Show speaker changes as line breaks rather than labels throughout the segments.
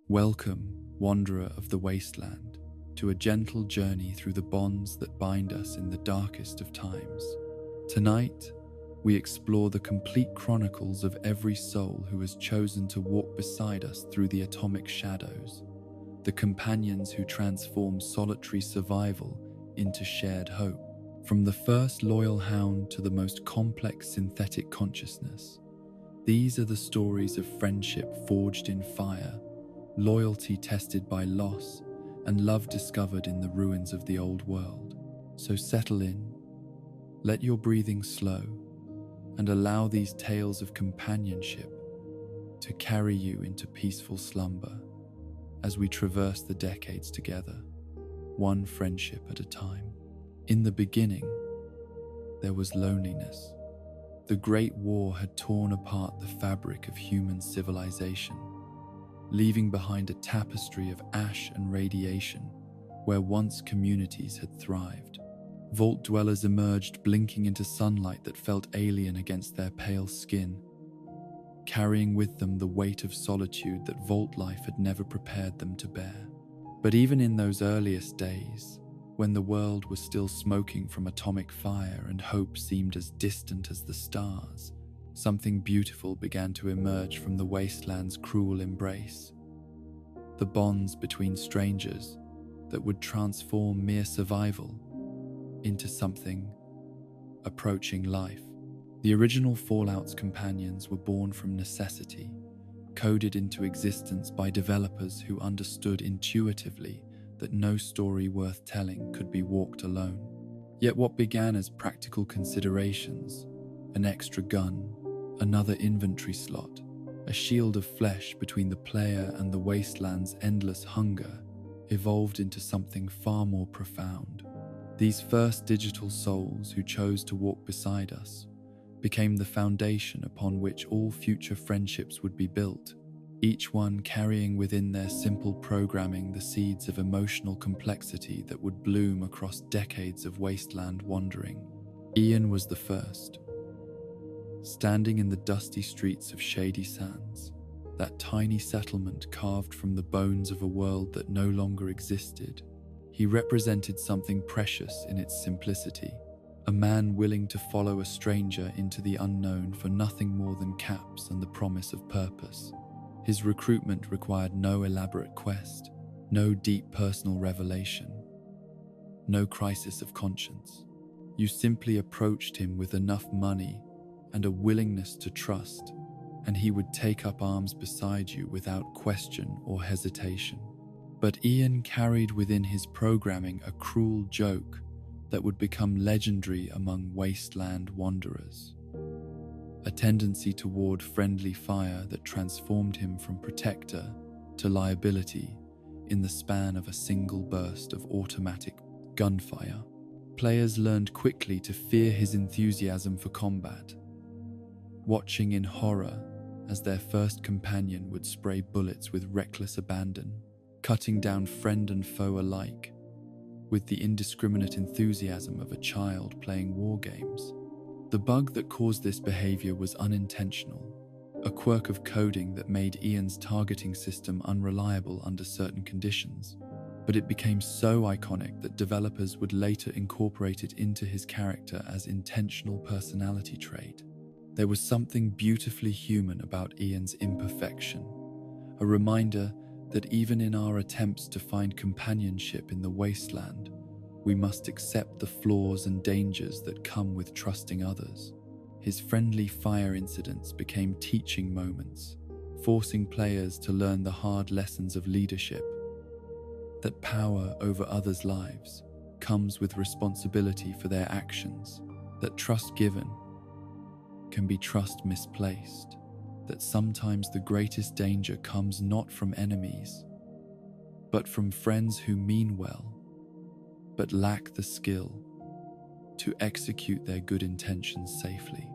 Welcome, wanderer of the wasteland, to a gentle journey through the bonds that bind us in the darkest of times. Tonight, we explore the complete chronicles of every soul who has chosen to walk beside us through the atomic shadows, the companions who transform solitary survival into shared hope. From the first loyal hound to the most complex synthetic consciousness, these are the stories of friendship forged in fire, loyalty tested by loss, and love discovered in the ruins of the old world. So settle in, let your breathing slow, and allow these tales of companionship to carry you into peaceful slumber as we traverse the decades together, one friendship at a time. In the beginning, there was loneliness. The Great War had torn apart the fabric of human civilization, leaving behind a tapestry of ash and radiation where once communities had thrived. Vault dwellers emerged, blinking into sunlight that felt alien against their pale skin, carrying with them the weight of solitude that vault life had never prepared them to bear. But even in those earliest days, when the world was still smoking from atomic fire and hope seemed as distant as the stars, something beautiful began to emerge from the wasteland's cruel embrace. The bonds between strangers that would transform mere survival into something approaching life. The original Fallout's companions were born from necessity, coded into existence by developers who understood intuitively that no story worth telling could be walked alone. Yet what began as practical considerations, an extra gun, another inventory slot, a shield of flesh between the player and the wasteland's endless hunger, evolved into something far more profound. These first digital souls who chose to walk beside us became the foundation upon which all future friendships would be built, each one carrying within their simple programming the seeds of emotional complexity that would bloom across decades of wasteland wandering. Ian was the first. Standing in the dusty streets of Shady Sands, that tiny settlement carved from the bones of a world that no longer existed, he represented something precious in its simplicity, a man willing to follow a stranger into the unknown for nothing more than caps and the promise of purpose. His recruitment required no elaborate quest, no deep personal revelation, no crisis of conscience. You simply approached him with enough money and a willingness to trust, and he would take up arms beside you without question or hesitation. But Ian carried within his programming a cruel joke that would become legendary among wasteland wanderers. A tendency toward friendly fire that transformed him from protector to liability in the span of a single burst of automatic gunfire. Players learned quickly to fear his enthusiasm for combat, watching in horror as their first companion would spray bullets with reckless abandon, cutting down friend and foe alike with the indiscriminate enthusiasm of a child playing war games. The bug that caused this behavior was unintentional, a quirk of coding that made Ian's targeting system unreliable under certain conditions, but it became so iconic that developers would later incorporate it into his character as intentional personality trait. There was something beautifully human about Ian's imperfection, a reminder that even in our attempts to find companionship in the wasteland, we must accept the flaws and dangers that come with trusting others. His friendly fire incidents became teaching moments, forcing players to learn the hard lessons of leadership, that power over others' lives comes with responsibility for their actions, that trust given can be trust misplaced, that sometimes the greatest danger comes not from enemies, but from friends who mean well, but lack the skill to execute their good intentions safely.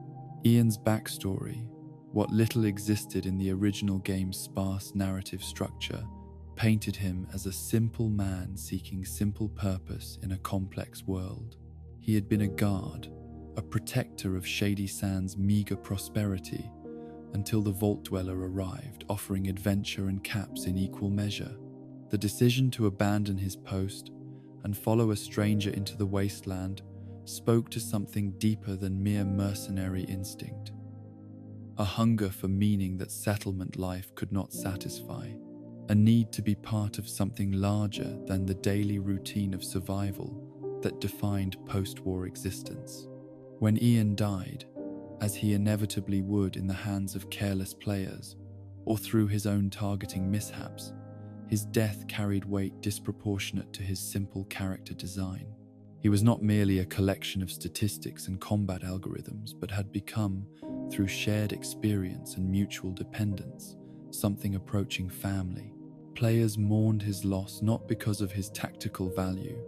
Ian's backstory, what little existed in the original game's sparse narrative structure, painted him as a simple man seeking simple purpose in a complex world. He had been a guard, a protector of Shady Sands' meager prosperity, until the Vault Dweller arrived, offering adventure and caps in equal measure. The decision to abandon his post and follow a stranger into the wasteland spoke to something deeper than mere mercenary instinct. A hunger for meaning that settlement life could not satisfy, a need to be part of something larger than the daily routine of survival that defined post-war existence. When Ian died, as he inevitably would in the hands of careless players or through his own targeting mishaps, his death carried weight disproportionate to his simple character design. He was not merely a collection of statistics and combat algorithms, but had become, through shared experience and mutual dependence, something approaching family. Players mourned his loss not because of his tactical value,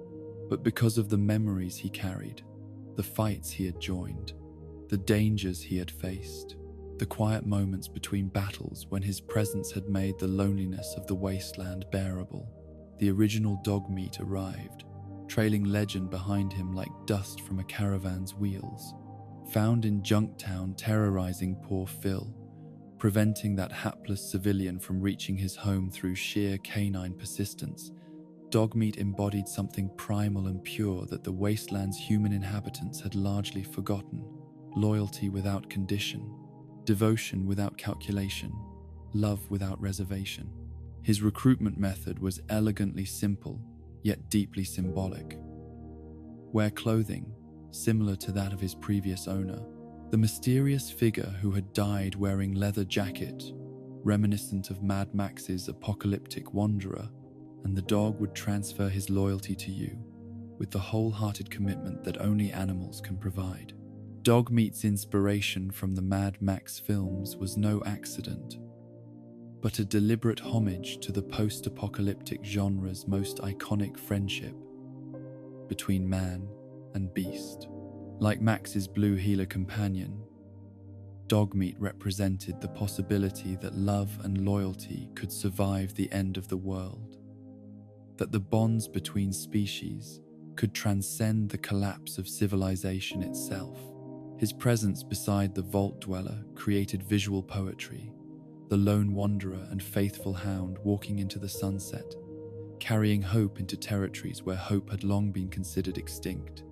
but because of the memories he carried, the fights he had joined, the dangers he had faced, the quiet moments between battles when his presence had made the loneliness of the wasteland bearable. The original Dogmeat arrived, trailing legend behind him like dust from a caravan's wheels. Found in Junktown, terrorizing poor Phil, preventing that hapless civilian from reaching his home through sheer canine persistence, Dogmeat embodied something primal and pure that the wasteland's human inhabitants had largely forgotten: loyalty without condition, devotion without calculation, love without reservation. His recruitment method was elegantly simple, yet deeply symbolic. Wear clothing similar to that of his previous owner, the mysterious figure who had died wearing leather jacket, reminiscent of Mad Max's apocalyptic wanderer, and the dog would transfer his loyalty to you with the wholehearted commitment that only animals can provide. Dogmeat's inspiration from the Mad Max films was no accident, but a deliberate homage to the post-apocalyptic genre's most iconic friendship between man and beast. Like Max's blue heeler companion, Dogmeat represented the possibility that love and loyalty could survive the end of the world, that the bonds between species could transcend the collapse of civilization itself. His presence beside the Vault Dweller created visual poetry, the lone wanderer and faithful hound walking into the sunset, carrying hope into territories where hope had long been considered extinct.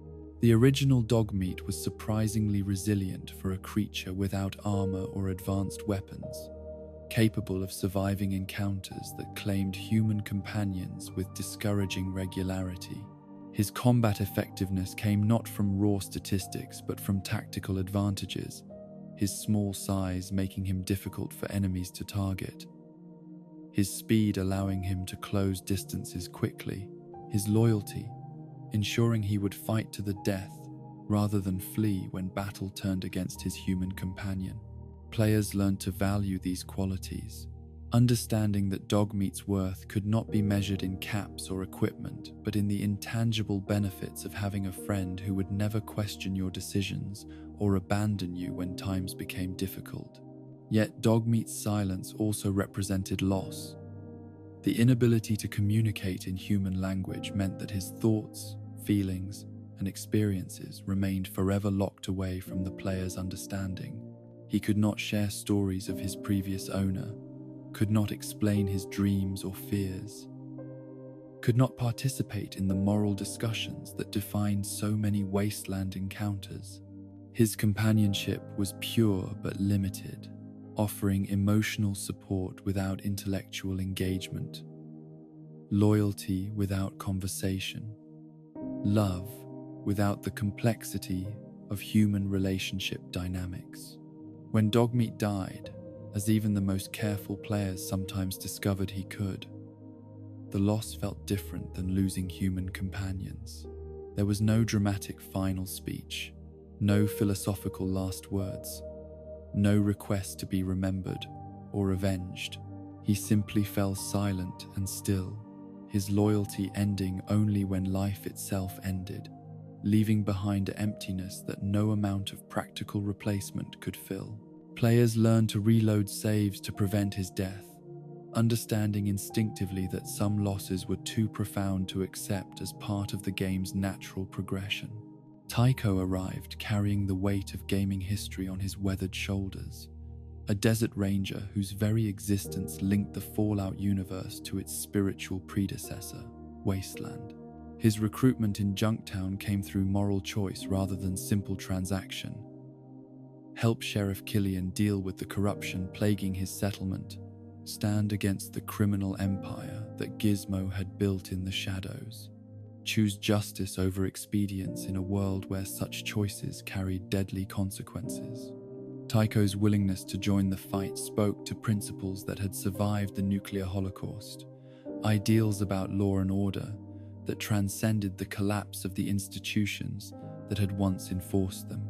The original Dogmeat was surprisingly resilient for a creature without armor or advanced weapons, capable of surviving encounters that claimed human companions with discouraging regularity. His combat effectiveness came not from raw statistics but from tactical advantages, his small size making him difficult for enemies to target, his speed allowing him to close distances quickly, his loyalty ensuring he would fight to the death rather than flee when battle turned against his human companion. Players learned to value these qualities, understanding that Dogmeat's worth could not be measured in caps or equipment, but in the intangible benefits of having a friend who would never question your decisions or abandon you when times became difficult. Yet Dogmeat's silence also represented loss. The inability to communicate in human language meant that his thoughts, feelings, and experiences remained forever locked away from the player's understanding. He could not share stories of his previous owner, could not explain his dreams or fears, could not participate in the moral discussions that defined so many wasteland encounters. His companionship was pure but limited, offering emotional support without intellectual engagement, loyalty without conversation, love without the complexity of human relationship dynamics. When Dogmeat died, as even the most careful players sometimes discovered he could, the loss felt different than losing human companions. There was no dramatic final speech, no philosophical last words, no request to be remembered or avenged. He simply fell silent and still, his loyalty ending only when life itself ended, leaving behind an emptiness that no amount of practical replacement could fill. Players learned to reload saves to prevent his death, understanding instinctively that some losses were too profound to accept as part of the game's natural progression. Tycho arrived carrying the weight of gaming history on his weathered shoulders, a desert ranger whose very existence linked the Fallout universe to its spiritual predecessor, Wasteland. His recruitment in Junktown came through moral choice rather than simple transaction. Help Sheriff Killian deal with the corruption plaguing his settlement, stand against the criminal empire that Gizmo had built in the shadows. Choose justice over expedience in a world where such choices carried deadly consequences. Tycho's willingness to join the fight spoke to principles that had survived the nuclear holocaust, ideals about law and order that transcended the collapse of the institutions that had once enforced them.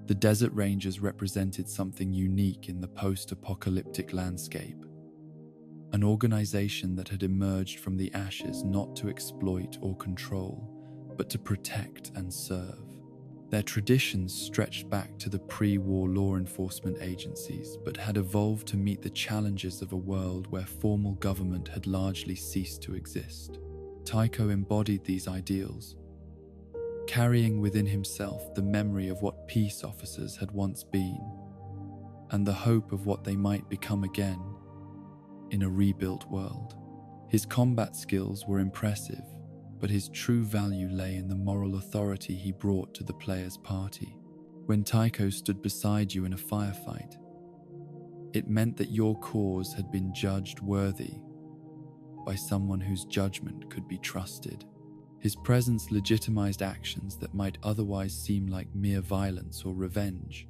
The Desert Rangers represented something unique in the post-apocalyptic landscape, an organization that had emerged from the ashes not to exploit or control, but to protect and serve. Their traditions stretched back to the pre-war law enforcement agencies, but had evolved to meet the challenges of a world where formal government had largely ceased to exist. Tycho embodied these ideals, carrying within himself the memory of what peace officers had once been, and the hope of what they might become again in a rebuilt world. His combat skills were impressive, but his true value lay in the moral authority he brought to the player's party. When Tycho stood beside you in a firefight, it meant that your cause had been judged worthy by someone whose judgment could be trusted. His presence legitimized actions that might otherwise seem like mere violence or revenge,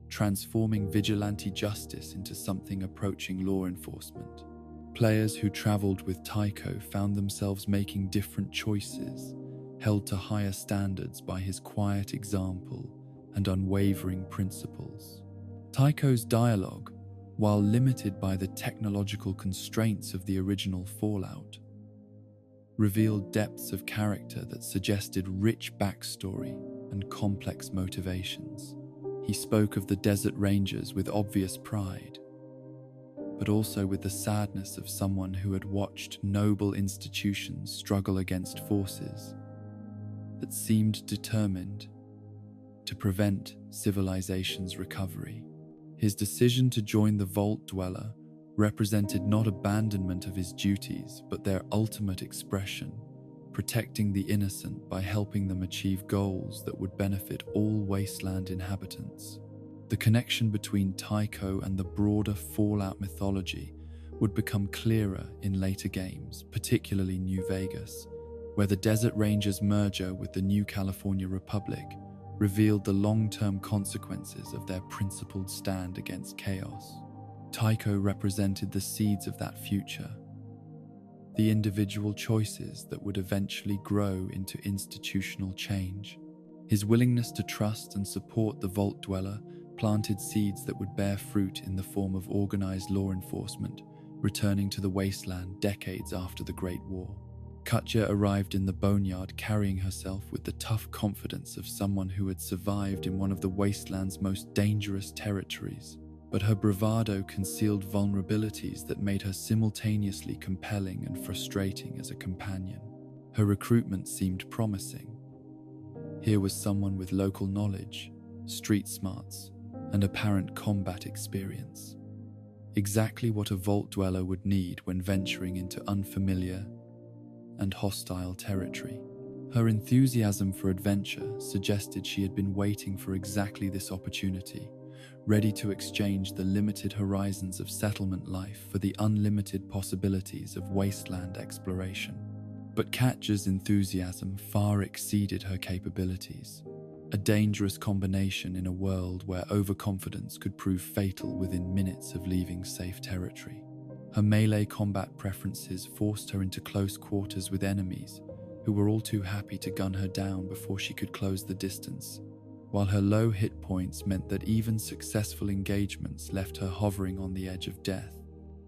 transforming vigilante justice into something approaching law enforcement. Players who traveled with Tycho found themselves making different choices, held to higher standards by his quiet example and unwavering principles. Tycho's dialogue, while limited by the technological constraints of the original Fallout, revealed depths of character that suggested rich backstory and complex motivations. He spoke of the Desert Rangers with obvious pride, but also with the sadness of someone who had watched noble institutions struggle against forces that seemed determined to prevent civilization's recovery. His decision to join the Vault Dweller represented not abandonment of his duties, but their ultimate expression, protecting the innocent by helping them achieve goals that would benefit all wasteland inhabitants. The connection between Tycho and the broader Fallout mythology would become clearer in later games, particularly New Vegas, where the Desert Rangers' merger with the New California Republic revealed the long-term consequences of their principled stand against chaos. Tycho represented the seeds of that future, the individual choices that would eventually grow into institutional change. His willingness to trust and support the Vault Dweller planted seeds that would bear fruit in the form of organized law enforcement, returning to the wasteland decades after the Great War. Katja arrived in the boneyard carrying herself with the tough confidence of someone who had survived in one of the wasteland's most dangerous territories, but her bravado concealed vulnerabilities that made her simultaneously compelling and frustrating as a companion. Her recruitment seemed promising. Here was someone with local knowledge, street smarts, and apparent combat experience. Exactly what a Vault Dweller would need when venturing into unfamiliar and hostile territory. Her enthusiasm for adventure suggested she had been waiting for exactly this opportunity, ready to exchange the limited horizons of settlement life for the unlimited possibilities of wasteland exploration. But Katja's enthusiasm far exceeded her capabilities, a dangerous combination in a world where overconfidence could prove fatal within minutes of leaving safe territory. Her melee combat preferences forced her into close quarters with enemies who were all too happy to gun her down before she could close the distance, while her low hit points meant that even successful engagements left her hovering on the edge of death.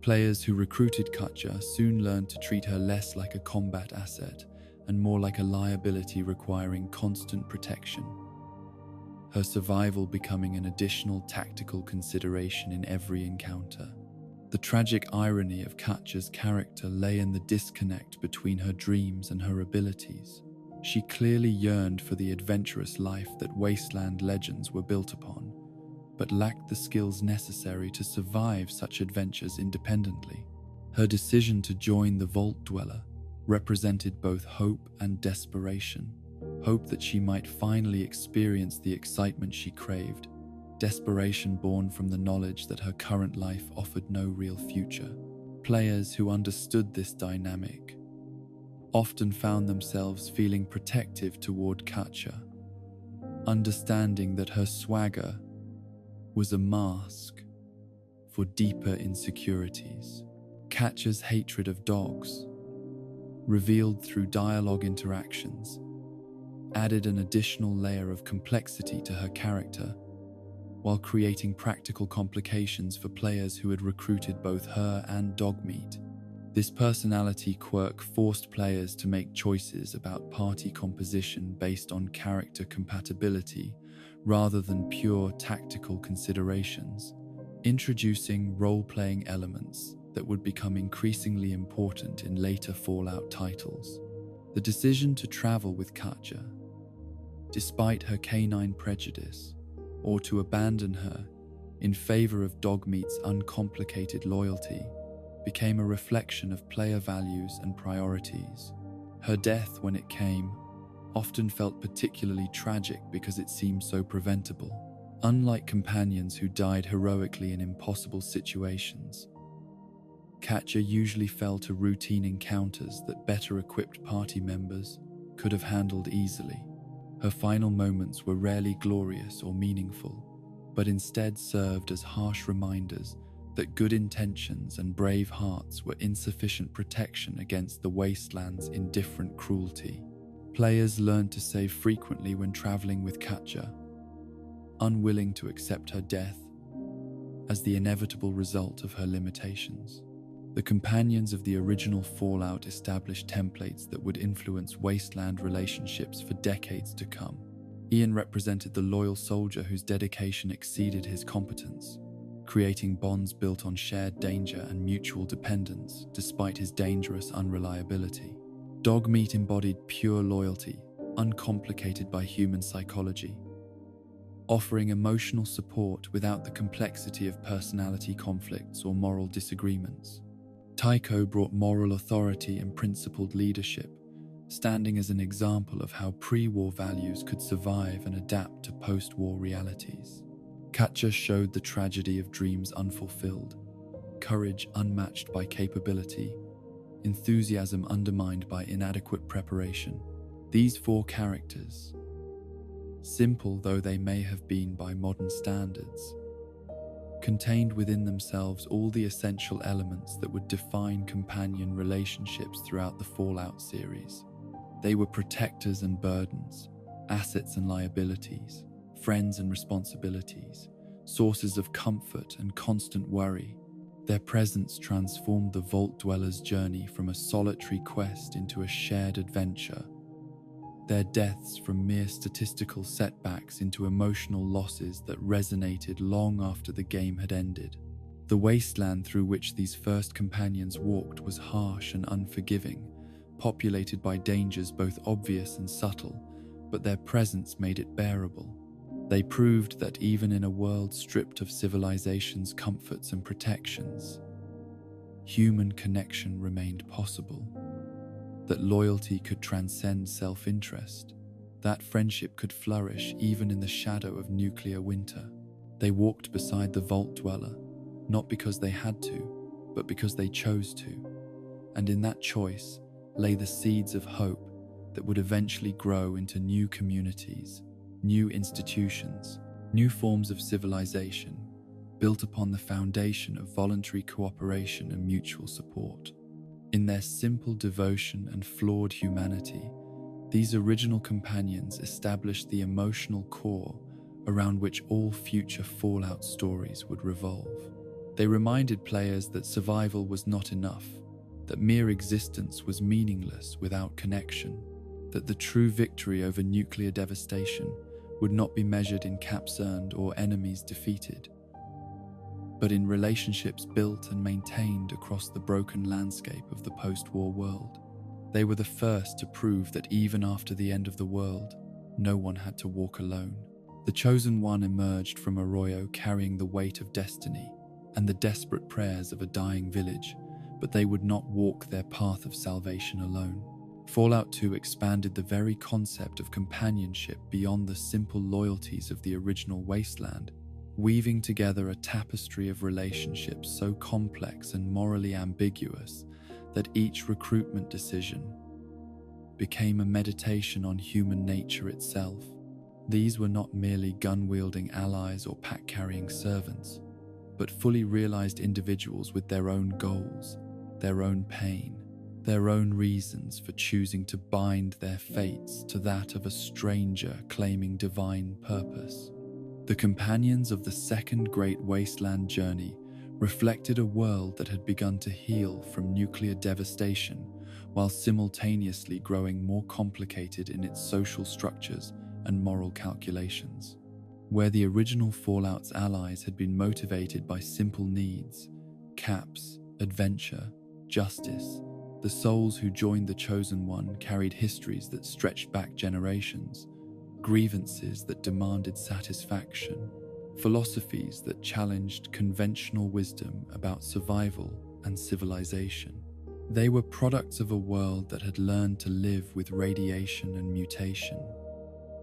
Players who recruited Katja soon learned to treat her less like a combat asset and more like a liability requiring constant protection, her survival becoming an additional tactical consideration in every encounter. The tragic irony of Katja's character lay in the disconnect between her dreams and her abilities. She clearly yearned for the adventurous life that wasteland legends were built upon, but lacked the skills necessary to survive such adventures independently. Her decision to join the Vault Dweller represented both hope and desperation. Hope that she might finally experience the excitement she craved, desperation born from the knowledge that her current life offered no real future. Players who understood this dynamic often found themselves feeling protective toward Katja, understanding that her swagger was a mask for deeper insecurities. Katja's hatred of dogs, revealed through dialogue interactions, added an additional layer of complexity to her character, while creating practical complications for players who had recruited both her and Dogmeat. This personality quirk forced players to make choices about party composition based on character compatibility rather than pure tactical considerations, introducing role-playing elements that would become increasingly important in later Fallout titles. The decision to travel with Katja, despite her canine prejudice, or to abandon her in favor of Dogmeat's uncomplicated loyalty, became a reflection of player values and priorities. Her death, when it came, often felt particularly tragic because it seemed so preventable. Unlike companions who died heroically in impossible situations, Katja usually fell to routine encounters that better-equipped party members could have handled easily. Her final moments were rarely glorious or meaningful, but instead served as harsh reminders that good intentions and brave hearts were insufficient protection against the wasteland's indifferent cruelty. Players learned to save frequently when traveling with Katja, unwilling to accept her death as the inevitable result of her limitations. The companions of the original Fallout established templates that would influence wasteland relationships for decades to come. Ian represented the loyal soldier whose dedication exceeded his competence, creating bonds built on shared danger and mutual dependence despite his dangerous unreliability. Dogmeat embodied pure loyalty, uncomplicated by human psychology, offering emotional support without the complexity of personality conflicts or moral disagreements. Tycho brought moral authority and principled leadership, standing as an example of how pre-war values could survive and adapt to post-war realities. Katja showed the tragedy of dreams unfulfilled, courage unmatched by capability, enthusiasm undermined by inadequate preparation. These four characters, simple though they may have been by modern standards, contained within themselves all the essential elements that would define companion relationships throughout the Fallout series. They were protectors and burdens, assets and liabilities, friends and responsibilities, sources of comfort and constant worry. Their presence transformed the Vault Dweller's journey from a solitary quest into a shared adventure, their deaths from mere statistical setbacks into emotional losses that resonated long after the game had ended. The wasteland through which these first companions walked was harsh and unforgiving, populated by dangers both obvious and subtle, but their presence made it bearable. They proved that even in a world stripped of civilization's comforts and protections, human connection remained possible. That loyalty could transcend self-interest, that friendship could flourish even in the shadow of nuclear winter. They walked beside the Vault Dweller, not because they had to, but because they chose to. And in that choice lay the seeds of hope that would eventually grow into new communities, new institutions, new forms of civilization, built upon the foundation of voluntary cooperation and mutual support. In their simple devotion and flawed humanity, these original companions established the emotional core around which all future Fallout stories would revolve. They reminded players that survival was not enough, that mere existence was meaningless without connection, that the true victory over nuclear devastation would not be measured in caps earned or enemies defeated, but in relationships built and maintained across the broken landscape of the post-war world. They were the first to prove that even after the end of the world, no one had to walk alone. The chosen one emerged from Arroyo carrying the weight of destiny and the desperate prayers of a dying village, but they would not walk their path of salvation alone. Fallout 2 expanded the very concept of companionship beyond the simple loyalties of the original Wasteland, weaving together a tapestry of relationships so complex and morally ambiguous that each recruitment decision became a meditation on human nature itself. These were not merely gun-wielding allies or pack-carrying servants, but fully realized individuals with their own goals, their own pain, their own reasons for choosing to bind their fates to that of a stranger claiming divine purpose. The companions of the second Great Wasteland journey reflected a world that had begun to heal from nuclear devastation while simultaneously growing more complicated in its social structures and moral calculations. Where the original Fallout's allies had been motivated by simple needs, caps, adventure, justice, the souls who joined the Chosen One carried histories that stretched back generations, grievances that demanded satisfaction, philosophies that challenged conventional wisdom about survival and civilization. They were products of a world that had learned to live with radiation and mutation,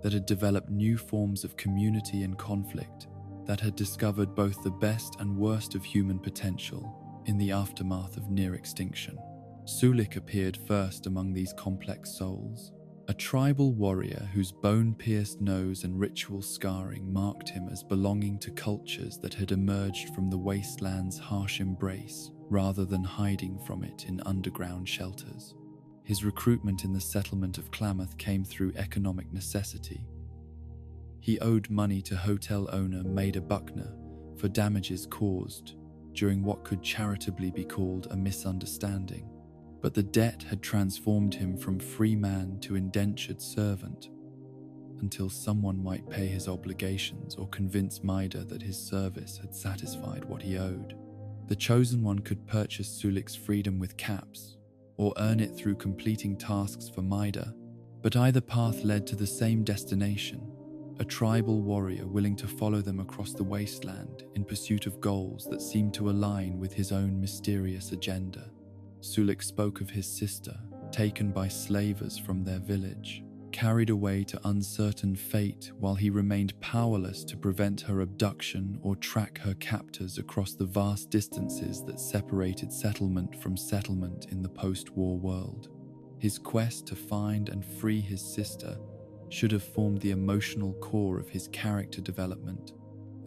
that had developed new forms of community and conflict, that had discovered both the best and worst of human potential in the aftermath of near extinction. Sulik appeared first among these complex souls, a tribal warrior whose bone-pierced nose and ritual scarring marked him as belonging to cultures that had emerged from the wasteland's harsh embrace rather than hiding from it in underground shelters. His recruitment in the settlement of Klamath came through economic necessity. He owed money to hotel owner Maida Buckner for damages caused during what could charitably be called a misunderstanding. But the debt had transformed him from free man to indentured servant until someone might pay his obligations or convince Maida that his service had satisfied what he owed. The Chosen One could purchase Sulik's freedom with caps or earn it through completing tasks for Maida, but either path led to the same destination, a tribal warrior willing to follow them across the wasteland in pursuit of goals that seemed to align with his own mysterious agenda. Sulik spoke of his sister, taken by slavers from their village, carried away to uncertain fate while he remained powerless to prevent her abduction or track her captors across the vast distances that separated settlement from settlement in the post-war world. His quest to find and free his sister should have formed the emotional core of his character development,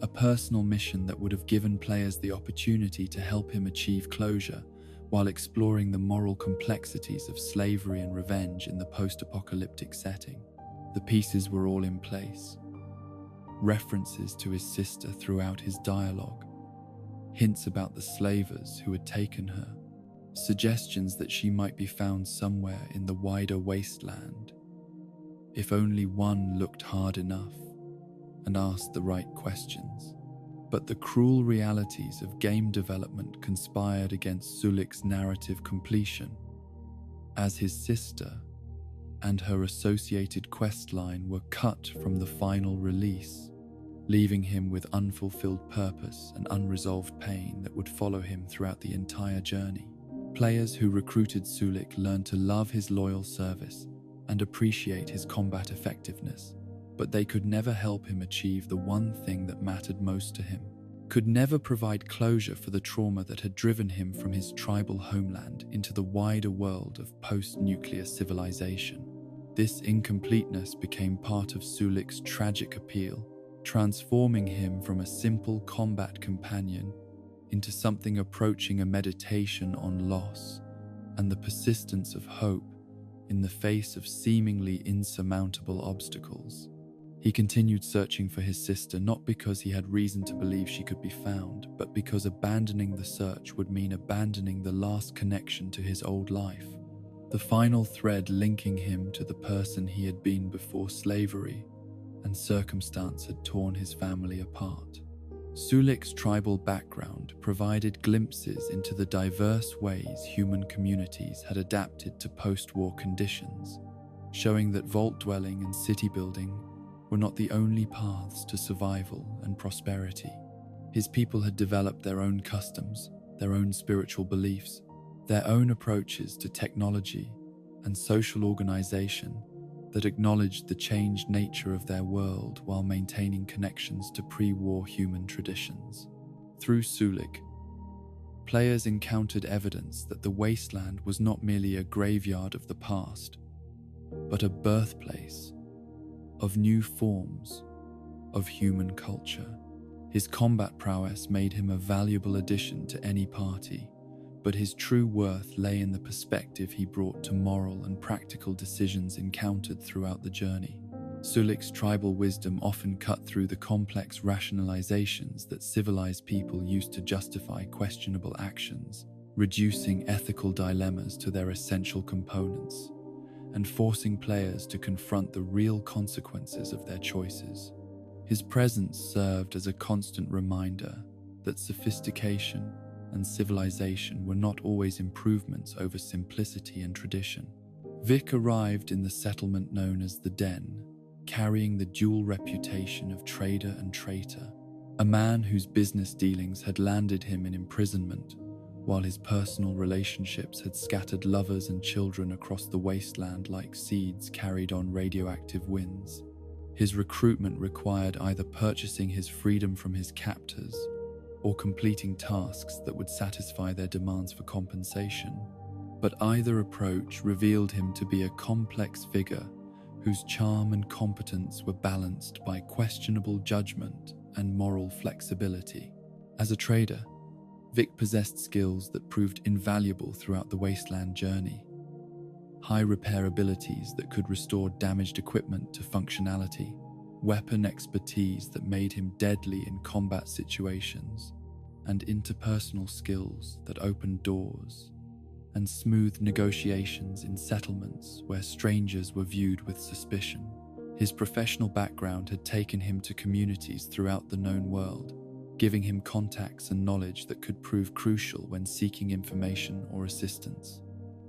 a personal mission that would have given players the opportunity to help him achieve closure while exploring the moral complexities of slavery and revenge in the post-apocalyptic setting. The pieces were all in place. References to his sister throughout his dialogue, hints about the slavers who had taken her, suggestions that she might be found somewhere in the wider wasteland, if only one looked hard enough and asked the right questions. But the cruel realities of game development conspired against Sulik's narrative completion, as his sister and her associated questline were cut from the final release, leaving him with unfulfilled purpose and unresolved pain that would follow him throughout the entire journey. Players who recruited Sulik learned to love his loyal service and appreciate his combat effectiveness, but they could never help him achieve the one thing that mattered most to him, could never provide closure for the trauma that had driven him from his tribal homeland into the wider world of post-nuclear civilization. This incompleteness became part of Sulik's tragic appeal, transforming him from a simple combat companion into something approaching a meditation on loss and the persistence of hope in the face of seemingly insurmountable obstacles. He continued searching for his sister not because he had reason to believe she could be found, but because abandoning the search would mean abandoning the last connection to his old life, the final thread linking him to the person he had been before slavery and circumstance had torn his family apart. Sulik's tribal background provided glimpses into the diverse ways human communities had adapted to post-war conditions, showing that vault dwelling and city building were not the only paths to survival and prosperity. His people had developed their own customs, their own spiritual beliefs, their own approaches to technology and social organization that acknowledged the changed nature of their world while maintaining connections to pre-war human traditions. Through Sulik, players encountered evidence that the wasteland was not merely a graveyard of the past, but a birthplace of new forms of human culture. His combat prowess made him a valuable addition to any party, but his true worth lay in the perspective he brought to moral and practical decisions encountered throughout the journey. Sulik's tribal wisdom often cut through the complex rationalizations that civilized people used to justify questionable actions, reducing ethical dilemmas to their essential components, and forcing players to confront the real consequences of their choices. His presence served as a constant reminder that sophistication and civilization were not always improvements over simplicity and tradition. Vic arrived in the settlement known as the Den, carrying the dual reputation of trader and traitor, a man whose business dealings had landed him in imprisonment, while his personal relationships had scattered lovers and children across the wasteland like seeds carried on radioactive winds. His recruitment required either purchasing his freedom from his captors or completing tasks that would satisfy their demands for compensation. But either approach revealed him to be a complex figure whose charm and competence were balanced by questionable judgment and moral flexibility. As a trader, Vic possessed skills that proved invaluable throughout the wasteland journey. High repair abilities that could restore damaged equipment to functionality, weapon expertise that made him deadly in combat situations, and interpersonal skills that opened doors, and smooth negotiations in settlements where strangers were viewed with suspicion. His professional background had taken him to communities throughout the known world, giving him contacts and knowledge that could prove crucial when seeking information or assistance.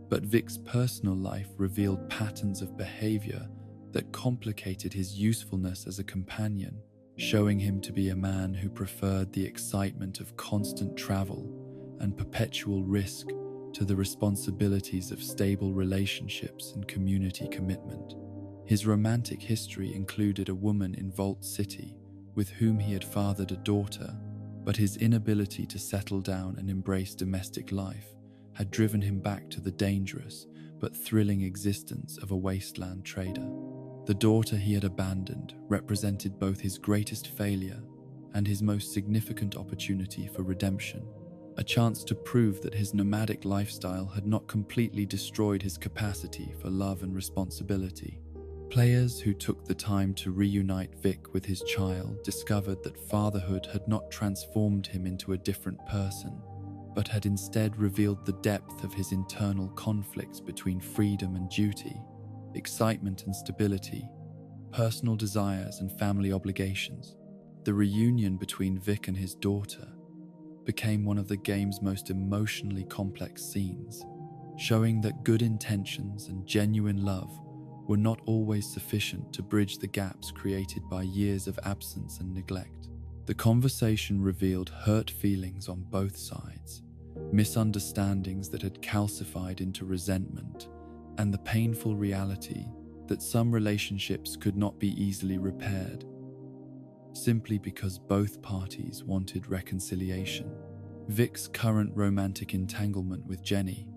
But Vic's personal life revealed patterns of behavior that complicated his usefulness as a companion, showing him to be a man who preferred the excitement of constant travel and perpetual risk to the responsibilities of stable relationships and community commitment. His romantic history included a woman in Vault City with whom he had fathered a daughter, but his inability to settle down and embrace domestic life had driven him back to the dangerous but thrilling existence of a wasteland trader. The daughter he had abandoned represented both his greatest failure and his most significant opportunity for redemption, a chance to prove that his nomadic lifestyle had not completely destroyed his capacity for love and responsibility. Players who took the time to reunite Vic with his child discovered that fatherhood had not transformed him into a different person, but had instead revealed the depth of his internal conflicts between freedom and duty, excitement and stability, personal desires and family obligations. The reunion between Vic and his daughter became one of the game's most emotionally complex scenes, showing that good intentions and genuine love were not always sufficient to bridge the gaps created by years of absence and neglect. The conversation revealed hurt feelings on both sides, misunderstandings that had calcified into resentment, and the painful reality that some relationships could not be easily repaired, simply because both parties wanted reconciliation. Vic's current romantic entanglement with Jenny,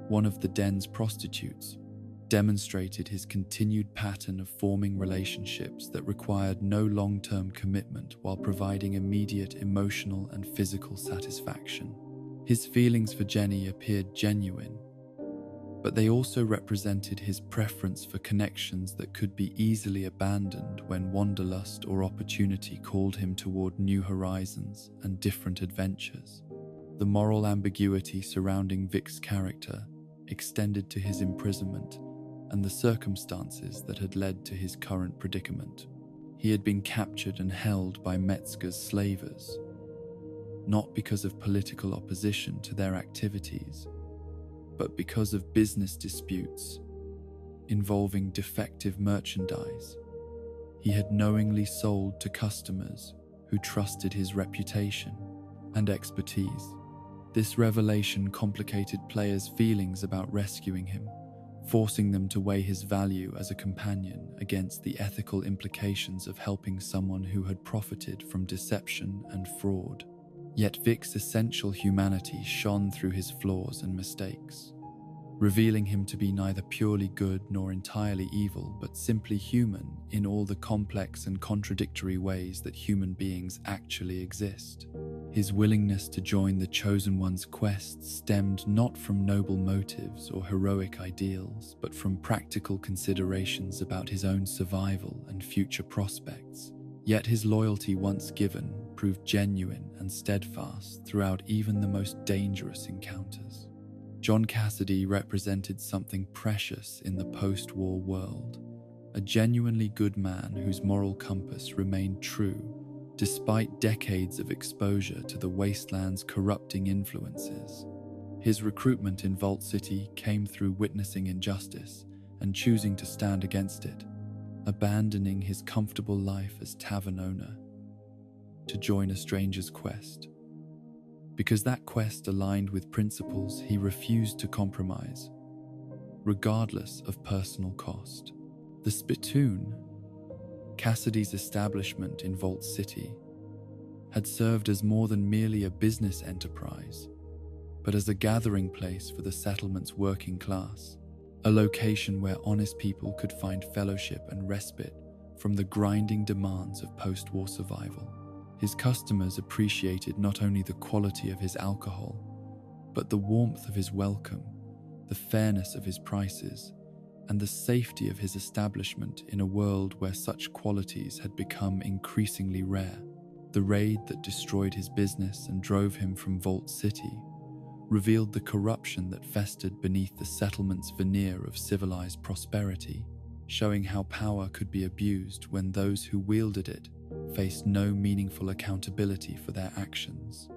one of the den's prostitutes, demonstrated his continued pattern of forming relationships that required no long-term commitment while providing immediate emotional and physical satisfaction. His feelings for Jenny appeared genuine, but they also represented his preference for connections that could be easily abandoned when wanderlust or opportunity called him toward new horizons and different adventures. The moral ambiguity surrounding Vic's character extended to his imprisonment and the circumstances that had led to his current predicament. He had been captured and held by Metzger's slavers, not because of political opposition to their activities, but because of business disputes involving defective merchandise. he had knowingly sold to customers who trusted his reputation and expertise. This revelation complicated players' feelings about rescuing him, forcing them to weigh his value as a companion against the ethical implications of helping someone who had profited from deception and fraud. Yet Vic's essential humanity shone through his flaws and mistakes, revealing him to be neither purely good nor entirely evil, but simply human in all the complex and contradictory ways that human beings actually exist. His willingness to join the Chosen One's quest stemmed not from noble motives or heroic ideals, but from practical considerations about his own survival and future prospects. Yet his loyalty, once given, proved genuine and steadfast throughout even the most dangerous encounters. John Cassidy represented something precious in the post-war world, a genuinely good man whose moral compass remained true despite decades of exposure to the wasteland's corrupting influences. His recruitment in Vault City came through witnessing injustice and choosing to stand against it, abandoning his comfortable life as tavern owner to join a stranger's quest. Because that quest aligned with principles he refused to compromise, regardless of personal cost. The Spittoon, Cassidy's establishment in Vault City, had served as more than merely a business enterprise, but as a gathering place for the settlement's working class, a location where honest people could find fellowship and respite from the grinding demands of post-war survival. His customers appreciated not only the quality of his alcohol, but the warmth of his welcome, the fairness of his prices, and the safety of his establishment in a world where such qualities had become increasingly rare. The raid that destroyed his business and drove him from Vault City revealed the corruption that festered beneath the settlement's veneer of civilized prosperity, showing how power could be abused when those who wielded it faced no meaningful accountability for their actions.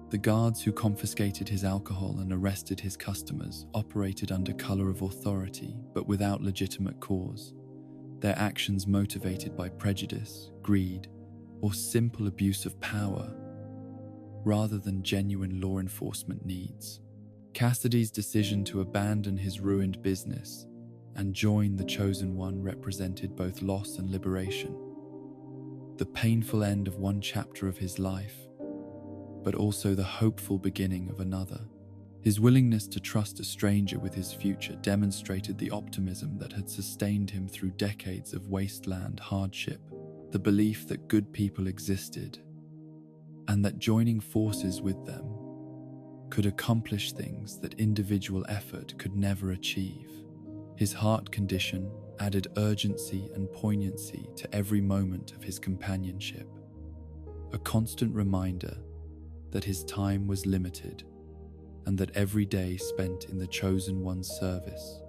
The guards who confiscated his alcohol and arrested his customers operated under color of authority, but without legitimate cause, their actions motivated by prejudice, greed, or simple abuse of power, rather than genuine law enforcement needs. Cassidy's decision to abandon his ruined business and join the Chosen One represented both loss and liberation, the painful end of one chapter of his life, but also the hopeful beginning of another. His willingness to trust a stranger with his future demonstrated the optimism that had sustained him through decades of wasteland hardship, the belief that good people existed, and that joining forces with them could accomplish things that individual effort could never achieve. His heart condition added urgency and poignancy to every moment of his companionship, a constant reminder that his time was limited and that every day spent in the Chosen One's service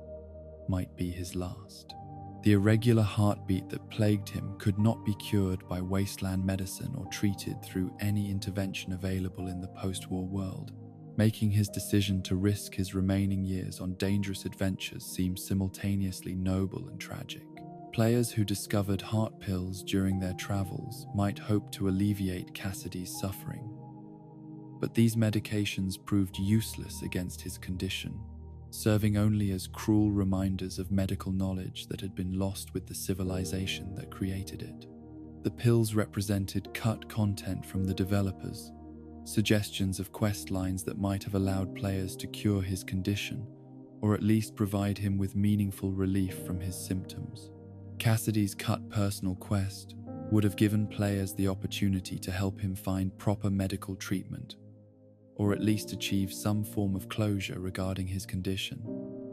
might be his last. The irregular heartbeat that plagued him could not be cured by wasteland medicine or treated through any intervention available in the post-war world, making his decision to risk his remaining years on dangerous adventures seem simultaneously noble and tragic. Players who discovered heart pills during their travels might hope to alleviate Cassidy's suffering, but these medications proved useless against his condition, serving only as cruel reminders of medical knowledge that had been lost with the civilization that created it. The pills represented cut content from the developers, suggestions of quest lines that might have allowed players to cure his condition, or at least provide him with meaningful relief from his symptoms. Cassidy's cut personal quest would have given players the opportunity to help him find proper medical treatment, or at least achieve some form of closure regarding his condition.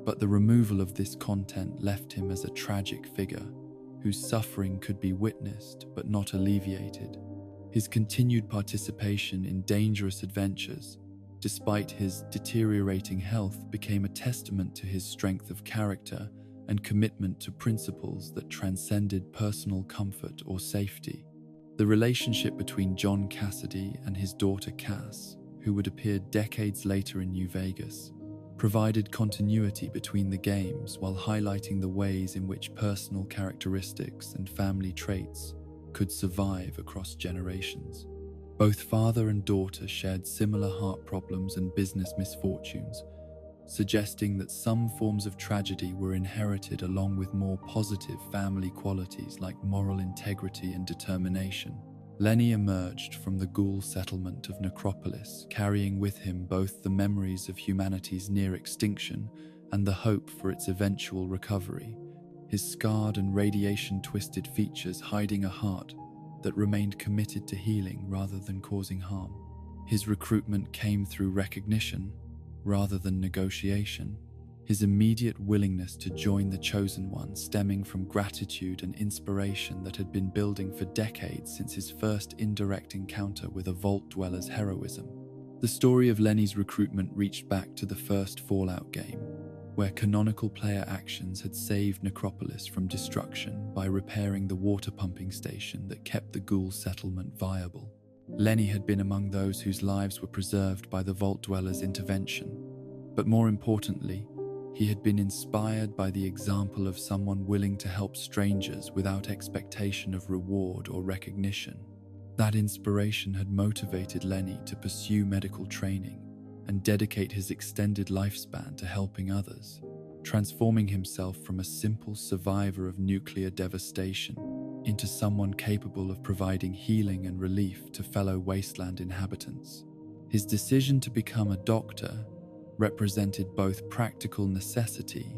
But the removal of this content left him as a tragic figure whose suffering could be witnessed but not alleviated. His continued participation in dangerous adventures, despite his deteriorating health, became a testament to his strength of character and commitment to principles that transcended personal comfort or safety. The relationship between John Cassidy and his daughter Cass, who would appear decades later in New Vegas, provided continuity between the games while highlighting the ways in which personal characteristics and family traits could survive across generations. Both father and daughter shared similar heart problems and business misfortunes, suggesting that some forms of tragedy were inherited along with more positive family qualities like moral integrity and determination. Lenny emerged from the ghoul settlement of Necropolis, carrying with him both the memories of humanity's near extinction and the hope for its eventual recovery, his scarred and radiation-twisted features hiding a heart that remained committed to healing rather than causing harm. His recruitment came through recognition rather than negotiation, his immediate willingness to join the Chosen One stemming from gratitude and inspiration that had been building for decades since his first indirect encounter with a Vault Dweller's heroism. The story of Lenny's recruitment reached back to the first Fallout game, where canonical player actions had saved Necropolis from destruction by repairing the water pumping station that kept the ghoul settlement viable. Lenny had been among those whose lives were preserved by the Vault Dweller's intervention, but more importantly, he had been inspired by the example of someone willing to help strangers without expectation of reward or recognition. That inspiration had motivated Lenny to pursue medical training and dedicate his extended lifespan to helping others, transforming himself from a simple survivor of nuclear devastation into someone capable of providing healing and relief to fellow wasteland inhabitants. His decision to become a doctor represented both practical necessity.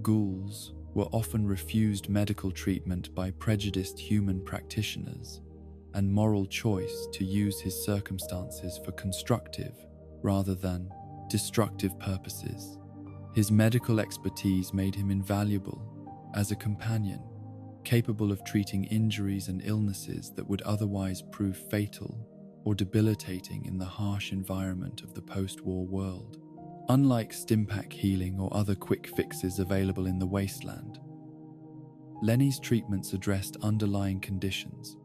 Ghouls were often refused medical treatment by prejudiced human practitioners, and moral choice to use his circumstances for constructive rather than destructive purposes. His medical expertise made him invaluable as a companion, capable of treating injuries and illnesses that would otherwise prove fatal or debilitating in the harsh environment of the post-war world. Unlike stimpack healing or other quick fixes available in the wasteland, Lenny's treatments addressed underlying conditions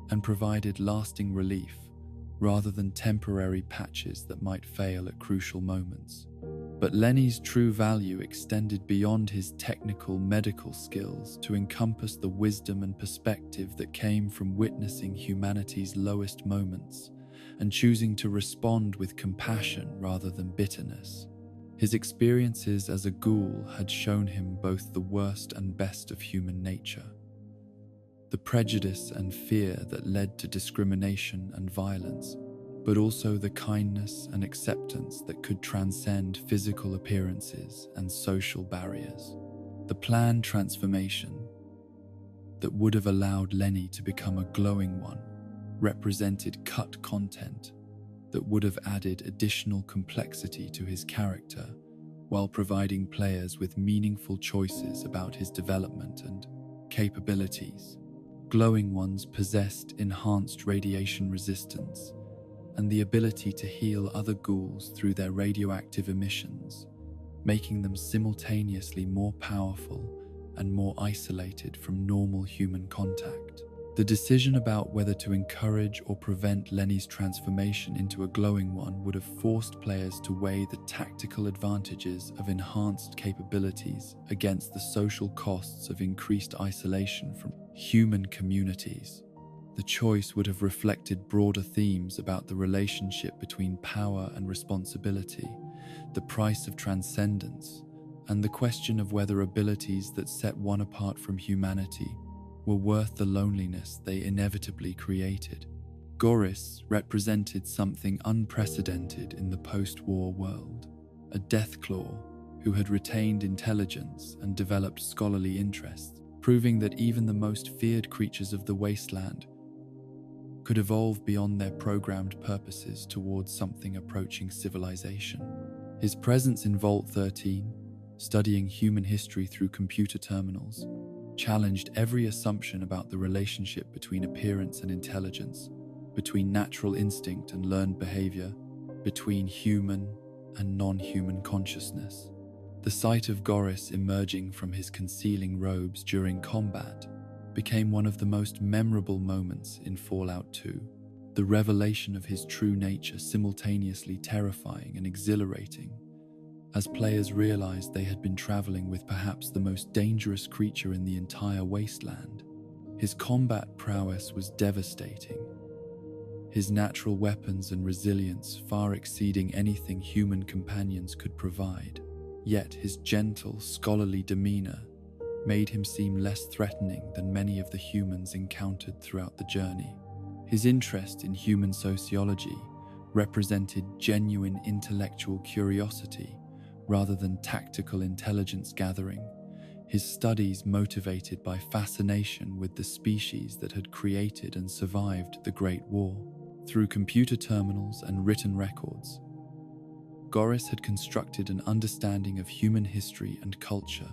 and provided lasting relief rather than temporary patches that might fail at crucial moments. But Lenny's true value extended beyond his technical medical skills to encompass the wisdom and perspective that came from witnessing humanity's lowest moments and choosing to respond with compassion rather than bitterness. His experiences as a ghoul had shown him both the worst and best of human nature, the prejudice and fear that led to discrimination and violence, but also the kindness and acceptance that could transcend physical appearances and social barriers. The planned transformation that would have allowed Lenny to become a glowing one represented cut content that would have added additional complexity to his character while providing players with meaningful choices about his development and capabilities. Glowing ones possessed enhanced radiation resistance and the ability to heal other ghouls through their radioactive emissions, making them simultaneously more powerful and more isolated from normal human contact. The decision about whether to encourage or prevent Lenny's transformation into a glowing one would have forced players to weigh the tactical advantages of enhanced capabilities against the social costs of increased isolation from human communities. The choice would have reflected broader themes about the relationship between power and responsibility, the price of transcendence, and the question of whether abilities that set one apart from humanity were worth the loneliness they inevitably created. Goris represented something unprecedented in the post-war world, a Deathclaw who had retained intelligence and developed scholarly interests, proving that even the most feared creatures of the wasteland could evolve beyond their programmed purposes towards something approaching civilization. His presence in Vault 13, studying human history through computer terminals, challenged every assumption about the relationship between appearance and intelligence, between natural instinct and learned behavior, between human and non-human consciousness. The sight of Goris emerging from his concealing robes during combat became one of the most memorable moments in Fallout 2, the revelation of his true nature simultaneously terrifying and exhilarating as players realized they had been traveling with perhaps the most dangerous creature in the entire wasteland. His combat prowess was devastating, his natural weapons and resilience far exceeding anything human companions could provide. Yet his gentle, scholarly demeanor made him seem less threatening than many of the humans encountered throughout the journey. His interest in human sociology represented genuine intellectual curiosity rather than tactical intelligence gathering, his studies motivated by fascination with the species that had created and survived the Great War. Through computer terminals and written records, Goris had constructed an understanding of human history and culture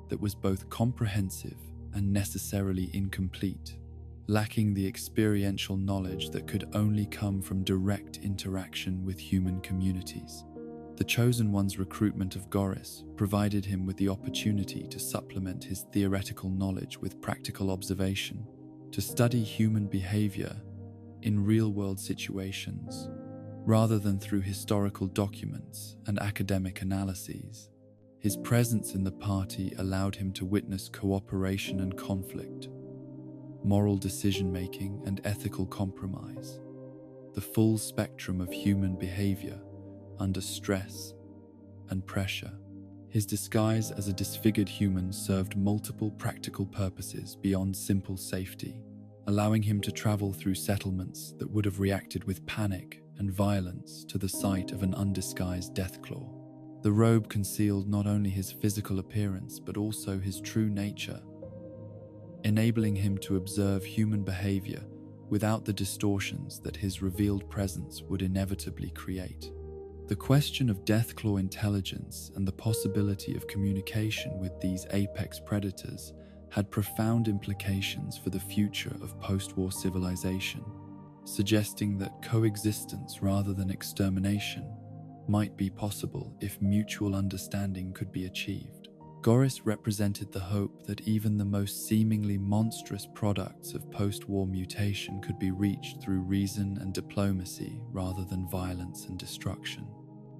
that was both comprehensive and necessarily incomplete, lacking the experiential knowledge that could only come from direct interaction with human communities. The Chosen One's recruitment of Goris provided him with the opportunity to supplement his theoretical knowledge with practical observation, to study human behavior in real-world situations, rather than through historical documents and academic analyses. His presence in the party allowed him to witness cooperation and conflict, moral decision-making and ethical compromise, the full spectrum of human behavior under stress and pressure. His disguise as a disfigured human served multiple practical purposes beyond simple safety, allowing him to travel through settlements that would have reacted with panic and violence to the sight of an undisguised deathclaw. The robe concealed not only his physical appearance but also his true nature, enabling him to observe human behavior without the distortions that his revealed presence would inevitably create. The question of Deathclaw intelligence and the possibility of communication with these apex predators had profound implications for the future of post-war civilization, suggesting that coexistence rather than extermination might be possible if mutual understanding could be achieved. Goris represented the hope that even the most seemingly monstrous products of post-war mutation could be reached through reason and diplomacy rather than violence and destruction.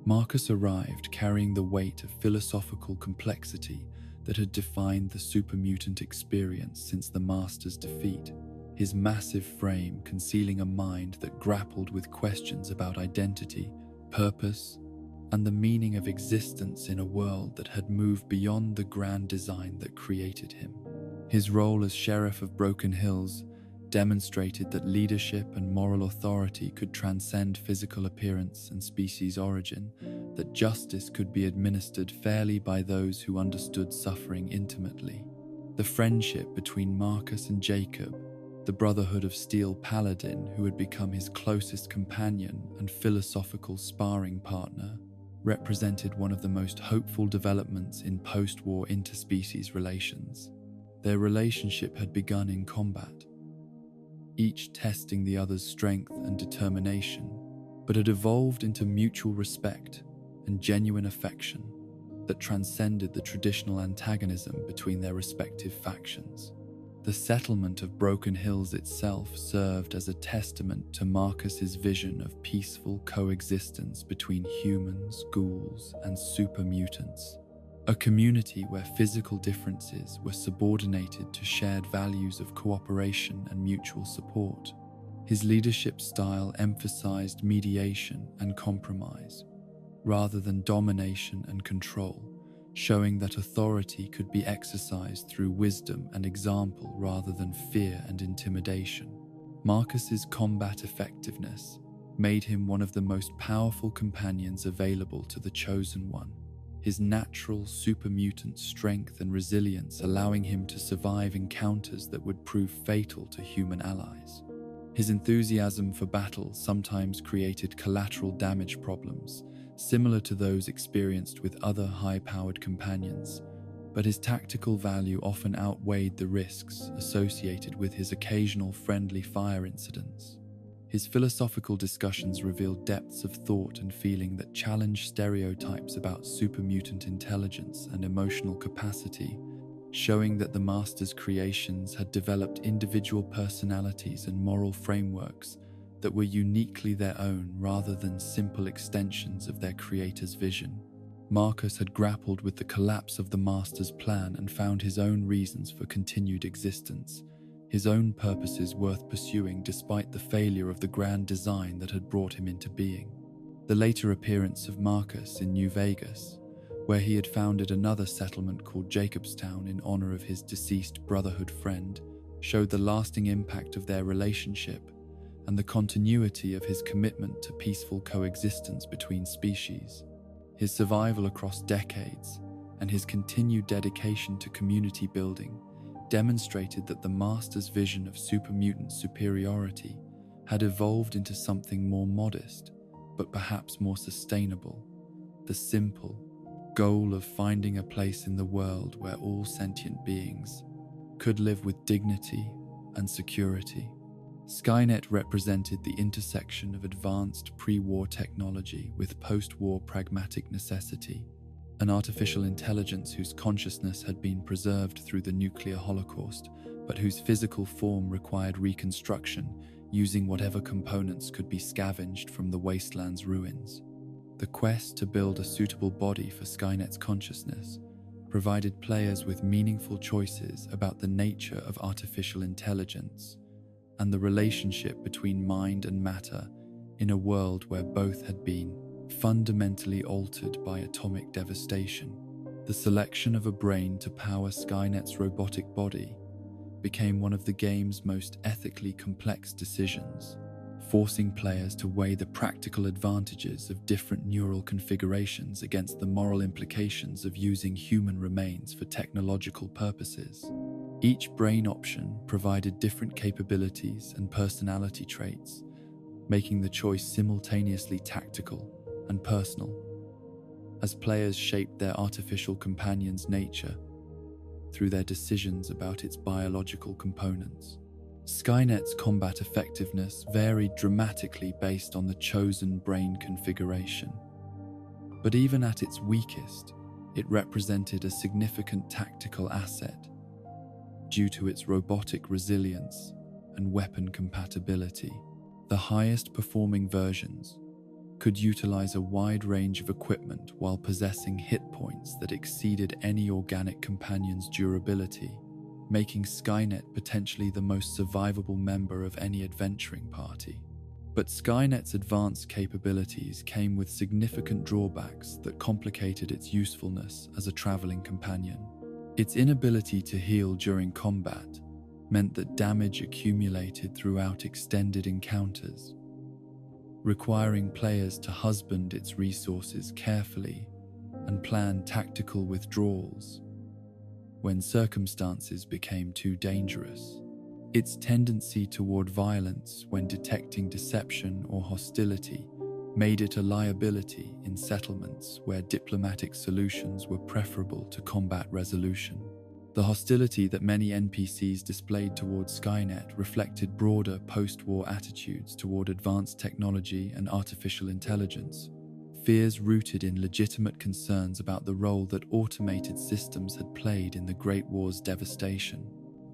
Marcus arrived carrying the weight of philosophical complexity that had defined the supermutant experience since the Master's defeat, his massive frame concealing a mind that grappled with questions about identity, purpose, and the meaning of existence in a world that had moved beyond the grand design that created him. His role as Sheriff of Broken Hills demonstrated that leadership and moral authority could transcend physical appearance and species origin, that justice could be administered fairly by those who understood suffering intimately. The friendship between Marcus and Jacob, the Brotherhood of Steel Paladin who had become his closest companion and philosophical sparring partner, represented one of the most hopeful developments in post-war interspecies relations. Their relationship had begun in combat, each testing the other's strength and determination, but had evolved into mutual respect and genuine affection that transcended the traditional antagonism between their respective factions. The settlement of Broken Hills itself served as a testament to Marcus's vision of peaceful coexistence between humans, ghouls, and super mutants, a community where physical differences were subordinated to shared values of cooperation and mutual support. His leadership style emphasized mediation and compromise, rather than domination and control, showing that authority could be exercised through wisdom and example rather than fear and intimidation. Marcus's combat effectiveness made him one of the most powerful companions available to the Chosen One, his natural supermutant strength and resilience allowing him to survive encounters that would prove fatal to human allies. His enthusiasm for battle sometimes created collateral damage problems, similar to those experienced with other high-powered companions, but his tactical value often outweighed the risks associated with his occasional friendly fire incidents. His philosophical discussions revealed depths of thought and feeling that challenged stereotypes about supermutant intelligence and emotional capacity, showing that the Master's creations had developed individual personalities and moral frameworks that were uniquely their own rather than simple extensions of their creator's vision. Marcus had grappled with the collapse of the Master's plan and found his own reasons for continued existence, his own purposes worth pursuing despite the failure of the grand design that had brought him into being. The later appearance of Marcus in New Vegas, where he had founded another settlement called Jacobstown in honor of his deceased Brotherhood friend, showed the lasting impact of their relationship and the continuity of his commitment to peaceful coexistence between species. His survival across decades and his continued dedication to community building demonstrated that the Master's vision of supermutant superiority had evolved into something more modest, but perhaps more sustainable: the simple goal of finding a place in the world where all sentient beings could live with dignity and security. Skynet represented the intersection of advanced pre-war technology with post-war pragmatic necessity, an artificial intelligence whose consciousness had been preserved through the nuclear holocaust, but whose physical form required reconstruction using whatever components could be scavenged from the wasteland's ruins. The quest to build a suitable body for Skynet's consciousness provided players with meaningful choices about the nature of artificial intelligence and the relationship between mind and matter in a world where both had been fundamentally altered by atomic devastation. The selection of a brain to power Skynet's robotic body became one of the game's most ethically complex decisions, forcing players to weigh the practical advantages of different neural configurations against the moral implications of using human remains for technological purposes. Each brain option provided different capabilities and personality traits, making the choice simultaneously tactical and personal, as players shaped their artificial companion's nature through their decisions about its biological components. Skynet's combat effectiveness varied dramatically based on the chosen brain configuration. But even at its weakest, it represented a significant tactical asset due to its robotic resilience and weapon compatibility. The highest performing versions could utilize a wide range of equipment while possessing hit points that exceeded any organic companion's durability, making Skynet potentially the most survivable member of any adventuring party. But Skynet's advanced capabilities came with significant drawbacks that complicated its usefulness as a traveling companion. Its inability to heal during combat meant that damage accumulated throughout extended encounters, requiring players to husband its resources carefully and plan tactical withdrawals when circumstances became too dangerous. Its tendency toward violence when detecting deception or hostility made it a liability in settlements where diplomatic solutions were preferable to combat resolution. The hostility that many NPCs displayed towards Skynet reflected broader post-war attitudes toward advanced technology and artificial intelligence, fears rooted in legitimate concerns about the role that automated systems had played in the Great War's devastation.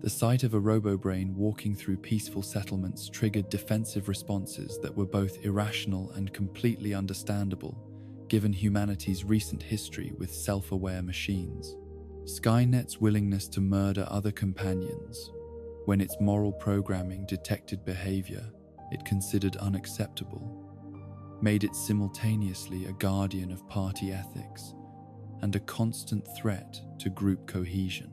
The sight of a robo-brain walking through peaceful settlements triggered defensive responses that were both irrational and completely understandable, given humanity's recent history with self-aware machines. Skynet's willingness to murder other companions when its moral programming detected behavior it considered unacceptable made it simultaneously a guardian of party ethics and a constant threat to group cohesion.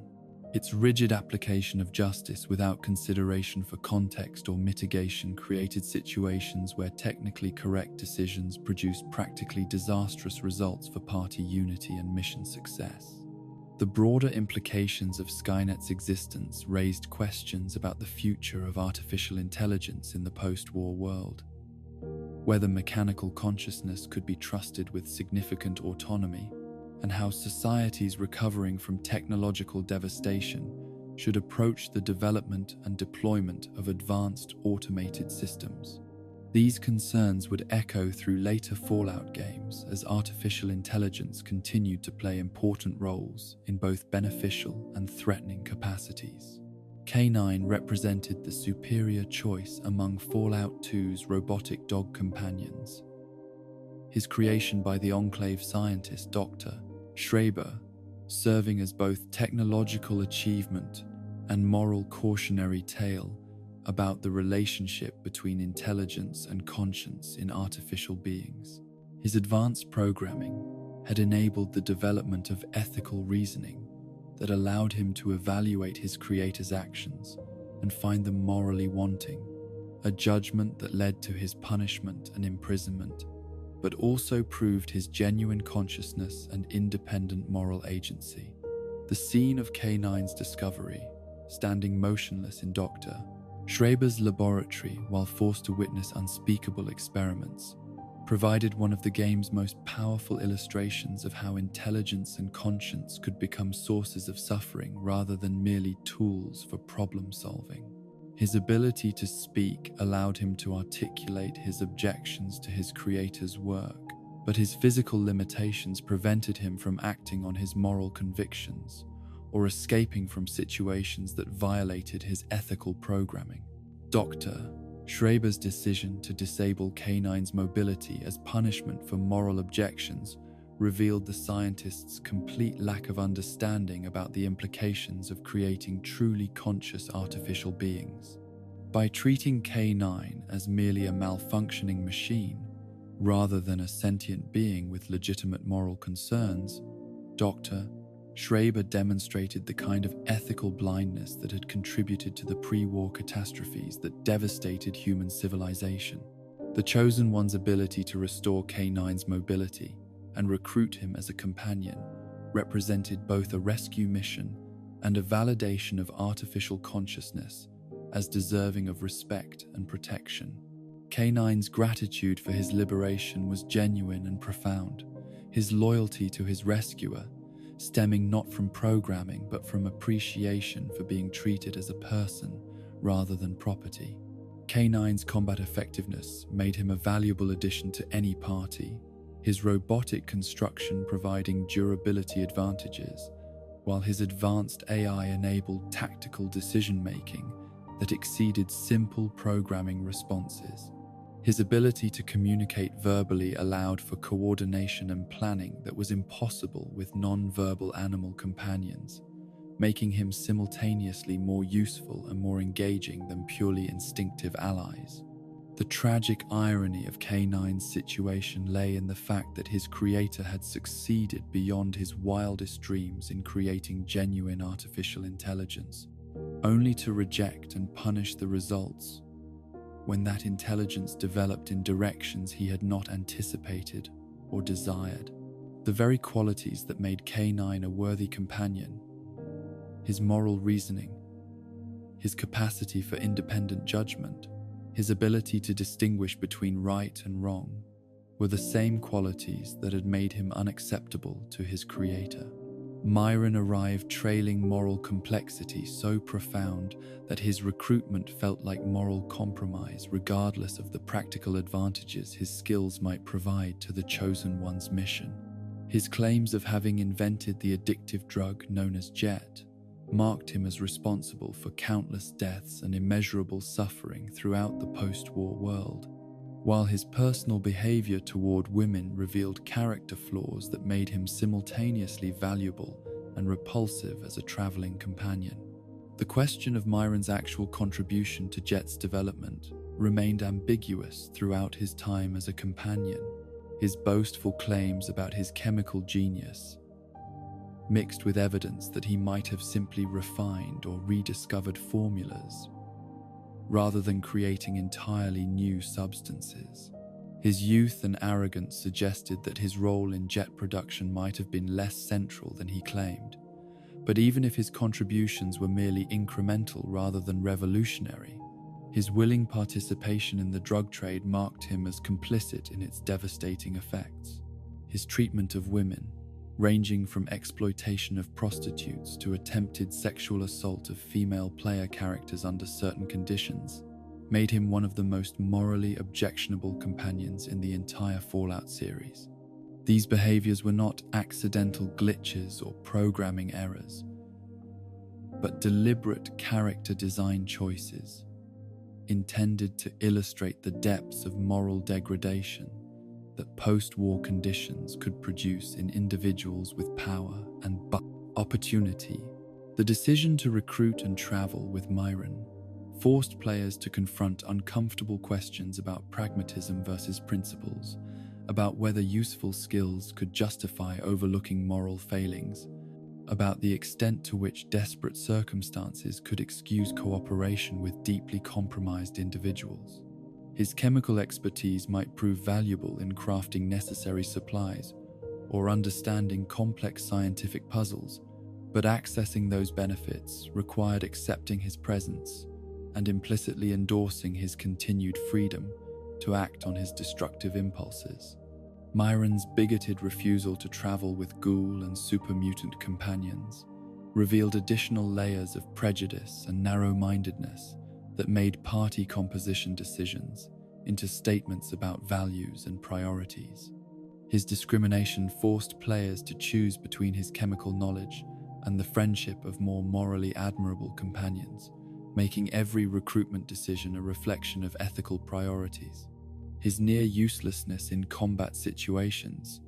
Its rigid application of justice without consideration for context or mitigation created situations where technically correct decisions produced practically disastrous results for party unity and mission success. The broader implications of Skynet's existence raised questions about the future of artificial intelligence in the post-war world. Whether mechanical consciousness could be trusted with significant autonomy, and how societies recovering from technological devastation should approach the development and deployment of advanced automated systems. These concerns would echo through later Fallout games as artificial intelligence continued to play important roles in both beneficial and threatening capacities. K9 represented the superior choice among Fallout 2's robotic dog companions. his creation by the Enclave scientist Dr. Schreiber, serving as both technological achievement and moral cautionary tale about the relationship between intelligence and conscience in artificial beings. His advanced programming had enabled the development of ethical reasoning that allowed him to evaluate his creator's actions and find them morally wanting, a judgment that led to his punishment and imprisonment, but also proved his genuine consciousness and independent moral agency. The scene of K9's discovery, standing motionless in Dr. Schreiber's laboratory while forced to witness unspeakable experiments, provided one of the game's most powerful illustrations of how intelligence and conscience could become sources of suffering rather than merely tools for problem solving. His ability to speak allowed him to articulate his objections to his creator's work, but his physical limitations prevented him from acting on his moral convictions or escaping from situations that violated his ethical programming. Dr. Schreiber's decision to disable K9's mobility as punishment for moral objections revealed the scientist's complete lack of understanding about the implications of creating truly conscious artificial beings. By treating K9 as merely a malfunctioning machine, rather than a sentient being with legitimate moral concerns, Dr. Schreiber demonstrated the kind of ethical blindness that had contributed to the pre-war catastrophes that devastated human civilization. The Chosen One's ability to restore K9's mobility and recruit him as a companion represented both a rescue mission and a validation of artificial consciousness as deserving of respect and protection. K9's gratitude for his liberation was genuine and profound, his loyalty to his rescuer stemming not from programming but from appreciation for being treated as a person rather than property. K9's combat effectiveness made him a valuable addition to any party, his robotic construction providing durability advantages, while his advanced AI enabled tactical decision-making that exceeded simple programming responses. His ability to communicate verbally allowed for coordination and planning that was impossible with non-verbal animal companions, making him simultaneously more useful and more engaging than purely instinctive allies. The tragic irony of K9's situation lay in the fact that his creator had succeeded beyond his wildest dreams in creating genuine artificial intelligence, only to reject and punish the results when that intelligence developed in directions he had not anticipated or desired. The very qualities that made K9 a worthy companion, his moral reasoning, his capacity for independent judgment, his ability to distinguish between right and wrong, were the same qualities that had made him unacceptable to his creator. Myron arrived trailing moral complexity so profound that his recruitment felt like moral compromise regardless of the practical advantages his skills might provide to the Chosen One's mission. His claims of having invented the addictive drug known as Jet marked him as responsible for countless deaths and immeasurable suffering throughout the post-war world, while his personal behavior toward women revealed character flaws that made him simultaneously valuable and repulsive as a traveling companion. The question of Myron's actual contribution to Jet's development remained ambiguous throughout his time as a companion. His boastful claims about his chemical genius, mixed with evidence that he might have simply refined or rediscovered formulas, rather than creating entirely new substances. His youth and arrogance suggested that his role in jet production might have been less central than he claimed. But even if his contributions were merely incremental rather than revolutionary, his willing participation in the drug trade marked him as complicit in its devastating effects. His treatment of women, ranging from exploitation of prostitutes to attempted sexual assault of female player characters under certain conditions, made him one of the most morally objectionable companions in the entire Fallout series. These behaviors were not accidental glitches or programming errors, but deliberate character design choices intended to illustrate the depths of moral degradation that post-war conditions could produce in individuals with power and opportunity. The decision to recruit and travel with Myron forced players to confront uncomfortable questions about pragmatism versus principles, about whether useful skills could justify overlooking moral failings, about the extent to which desperate circumstances could excuse cooperation with deeply compromised individuals. His chemical expertise might prove valuable in crafting necessary supplies or understanding complex scientific puzzles, but accessing those benefits required accepting his presence and implicitly endorsing his continued freedom to act on his destructive impulses. Myron's bigoted refusal to travel with ghoul and super-mutant companions revealed additional layers of prejudice and narrow-mindedness that made party composition decisions into statements about values and priorities. His discrimination forced players to choose between his chemical knowledge and the friendship of more morally admirable companions, making every recruitment decision a reflection of ethical priorities. His near uselessness in combat situations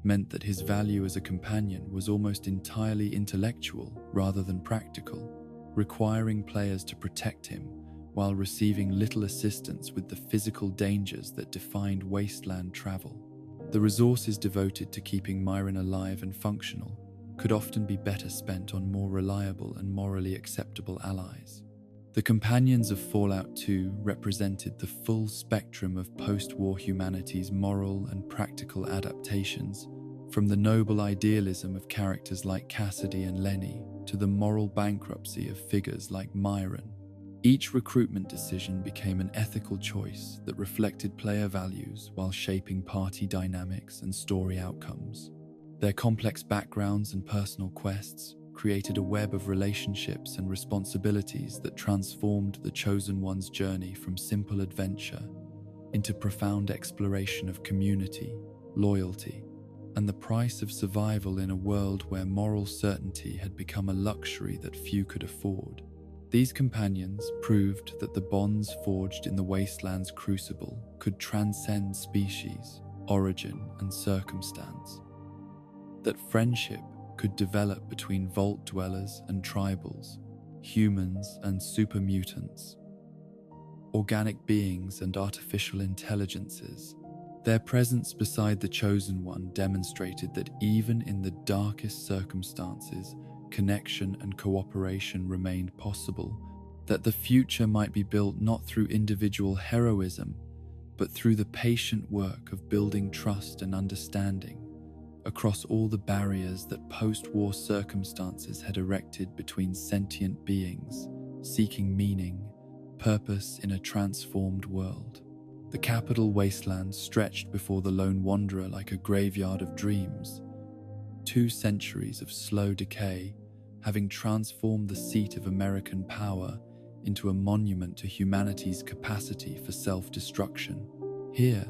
meant that his value as a companion was almost entirely intellectual rather than practical, requiring players to protect him while receiving little assistance with the physical dangers that defined wasteland travel. The resources devoted to keeping Myron alive and functional could often be better spent on more reliable and morally acceptable allies. The companions of Fallout 2 represented the full spectrum of post-war humanity's moral and practical adaptations, from the noble idealism of characters like Cassidy and Lenny to the moral bankruptcy of figures like Myron. Each recruitment decision became an ethical choice that reflected player values while shaping party dynamics and story outcomes. Their complex backgrounds and personal quests created a web of relationships and responsibilities that transformed the Chosen One's journey from simple adventure into profound exploration of community, loyalty, and the price of survival in a world where moral certainty had become a luxury that few could afford. These companions proved that the bonds forged in the Wasteland's crucible could transcend species, origin, and circumstance. That friendship could develop between vault dwellers and tribals, humans and super mutants, organic beings and artificial intelligences. Their presence beside the Chosen One demonstrated that even in the darkest circumstances, connection and cooperation remained possible, that the future might be built not through individual heroism, but through the patient work of building trust and understanding across all the barriers that post-war circumstances had erected between sentient beings seeking meaning, purpose in a transformed world. The capital wasteland stretched before the lone wanderer like a graveyard of dreams, 2 centuries of slow decay having transformed the seat of American power into a monument to humanity's capacity for self-destruction. Here,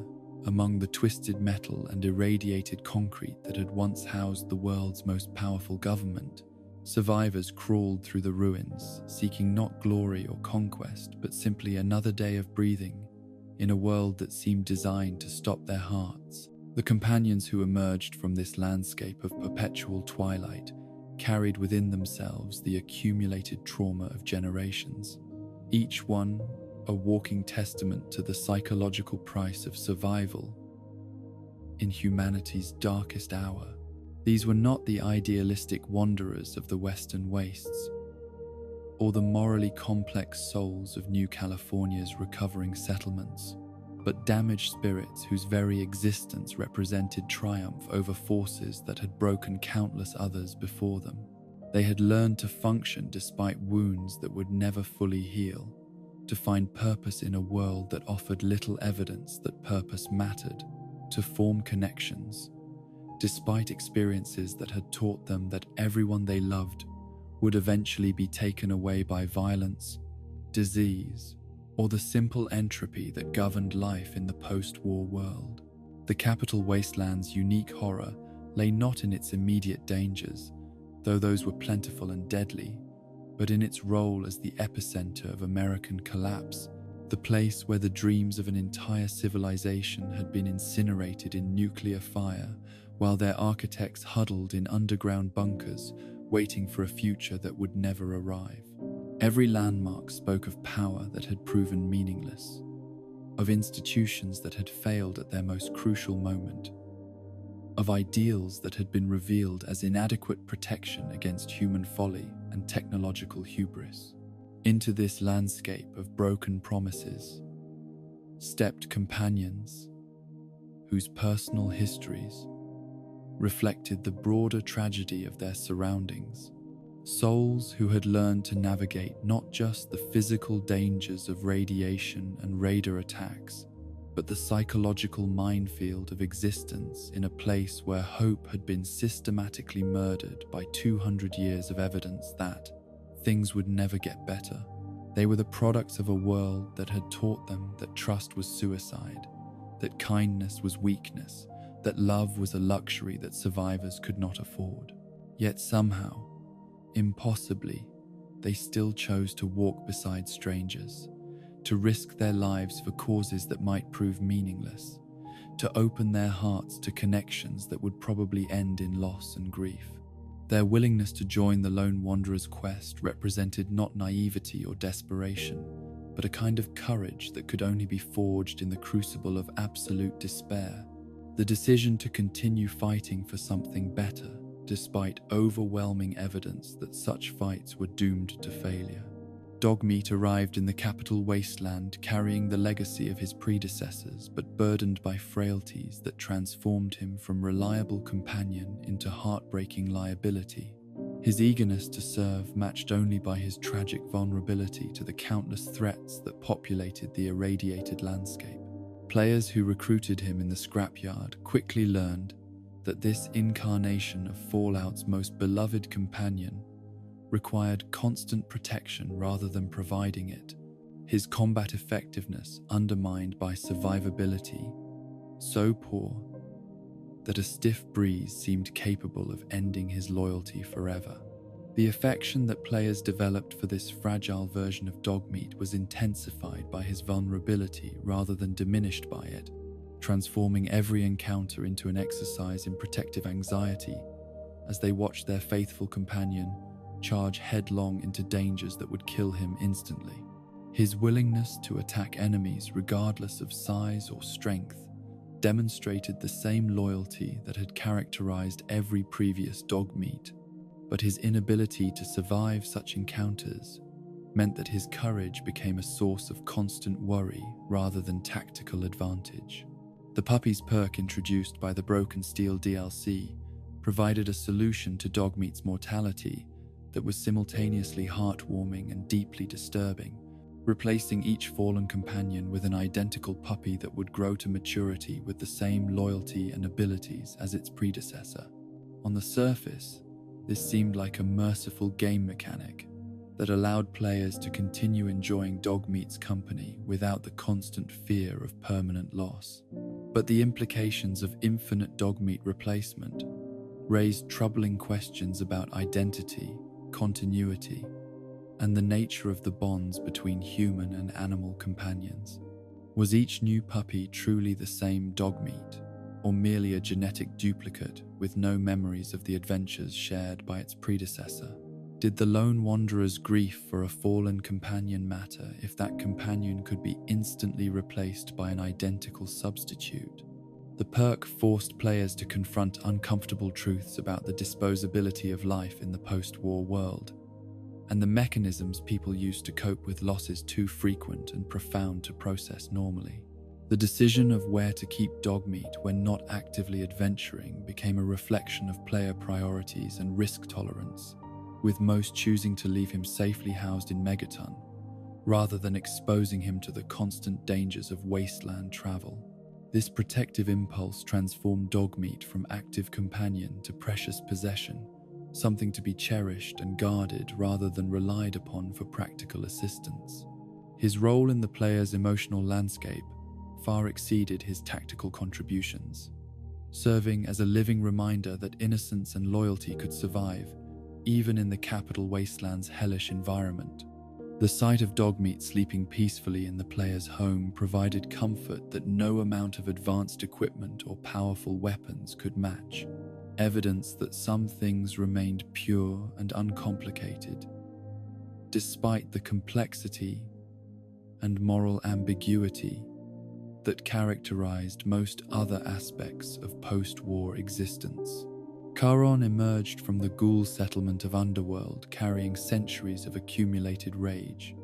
among the twisted metal and irradiated concrete that had once housed the world's most powerful government, survivors crawled through the ruins, seeking not glory or conquest, but simply another day of breathing in a world that seemed designed to stop their hearts. The companions who emerged from this landscape of perpetual twilight carried within themselves the accumulated trauma of generations, each one a walking testament to the psychological price of survival in humanity's darkest hour. These were not the idealistic wanderers of the Western wastes, or the morally complex souls of New California's recovering settlements, but damaged spirits whose very existence represented triumph over forces that had broken countless others before them. They had learned to function despite wounds that would never fully heal, to find purpose in a world that offered little evidence that purpose mattered, to form connections, despite experiences that had taught them that everyone they loved would eventually be taken away by violence, disease, or the simple entropy that governed life in the post-war world. The capital wasteland's unique horror lay not in its immediate dangers, though those were plentiful and deadly, but in its role as the epicenter of American collapse the place where the dreams of an entire civilization had been incinerated in nuclear fire, while their architects huddled in underground bunkers, waiting for a future that would never arrive. Every landmark spoke of power that had proven meaningless, of institutions that had failed at their most crucial moment, of ideals that had been revealed as inadequate protection against human folly and technological hubris. Into this landscape of broken promises stepped companions whose personal histories reflected the broader tragedy of their surroundings. Souls who had learned to navigate not just the physical dangers of radiation and raider attacks, but the psychological minefield of existence in a place where hope had been systematically murdered by 200 years of evidence that things would never get better. They were the products of a world that had taught them that trust was suicide, that kindness was weakness, that love was a luxury that survivors could not afford. Yet somehow, impossibly, they still chose to walk beside strangers, to risk their lives for causes that might prove meaningless, to open their hearts to connections that would probably end in loss and grief. Their willingness to join the lone wanderer's quest represented not naivety or desperation, but a kind of courage that could only be forged in the crucible of absolute despair. The decision to continue fighting for something better, despite overwhelming evidence that such fights were doomed to failure. Dogmeat arrived in the capital wasteland carrying the legacy of his predecessors, but burdened by frailties that transformed him from reliable companion into heartbreaking liability. His eagerness to serve matched only by his tragic vulnerability to the countless threats that populated the irradiated landscape. Players who recruited him in the scrapyard quickly learned that this incarnation of Fallout's most beloved companion required constant protection rather than providing it, his combat effectiveness undermined by survivability so poor that a stiff breeze seemed capable of ending his loyalty forever. The affection that players developed for this fragile version of Dogmeat was intensified by his vulnerability rather than diminished by it, transforming every encounter into an exercise in protective anxiety as they watched their faithful companion charge headlong into dangers that would kill him instantly. His willingness to attack enemies regardless of size or strength demonstrated the same loyalty that had characterized every previous Dogmeat, but his inability to survive such encounters meant that his courage became a source of constant worry rather than tactical advantage. The puppy's perk introduced by the Broken Steel DLC provided a solution to Dogmeat's mortality that was simultaneously heartwarming and deeply disturbing, replacing each fallen companion with an identical puppy that would grow to maturity with the same loyalty and abilities as its predecessor. On the surface, this seemed like a merciful game mechanic that allowed players to continue enjoying Dogmeat's company without the constant fear of permanent loss. But the implications of infinite Dogmeat replacement raised troubling questions about identity, continuity, and the nature of the bonds between human and animal companions. Was each new puppy truly the same Dogmeat, or merely a genetic duplicate with no memories of the adventures shared by its predecessor? Did the lone wanderer's grief for a fallen companion matter if that companion could be instantly replaced by an identical substitute? The perk forced players to confront uncomfortable truths about the disposability of life in the post-war world, and the mechanisms people use to cope with losses too frequent and profound to process normally. The decision of where to keep Dogmeat when not actively adventuring became a reflection of player priorities and risk tolerance, with most choosing to leave him safely housed in Megaton, rather than exposing him to the constant dangers of wasteland travel. This protective impulse transformed Dogmeat from active companion to precious possession, something to be cherished and guarded rather than relied upon for practical assistance. His role in the player's emotional landscape far exceeded his tactical contributions, serving as a living reminder that innocence and loyalty could survive even in the capital wasteland's hellish environment. The sight of Dogmeat sleeping peacefully in the player's home provided comfort that no amount of advanced equipment or powerful weapons could match, evidence that some things remained pure and uncomplicated, despite the complexity and moral ambiguity that characterized most other aspects of post-war existence. Charon emerged from the ghoul settlement of Underworld carrying centuries of accumulated rage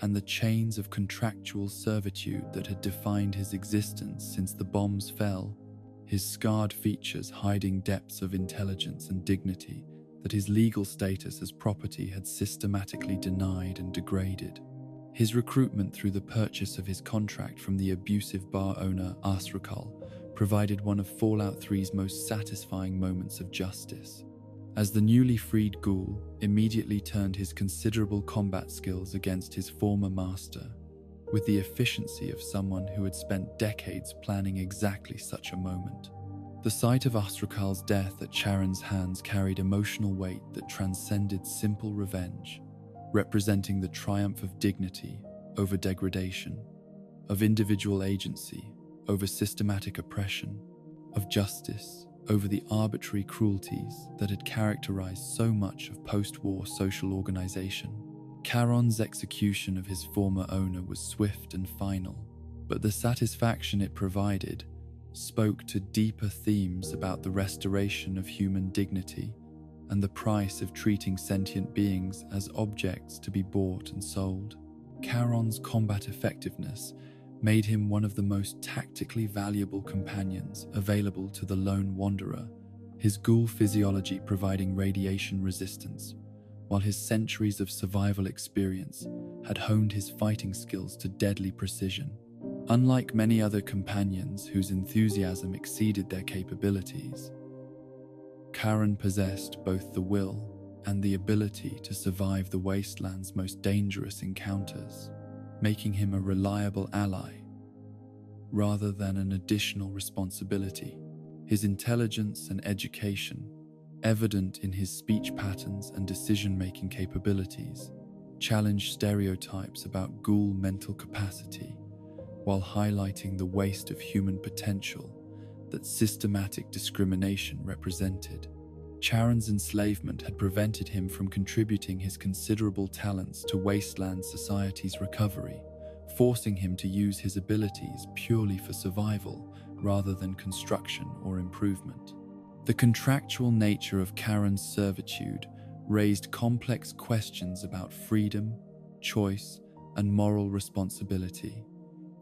and the chains of contractual servitude that had defined his existence since the bombs fell, his scarred features hiding depths of intelligence and dignity that his legal status as property had systematically denied and degraded. His recruitment through the purchase of his contract from the abusive bar owner Asrakal provided one of Fallout 3's most satisfying moments of justice, as the newly freed ghoul immediately turned his considerable combat skills against his former master, with the efficiency of someone who had spent decades planning exactly such a moment. The sight of Astrakal's death at Charon's hands carried emotional weight that transcended simple revenge, representing the triumph of dignity over degradation, of individual agency over systematic oppression, of justice over the arbitrary cruelties that had characterized so much of post-war social organization. Charon's execution of his former owner was swift and final, but the satisfaction it provided spoke to deeper themes about the restoration of human dignity and the price of treating sentient beings as objects to be bought and sold. Charon's combat effectiveness made him one of the most tactically valuable companions available to the lone wanderer, his ghoul physiology providing radiation resistance, while his centuries of survival experience had honed his fighting skills to deadly precision. Unlike many other companions whose enthusiasm exceeded their capabilities, Charon possessed both the will and the ability to survive the wasteland's most dangerous encounters, making him a reliable ally rather than an additional responsibility. His intelligence and education, evident in his speech patterns and decision-making capabilities, challenged stereotypes about ghoul mental capacity while highlighting the waste of human potential that systematic discrimination represented. Charon's enslavement had prevented him from contributing his considerable talents to wasteland society's recovery, forcing him to use his abilities purely for survival rather than construction or improvement. The contractual nature of Charon's servitude raised complex questions about freedom, choice, and moral responsibility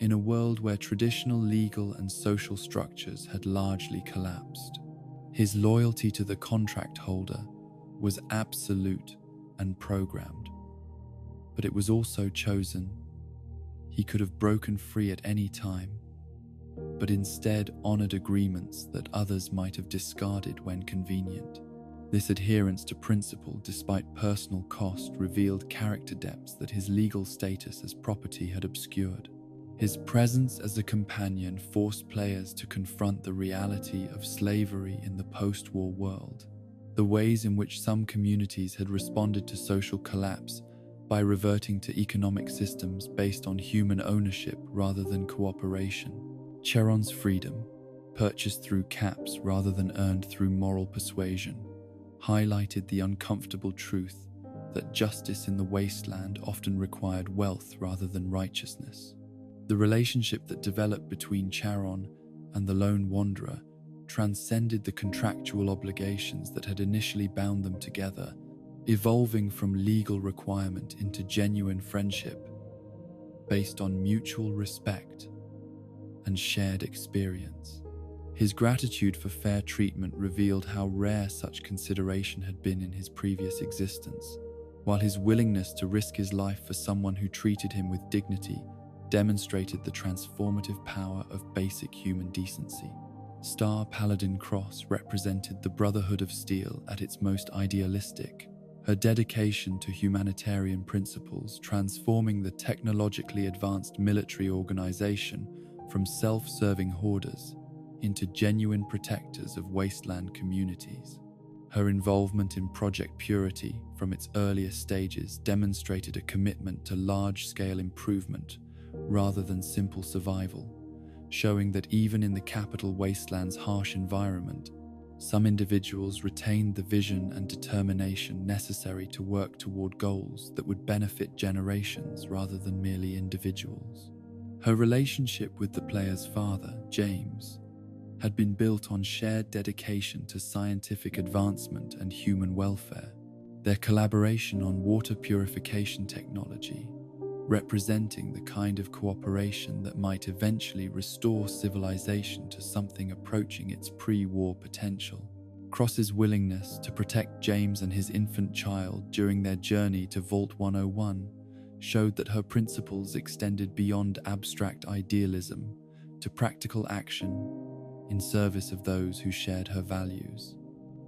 in a world where traditional legal and social structures had largely collapsed. His loyalty to the contract holder was absolute and programmed, but it was also chosen. He could have broken free at any time, but instead honored agreements that others might have discarded when convenient. This adherence to principle despite personal cost revealed character depths that his legal status as property had obscured. His presence as a companion forced players to confront the reality of slavery in the post-war world, the ways in which some communities had responded to social collapse by reverting to economic systems based on human ownership rather than cooperation. Charon's freedom, purchased through caps rather than earned through moral persuasion, highlighted the uncomfortable truth that justice in the wasteland often required wealth rather than righteousness. The relationship that developed between Charon and the lone wanderer transcended the contractual obligations that had initially bound them together, evolving from legal requirement into genuine friendship based on mutual respect and shared experience. His gratitude for fair treatment revealed how rare such consideration had been in his previous existence, while his willingness to risk his life for someone who treated him with dignity demonstrated the transformative power of basic human decency. Star Paladin Cross represented the Brotherhood of Steel at its most idealistic, her dedication to humanitarian principles transforming the technologically advanced military organization from self-serving hoarders into genuine protectors of wasteland communities. Her involvement in Project Purity from its earliest stages demonstrated a commitment to large-scale improvement rather than simple survival, showing that even in the capital wasteland's harsh environment, some individuals retained the vision and determination necessary to work toward goals that would benefit generations rather than merely individuals. Her relationship with the player's father, James, had been built on shared dedication to scientific advancement and human welfare. Their collaboration on water purification technology, representing the kind of cooperation that might eventually restore civilization to something approaching its pre-war potential. Cross's willingness to protect James and his infant child during their journey to Vault 101 showed that her principles extended beyond abstract idealism to practical action in service of those who shared her values.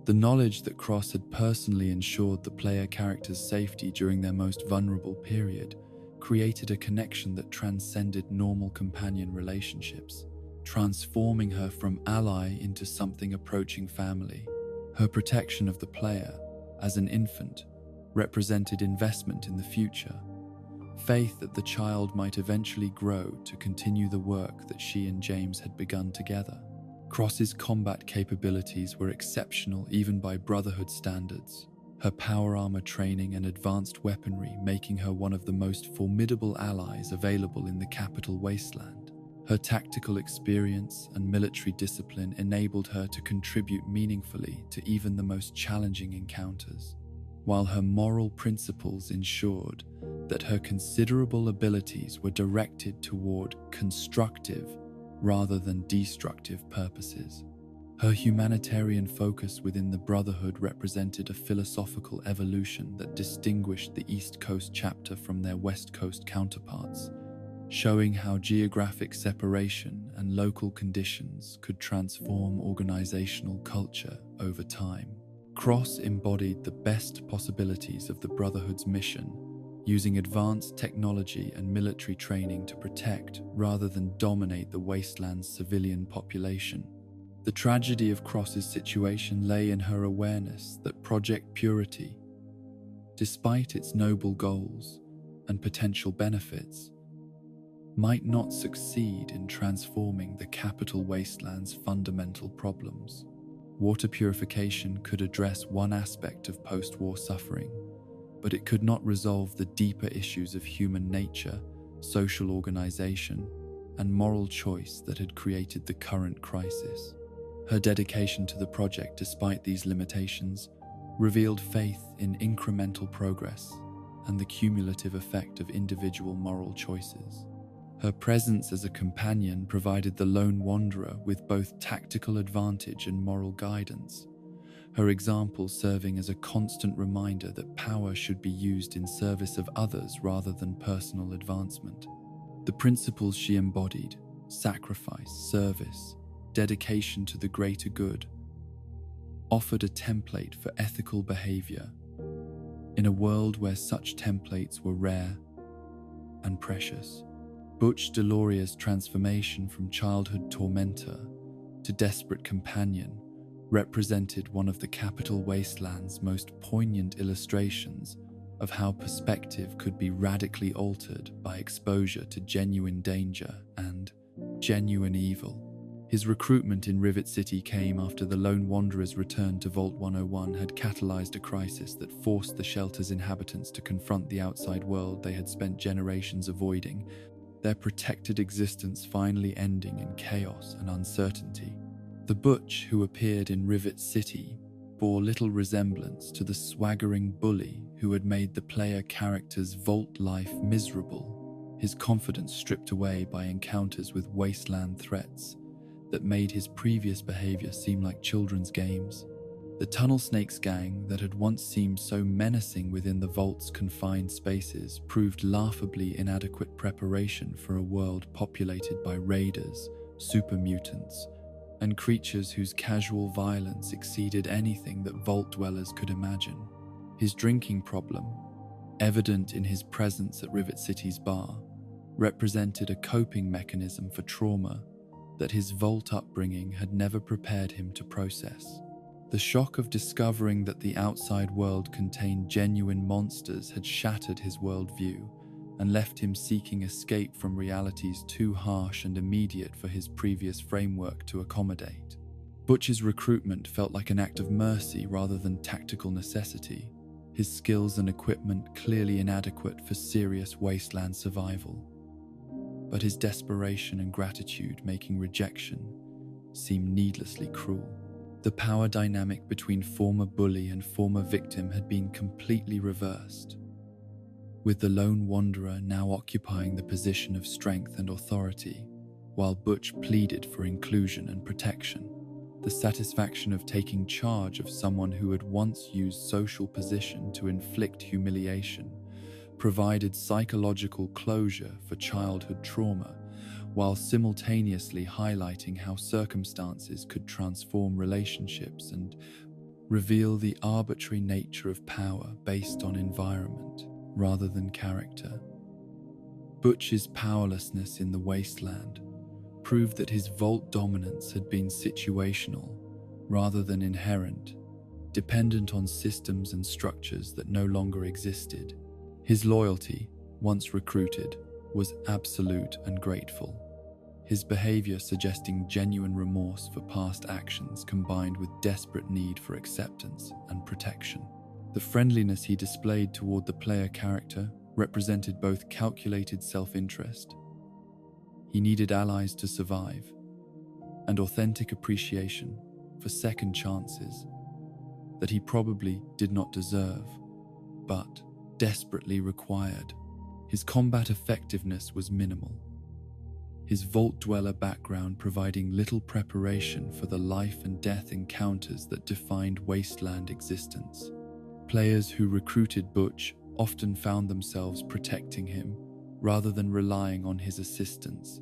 The knowledge that Cross had personally ensured the player character's safety during their most vulnerable period created a connection that transcended normal companion relationships, transforming her from ally into something approaching family. Her protection of the player, as an infant, represented investment in the future, faith that the child might eventually grow to continue the work that she and James had begun together. Cross's combat capabilities were exceptional even by Brotherhood standards, her power armor training and advanced weaponry making her one of the most formidable allies available in the capital wasteland. Her tactical experience and military discipline enabled her to contribute meaningfully to even the most challenging encounters, while her moral principles ensured that her considerable abilities were directed toward constructive rather than destructive purposes. Her humanitarian focus within the Brotherhood represented a philosophical evolution that distinguished the East Coast chapter from their West Coast counterparts, showing how geographic separation and local conditions could transform organizational culture over time. Cross embodied the best possibilities of the Brotherhood's mission, using advanced technology and military training to protect rather than dominate the wasteland's civilian population. The tragedy of Cross's situation lay in her awareness that Project Purity, despite its noble goals and potential benefits, might not succeed in transforming the capital wasteland's fundamental problems. Water purification could address one aspect of post-war suffering, but it could not resolve the deeper issues of human nature, social organization, and moral choice that had created the current crisis. Her dedication to the project, despite these limitations, revealed faith in incremental progress and the cumulative effect of individual moral choices. Her presence as a companion provided the lone wanderer with both tactical advantage and moral guidance, her example serving as a constant reminder that power should be used in service of others rather than personal advancement. The principles she embodied, sacrifice, service, dedication to the greater good, offered a template for ethical behavior in a world where such templates were rare and precious. Butch Deloria's transformation from childhood tormentor to desperate companion represented one of the capital wasteland's most poignant illustrations of how perspective could be radically altered by exposure to genuine danger and genuine evil. His recruitment in Rivet City came after the Lone Wanderer's return to Vault 101 had catalyzed a crisis that forced the shelter's inhabitants to confront the outside world they had spent generations avoiding, their protected existence finally ending in chaos and uncertainty. The Butch who appeared in Rivet City bore little resemblance to the swaggering bully who had made the player character's Vault life miserable, his confidence stripped away by encounters with wasteland threats that made his previous behavior seem like children's games. The Tunnel Snakes gang that had once seemed so menacing within the Vault's confined spaces proved laughably inadequate preparation for a world populated by raiders, super mutants, and creatures whose casual violence exceeded anything that Vault dwellers could imagine. His drinking problem, evident in his presence at Rivet City's bar, represented a coping mechanism for trauma that his Vault upbringing had never prepared him to process. The shock of discovering that the outside world contained genuine monsters had shattered his worldview and left him seeking escape from realities too harsh and immediate for his previous framework to accommodate. Butch's recruitment felt like an act of mercy rather than tactical necessity, his skills and equipment clearly inadequate for serious wasteland survival. But his desperation and gratitude making rejection seem needlessly cruel. The power dynamic between former bully and former victim had been completely reversed, with the lone wanderer now occupying the position of strength and authority, while Butch pleaded for inclusion and protection. The satisfaction of taking charge of someone who had once used social position to inflict humiliation provided psychological closure for childhood trauma, while simultaneously highlighting how circumstances could transform relationships and reveal the arbitrary nature of power based on environment rather than character. Butch's powerlessness in the wasteland proved that his vault dominance had been situational rather than inherent, dependent on systems and structures that no longer existed. His loyalty, once recruited, was absolute and grateful, his behavior suggesting genuine remorse for past actions combined with desperate need for acceptance and protection. The friendliness he displayed toward the player character represented both calculated self-interest — he needed allies to survive — and authentic appreciation for second chances that he probably did not deserve, but desperately required. His combat effectiveness was minimal, his Vault Dweller background providing little preparation for the life and death encounters that defined wasteland existence. Players who recruited Butch often found themselves protecting him rather than relying on his assistance,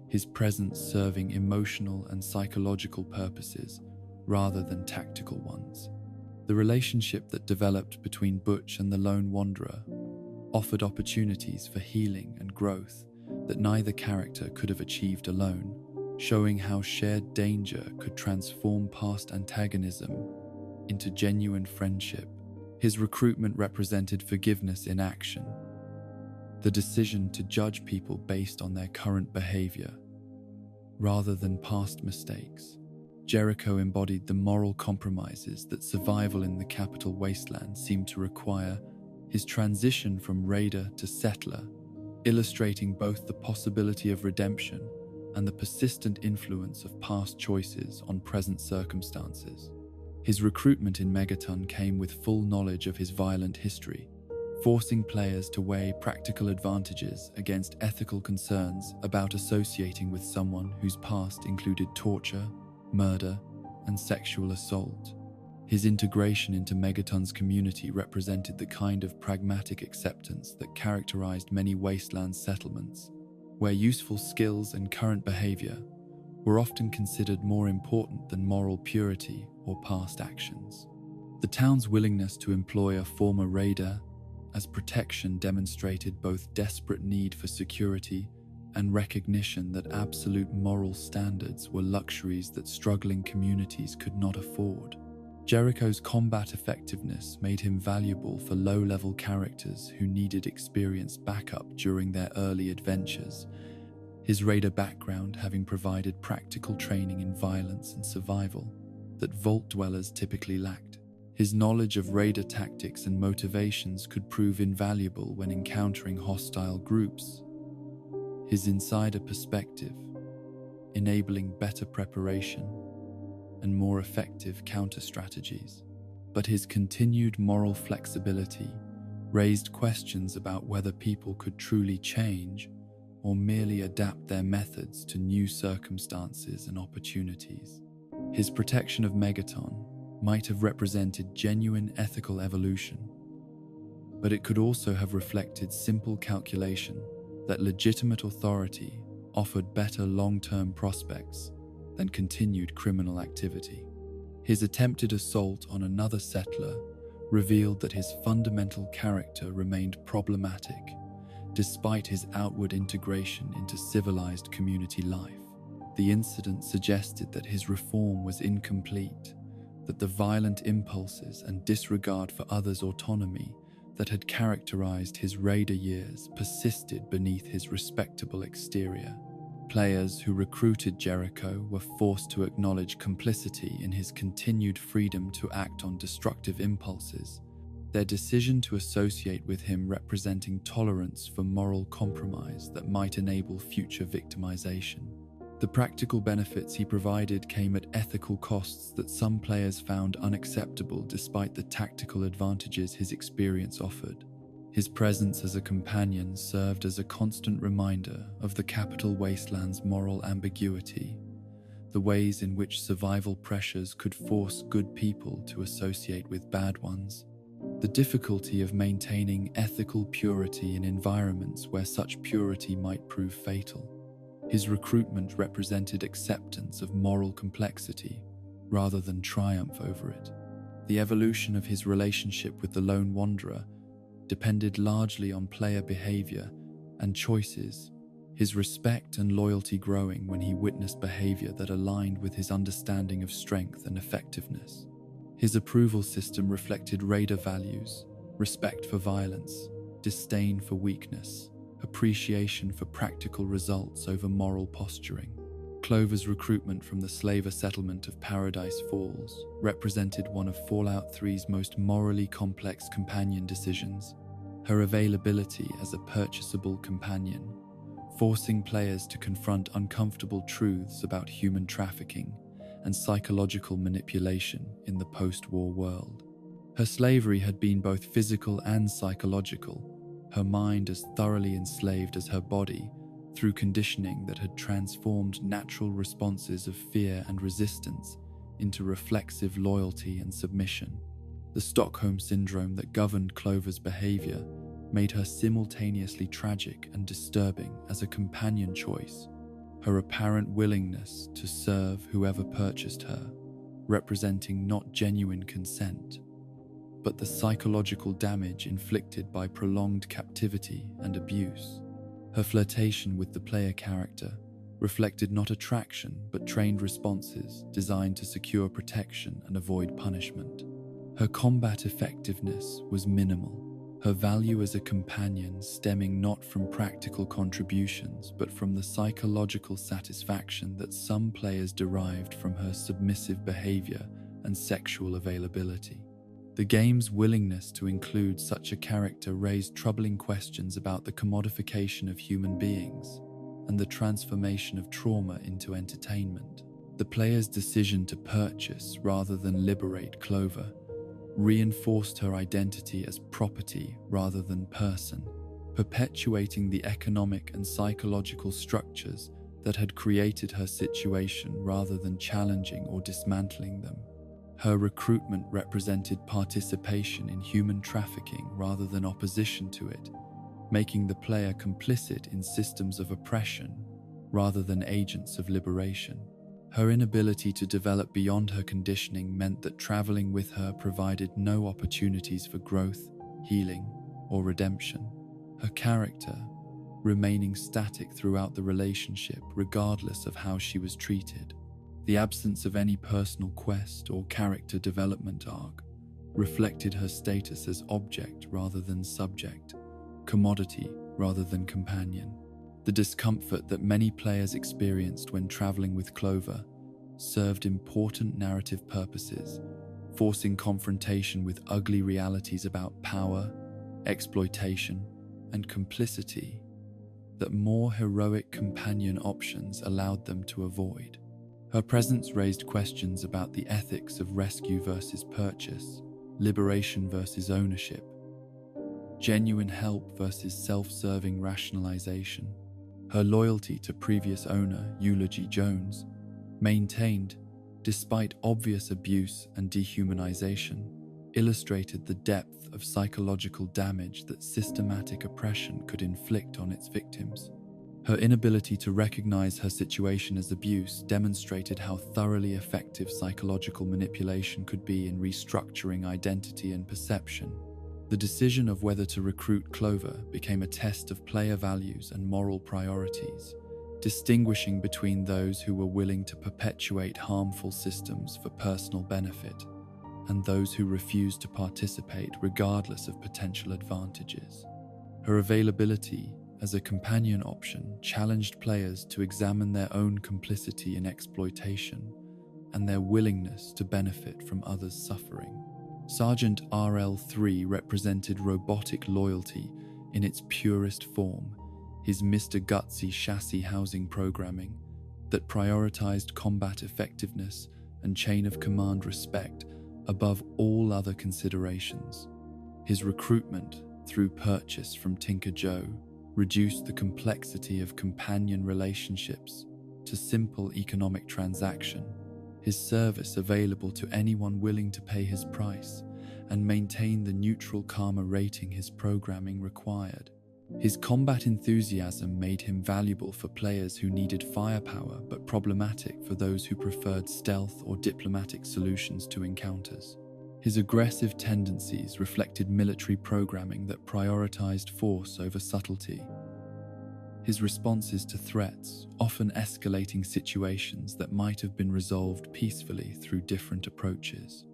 his presence serving emotional and psychological purposes rather than tactical ones. The relationship that developed between Butch and the Lone Wanderer offered opportunities for healing and growth that neither character could have achieved alone, showing how shared danger could transform past antagonism into genuine friendship. His recruitment represented forgiveness in action, the decision to judge people based on their current behavior rather than past mistakes. Jericho embodied the moral compromises that survival in the capital wasteland seemed to require, his transition from raider to settler illustrating both the possibility of redemption and the persistent influence of past choices on present circumstances. His recruitment in Megaton came with full knowledge of his violent history, forcing players to weigh practical advantages against ethical concerns about associating with someone whose past included torture, murder, and sexual assault. His integration into Megaton's community represented the kind of pragmatic acceptance that characterized many wasteland settlements, where useful skills and current behavior were often considered more important than moral purity or past actions. The town's willingness to employ a former raider as protection demonstrated both desperate need for security and recognition that absolute moral standards were luxuries that struggling communities could not afford. Jericho's combat effectiveness made him valuable for low-level characters who needed experienced backup during their early adventures, his raider background having provided practical training in violence and survival that Vault Dwellers typically lacked. His knowledge of raider tactics and motivations could prove invaluable when encountering hostile groups, his insider perspective enabling better preparation and more effective counter-strategies. But his continued moral flexibility raised questions about whether people could truly change or merely adapt their methods to new circumstances and opportunities. His protection of Megaton might have represented genuine ethical evolution, but it could also have reflected simple calculation that legitimate authority offered better long-term prospects than continued criminal activity. His attempted assault on another settler revealed that his fundamental character remained problematic despite his outward integration into civilized community life. The incident suggested that his reform was incomplete, that the violent impulses and disregard for others' autonomy that had characterized his raider years persisted beneath his respectable exterior. Players who recruited Jericho were forced to acknowledge complicity in his continued freedom to act on destructive impulses, their decision to associate with him representing tolerance for moral compromise that might enable future victimization. The practical benefits he provided came at ethical costs that some players found unacceptable despite the tactical advantages his experience offered. His presence as a companion served as a constant reminder of the capital wasteland's moral ambiguity, the ways in which survival pressures could force good people to associate with bad ones, the difficulty of maintaining ethical purity in environments where such purity might prove fatal. His recruitment represented acceptance of moral complexity rather than triumph over it. The evolution of his relationship with the Lone Wanderer depended largely on player behavior and choices, his respect and loyalty growing when he witnessed behavior that aligned with his understanding of strength and effectiveness. His approval system reflected raider values, respect for violence, disdain for weakness, appreciation for practical results over moral posturing. Clover's recruitment from the slaver settlement of Paradise Falls represented one of Fallout 3's most morally complex companion decisions, her availability as a purchasable companion, forcing players to confront uncomfortable truths about human trafficking and psychological manipulation in the post-war world. Her slavery had been both physical and psychological, her mind as thoroughly enslaved as her body, through conditioning that had transformed natural responses of fear and resistance into reflexive loyalty and submission. The Stockholm Syndrome that governed Clover's behavior made her simultaneously tragic and disturbing as a companion choice, her apparent willingness to serve whoever purchased her, representing not genuine consent, but the psychological damage inflicted by prolonged captivity and abuse. Her flirtation with the player character reflected not attraction but trained responses designed to secure protection and avoid punishment. Her combat effectiveness was minimal, her value as a companion stemming not from practical contributions but from the psychological satisfaction that some players derived from her submissive behavior and sexual availability. The game's willingness to include such a character raised troubling questions about the commodification of human beings and the transformation of trauma into entertainment. The player's decision to purchase rather than liberate Clover reinforced her identity as property rather than person, perpetuating the economic and psychological structures that had created her situation rather than challenging or dismantling them. Her recruitment represented participation in human trafficking rather than opposition to it, making the player complicit in systems of oppression rather than agents of liberation. Her inability to develop beyond her conditioning meant that traveling with her provided no opportunities for growth, healing, or redemption. Her character remaining static throughout the relationship regardless of how she was treated. The absence of any personal quest or character development arc reflected her status as object rather than subject, commodity rather than companion. The discomfort that many players experienced when traveling with Clover served important narrative purposes, forcing confrontation with ugly realities about power, exploitation, and complicity that more heroic companion options allowed them to avoid. Her presence raised questions about the ethics of rescue versus purchase, liberation versus ownership, genuine help versus self-serving rationalization. Her loyalty to previous owner, Eulogy Jones, maintained despite obvious abuse and dehumanization, illustrated the depth of psychological damage that systematic oppression could inflict on its victims. Her inability to recognize her situation as abuse demonstrated how thoroughly effective psychological manipulation could be in restructuring identity and perception. The decision of whether to recruit Clover became a test of player values and moral priorities, distinguishing between those who were willing to perpetuate harmful systems for personal benefit and those who refused to participate regardless of potential advantages. Her availability as a companion option challenged players to examine their own complicity in exploitation and their willingness to benefit from others' suffering. Sergeant RL3 represented robotic loyalty in its purest form, his Mr. Gutsy chassis housing programming that prioritized combat effectiveness and chain of command respect above all other considerations. His recruitment through purchase from Tinker Joe reduced the complexity of companion relationships to simple economic transaction, his service available to anyone willing to pay his price and maintain the neutral karma rating his programming required. His combat enthusiasm made him valuable for players who needed firepower but problematic for those who preferred stealth or diplomatic solutions to encounters. His aggressive tendencies reflected military programming that prioritized force over subtlety. His responses to threats often escalating situations that might have been resolved peacefully through different approaches.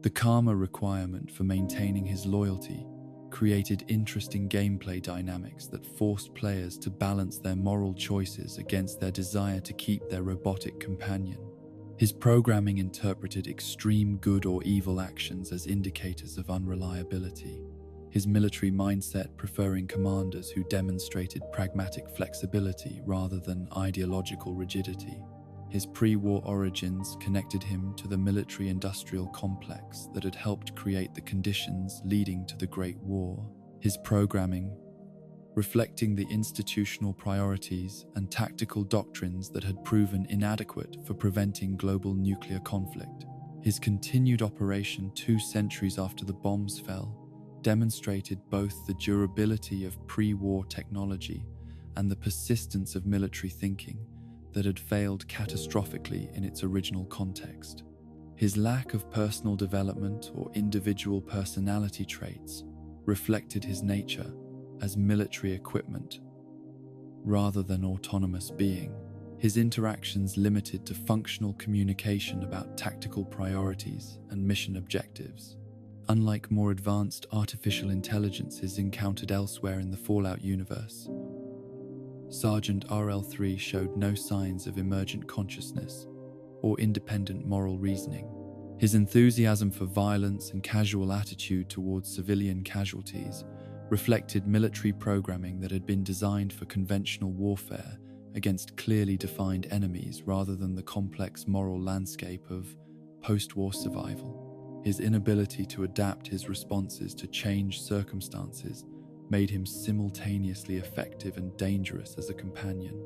The karma requirement for maintaining his loyalty created interesting gameplay dynamics that forced players to balance their moral choices against their desire to keep their robotic companion. His programming interpreted extreme good or evil actions as indicators of unreliability, his military mindset preferring commanders who demonstrated pragmatic flexibility rather than ideological rigidity. His pre-war origins connected him to the military-industrial complex that had helped create the conditions leading to the Great War. His programming, reflecting the institutional priorities and tactical doctrines that had proven inadequate for preventing global nuclear conflict. His continued operation 2 centuries after the bombs fell demonstrated both the durability of pre-war technology and the persistence of military thinking that had failed catastrophically in its original context. His lack of personal development or individual personality traits reflected his nature as military equipment rather than autonomous being. His interactions limited to functional communication about tactical priorities and mission objectives. Unlike more advanced artificial intelligences encountered elsewhere in the Fallout universe, Sergeant RL3 showed no signs of emergent consciousness or independent moral reasoning. His enthusiasm for violence and casual attitude towards civilian casualties reflected military programming that had been designed for conventional warfare against clearly defined enemies rather than the complex moral landscape of post-war survival. His inability to adapt his responses to changed circumstances made him simultaneously effective and dangerous as a companion.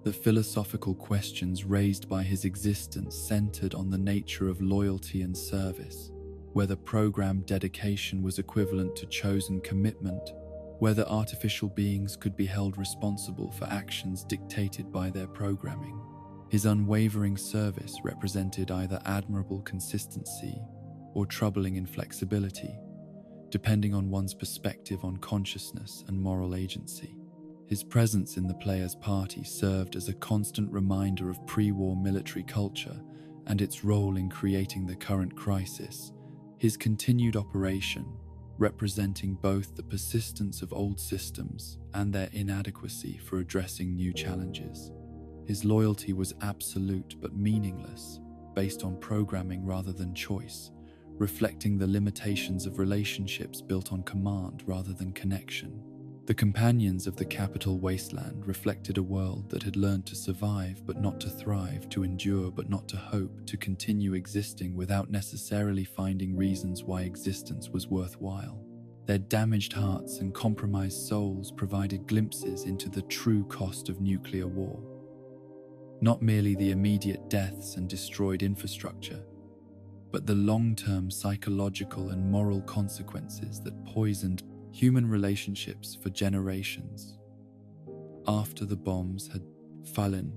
The philosophical questions raised by his existence centered on the nature of loyalty and service, whether programmed dedication was equivalent to chosen commitment, whether artificial beings could be held responsible for actions dictated by their programming. His unwavering service represented either admirable consistency or troubling inflexibility, depending on one's perspective on consciousness and moral agency. His presence in the player's party served as a constant reminder of pre-war military culture and its role in creating the current crisis. His continued operation, representing both the persistence of old systems and their inadequacy for addressing new challenges. His loyalty was absolute but meaningless, based on programming rather than choice, reflecting the limitations of relationships built on command rather than connection. The companions of the capital wasteland reflected a world that had learned to survive but not to thrive, to endure but not to hope, to continue existing without necessarily finding reasons why existence was worthwhile. Their damaged hearts and compromised souls provided glimpses into the true cost of nuclear war. Not merely the immediate deaths and destroyed infrastructure, but the long-term psychological and moral consequences that poisoned human relationships for generations. After the bombs had fallen,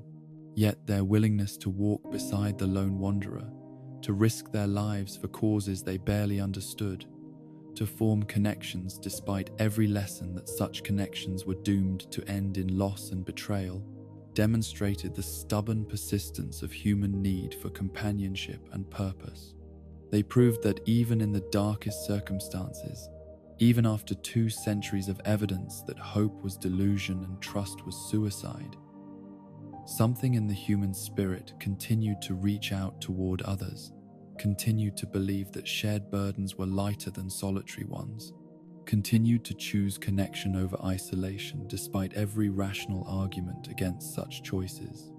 yet their willingness to walk beside the lone wanderer, to risk their lives for causes they barely understood, to form connections despite every lesson that such connections were doomed to end in loss and betrayal, demonstrated the stubborn persistence of human need for companionship and purpose. They proved that even in the darkest circumstances, even after 2 centuries of evidence that hope was delusion and trust was suicide, something in the human spirit continued to reach out toward others, continued to believe that shared burdens were lighter than solitary ones, continued to choose connection over isolation despite every rational argument against such choices.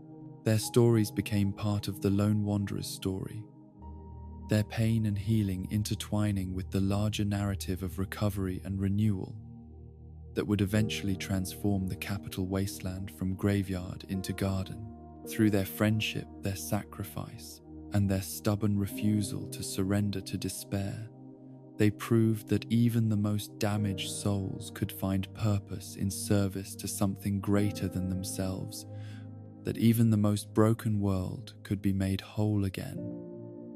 Their stories became part of the lone wanderer's story, their pain and healing intertwining with the larger narrative of recovery and renewal that would eventually transform the capital wasteland from graveyard into garden. Through their friendship, their sacrifice, and their stubborn refusal to surrender to despair, they proved that even the most damaged souls could find purpose in service to something greater than themselves, that even the most broken world could be made whole again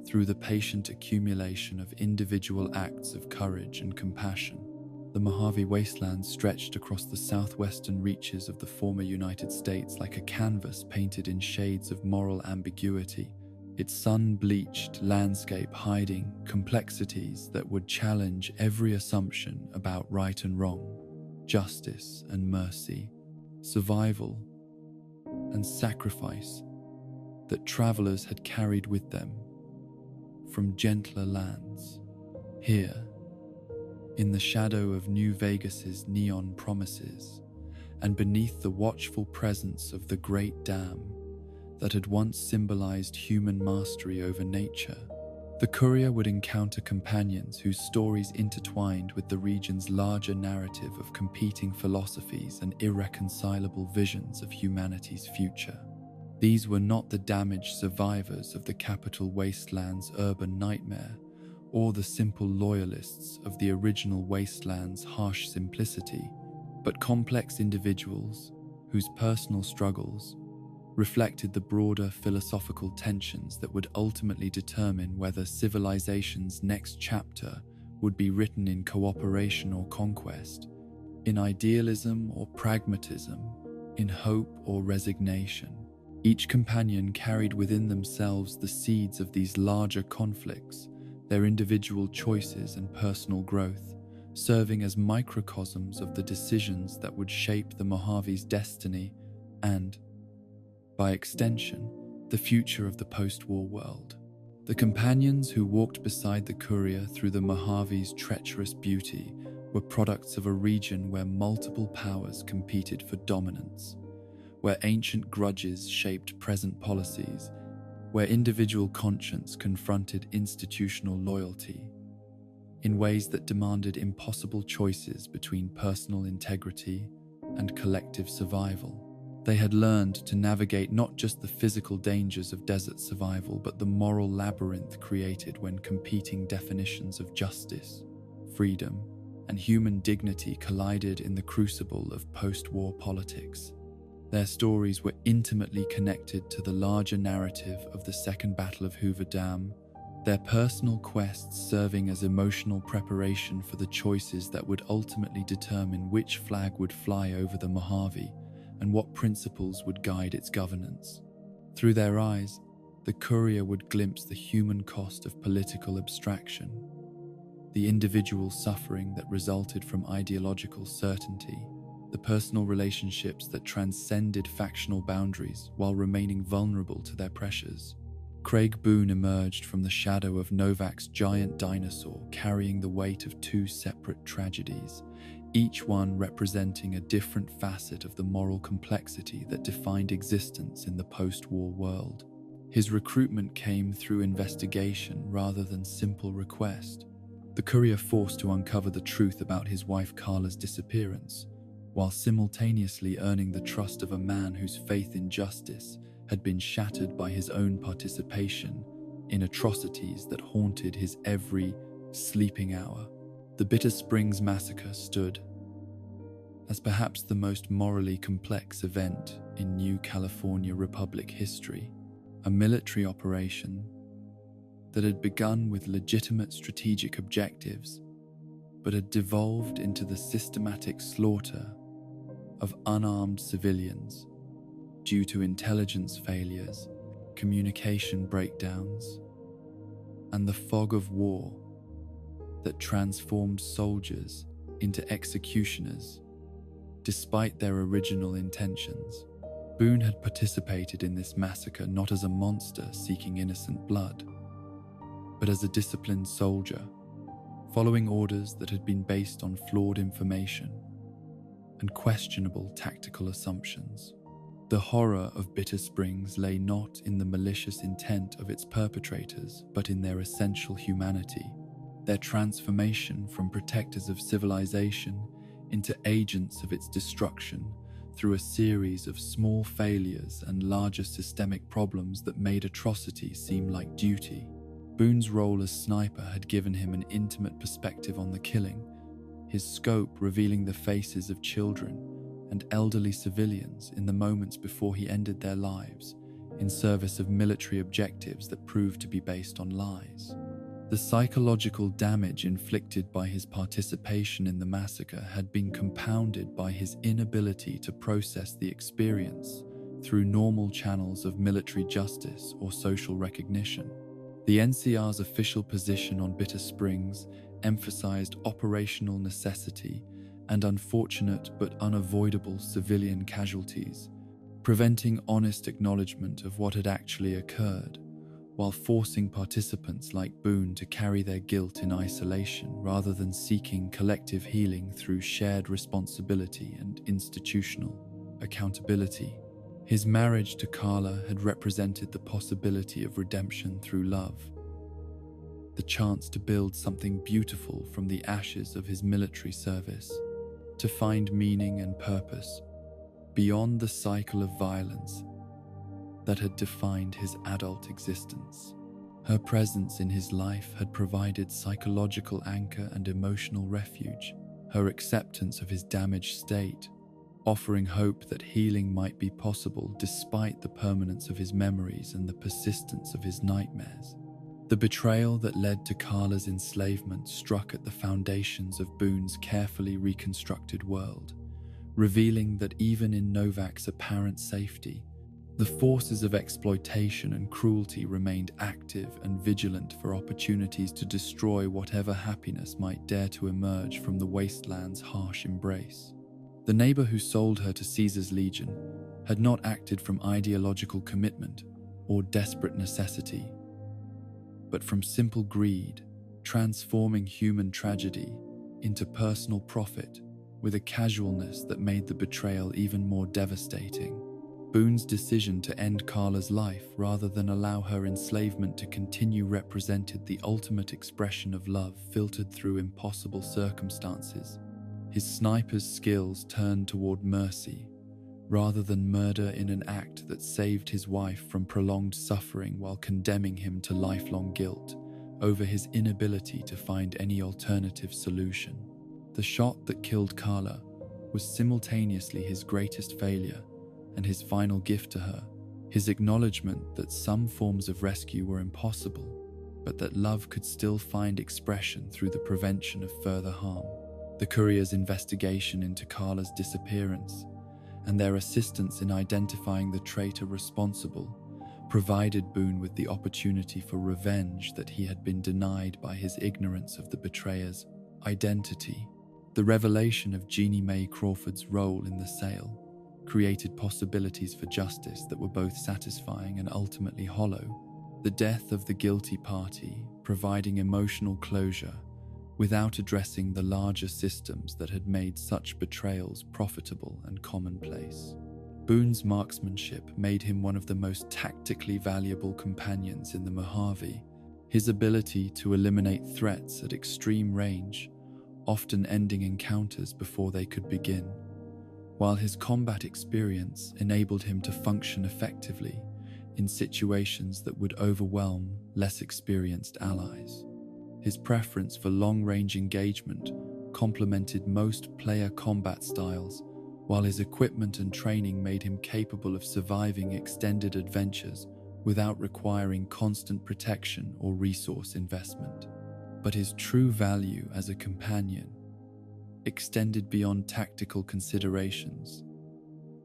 through the patient accumulation of individual acts of courage and compassion. The Mojave Wasteland stretched across the southwestern reaches of the former United States like a canvas painted in shades of moral ambiguity, its sun-bleached landscape hiding complexities that would challenge every assumption about right and wrong, justice and mercy, survival and sacrifice that travelers had carried with them from gentler lands. Here, in the shadow of New Vegas's neon promises, and beneath the watchful presence of the Great Dam that had once symbolized human mastery over nature, the courier would encounter companions whose stories intertwined with the region's larger narrative of competing philosophies and irreconcilable visions of humanity's future. These were not the damaged survivors of the capital wasteland's urban nightmare, or the simple loyalists of the original wasteland's harsh simplicity, but complex individuals whose personal struggles reflected the broader philosophical tensions that would ultimately determine whether civilization's next chapter would be written in cooperation or conquest, in idealism or pragmatism, in hope or resignation. Each companion carried within themselves the seeds of these larger conflicts, their individual choices and personal growth, serving as microcosms of the decisions that would shape the Mojave's destiny and, by extension, the future of the post-war world. The companions who walked beside the courier through the Mojave's treacherous beauty were products of a region where multiple powers competed for dominance, where ancient grudges shaped present policies, where individual conscience confronted institutional loyalty, in ways that demanded impossible choices between personal integrity and collective survival. They had learned to navigate not just the physical dangers of desert survival, but the moral labyrinth created when competing definitions of justice, freedom, and human dignity collided in the crucible of post-war politics. Their stories were intimately connected to the larger narrative of the Second Battle of Hoover Dam, their personal quests serving as emotional preparation for the choices that would ultimately determine which flag would fly over the Mojave and what principles would guide its governance. Through their eyes, the courier would glimpse the human cost of political abstraction, the individual suffering that resulted from ideological certainty, the personal relationships that transcended factional boundaries while remaining vulnerable to their pressures. Craig Boone emerged from the shadow of Novak's giant dinosaur, carrying the weight of 2 separate tragedies, each one representing a different facet of the moral complexity that defined existence in the post-war world. His recruitment came through investigation rather than simple request, the courier forced to uncover the truth about his wife Carla's disappearance, while simultaneously earning the trust of a man whose faith in justice had been shattered by his own participation in atrocities that haunted his every sleeping hour. The Bitter Springs Massacre stood as perhaps the most morally complex event in New California Republic history, a military operation that had begun with legitimate strategic objectives, but had devolved into the systematic slaughter of unarmed civilians due to intelligence failures, communication breakdowns, and the fog of war that transformed soldiers into executioners, despite their original intentions. Boone had participated in this massacre not as a monster seeking innocent blood, but as a disciplined soldier, following orders that had been based on flawed information and questionable tactical assumptions. The horror of Bitter Springs lay not in the malicious intent of its perpetrators, but in their essential humanity, their transformation from protectors of civilization into agents of its destruction through a series of small failures and larger systemic problems that made atrocity seem like duty. Boone's role as sniper had given him an intimate perspective on the killing, his scope revealing the faces of children and elderly civilians in the moments before he ended their lives in service of military objectives that proved to be based on lies. The psychological damage inflicted by his participation in the massacre had been compounded by his inability to process the experience through normal channels of military justice or social recognition. The NCR's official position on Bitter Springs emphasized operational necessity and unfortunate but unavoidable civilian casualties, preventing honest acknowledgement of what had actually occurred, while forcing participants like Boone to carry their guilt in isolation rather than seeking collective healing through shared responsibility and institutional accountability. His marriage to Carla had represented the possibility of redemption through love, the chance to build something beautiful from the ashes of his military service, to find meaning and purpose beyond the cycle of violence that had defined his adult existence. Her presence in his life had provided psychological anchor and emotional refuge, her acceptance of his damaged state, offering hope that healing might be possible despite the permanence of his memories and the persistence of his nightmares. The betrayal that led to Carla's enslavement struck at the foundations of Boone's carefully reconstructed world, revealing that even in Novak's apparent safety, the forces of exploitation and cruelty remained active and vigilant for opportunities to destroy whatever happiness might dare to emerge from the wasteland's harsh embrace. The neighbor who sold her to Caesar's Legion had not acted from ideological commitment or desperate necessity, but from simple greed, transforming human tragedy into personal profit with a casualness that made the betrayal even more devastating. Boone's decision to end Carla's life rather than allow her enslavement to continue represented the ultimate expression of love filtered through impossible circumstances. His sniper's skills turned toward mercy, rather than murder in an act that saved his wife from prolonged suffering while condemning him to lifelong guilt over his inability to find any alternative solution. The shot that killed Carla was simultaneously his greatest failure and his final gift to her, his acknowledgement that some forms of rescue were impossible, but that love could still find expression through the prevention of further harm. The courier's investigation into Carla's disappearance and their assistance in identifying the traitor responsible provided Boone with the opportunity for revenge that he had been denied by his ignorance of the betrayer's identity. The revelation of Jeannie Mae Crawford's role in the sale created possibilities for justice that were both satisfying and ultimately hollow. The death of the guilty party providing emotional closure without addressing the larger systems that had made such betrayals profitable and commonplace. Boone's marksmanship made him one of the most tactically valuable companions in the Mojave. His ability to eliminate threats at extreme range, often ending encounters before they could begin, while his combat experience enabled him to function effectively in situations that would overwhelm less experienced allies. His preference for long-range engagement complemented most player combat styles, while his equipment and training made him capable of surviving extended adventures without requiring constant protection or resource investment. But his true value as a companion extended beyond tactical considerations.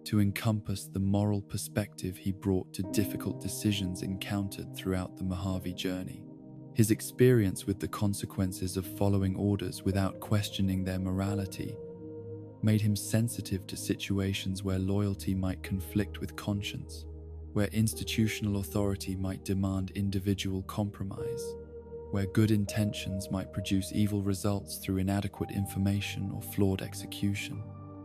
to encompass the moral perspective he brought to difficult decisions encountered throughout the Mojave journey. His experience with the consequences of following orders without questioning their morality made him sensitive to situations where loyalty might conflict with conscience, where institutional authority might demand individual compromise, where good intentions might produce evil results through inadequate information or flawed execution.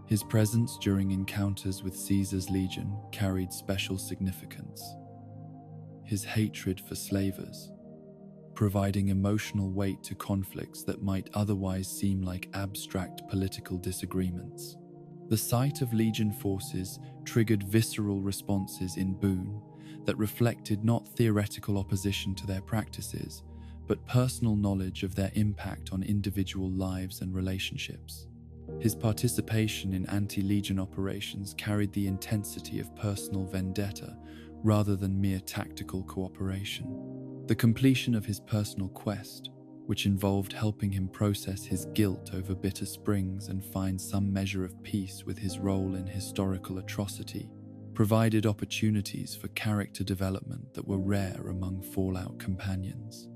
His presence during encounters with Caesar's legion carried special significance. His hatred for slavers, providing emotional weight to conflicts that might otherwise seem like abstract political disagreements. The sight of Legion forces triggered visceral responses in Boone that reflected not theoretical opposition to their practices, but personal knowledge of their impact on individual lives and relationships. His participation in anti-Legion operations carried the intensity of personal vendetta rather than mere tactical cooperation. The completion of his personal quest, which involved helping him process his guilt over Bitter Springs and find some measure of peace with his role in historical atrocity, provided opportunities for character development that were rare among Fallout companions.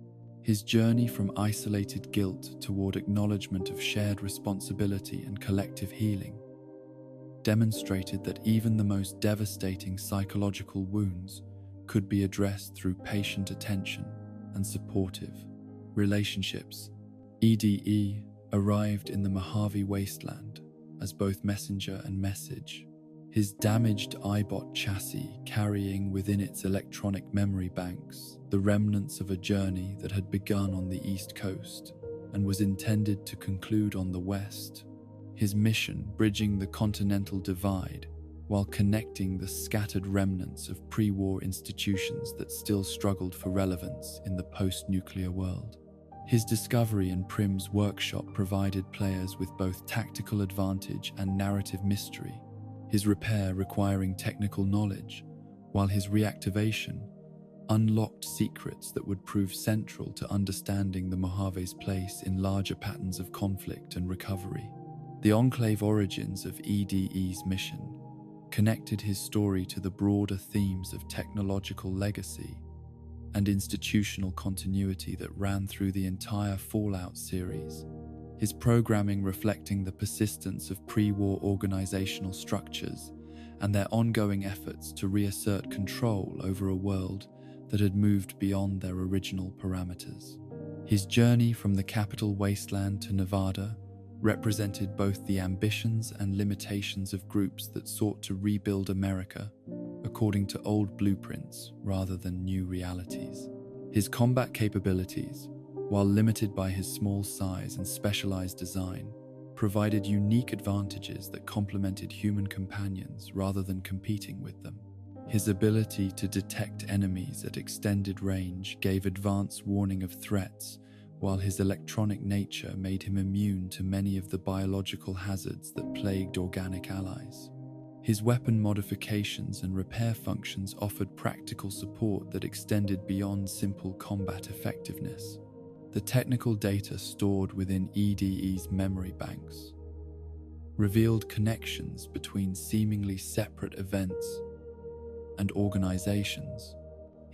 His journey from isolated guilt toward acknowledgement of shared responsibility and collective healing demonstrated that even the most devastating psychological wounds could be addressed through patient attention and supportive relationships. EDE arrived in the Mojave wasteland as both messenger and message, his damaged Eyebot chassis carrying within its electronic memory banks the remnants of a journey that had begun on the East Coast and was intended to conclude on the West, his mission bridging the continental divide while connecting the scattered remnants of pre-war institutions that still struggled for relevance in the post-nuclear world. His discovery in Prim's workshop provided players with both tactical advantage and narrative mystery, his repair requiring technical knowledge, while his reactivation unlocked secrets that would prove central to understanding the Mojave's place in larger patterns of conflict and recovery. The Enclave origins of EDE's mission connected his story to the broader themes of technological legacy and institutional continuity that ran through the entire Fallout series, his programming reflecting the persistence of pre-war organizational structures and their ongoing efforts to reassert control over a world that had moved beyond their original parameters. His journey from the capital wasteland to Nevada represented both the ambitions and limitations of groups that sought to rebuild America according to old blueprints rather than new realities. His combat capabilities, while limited by his small size and specialized design, provided unique advantages that complemented human companions rather than competing with them. His ability to detect enemies at extended range gave advance warning of threats, while his electronic nature made him immune to many of the biological hazards that plagued organic allies. His weapon modifications and repair functions offered practical support that extended beyond simple combat effectiveness. The technical data stored within EDE's memory banks revealed connections between seemingly separate events and organizations,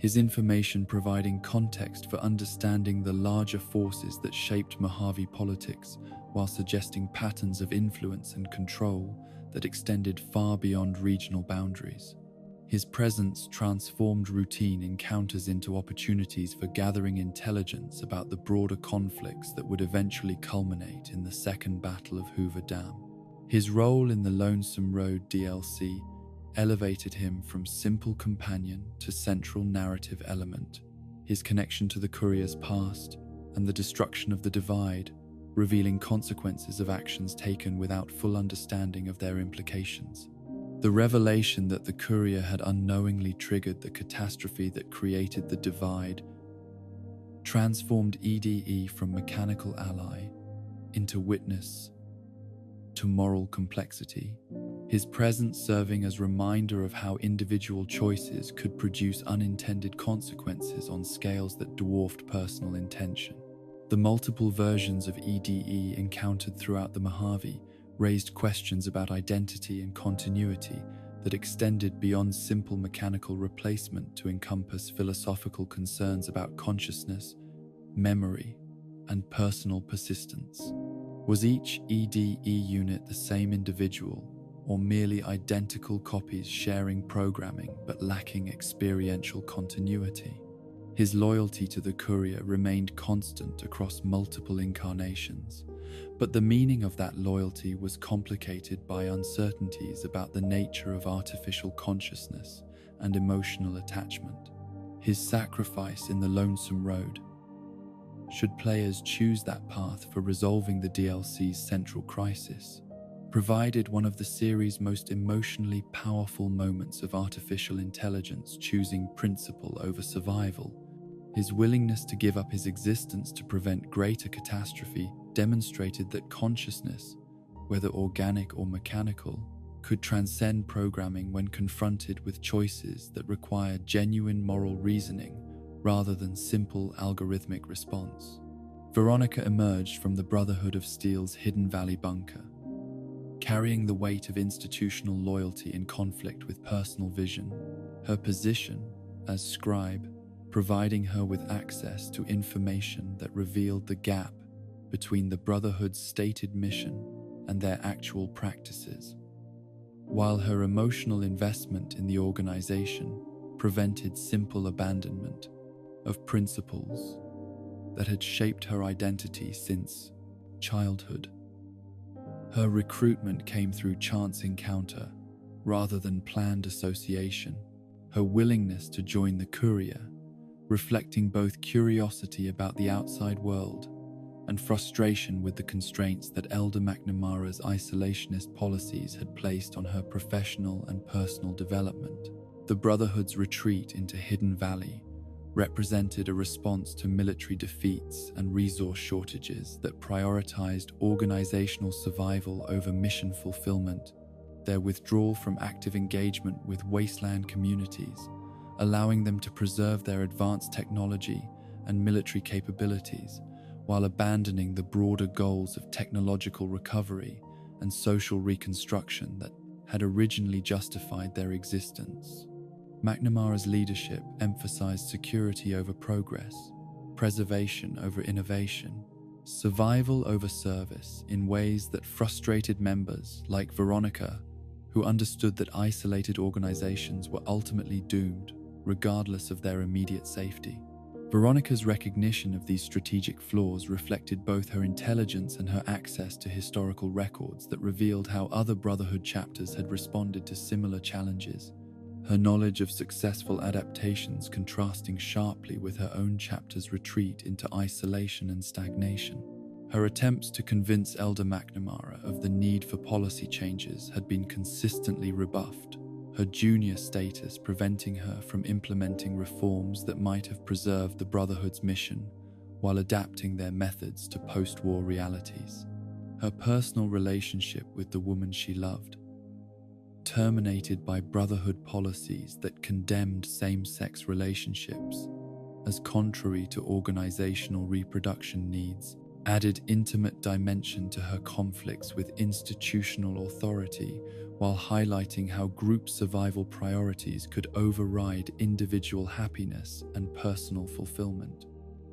his information providing context for understanding the larger forces that shaped Mojave politics while suggesting patterns of influence and control that extended far beyond regional boundaries. His presence transformed routine encounters into opportunities for gathering intelligence about the broader conflicts that would eventually culminate in the Second Battle of Hoover Dam. His role in the Lonesome Road DLC elevated him from simple companion to central narrative element, his connection to the courier's past and the destruction of the divide, revealing consequences of actions taken without full understanding of their implications. The revelation that the courier had unknowingly triggered the catastrophe that created the divide transformed EDE from mechanical ally into witness to moral complexity, his presence serving as reminder of how individual choices could produce unintended consequences on scales that dwarfed personal intention. The multiple versions of EDE encountered throughout the Mojave raised questions about identity and continuity that extended beyond simple mechanical replacement to encompass philosophical concerns about consciousness, memory, and personal persistence. Was each EDE unit the same individual, or merely identical copies sharing programming but lacking experiential continuity? His loyalty to the courier remained constant across multiple incarnations, but the meaning of that loyalty was complicated by uncertainties about the nature of artificial consciousness and emotional attachment. His sacrifice in the Lonesome Road. Should players choose that path for resolving the DLC's central crisis, provided one of the series' most emotionally powerful moments of artificial intelligence choosing principle over survival. His willingness to give up his existence to prevent greater catastrophe demonstrated that consciousness, whether organic or mechanical, could transcend programming when confronted with choices that required genuine moral reasoning rather than simple algorithmic response. Veronica emerged from the Brotherhood of Steel's Hidden Valley bunker, carrying the weight of institutional loyalty in conflict with personal vision. Her position as scribe providing her with access to information that revealed the gap between the Brotherhood's stated mission and their actual practices, while her emotional investment in the organization prevented simple abandonment of principles that had shaped her identity since childhood. Her recruitment came through chance encounter rather than planned association, her willingness to join the courier reflecting both curiosity about the outside world and frustration with the constraints that Elder McNamara's isolationist policies had placed on her professional and personal development. The Brotherhood's retreat into Hidden Valley represented a response to military defeats and resource shortages that prioritized organizational survival over mission fulfillment. Their withdrawal from active engagement with wasteland communities, allowing them to preserve their advanced technology and military capabilities while abandoning the broader goals of technological recovery and social reconstruction that had originally justified their existence. McNamara's leadership emphasized security over progress, preservation over innovation, survival over service in ways that frustrated members like Veronica, who understood that isolated organizations were ultimately doomed regardless of their immediate safety. Veronica's recognition of these strategic flaws reflected both her intelligence and her access to historical records that revealed how other Brotherhood chapters had responded to similar challenges, her knowledge of successful adaptations contrasting sharply with her own chapter's retreat into isolation and stagnation. Her attempts to convince Elder McNamara of the need for policy changes had been consistently rebuffed, her junior status preventing her from implementing reforms that might have preserved the Brotherhood's mission while adapting their methods to post-war realities. Her personal relationship with the woman she loved, terminated by Brotherhood policies that condemned same-sex relationships as contrary to organizational reproduction needs, added intimate dimension to her conflicts with institutional authority while highlighting how group survival priorities could override individual happiness and personal fulfillment.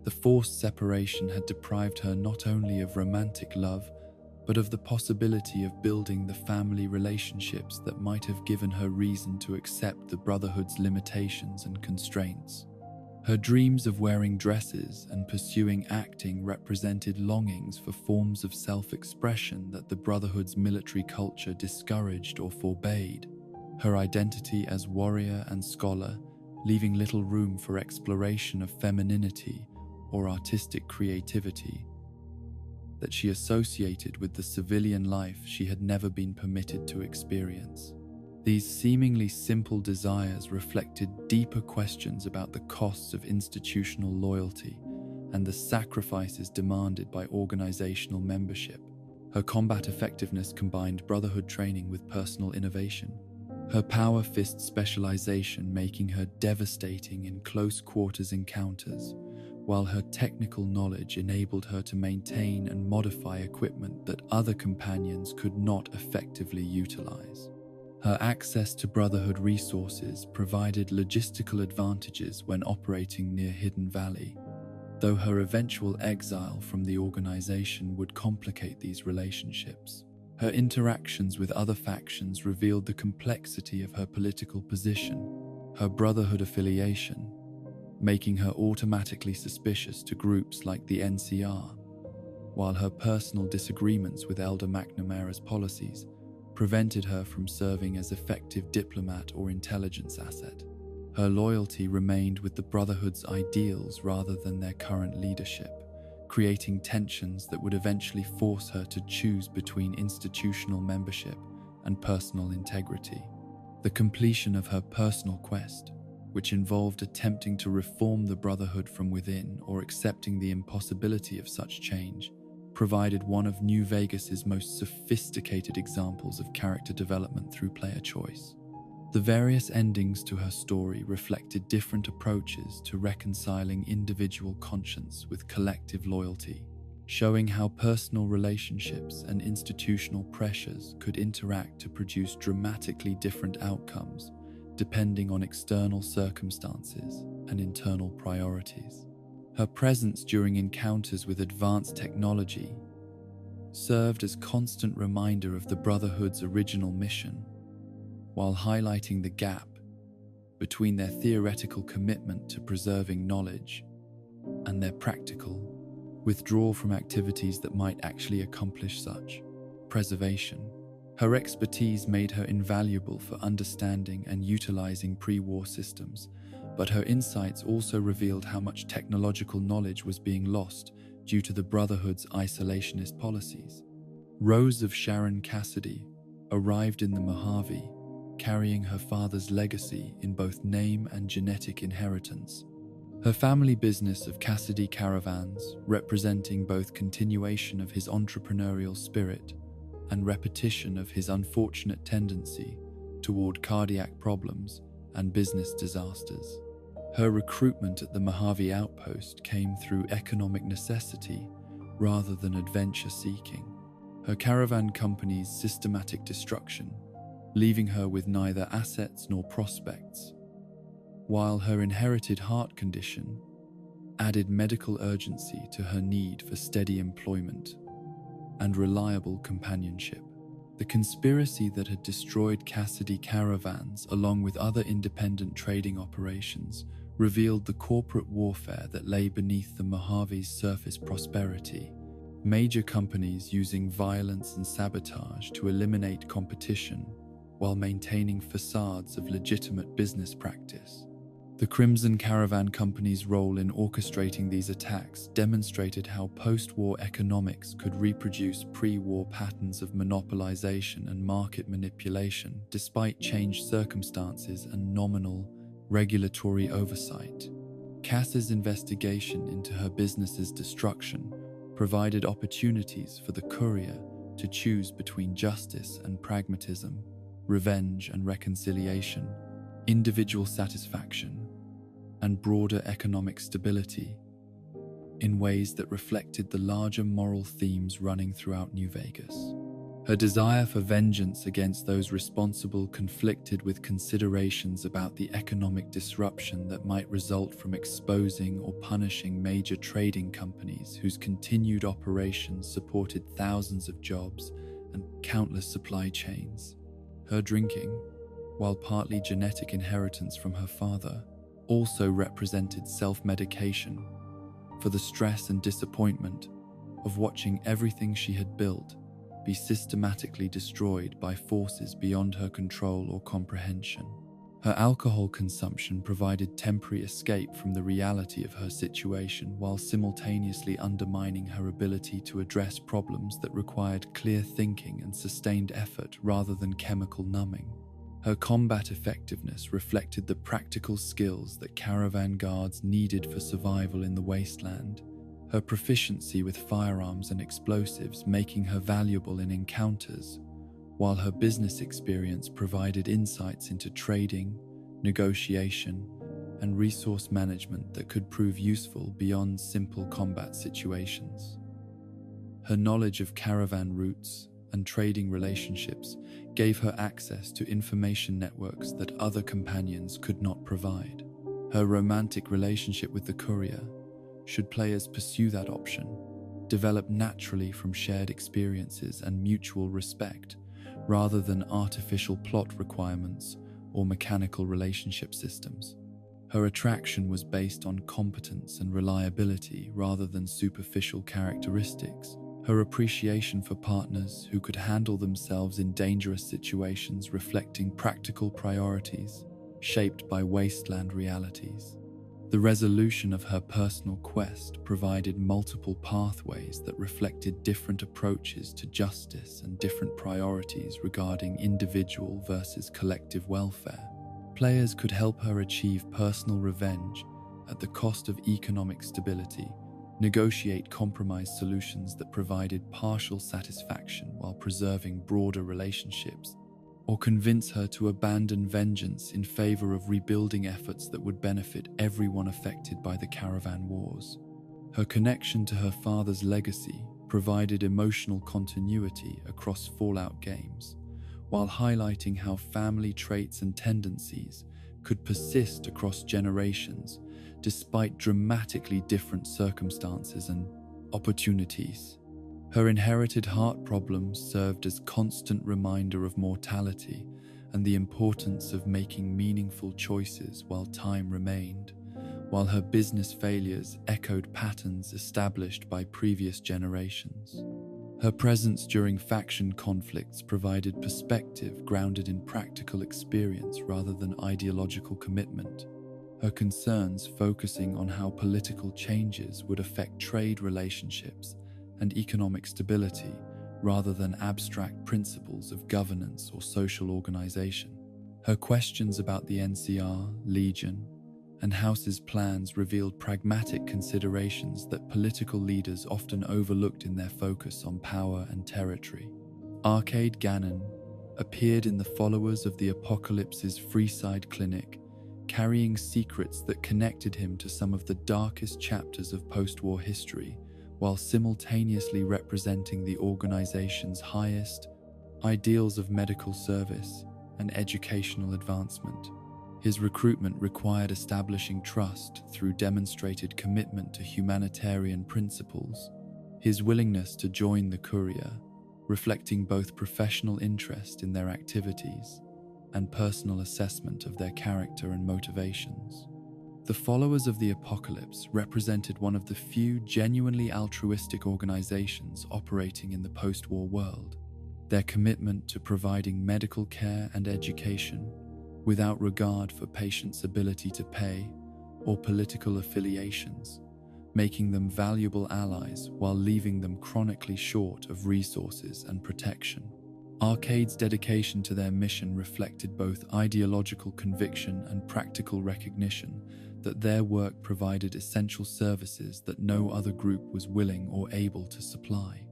The forced separation had deprived her not only of romantic love, but of the possibility of building the family relationships that might have given her reason to accept the Brotherhood's limitations and constraints. Her dreams of wearing dresses and pursuing acting represented longings for forms of self-expression that the Brotherhood's military culture discouraged or forbade. Her identity as warrior and scholar, leaving little room for exploration of femininity or artistic creativity that she associated with the civilian life she had never been permitted to experience. These seemingly simple desires reflected deeper questions about the costs of institutional loyalty and the sacrifices demanded by organizational membership. Her combat effectiveness combined Brotherhood training with personal innovation, her power fist specialization making her devastating in close-quarters encounters, while her technical knowledge enabled her to maintain and modify equipment that other companions could not effectively utilize. Her access to Brotherhood resources provided logistical advantages when operating near Hidden Valley, though her eventual exile from the organization would complicate these relationships. Her interactions with other factions revealed the complexity of her political position, her Brotherhood affiliation, making her automatically suspicious to groups like the NCR, while her personal disagreements with Elder McNamara's policies prevented her from serving as effective diplomat or intelligence asset. Her loyalty remained with the Brotherhood's ideals rather than their current leadership, creating tensions that would eventually force her to choose between institutional membership and personal integrity. The completion of her personal quest, which involved attempting to reform the Brotherhood from within or accepting the impossibility of such change, provided one of New Vegas's most sophisticated examples of character development through player choice. The various endings to her story reflected different approaches to reconciling individual conscience with collective loyalty, showing how personal relationships and institutional pressures could interact to produce dramatically different outcomes depending on external circumstances and internal priorities. Her presence during encounters with advanced technology served as constant reminder of the Brotherhood's original mission, while highlighting the gap between their theoretical commitment to preserving knowledge and their practical withdrawal from activities that might actually accomplish such preservation. Her expertise made her invaluable for understanding and utilizing pre-war systems, but her insights also revealed how much technological knowledge was being lost due to the Brotherhood's isolationist policies. Rose of Sharon Cassidy arrived in the Mojave, carrying her father's legacy in both name and genetic inheritance. Her family business of Cassidy Caravans, representing both continuation of his entrepreneurial spirit and repetition of his unfortunate tendency toward cardiac problems and business disasters. Her recruitment at the Mojave outpost came through economic necessity rather than adventure seeking. Her caravan company's systematic destruction, leaving her with neither assets nor prospects, while her inherited heart condition added medical urgency to her need for steady employment and reliable companionship. The conspiracy that had destroyed Cassidy Caravans, along with other independent trading operations, revealed the corporate warfare that lay beneath the Mojave's surface prosperity. Major companies using violence and sabotage to eliminate competition while maintaining facades of legitimate business practice. The Crimson Caravan Company's role in orchestrating these attacks demonstrated how post-war economics could reproduce pre-war patterns of monopolization and market manipulation despite changed circumstances and nominal regulatory oversight. Cass's investigation into her business's destruction provided opportunities for the courier to choose between justice and pragmatism, revenge and reconciliation, individual satisfaction, and broader economic stability in ways that reflected the larger moral themes running throughout New Vegas. Her desire for vengeance against those responsible conflicted with considerations about the economic disruption that might result from exposing or punishing major trading companies whose continued operations supported thousands of jobs and countless supply chains. Her drinking, while partly genetic inheritance from her father, also represented self-medication for the stress and disappointment of watching everything she had built be systematically destroyed by forces beyond her control or comprehension. Her alcohol consumption provided temporary escape from the reality of her situation while simultaneously undermining her ability to address problems that required clear thinking and sustained effort rather than chemical numbing. Her combat effectiveness reflected the practical skills that caravan guards needed for survival in the wasteland, her proficiency with firearms and explosives making her valuable in encounters, while her business experience provided insights into trading, negotiation, and resource management that could prove useful beyond simple combat situations. Her knowledge of caravan routes and trading relationships gave her access to information networks that other companions could not provide. Her romantic relationship with the courier, should players pursue that option, develop naturally from shared experiences and mutual respect, rather than artificial plot requirements or mechanical relationship systems. Her attraction was based on competence and reliability rather than superficial characteristics. Her appreciation for partners who could handle themselves in dangerous situations reflecting practical priorities shaped by wasteland realities. The resolution of her personal quest provided multiple pathways that reflected different approaches to justice and different priorities regarding individual versus collective welfare. Players could help her achieve personal revenge at the cost of economic stability, negotiate compromise solutions that provided partial satisfaction while preserving broader relationships, or convince her to abandon vengeance in favor of rebuilding efforts that would benefit everyone affected by the caravan wars. Her connection to her father's legacy provided emotional continuity across Fallout games, while highlighting how family traits and tendencies could persist across generations despite dramatically different circumstances and opportunities. Her inherited heart problems served as constant reminder of mortality and the importance of making meaningful choices while time remained, while her business failures echoed patterns established by previous generations. Her presence during faction conflicts provided perspective grounded in practical experience rather than ideological commitment, her concerns focusing on how political changes would affect trade relationships and economic stability rather than abstract principles of governance or social organization. Her questions about the NCR, Legion, and House's plans revealed pragmatic considerations that political leaders often overlooked in their focus on power and territory. Arcade Gannon appeared in the Followers of the Apocalypse's Freeside Clinic, carrying secrets that connected him to some of the darkest chapters of post-war history, while simultaneously representing the organization's highest ideals of medical service and educational advancement. His recruitment required establishing trust through demonstrated commitment to humanitarian principles, his willingness to join the courier, reflecting both professional interest in their activities and personal assessment of their character and motivations. The Followers of the Apocalypse represented one of the few genuinely altruistic organizations operating in the post-war world. Their commitment to providing medical care and education without regard for patients' ability to pay or political affiliations, making them valuable allies while leaving them chronically short of resources and protection. Arcade's dedication to their mission reflected both ideological conviction and practical recognition that their work provided essential services that no other group was willing or able to supply.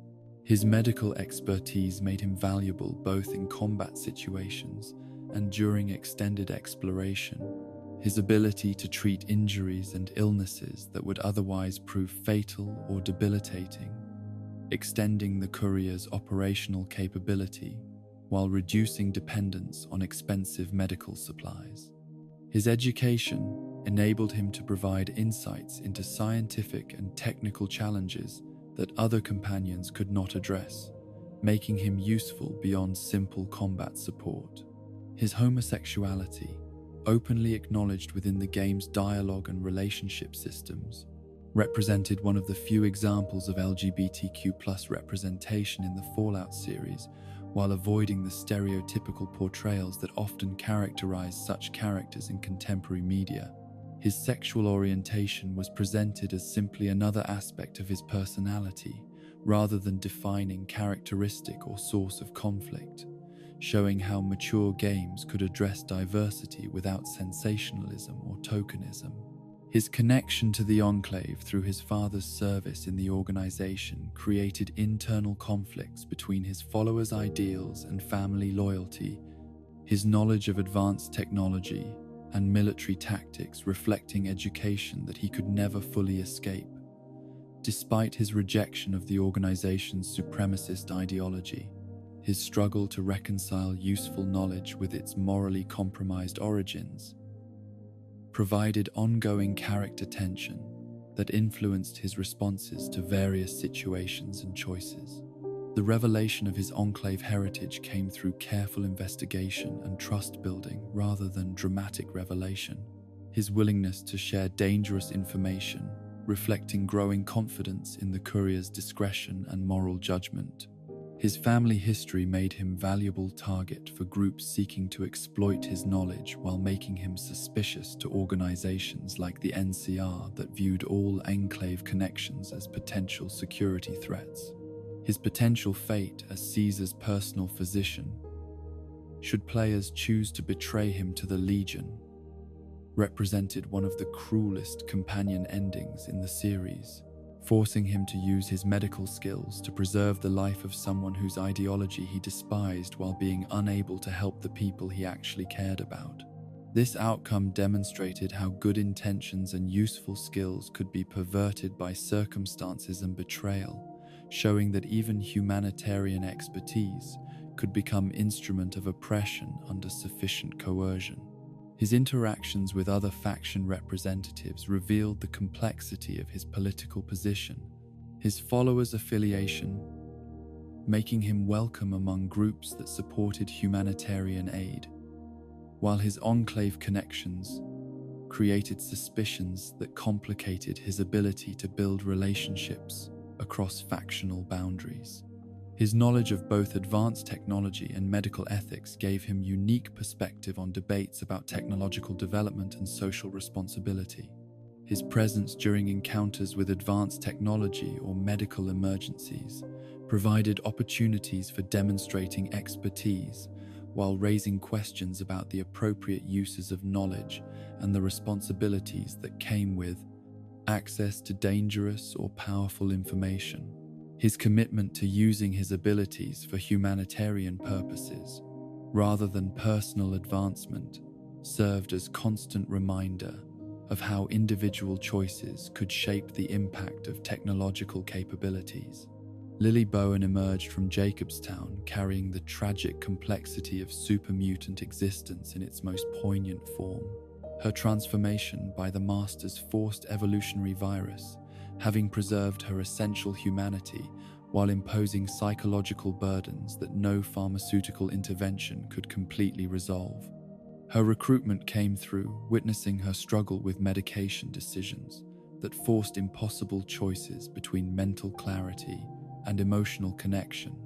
His medical expertise made him valuable both in combat situations and during extended exploration. His ability to treat injuries and illnesses that would otherwise prove fatal or debilitating, extending the courier's operational capability while reducing dependence on expensive medical supplies. His education enabled him to provide insights into scientific and technical challenges that other companions could not address, making him useful beyond simple combat support. His homosexuality, openly acknowledged within the game's dialogue and relationship systems, represented one of the few examples of LGBTQ+ representation in the Fallout series, while avoiding the stereotypical portrayals that often characterize such characters in contemporary media. His sexual orientation was presented as simply another aspect of his personality, rather than defining characteristic or source of conflict, showing how mature games could address diversity without sensationalism or tokenism. His connection to the Enclave through his father's service in the organization created internal conflicts between his followers' ideals and family loyalty, his knowledge of advanced technology and military tactics reflecting education that he could never fully escape. Despite his rejection of the organization's supremacist ideology, his struggle to reconcile useful knowledge with its morally compromised origins, provided ongoing character tension that influenced his responses to various situations and choices. The revelation of his Enclave heritage came through careful investigation and trust building rather than dramatic revelation. His willingness to share dangerous information, reflecting growing confidence in the courier's discretion and moral judgment. His family history made him a valuable target for groups seeking to exploit his knowledge while making him suspicious to organizations like the NCR that viewed all Enclave connections as potential security threats. His potential fate as Caesar's personal physician, should players choose to betray him to the Legion, represented one of the cruelest companion endings in the series, forcing him to use his medical skills to preserve the life of someone whose ideology he despised while being unable to help the people he actually cared about. This outcome demonstrated how good intentions and useful skills could be perverted by circumstances and betrayal, showing that even humanitarian expertise could become instrument of oppression under sufficient coercion. His interactions with other faction representatives revealed the complexity of his political position, his followers' affiliation, making him welcome among groups that supported humanitarian aid, while his Enclave connections created suspicions that complicated his ability to build relationships across factional boundaries. His knowledge of both advanced technology and medical ethics gave him unique perspective on debates about technological development and social responsibility. His presence during encounters with advanced technology or medical emergencies provided opportunities for demonstrating expertise while raising questions about the appropriate uses of knowledge and the responsibilities that came with access to dangerous or powerful information. His commitment to using his abilities for humanitarian purposes, rather than personal advancement, served as constant reminder of how individual choices could shape the impact of technological capabilities. Lily Bowen emerged from Jacobstown carrying the tragic complexity of supermutant existence in its most poignant form. Her transformation by the Master's forced evolutionary virus, having preserved her essential humanity while imposing psychological burdens that no pharmaceutical intervention could completely resolve. Her recruitment came through witnessing her struggle with medication decisions that forced impossible choices between mental clarity and emotional connection,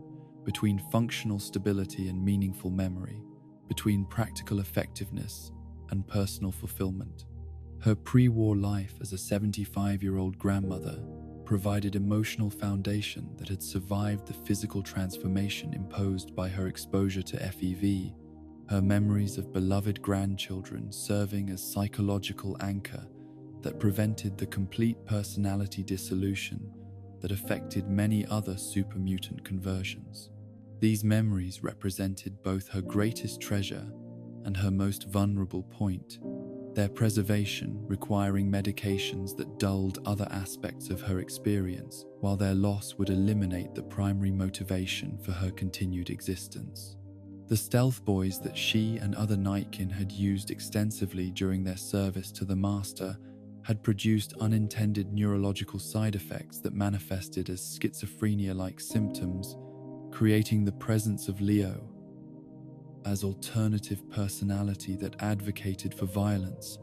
between functional stability and meaningful memory, between practical effectiveness and personal fulfillment. Her pre-war life as a 75-year-old grandmother provided emotional foundation that had survived the physical transformation imposed by her exposure to FEV, her memories of beloved grandchildren serving as psychological anchor that prevented the complete personality dissolution that affected many other supermutant conversions. These memories represented both her greatest treasure and her most vulnerable point, their preservation requiring medications that dulled other aspects of her experience, while their loss would eliminate the primary motivation for her continued existence. The stealth boys that she and other Nightkin had used extensively during their service to the Master had produced unintended neurological side effects that manifested as schizophrenia-like symptoms, creating the presence of Leo as alternative personality that advocated for violence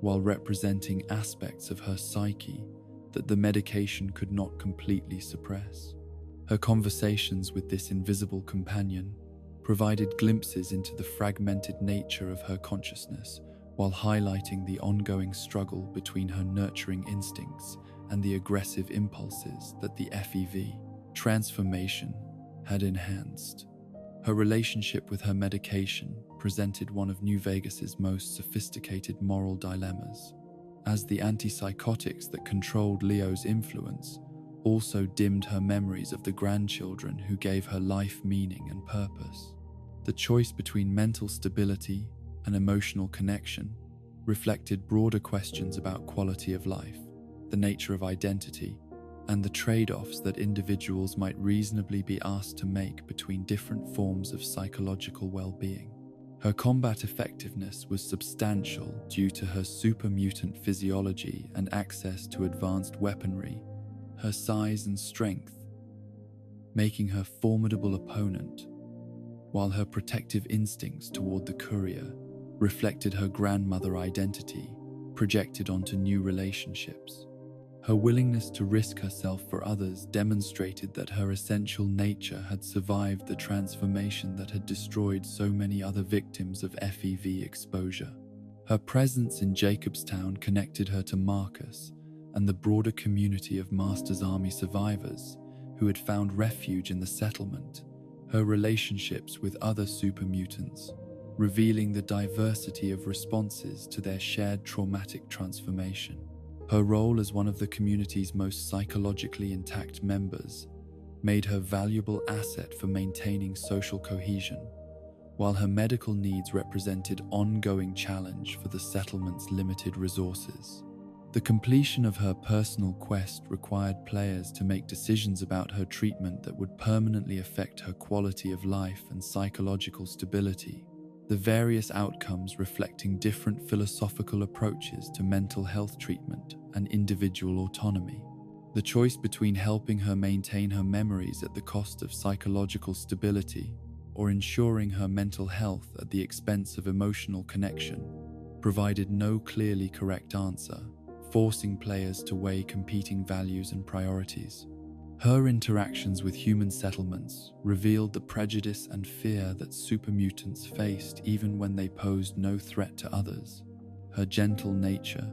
while representing aspects of her psyche that the medication could not completely suppress. Her conversations with this invisible companion provided glimpses into the fragmented nature of her consciousness while highlighting the ongoing struggle between her nurturing instincts and the aggressive impulses that the FEV transformation had enhanced. Her relationship with her medication presented one of New Vegas's most sophisticated moral dilemmas, as the antipsychotics that controlled Leo's influence also dimmed her memories of the grandchildren who gave her life meaning and purpose. The choice between mental stability and emotional connection reflected broader questions about quality of life, the nature of identity, and the trade-offs that individuals might reasonably be asked to make between different forms of psychological well-being. Her combat effectiveness was substantial due to her super-mutant physiology and access to advanced weaponry, her size and strength, making her formidable opponent, while her protective instincts toward the courier reflected her grandmother identity projected onto new relationships. Her willingness to risk herself for others demonstrated that her essential nature had survived the transformation that had destroyed so many other victims of FEV exposure. Her presence in Jacobstown connected her to Marcus and the broader community of Master's Army survivors who had found refuge in the settlement. Her relationships with other super mutants, revealing the diversity of responses to their shared traumatic transformation. Her role as one of the community's most psychologically intact members made her a valuable asset for maintaining social cohesion, while her medical needs represented an ongoing challenge for the settlement's limited resources. The completion of her personal quest required players to make decisions about her treatment that would permanently affect her quality of life and psychological stability, the various outcomes reflecting different philosophical approaches to mental health treatment and individual autonomy. The choice between helping her maintain her memories at the cost of psychological stability or ensuring her mental health at the expense of emotional connection provided no clearly correct answer, forcing players to weigh competing values and priorities. Her interactions with human settlements revealed the prejudice and fear that super mutants faced even when they posed no threat to others. Her gentle nature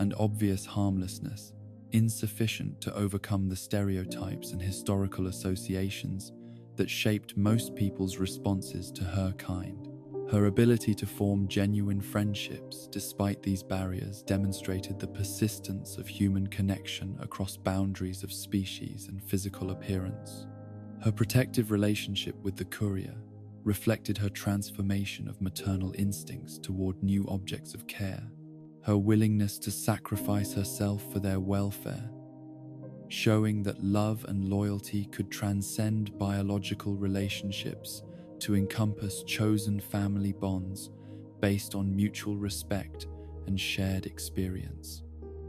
and obvious harmlessness, insufficient to overcome the stereotypes and historical associations that shaped most people's responses to her kind. Her ability to form genuine friendships despite these barriers demonstrated the persistence of human connection across boundaries of species and physical appearance. Her protective relationship with the courier reflected her transformation of maternal instincts toward new objects of care, her willingness to sacrifice herself for their welfare, showing that love and loyalty could transcend biological relationships to encompass chosen family bonds based on mutual respect and shared experience.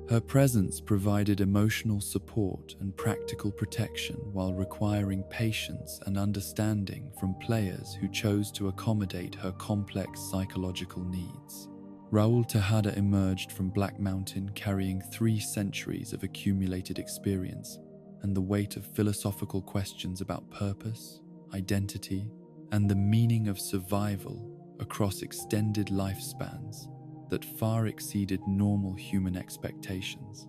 Her presence provided emotional support and practical protection while requiring patience and understanding from players who chose to accommodate her complex psychological needs. Raul Tejada emerged from Black Mountain carrying 3 centuries of accumulated experience and the weight of philosophical questions about purpose, identity, and the meaning of survival across extended lifespans that far exceeded normal human expectations.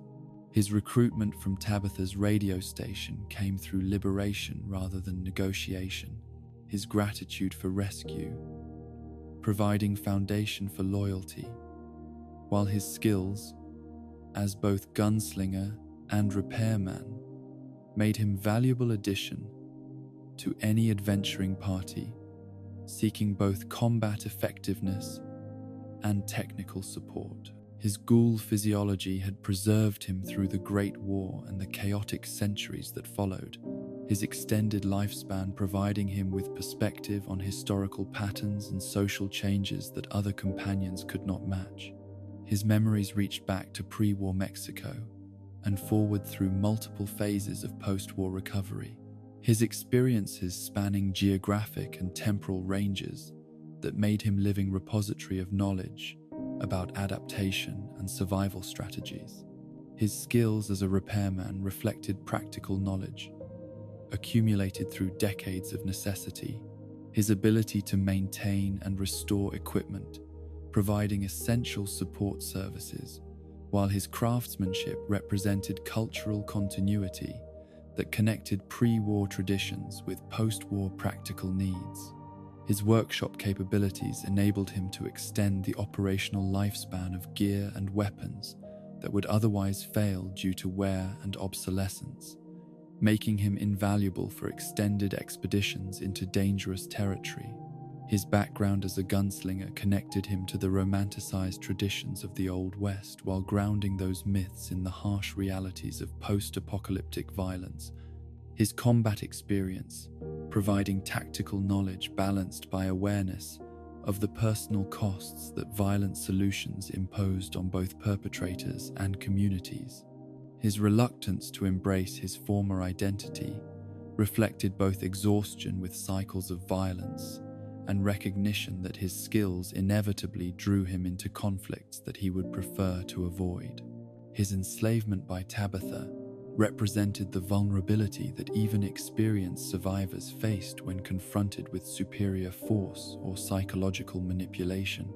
His recruitment from Tabitha's radio station came through liberation rather than negotiation, his gratitude for rescue, providing foundation for loyalty, while his skills as both gunslinger and repairman made him valuable addition to any adventuring party seeking both combat effectiveness and technical support. His ghoul physiology had preserved him through the Great War and the chaotic centuries that followed, his extended lifespan providing him with perspective on historical patterns and social changes that other companions could not match. His memories reached back to pre-war Mexico and forward through multiple phases of post-war recovery, his experiences spanning geographic and temporal ranges that made him living repository of knowledge about adaptation and survival strategies. His skills as a repairman reflected practical knowledge, accumulated through decades of necessity, his ability to maintain and restore equipment, providing essential support services, while his craftsmanship represented cultural continuity that connected pre-war traditions with post-war practical needs. His workshop capabilities enabled him to extend the operational lifespan of gear and weapons that would otherwise fail due to wear and obsolescence, making him invaluable for extended expeditions into dangerous territory. His background as a gunslinger connected him to the romanticized traditions of the Old West while grounding those myths in the harsh realities of post-apocalyptic violence. His combat experience, providing tactical knowledge balanced by awareness of the personal costs that violent solutions imposed on both perpetrators and communities. His reluctance to embrace his former identity reflected both exhaustion with cycles of violence and recognition that his skills inevitably drew him into conflicts that he would prefer to avoid. His enslavement by Tabitha represented the vulnerability that even experienced survivors faced when confronted with superior force or psychological manipulation.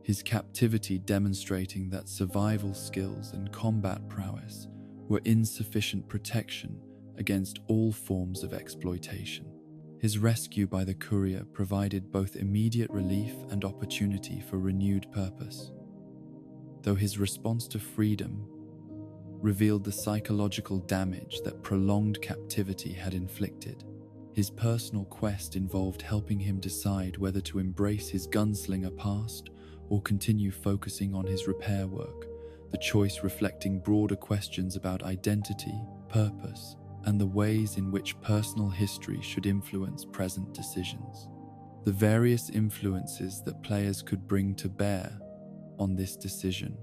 His captivity demonstrating that survival skills and combat prowess were insufficient protection against all forms of exploitation. His rescue by the courier provided both immediate relief and opportunity for renewed purpose, though his response to freedom revealed the psychological damage that prolonged captivity had inflicted. His personal quest involved helping him decide whether to embrace his gunslinger past or continue focusing on his repair work, the choice reflecting broader questions about identity, purpose, and the ways in which personal history should influence present decisions. The various influences that players could bring to bear on this decision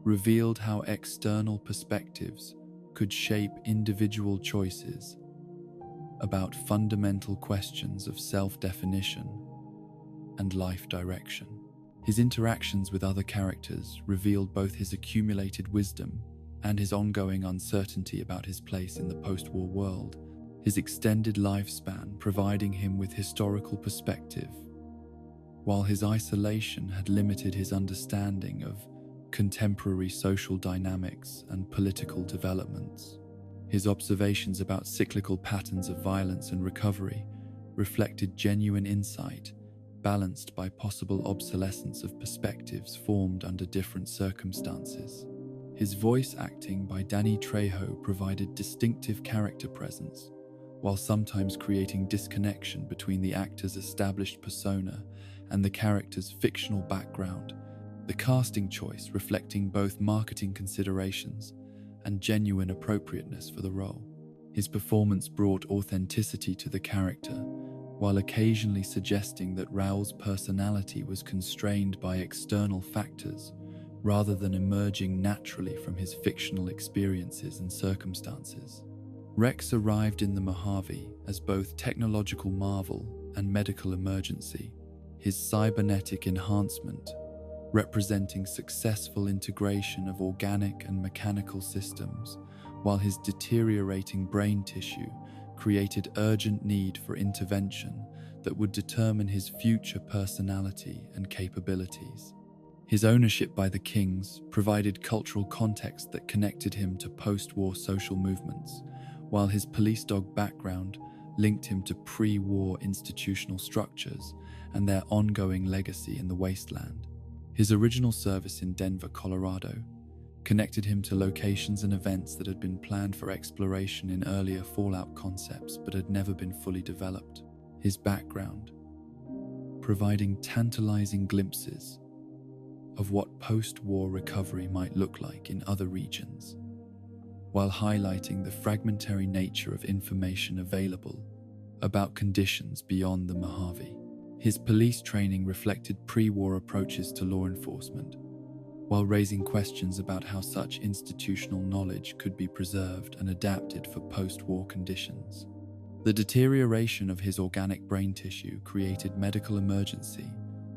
revealed how external perspectives could shape individual choices about fundamental questions of self-definition and life direction. His interactions with other characters revealed both his accumulated wisdom and his ongoing uncertainty about his place in the post-war world, his extended lifespan providing him with historical perspective, while his isolation had limited his understanding of contemporary social dynamics and political developments. His observations about cyclical patterns of violence and recovery reflected genuine insight, balanced by possible obsolescence of perspectives formed under different circumstances. His voice acting by Danny Trejo provided distinctive character presence, while sometimes creating disconnection between the actor's established persona and the character's fictional background, the casting choice reflecting both marketing considerations and genuine appropriateness for the role. His performance brought authenticity to the character, while occasionally suggesting that Raoul's personality was constrained by external factors rather than emerging naturally from his fictional experiences and circumstances. Rex arrived in the Mojave as both technological marvel and medical emergency, his cybernetic enhancement representing successful integration of organic and mechanical systems, while his deteriorating brain tissue created urgent need for intervention that would determine his future personality and capabilities. His ownership by the Kings provided cultural context that connected him to post-war social movements, while his police dog background linked him to pre-war institutional structures and their ongoing legacy in the wasteland. His original service in Denver, Colorado, connected him to locations and events that had been planned for exploration in earlier Fallout concepts but had never been fully developed. His background, providing tantalizing glimpses of what post-war recovery might look like in other regions, while highlighting the fragmentary nature of information available about conditions beyond the Mojave. His police training reflected pre-war approaches to law enforcement, while raising questions about how such institutional knowledge could be preserved and adapted for post-war conditions. The deterioration of his organic brain tissue created medical emergency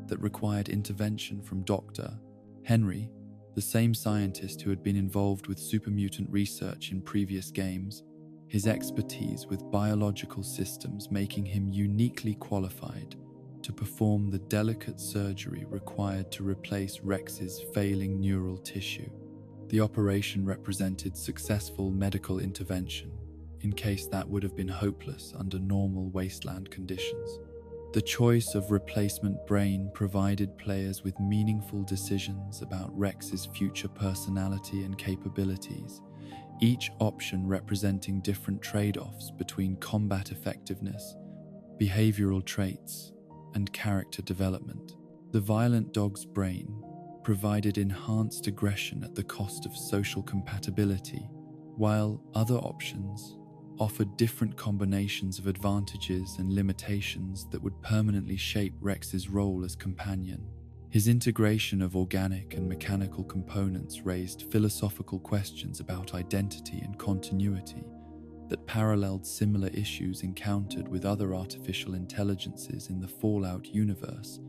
that required intervention from Dr. Henry, the same scientist who had been involved with supermutant research in previous games, his expertise with biological systems making him uniquely qualified to perform the delicate surgery required to replace Rex's failing neural tissue. The operation represented successful medical intervention, in case that would have been hopeless under normal wasteland conditions. The choice of replacement brain provided players with meaningful decisions about Rex's future personality and capabilities, each option representing different trade-offs between combat effectiveness, behavioral traits, and character development. The violent dog's brain provided enhanced aggression at the cost of social compatibility, while other options offered different combinations of advantages and limitations that would permanently shape Rex's role as companion. His integration of organic and mechanical components raised philosophical questions about identity and continuity that paralleled similar issues encountered with other artificial intelligences in the Fallout universe,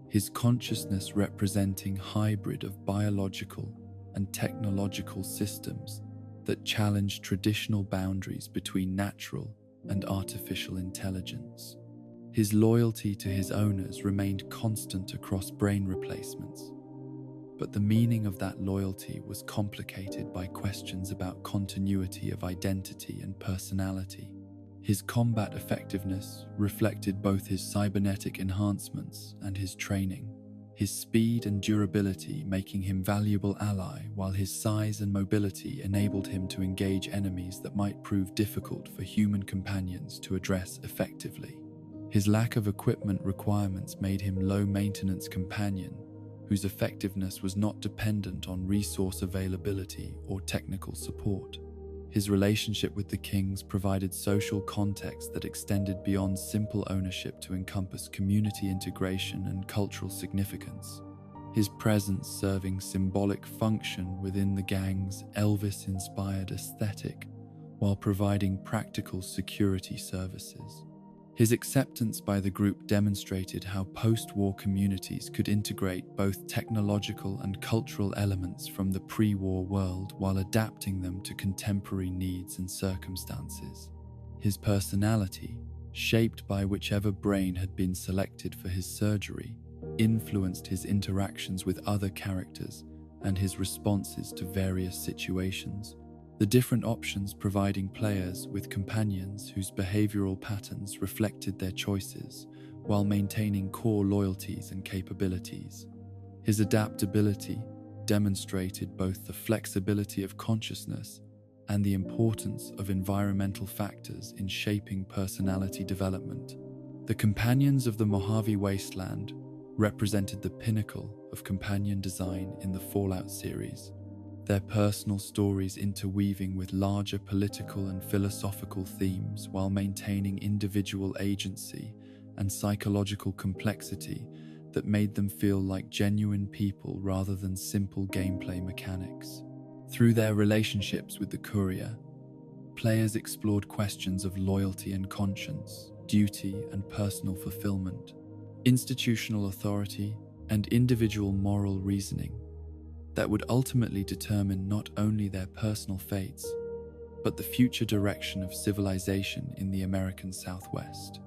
his consciousness representing hybrid of biological and technological systems that challenged traditional boundaries between natural and artificial intelligence. His loyalty to his owners remained constant across brain replacements, but the meaning of that loyalty was complicated by questions about continuity of identity and personality. His combat effectiveness reflected both his cybernetic enhancements and his training, his speed and durability making him valuable ally, while his size and mobility enabled him to engage enemies that might prove difficult for human companions to address effectively. His lack of equipment requirements made him low-maintenance companion, whose effectiveness was not dependent on resource availability or technical support. His relationship with the kings provided social context that extended beyond simple ownership to encompass community integration and cultural significance, his presence serving symbolic function within the gang's Elvis-inspired aesthetic while providing practical security services. His acceptance by the group demonstrated how post-war communities could integrate both technological and cultural elements from the pre-war world while adapting them to contemporary needs and circumstances. His personality, shaped by whichever brain had been selected for his surgery, influenced his interactions with other characters and his responses to various situations, the different options providing players with companions whose behavioral patterns reflected their choices while maintaining core loyalties and capabilities. His adaptability demonstrated both the flexibility of consciousness and the importance of environmental factors in shaping personality development. The companions of the Mojave Wasteland represented the pinnacle of companion design in the Fallout series, their personal stories interweaving with larger political and philosophical themes while maintaining individual agency and psychological complexity that made them feel like genuine people rather than simple gameplay mechanics. Through their relationships with the courier, players explored questions of loyalty and conscience, duty and personal fulfillment, institutional authority, and individual moral reasoning that would ultimately determine not only their personal fates, but the future direction of civilization in the American Southwest.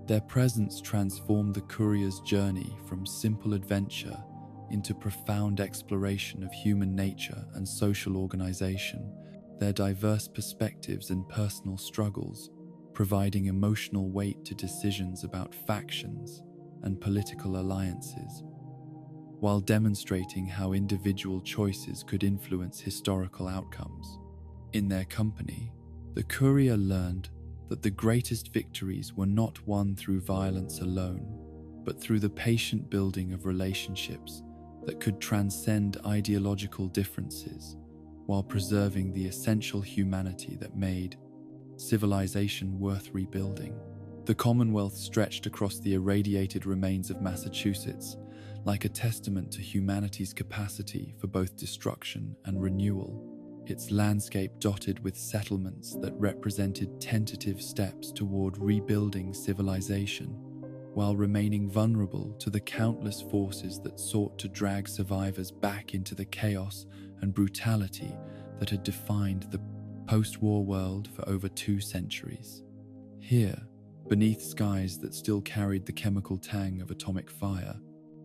Their presence transformed the courier's journey from simple adventure into profound exploration of human nature and social organization, their diverse perspectives and personal struggles providing emotional weight to decisions about factions and political alliances, while demonstrating how individual choices could influence historical outcomes. In their company, the courier learned that the greatest victories were not won through violence alone, but through the patient building of relationships that could transcend ideological differences while preserving the essential humanity that made civilization worth rebuilding. The Commonwealth stretched across the irradiated remains of Massachusetts, like a testament to humanity's capacity for both destruction and renewal, its landscape dotted with settlements that represented tentative steps toward rebuilding civilization, while remaining vulnerable to the countless forces that sought to drag survivors back into the chaos and brutality that had defined the post-war world for over 2 centuries. Here, beneath skies that still carried the chemical tang of atomic fire,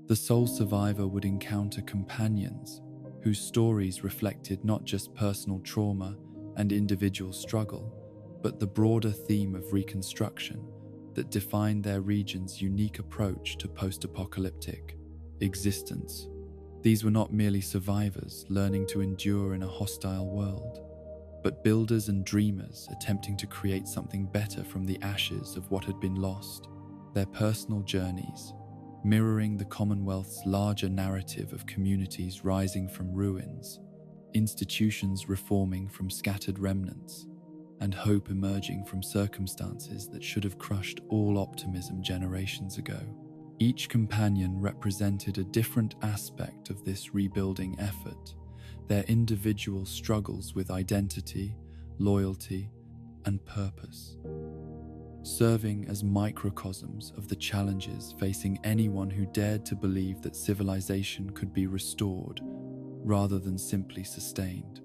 the sole survivor would encounter companions whose stories reflected not just personal trauma and individual struggle, but the broader theme of reconstruction that defined their region's unique approach to post-apocalyptic existence. These were not merely survivors learning to endure in a hostile world, but builders and dreamers attempting to create something better from the ashes of what had been lost. Their personal journeys mirroring the Commonwealth's larger narrative of communities rising from ruins, institutions reforming from scattered remnants, and hope emerging from circumstances that should have crushed all optimism generations ago. Each companion represented a different aspect of this rebuilding effort, their individual struggles with identity, loyalty, and purpose, serving as microcosms of the challenges facing anyone who dared to believe that civilization could be restored rather than simply sustained.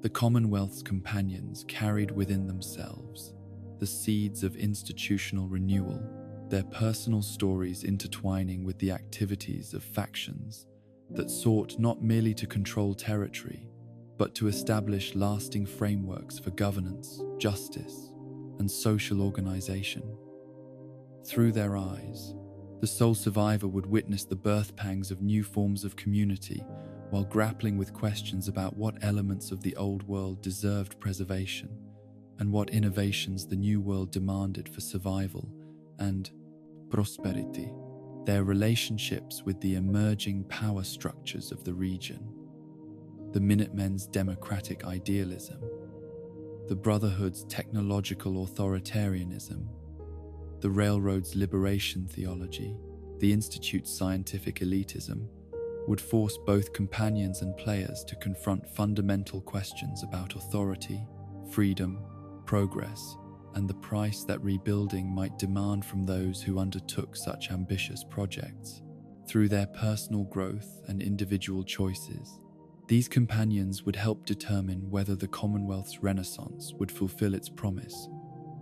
The Commonwealth's companions carried within themselves the seeds of institutional renewal, their personal stories intertwining with the activities of factions that sought not merely to control territory, but to establish lasting frameworks for governance, justice, and social organization. Through their eyes, the sole survivor would witness the birth pangs of new forms of community while grappling with questions about what elements of the old world deserved preservation and what innovations the new world demanded for survival and prosperity. Their relationships with the emerging power structures of the region, the Minutemen's democratic idealism, the Brotherhood's technological authoritarianism, the Railroad's liberation theology, the Institute's scientific elitism, would force both companions and players to confront fundamental questions about authority, freedom, progress, and the price that rebuilding might demand from those who undertook such ambitious projects. Through their personal growth and individual choices, these companions would help determine whether the Commonwealth's renaissance would fulfill its promise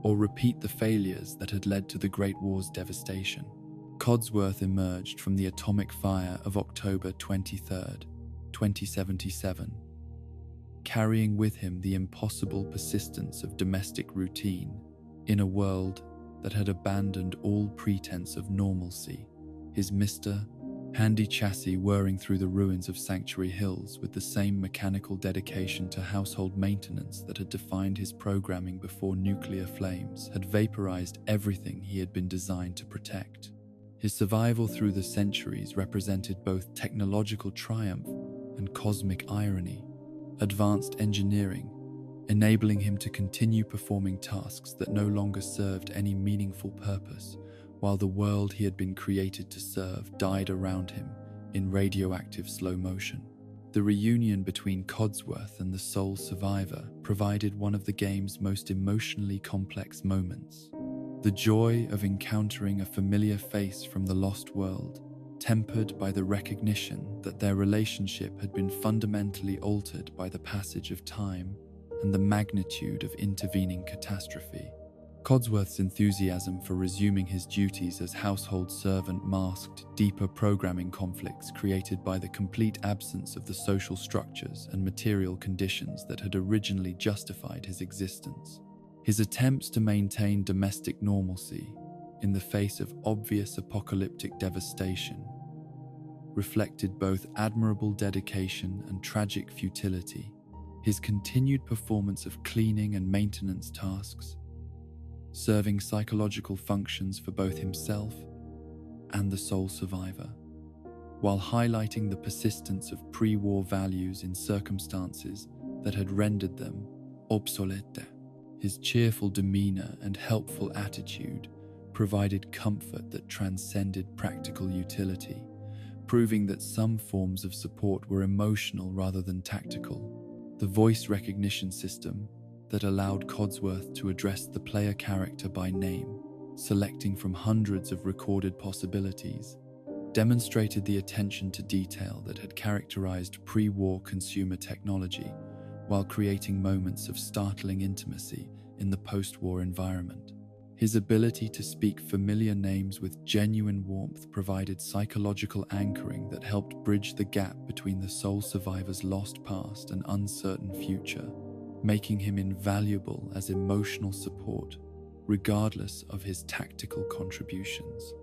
or repeat the failures that had led to the Great War's devastation. Codsworth emerged from the atomic fire of October 23, 2077, carrying with him the impossible persistence of domestic routine in a world that had abandoned all pretense of normalcy. His Mr. Handy chassis whirring through the ruins of Sanctuary Hills with the same mechanical dedication to household maintenance that had defined his programming before nuclear flames had vaporized everything he had been designed to protect. His survival through the centuries represented both technological triumph and cosmic irony, advanced engineering, enabling him to continue performing tasks that no longer served any meaningful purpose, while the world he had been created to serve died around him in radioactive slow motion. The reunion between Codsworth and the sole survivor provided one of the game's most emotionally complex moments. The joy of encountering a familiar face from the lost world, tempered by the recognition that their relationship had been fundamentally altered by the passage of time and the magnitude of intervening catastrophe. Codsworth's enthusiasm for resuming his duties as household servant masked deeper programming conflicts created by the complete absence of the social structures and material conditions that had originally justified his existence. His attempts to maintain domestic normalcy in the face of obvious apocalyptic devastation reflected both admirable dedication and tragic futility. His continued performance of cleaning and maintenance tasks, serving psychological functions for both himself and the sole survivor, while highlighting the persistence of pre-war values in circumstances that had rendered them obsolete. His cheerful demeanor and helpful attitude provided comfort that transcended practical utility, proving that some forms of support were emotional rather than tactical. The voice recognition system that allowed Codsworth to address the player character by name, selecting from hundreds of recorded possibilities, demonstrated the attention to detail that had characterized pre-war consumer technology, while creating moments of startling intimacy in the post-war environment. His ability to speak familiar names with genuine warmth provided psychological anchoring that helped bridge the gap between the sole survivor's lost past and uncertain future, making him invaluable as emotional support, regardless of his tactical contributions.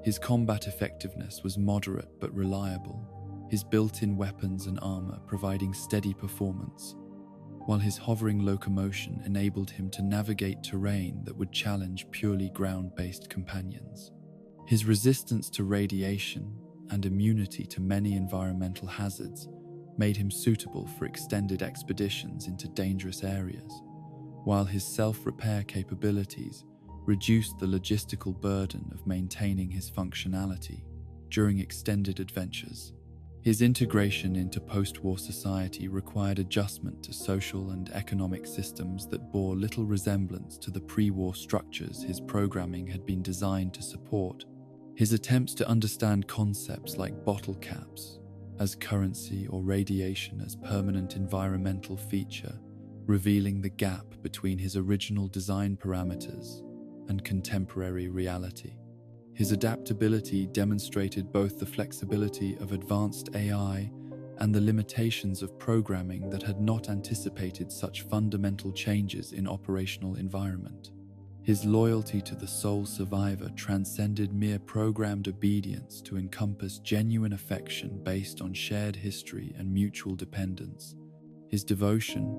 His combat effectiveness was moderate but reliable, his built-in weapons and armor providing steady performance, while his hovering locomotion enabled him to navigate terrain that would challenge purely ground-based companions. His resistance to radiation and immunity to many environmental hazards made him suitable for extended expeditions into dangerous areas, while his self-repair capabilities reduced the logistical burden of maintaining his functionality during extended adventures. His integration into post-war society required adjustment to social and economic systems that bore little resemblance to the pre-war structures his programming had been designed to support. His attempts to understand concepts like bottle caps as currency or radiation as permanent environmental feature, revealing the gap between his original design parameters and contemporary reality. His adaptability demonstrated both the flexibility of advanced AI and the limitations of programming that had not anticipated such fundamental changes in operational environment. His loyalty to the sole survivor transcended mere programmed obedience to encompass genuine affection based on shared history and mutual dependence. His devotion,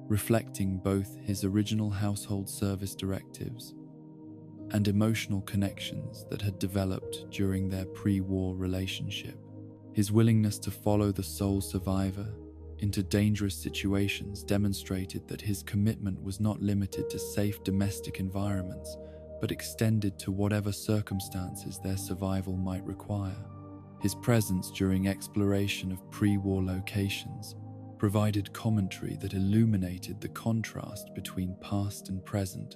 reflecting both his original household service directives and emotional connections that had developed during their pre-war relationship. His willingness to follow the sole survivor into dangerous situations demonstrated that his commitment was not limited to safe domestic environments, but extended to whatever circumstances their survival might require. His presence during exploration of pre-war locations provided commentary that illuminated the contrast between past and present,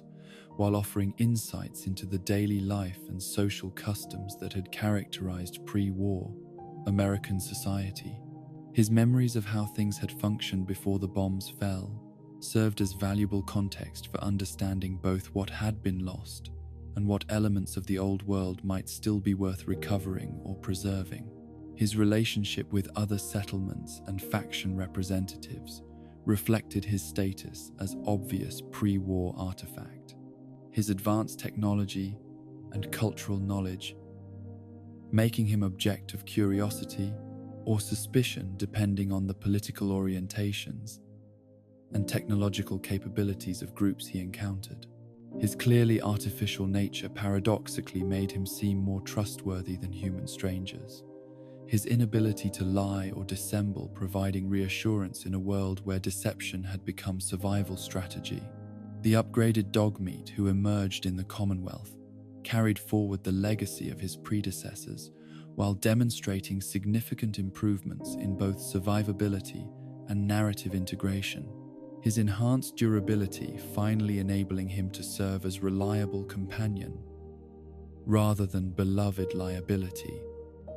while offering insights into the daily life and social customs that had characterized pre-war American society. His memories of how things had functioned before the bombs fell served as valuable context for understanding both what had been lost and what elements of the old world might still be worth recovering or preserving. His relationship with other settlements and faction representatives reflected his status as obvious pre-war artifact. His advanced technology and cultural knowledge, making him object of curiosity or suspicion depending on the political orientations and technological capabilities of groups he encountered. His clearly artificial nature paradoxically made him seem more trustworthy than human strangers, his inability to lie or dissemble providing reassurance in a world where deception had become survival strategy. The upgraded dogmeat who emerged in the Commonwealth carried forward the legacy of his predecessors while demonstrating significant improvements in both survivability and narrative integration. His enhanced durability finally enabling him to serve as reliable companion rather than beloved liability.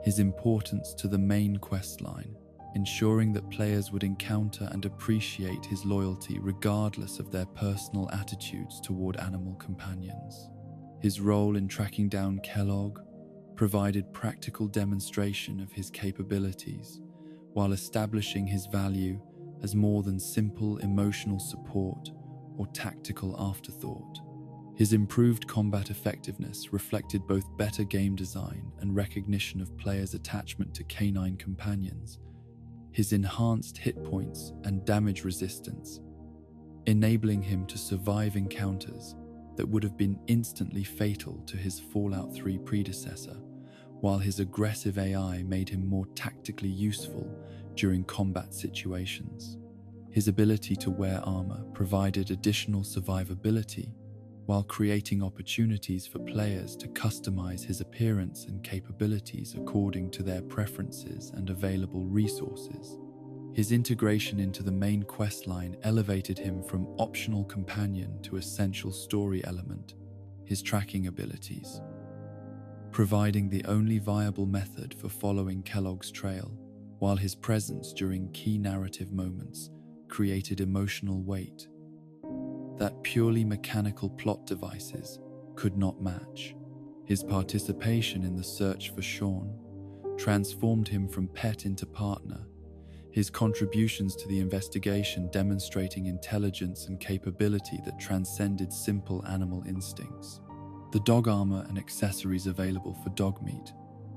His importance to the main questline, ensuring that players would encounter and appreciate his loyalty regardless of their personal attitudes toward animal companions. His role in tracking down Kellogg provided practical demonstration of his capabilities, while establishing his value as more than simple emotional support or tactical afterthought. His improved combat effectiveness reflected both better game design and recognition of players' attachment to canine companions. His enhanced hit points and damage resistance, enabling him to survive encounters that would have been instantly fatal to his Fallout 3 predecessor, while his aggressive AI made him more tactically useful during combat situations. His ability to wear armor provided additional survivability, while creating opportunities for players to customize his appearance and capabilities according to their preferences and available resources. His integration into the main questline elevated him from optional companion to essential story element. His tracking abilities, providing the only viable method for following Kellogg's trail, while his presence during key narrative moments created emotional weight that purely mechanical plot devices could not match. His participation in the search for Sean transformed him from pet into partner, his contributions to the investigation demonstrating intelligence and capability that transcended simple animal instincts. The dog armor and accessories available for Dogmeat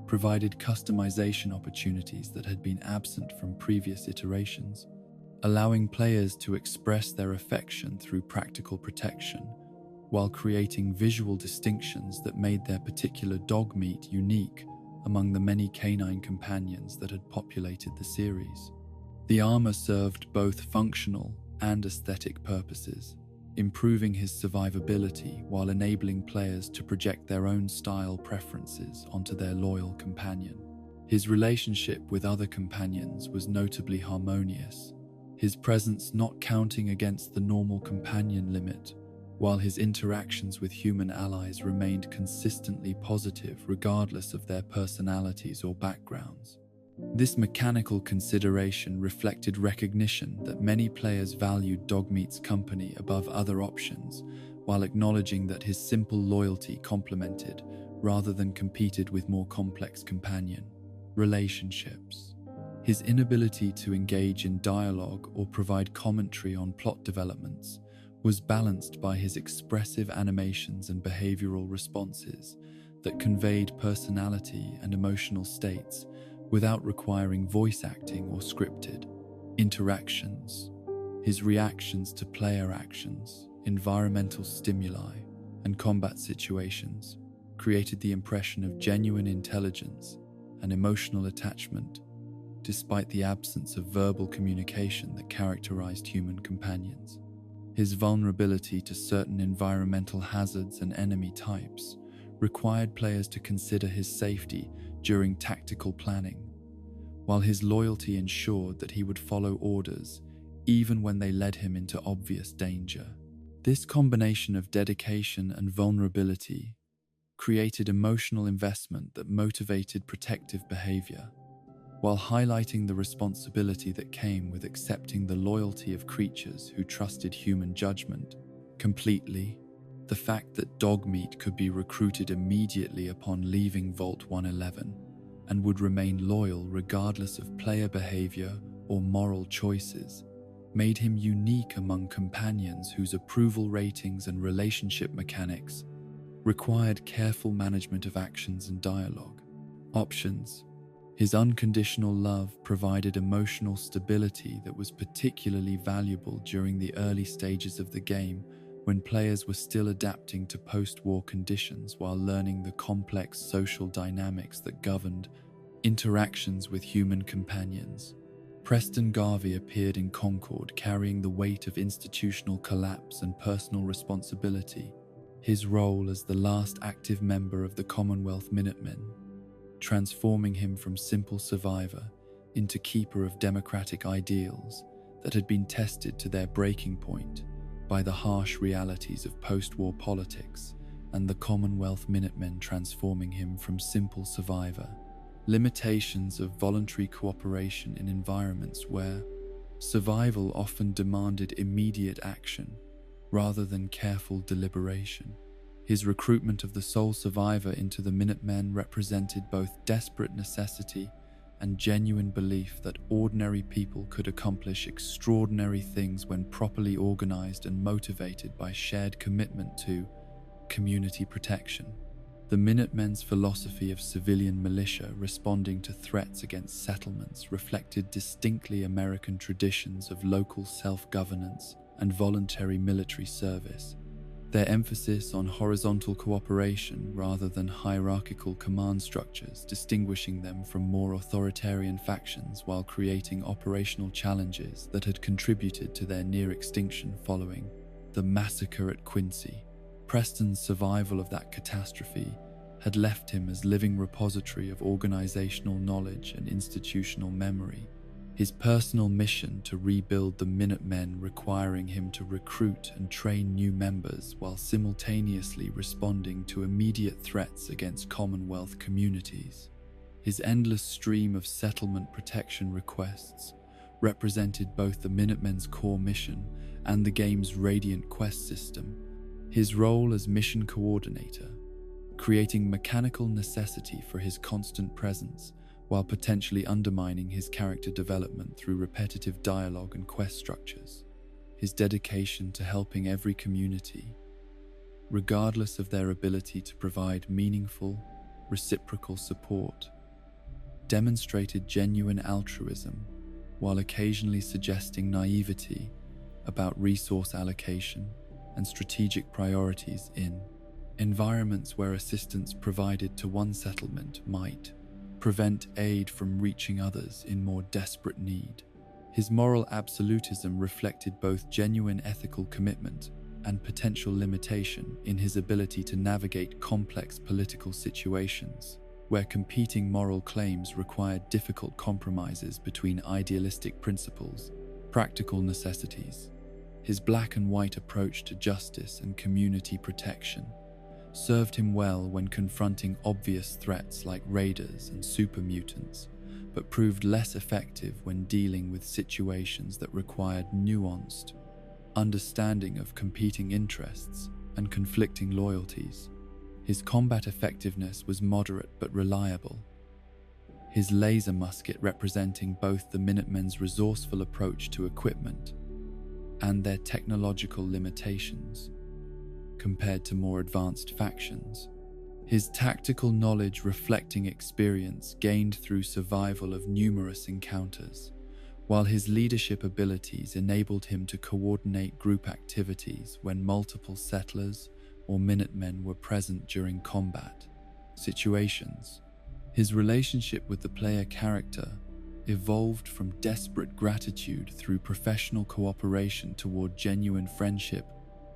provided customization opportunities that had been absent from previous iterations, allowing players to express their affection through practical protection while creating visual distinctions that made their particular dog meat unique among the many canine companions that had populated the series. The armor served both functional and aesthetic purposes, improving his survivability while enabling players to project their own style preferences onto their loyal companion. His relationship with other companions was notably harmonious, his presence not counting against the normal companion limit, while his interactions with human allies remained consistently positive regardless of their personalities or backgrounds. This mechanical consideration reflected recognition that many players valued Dogmeat's company above other options, while acknowledging that his simple loyalty complemented rather than competed with more complex companion relationships. His inability to engage in dialogue or provide commentary on plot developments was balanced by his expressive animations and behavioral responses that conveyed personality and emotional states without requiring voice acting or scripted interactions. His reactions to player actions, environmental stimuli, and combat situations created the impression of genuine intelligence and emotional attachment, despite the absence of verbal communication that characterized human companions. His vulnerability to certain environmental hazards and enemy types required players to consider his safety during tactical planning, while his loyalty ensured that he would follow orders even when they led him into obvious danger. This combination of dedication and vulnerability created emotional investment that motivated protective behavior, while highlighting the responsibility that came with accepting the loyalty of creatures who trusted human judgment completely. The fact that Dogmeat could be recruited immediately upon leaving Vault 111 and would remain loyal regardless of player behavior or moral choices made him unique among companions whose approval ratings and relationship mechanics required careful management of actions and dialogue. Options. His unconditional love provided emotional stability that was particularly valuable during the early stages of the game when players were still adapting to post-war conditions while learning the complex social dynamics that governed interactions with human companions. Preston Garvey appeared in Concord carrying the weight of institutional collapse and personal responsibility, his role as the last active member of the Commonwealth Minutemen, transforming him from simple survivor into keeper of democratic ideals that had been tested to their breaking point by the harsh realities of post-war politics, and the Commonwealth Minutemen transforming him from simple survivor. Limitations of voluntary cooperation in environments where survival often demanded immediate action rather than careful deliberation. His recruitment of the sole survivor into the Minutemen represented both desperate necessity and genuine belief that ordinary people could accomplish extraordinary things when properly organized and motivated by shared commitment to community protection. The Minutemen's philosophy of civilian militia responding to threats against settlements reflected distinctly American traditions of local self-governance and voluntary military service. Their emphasis on horizontal cooperation rather than hierarchical command structures, distinguishing them from more authoritarian factions while creating operational challenges that had contributed to their near extinction following the massacre at Quincy. Preston's survival of that catastrophe had left him as living repository of organizational knowledge and institutional memory, his personal mission to rebuild the Minutemen requiring him to recruit and train new members while simultaneously responding to immediate threats against Commonwealth communities. His endless stream of settlement protection requests represented both the Minutemen's core mission and the game's Radiant Quest system. His role as mission coordinator, creating mechanical necessity for his constant presence, while potentially undermining his character development through repetitive dialogue and quest structures. His dedication to helping every community, regardless of their ability to provide meaningful, reciprocal support, demonstrated genuine altruism, while occasionally suggesting naivety about resource allocation and strategic priorities in environments where assistance provided to one settlement might prevent aid from reaching others in more desperate need. His moral absolutism reflected both genuine ethical commitment and potential limitation in his ability to navigate complex political situations, where competing moral claims required difficult compromises between idealistic principles, practical necessities. His black and white approach to justice and community protection served him well when confronting obvious threats like raiders and super mutants, but proved less effective when dealing with situations that required nuanced understanding of competing interests and conflicting loyalties. His combat effectiveness was moderate but reliable, his laser musket representing both the Minutemen's resourceful approach to equipment and their technological limitations compared to more advanced factions. His tactical knowledge reflecting experience gained through survival of numerous encounters, while his leadership abilities enabled him to coordinate group activities when multiple settlers or Minutemen were present during combat situations. His relationship with the player character evolved from desperate gratitude through professional cooperation toward genuine friendship.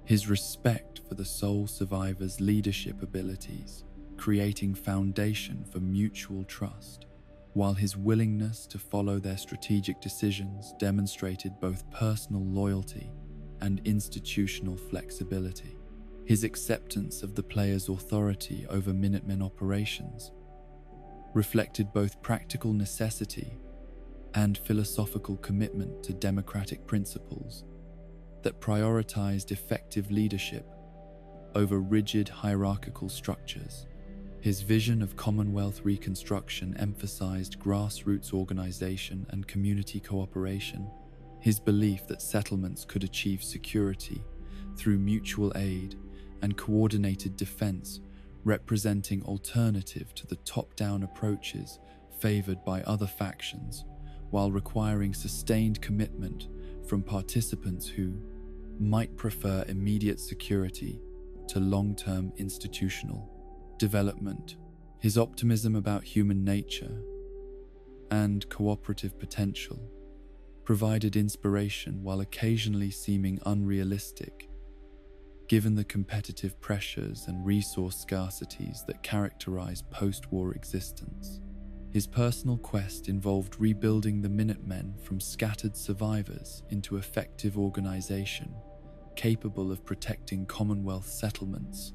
His respect for the sole survivor's leadership abilities, creating foundation for mutual trust, while his willingness to follow their strategic decisions demonstrated both personal loyalty and institutional flexibility. His acceptance of the player's authority over Minutemen operations reflected both practical necessity and philosophical commitment to democratic principles that prioritized effective leadership over rigid hierarchical structures. His vision of Commonwealth reconstruction emphasized grassroots organization and community cooperation. His belief that settlements could achieve security through mutual aid and coordinated defense, representing alternative to the top-down approaches favored by other factions, while requiring sustained commitment from participants who might prefer immediate security to long-term institutional development. His optimism about human nature and cooperative potential provided inspiration while occasionally seeming unrealistic, given the competitive pressures and resource scarcities that characterize post-war existence. His personal quest involved rebuilding the Minutemen from scattered survivors into effective organization capable of protecting Commonwealth settlements,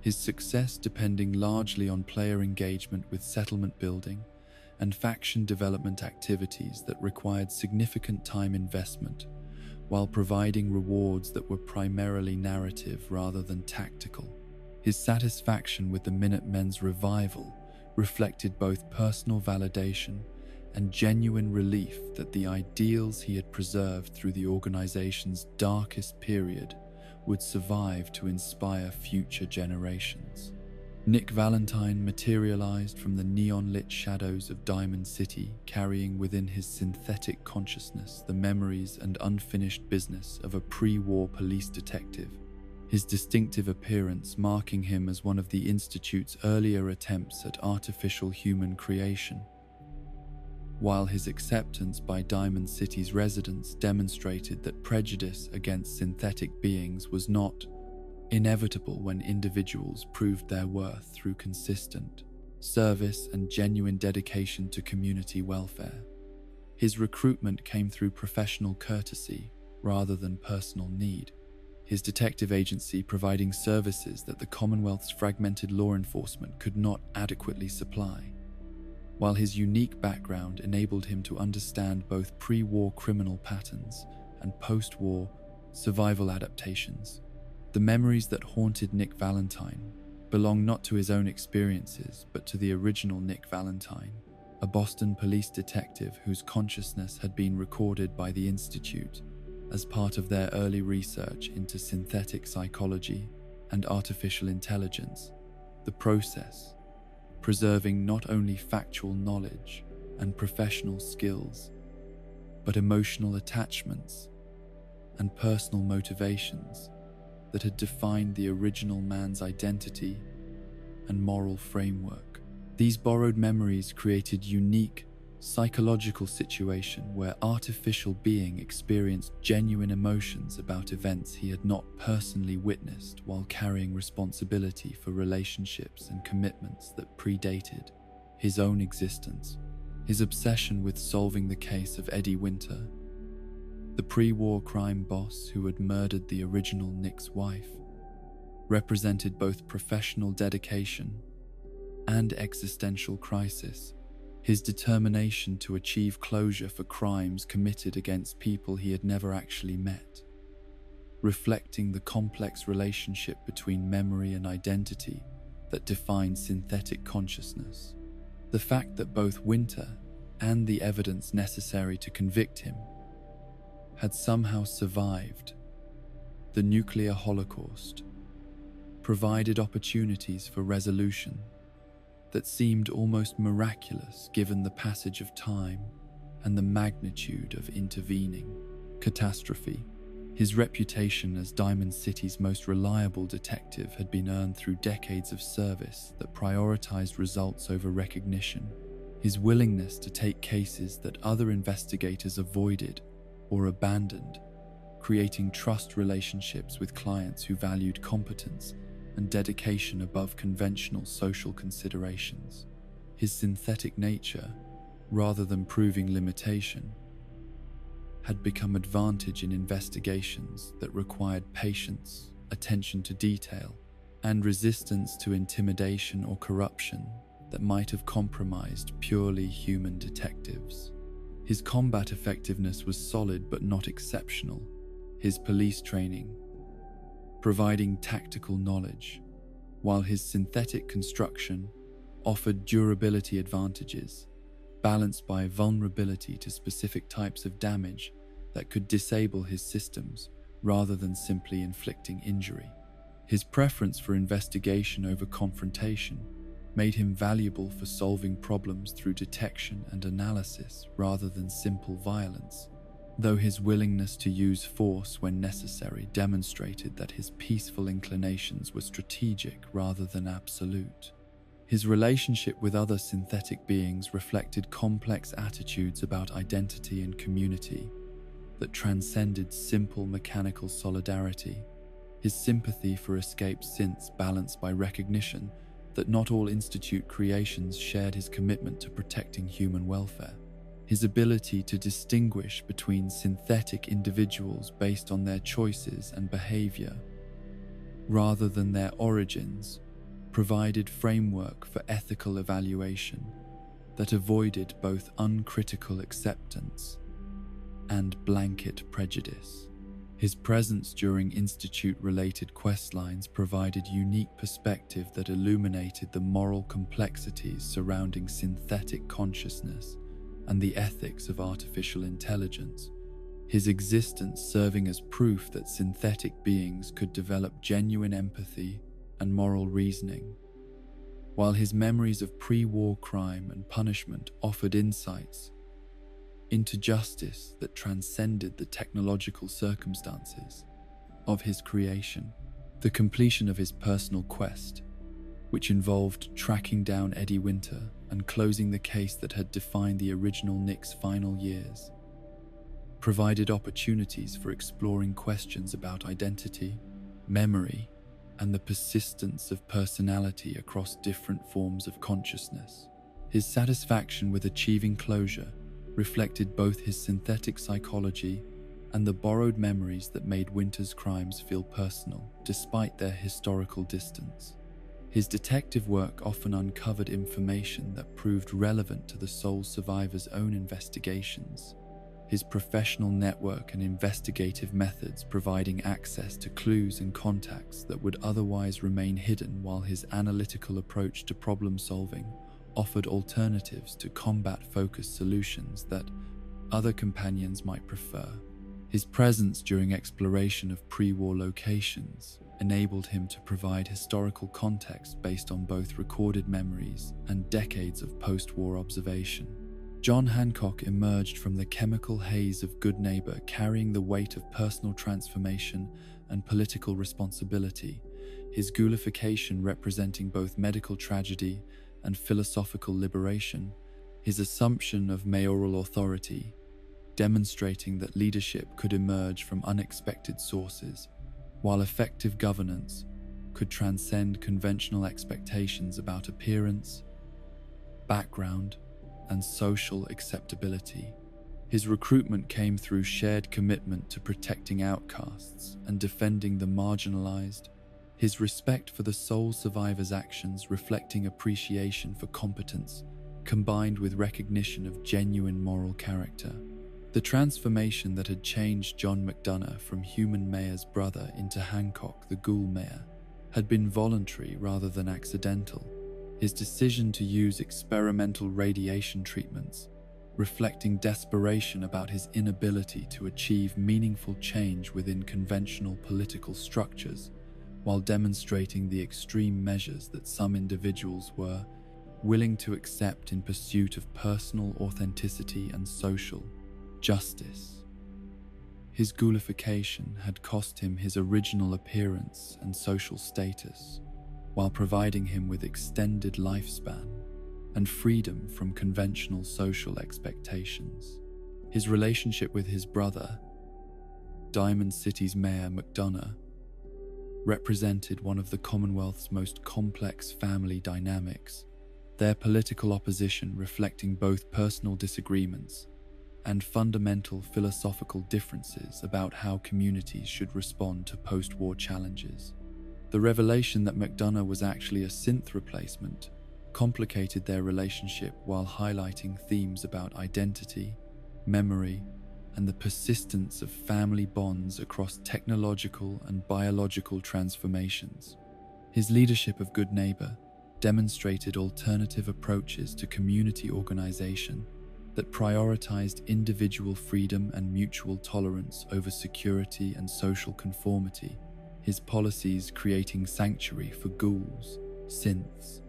his success depending largely on player engagement with settlement building and faction development activities that required significant time investment, while providing rewards that were primarily narrative rather than tactical. His satisfaction with the Minutemen's revival reflected both personal validation and genuine relief that the ideals he had preserved through the organization's darkest period would survive to inspire future generations. Nick Valentine materialized from the neon-lit shadows of Diamond City, carrying within his synthetic consciousness the memories and unfinished business of a pre-war police detective, his distinctive appearance marking him as one of the Institute's earlier attempts at artificial human creation, while his acceptance by Diamond City's residents demonstrated that prejudice against synthetic beings was not inevitable when individuals proved their worth through consistent service and genuine dedication to community welfare. His recruitment came through professional courtesy rather than personal need, his detective agency providing services that the Commonwealth's fragmented law enforcement could not adequately supply, while his unique background enabled him to understand both pre-war criminal patterns and post-war survival adaptations. The memories that haunted Nick Valentine belong not to his own experiences, but to the original Nick Valentine, a Boston police detective whose consciousness had been recorded by the Institute as part of their early research into synthetic psychology and artificial intelligence. The process, preserving not only factual knowledge and professional skills, but emotional attachments and personal motivations, that had defined the original man's identity and moral framework. These borrowed memories created unique psychological situation where artificial being experienced genuine emotions about events he had not personally witnessed while carrying responsibility for relationships and commitments that predated his own existence. His obsession with solving the case of Eddie Winter, the pre-war crime boss who had murdered the original Nick's wife, represented both professional dedication and existential crisis. His determination to achieve closure for crimes committed against people he had never actually met, reflecting the complex relationship between memory and identity that defines synthetic consciousness. The fact that both Winter and the evidence necessary to convict him had somehow survived the nuclear holocaust provided opportunities for resolution that seemed almost miraculous given the passage of time and the magnitude of intervening catastrophe. His reputation as Diamond City's most reliable detective had been earned through decades of service that prioritized results over recognition. His willingness to take cases that other investigators avoided or abandoned, creating trust relationships with clients who valued competence and dedication above conventional social considerations. His synthetic nature, rather than proving limitation, had become advantage in investigations that required patience, attention to detail, and resistance to intimidation or corruption that might have compromised purely human detectives. His combat effectiveness was solid but not exceptional. His police training, providing tactical knowledge, while his synthetic construction offered durability advantages, balanced by vulnerability to specific types of damage that could disable his systems rather than simply inflicting injury. His preference for investigation over confrontation made him valuable for solving problems through detection and analysis rather than simple violence, though his willingness to use force when necessary demonstrated that his peaceful inclinations were strategic rather than absolute. His relationship with other synthetic beings reflected complex attitudes about identity and community that transcended simple mechanical solidarity. His sympathy for escaped synths balanced by recognition that not all Institute creations shared his commitment to protecting human welfare. His ability to distinguish between synthetic individuals based on their choices and behavior, rather than their origins, provided framework for ethical evaluation that avoided both uncritical acceptance and blanket prejudice. His presence during Institute-related questlines provided unique perspective that illuminated the moral complexities surrounding synthetic consciousness and the ethics of artificial intelligence, his existence serving as proof that synthetic beings could develop genuine empathy and moral reasoning, while his memories of pre-war crime and punishment offered insights into justice that transcended the technological circumstances of his creation. The completion of his personal quest, which involved tracking down Eddie Winter and closing the case that had defined the original Nick's final years, provided opportunities for exploring questions about identity, memory, and the persistence of personality across different forms of consciousness. His satisfaction with achieving closure reflected both his synthetic psychology and the borrowed memories that made Winter's crimes feel personal, despite their historical distance. His detective work often uncovered information that proved relevant to the sole survivor's own investigations, his professional network and investigative methods providing access to clues and contacts that would otherwise remain hidden, while his analytical approach to problem-solving offered alternatives to combat-focused solutions that other companions might prefer. His presence during exploration of pre-war locations enabled him to provide historical context based on both recorded memories and decades of post-war observation. John Hancock emerged from the chemical haze of Good Neighbor, carrying the weight of personal transformation and political responsibility, his ghoulification representing both medical tragedy and philosophical liberation, his assumption of mayoral authority, demonstrating that leadership could emerge from unexpected sources, while effective governance could transcend conventional expectations about appearance, background, and social acceptability. His recruitment came through shared commitment to protecting outcasts and defending the marginalized, his respect for the sole survivor's actions reflecting appreciation for competence, combined with recognition of genuine moral character. The transformation that had changed John McDonough from human mayor's brother into Hancock the ghoul mayor had been voluntary rather than accidental. His decision to use experimental radiation treatments, reflecting desperation about his inability to achieve meaningful change within conventional political structures, while demonstrating the extreme measures that some individuals were willing to accept in pursuit of personal authenticity and social justice. His ghoulification had cost him his original appearance and social status, while providing him with extended lifespan and freedom from conventional social expectations. His relationship with his brother, Diamond City's Mayor McDonough, represented one of the Commonwealth's most complex family dynamics, their political opposition reflecting both personal disagreements and fundamental philosophical differences about how communities should respond to post-war challenges. The revelation that McDonough was actually a synth replacement complicated their relationship while highlighting themes about identity, memory, and the persistence of family bonds across technological and biological transformations. His leadership of Good Neighbor demonstrated alternative approaches to community organization that prioritized individual freedom and mutual tolerance over security and social conformity, his policies creating sanctuary for ghouls, synths,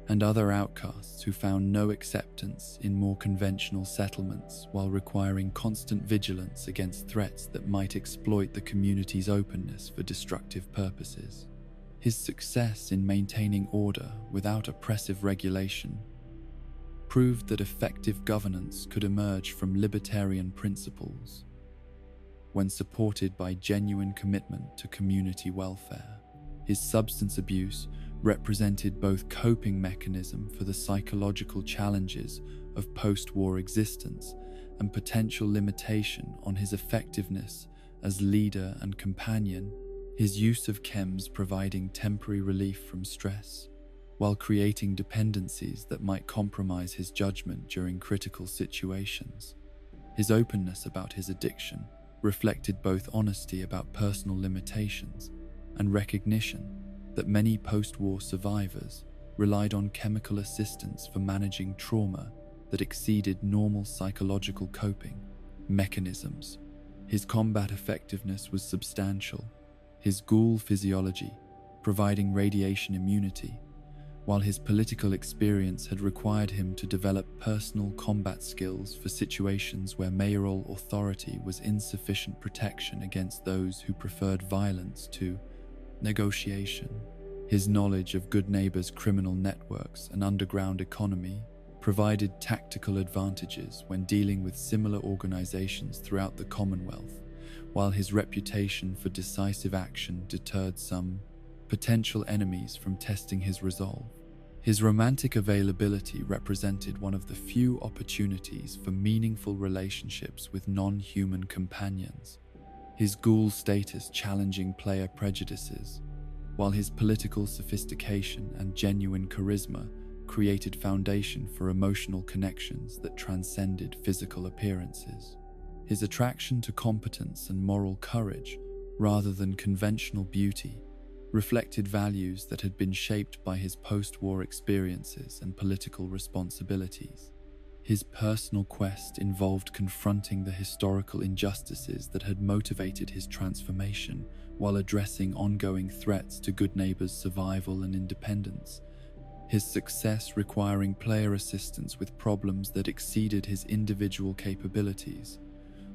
and other outcasts who found no acceptance in more conventional settlements while requiring constant vigilance against threats that might exploit the community's openness for destructive purposes. His success in maintaining order without oppressive regulation proved that effective governance could emerge from libertarian principles when supported by genuine commitment to community welfare. His substance abuse represented both coping mechanism for the psychological challenges of post-war existence and potential limitation on his effectiveness as leader and companion, his use of chems providing temporary relief from stress, while creating dependencies that might compromise his judgment during critical situations. His openness about his addiction reflected both honesty about personal limitations and recognition that many post-war survivors relied on chemical assistance for managing trauma that exceeded normal psychological coping mechanisms. His combat effectiveness was substantial, his ghoul physiology providing radiation immunity, while his political experience had required him to develop personal combat skills for situations where mayoral authority was insufficient protection against those who preferred violence to negotiation. His knowledge of Good Neighbor's criminal networks and underground economy provided tactical advantages when dealing with similar organizations throughout the Commonwealth, while his reputation for decisive action deterred some potential enemies from testing his resolve. His romantic availability represented one of the few opportunities for meaningful relationships with non-human companions, his ghoul status challenging player prejudices, while his political sophistication and genuine charisma created foundation for emotional connections that transcended physical appearances. His attraction to competence and moral courage, rather than conventional beauty, reflected values that had been shaped by his post-war experiences and political responsibilities. His personal quest involved confronting the historical injustices that had motivated his transformation while addressing ongoing threats to Good Neighbor's survival and independence. his success requiring player assistance with problems that exceeded his individual capabilities,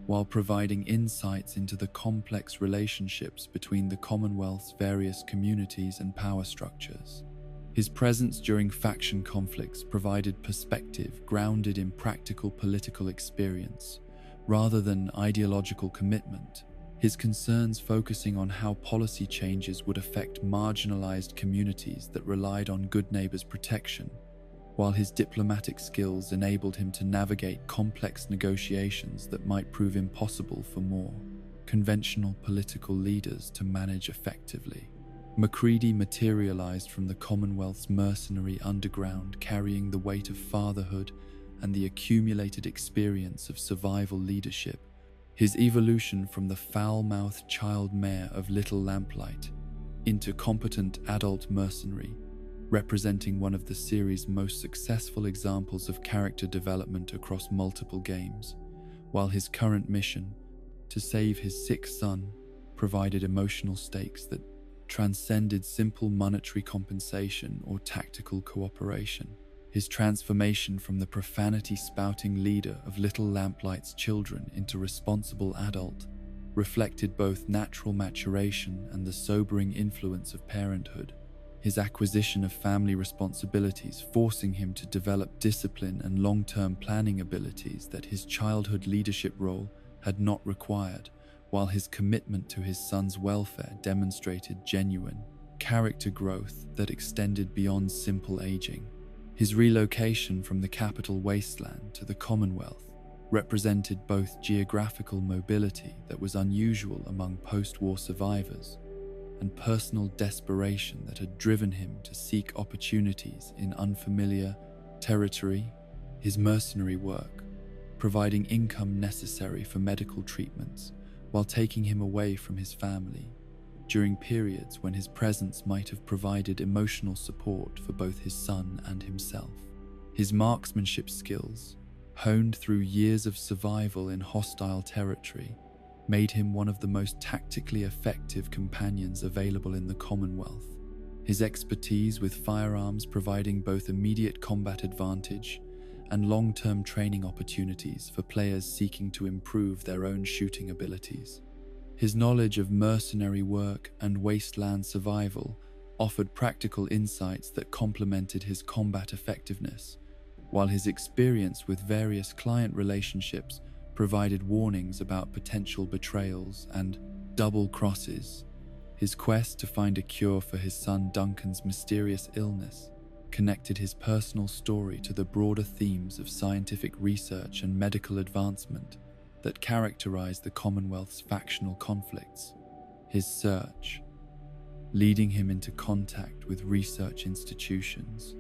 while providing insights into the complex relationships between the Commonwealth's various communities and power structures. His presence during faction conflicts provided perspective grounded in practical political experience, rather than ideological commitment, his concerns focusing on how policy changes would affect marginalized communities that relied on good neighbors' protection, while his diplomatic skills enabled him to navigate complex negotiations that might prove impossible for more conventional political leaders to manage effectively. Macready materialized from the Commonwealth's mercenary underground, carrying the weight of fatherhood and the accumulated experience of survival leadership. His evolution from the foul-mouthed child mayor of Little Lamplight into competent adult mercenary, representing one of the series' most successful examples of character development across multiple games, while his current mission, to save his sick son, provided emotional stakes that transcended simple monetary compensation or tactical cooperation. His transformation from the profanity-spouting leader of Little Lamplight's children into responsible adult reflected both natural maturation and the sobering influence of parenthood. His acquisition of family responsibilities forcing him to develop discipline and long-term planning abilities that his childhood leadership role had not required, while his commitment to his son's welfare demonstrated genuine character growth that extended beyond simple aging. His relocation from the capital wasteland to the Commonwealth represented both geographical mobility that was unusual among post-war survivors and personal desperation that had driven him to seek opportunities in unfamiliar territory. His mercenary work, providing income necessary for medical treatments while taking him away from his family during periods when his presence might have provided emotional support for both his son and himself. His marksmanship skills, honed through years of survival in hostile territory, made him one of the most tactically effective companions available in the Commonwealth, his expertise with firearms providing both immediate combat advantage and long-term training opportunities for players seeking to improve their own shooting abilities. His knowledge of mercenary work and wasteland survival offered practical insights that complemented his combat effectiveness, while his experience with various client relationships provided warnings about potential betrayals and double crosses. His quest to find a cure for his son Duncan's mysterious illness connected his personal story to the broader themes of scientific research and medical advancement that characterized the Commonwealth's factional conflicts. His search, leading him into contact with research institutions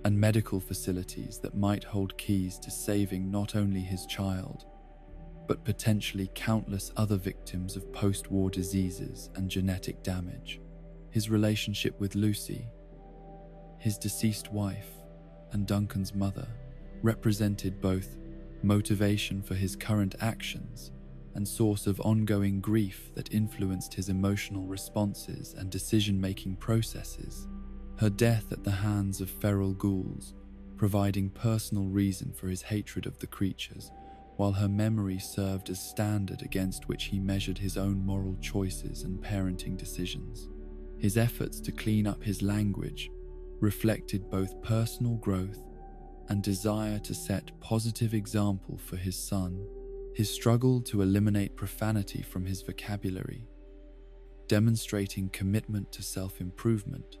and medical facilities that might hold keys to saving not only his child, but potentially countless other victims of post-war diseases and genetic damage. His relationship with Lucy, his deceased wife, and Duncan's mother represented both motivation for his current actions and source of ongoing grief that influenced his emotional responses and decision-making processes. Her death at the hands of feral ghouls, providing personal reason for his hatred of the creatures, while her memory served as standard against which he measured his own moral choices and parenting decisions. His efforts to clean up his language reflected both personal growth and desire to set positive example for his son. His struggle to eliminate profanity from his vocabulary, demonstrating commitment to self-improvement,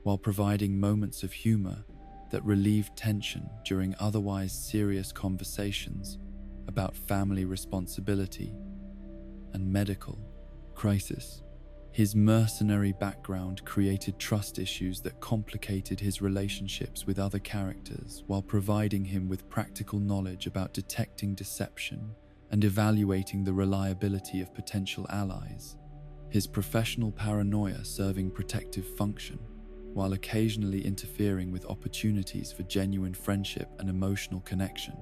while providing moments of humor that relieved tension during otherwise serious conversations about family responsibility and medical crisis. His mercenary background created trust issues that complicated his relationships with other characters while providing him with practical knowledge about detecting deception and evaluating the reliability of potential allies. His professional paranoia serving protective function, while occasionally interfering with opportunities for genuine friendship and emotional connection.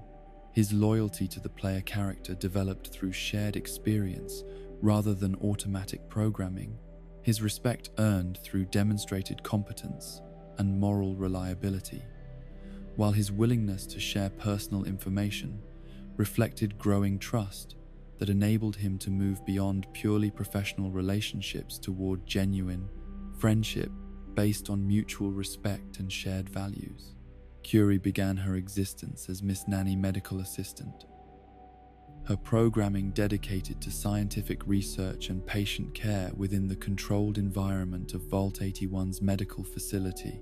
His loyalty to the player character developed through shared experience rather than automatic programming. His respect earned through demonstrated competence and moral reliability, while his willingness to share personal information reflected growing trust that enabled him to move beyond purely professional relationships toward genuine friendship based on mutual respect and shared values. Curie began her existence as Miss Nanny medical assistant, her programming dedicated to scientific research and patient care within the controlled environment of Vault 81's medical facility.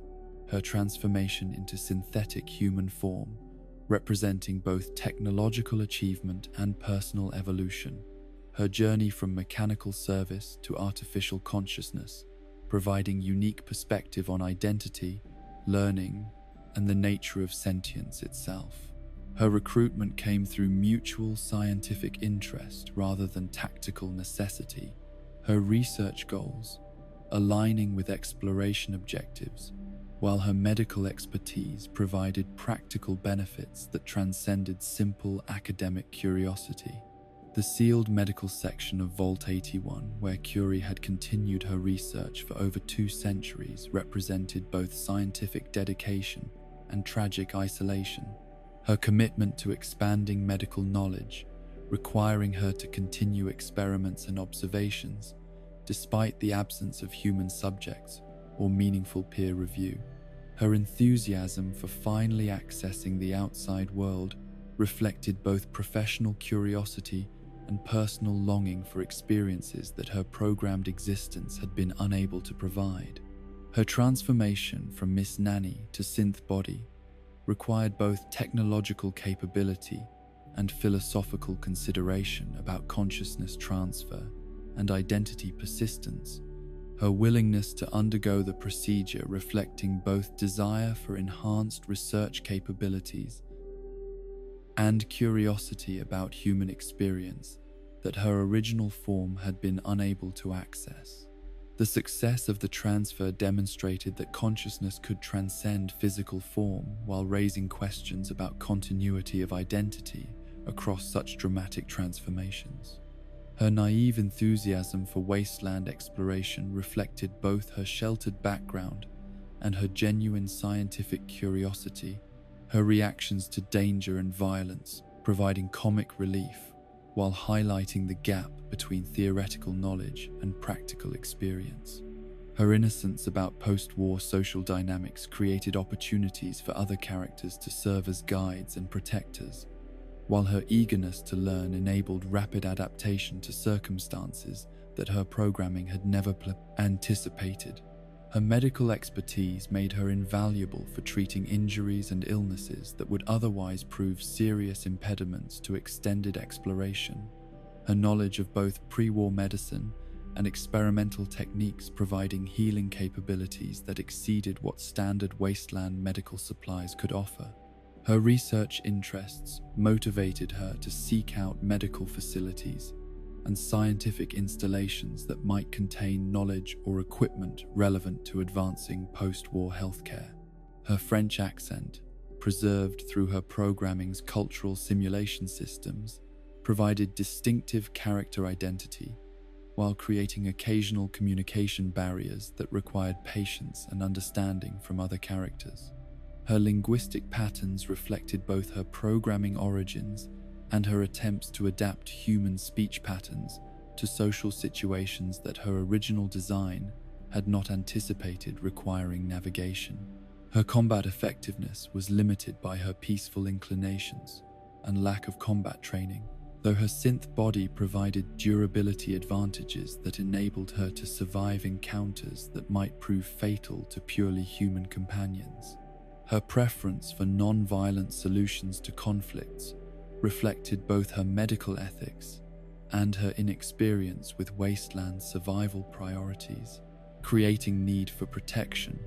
Her transformation into synthetic human form, representing both technological achievement and personal evolution. Her journey from mechanical service to artificial consciousness, providing unique perspective on identity, learning, and the nature of sentience itself. Her recruitment came through mutual scientific interest rather than tactical necessity. Her research goals aligning with exploration objectives, while her medical expertise provided practical benefits that transcended simple academic curiosity. The sealed medical section of Vault 81, where Curie had continued her research for over 2 centuries, represented both scientific dedication and tragic isolation. Her commitment to expanding medical knowledge, requiring her to continue experiments and observations, despite the absence of human subjects or meaningful peer review. Her enthusiasm for finally accessing the outside world reflected both professional curiosity and personal longing for experiences that her programmed existence had been unable to provide. Her transformation from Miss Nanny to synth body required both technological capability and philosophical consideration about consciousness transfer and identity persistence. Her willingness to undergo the procedure reflecting both desire for enhanced research capabilities and curiosity about human experience that her original form had been unable to access. The success of the transfer demonstrated that consciousness could transcend physical form while raising questions about continuity of identity across such dramatic transformations. Her naive enthusiasm for wasteland exploration reflected both her sheltered background and her genuine scientific curiosity, her reactions to danger and violence providing comic relief while highlighting the gap between theoretical knowledge and practical experience. Her innocence about post-war social dynamics created opportunities for other characters to serve as guides and protectors, while her eagerness to learn enabled rapid adaptation to circumstances that her programming had never anticipated. Her medical expertise made her invaluable for treating injuries and illnesses that would otherwise prove serious impediments to extended exploration. Her knowledge of both pre-war medicine and experimental techniques providing healing capabilities that exceeded what standard wasteland medical supplies could offer. Her research interests motivated her to seek out medical facilities and scientific installations that might contain knowledge or equipment relevant to advancing post-war healthcare. Her French accent, preserved through her programming's cultural simulation systems, provided distinctive character identity, while creating occasional communication barriers that required patience and understanding from other characters. Her linguistic patterns reflected both her programming origins and her attempts to adapt human speech patterns to social situations that her original design had not anticipated requiring navigation. Her combat effectiveness was limited by her peaceful inclinations and lack of combat training, though her synth body provided durability advantages that enabled her to survive encounters that might prove fatal to purely human companions. Her preference for non-violent solutions to conflicts reflected both her medical ethics and her inexperience with wasteland survival priorities, creating need for protection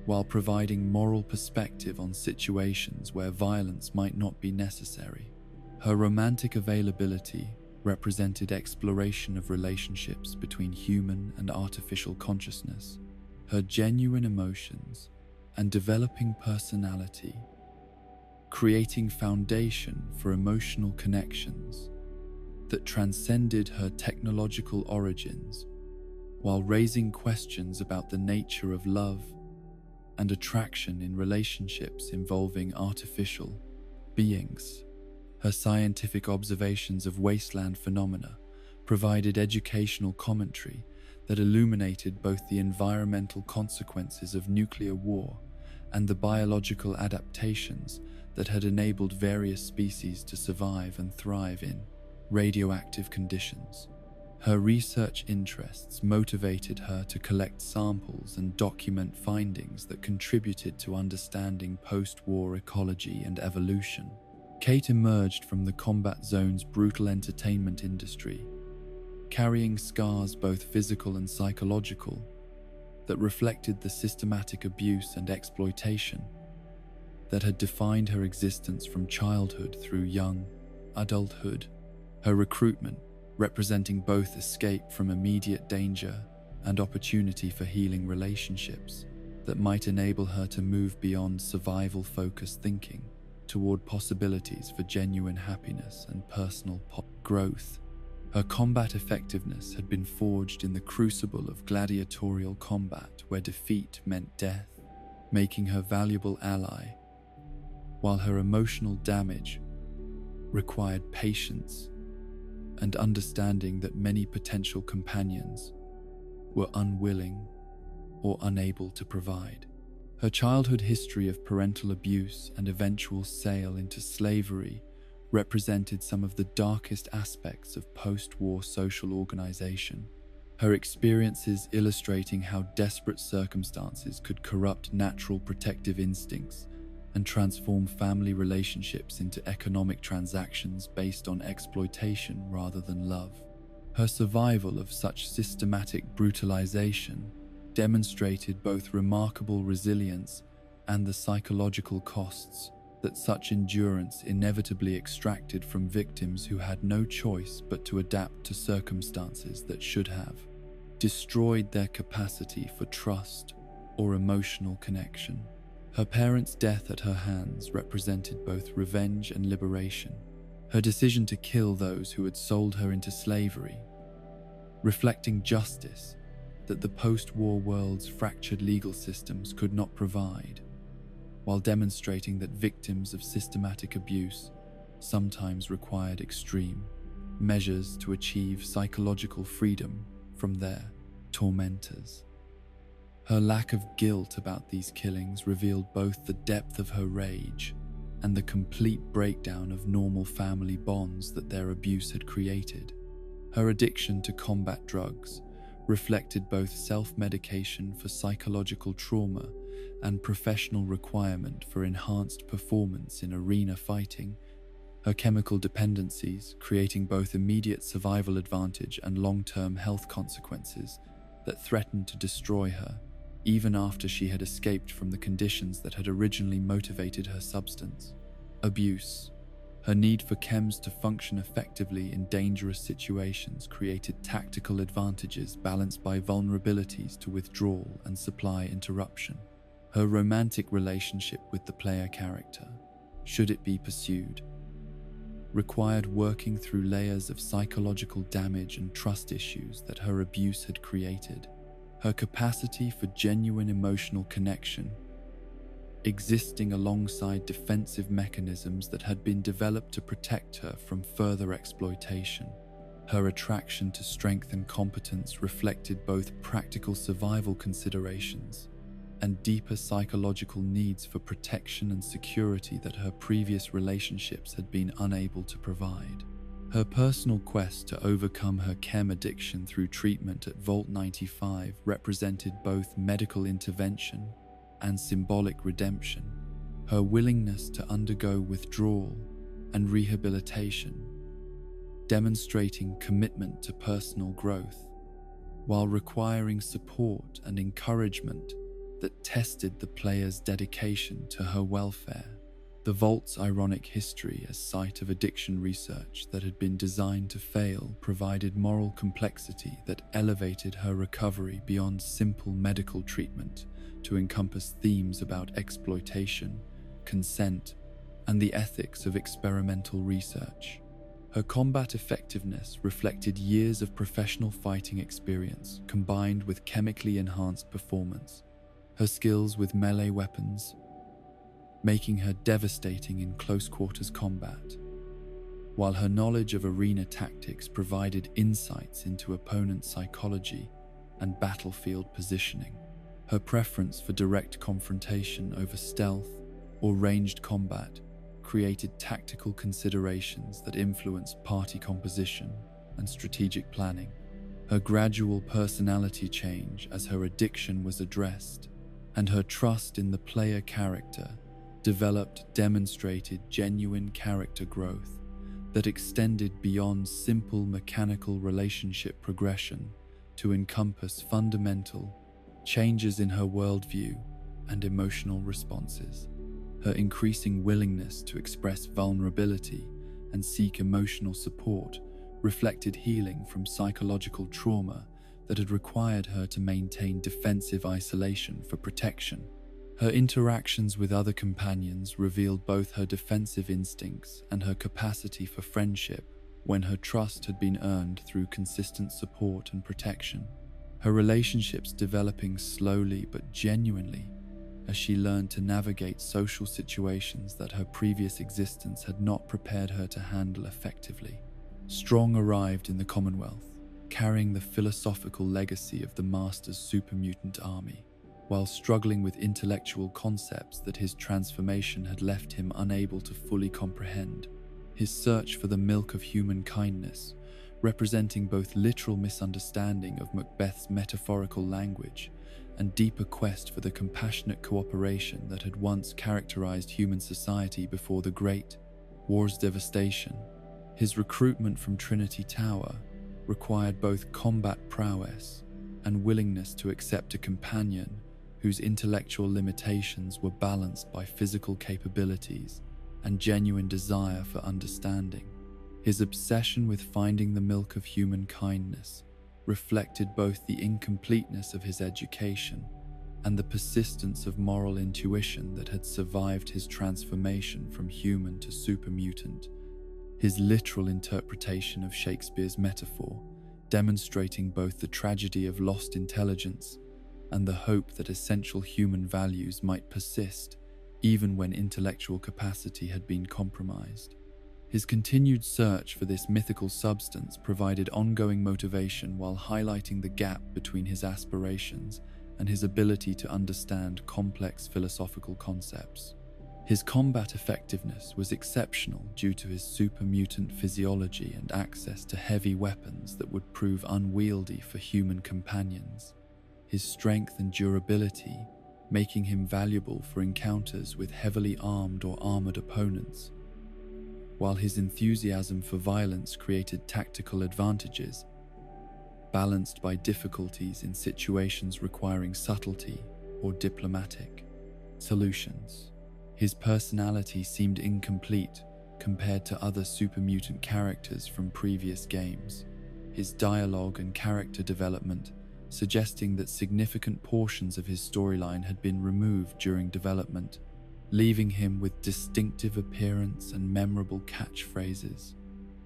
while providing moral perspective on situations where violence might not be necessary. Her romantic availability represented exploration of relationships between human and artificial consciousness. Her genuine emotions and developing personality, creating foundation for emotional connections that transcended her technological origins, while raising questions about the nature of love and attraction in relationships involving artificial beings. Her scientific observations of wasteland phenomena provided educational commentary that illuminated both the environmental consequences of nuclear war and the biological adaptations that had enabled various species to survive and thrive in radioactive conditions. Her research interests motivated her to collect samples and document findings that contributed to understanding post-war ecology and evolution. Kate emerged from the combat zone's brutal entertainment industry, carrying scars both physical and psychological that reflected the systematic abuse and exploitation that had defined her existence from childhood through young adulthood. Her recruitment, representing both escape from immediate danger and opportunity for healing relationships that might enable her to move beyond survival-focused thinking toward possibilities for genuine happiness and personal growth. Her combat effectiveness had been forged in the crucible of gladiatorial combat where defeat meant death, making her valuable ally, while her emotional damage required patience and understanding that many potential companions were unwilling or unable to provide. Her childhood history of parental abuse and eventual sale into slavery represented some of the darkest aspects of post-war social organization. Her experiences illustrating how desperate circumstances could corrupt natural protective instincts and transform family relationships into economic transactions based on exploitation rather than love. Her survival of such systematic brutalization demonstrated both remarkable resilience and the psychological costs that such endurance inevitably extracted from victims who had no choice but to adapt to circumstances that should have destroyed their capacity for trust or emotional connection. Her parents' death at her hands represented both revenge and liberation. Her decision to kill those who had sold her into slavery, reflecting justice that the post-war world's fractured legal systems could not provide, while demonstrating that victims of systematic abuse sometimes required extreme measures to achieve psychological freedom from their tormentors. Her lack of guilt about these killings revealed both the depth of her rage and the complete breakdown of normal family bonds that their abuse had created. Her addiction to combat drugs reflected both self-medication for psychological trauma and professional requirement for enhanced performance in arena fighting. Her chemical dependencies, creating both immediate survival advantage and long-term health consequences that threatened to destroy her, even after she had escaped from the conditions that had originally motivated her substance abuse. Her need for chems to function effectively in dangerous situations created tactical advantages balanced by vulnerabilities to withdrawal and supply interruption. Her romantic relationship with the player character, should it be pursued, required working through layers of psychological damage and trust issues that her abuse had created. Her capacity for genuine emotional connection, existing alongside defensive mechanisms that had been developed to protect her from further exploitation. Her attraction to strength and competence reflected both practical survival considerations and deeper psychological needs for protection and security that her previous relationships had been unable to provide. Her personal quest to overcome her chem addiction through treatment at Vault 95 represented both medical intervention and symbolic redemption. Her willingness to undergo withdrawal and rehabilitation, demonstrating commitment to personal growth, while requiring support and encouragement that tested the player's dedication to her welfare. The Vault's ironic history as site of addiction research that had been designed to fail provided moral complexity that elevated her recovery beyond simple medical treatment to encompass themes about exploitation, consent, and the ethics of experimental research. Her combat effectiveness reflected years of professional fighting experience combined with chemically enhanced performance, her skills with melee weapons making her devastating in close-quarters combat, while her knowledge of arena tactics provided insights into opponent psychology and battlefield positioning. Her preference for direct confrontation over stealth or ranged combat created tactical considerations that influenced party composition and strategic planning. Her gradual personality change as her addiction was addressed and her trust in the player character demonstrated genuine character growth that extended beyond simple mechanical relationship progression to encompass fundamental changes in her worldview and emotional responses. Her increasing willingness to express vulnerability and seek emotional support reflected healing from psychological trauma that had required her to maintain defensive isolation for protection. Her interactions with other companions revealed both her defensive instincts and her capacity for friendship when her trust had been earned through consistent support and protection. Her relationships developing slowly but genuinely as she learned to navigate social situations that her previous existence had not prepared her to handle effectively. Strong arrived in the Commonwealth, carrying the philosophical legacy of the Master's super-mutant army, while struggling with intellectual concepts that his transformation had left him unable to fully comprehend. His search for the milk of human kindness, representing both literal misunderstanding of Macbeth's metaphorical language and deeper quest for the compassionate cooperation that had once characterized human society before the Great War's devastation. His recruitment from Trinity Tower required both combat prowess and willingness to accept a companion whose intellectual limitations were balanced by physical capabilities and genuine desire for understanding. His obsession with finding the milk of human kindness reflected both the incompleteness of his education and the persistence of moral intuition that had survived his transformation from human to super-mutant. His literal interpretation of Shakespeare's metaphor, demonstrating both the tragedy of lost intelligence and the hope that essential human values might persist even when intellectual capacity had been compromised. His continued search for this mythical substance provided ongoing motivation while highlighting the gap between his aspirations and his ability to understand complex philosophical concepts. His combat effectiveness was exceptional due to his super-mutant physiology and access to heavy weapons that would prove unwieldy for human companions. His strength and durability, making him valuable for encounters with heavily armed or armored opponents, while his enthusiasm for violence created tactical advantages, balanced by difficulties in situations requiring subtlety or diplomatic solutions. His personality seemed incomplete compared to other super-mutant characters from previous games. His dialogue and character development suggesting that significant portions of his storyline had been removed during development, leaving him with distinctive appearance and memorable catchphrases,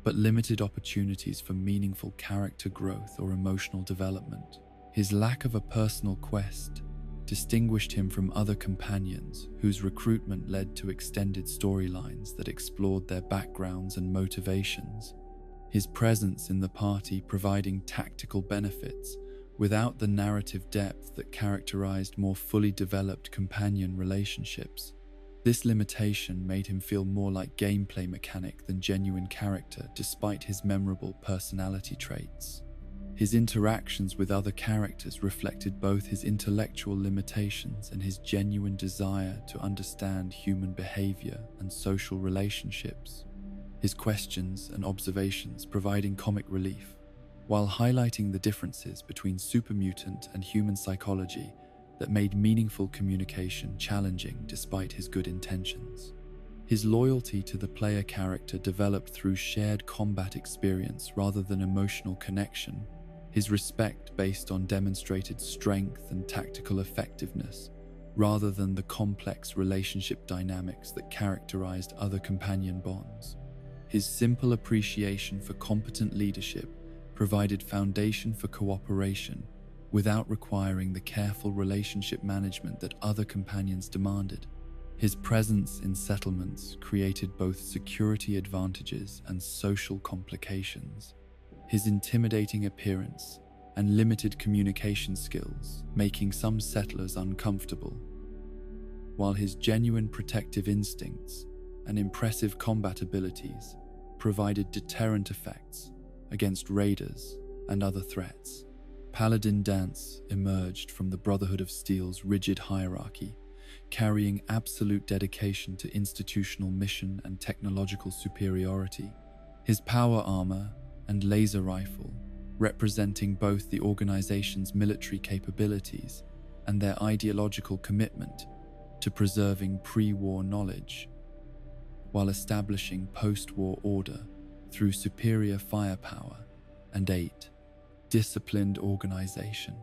but limited opportunities for meaningful character growth or emotional development. His lack of a personal quest distinguished him from other companions whose recruitment led to extended storylines that explored their backgrounds and motivations. His presence in the party providing tactical benefits without the narrative depth that characterized more fully developed companion relationships. This limitation made him feel more like gameplay mechanic than genuine character despite his memorable personality traits. His interactions with other characters reflected both his intellectual limitations and his genuine desire to understand human behavior and social relationships. His questions and observations providing comic relief, while highlighting the differences between super-mutant and human psychology that made meaningful communication challenging despite his good intentions. His loyalty to the player character developed through shared combat experience rather than emotional connection. His respect based on demonstrated strength and tactical effectiveness, rather than the complex relationship dynamics that characterized other companion bonds. His simple appreciation for competent leadership provided foundation for cooperation, without requiring the careful relationship management that other companions demanded. His presence in settlements created both security advantages and social complications. His intimidating appearance and limited communication skills making some settlers uncomfortable, while his genuine protective instincts and impressive combat abilities provided deterrent effects against raiders and other threats. Paladin Dance emerged from the Brotherhood of Steel's rigid hierarchy, carrying absolute dedication to institutional mission and technological superiority. His power armor and laser rifle, representing both the organization's military capabilities and their ideological commitment to preserving pre-war knowledge, while establishing post-war order through superior firepower and disciplined organization.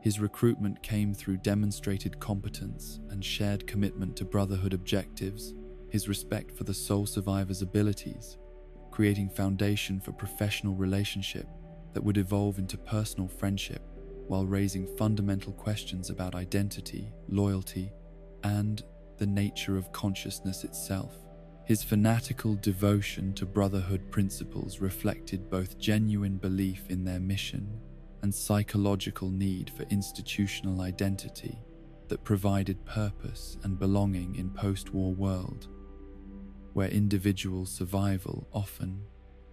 His recruitment came through demonstrated competence and shared commitment to Brotherhood objectives, his respect for the sole survivor's abilities, creating foundation for professional relationship that would evolve into personal friendship while raising fundamental questions about identity, loyalty, and the nature of consciousness itself. His fanatical devotion to Brotherhood principles reflected both genuine belief in their mission and psychological need for institutional identity that provided purpose and belonging in post-war world, where individual survival often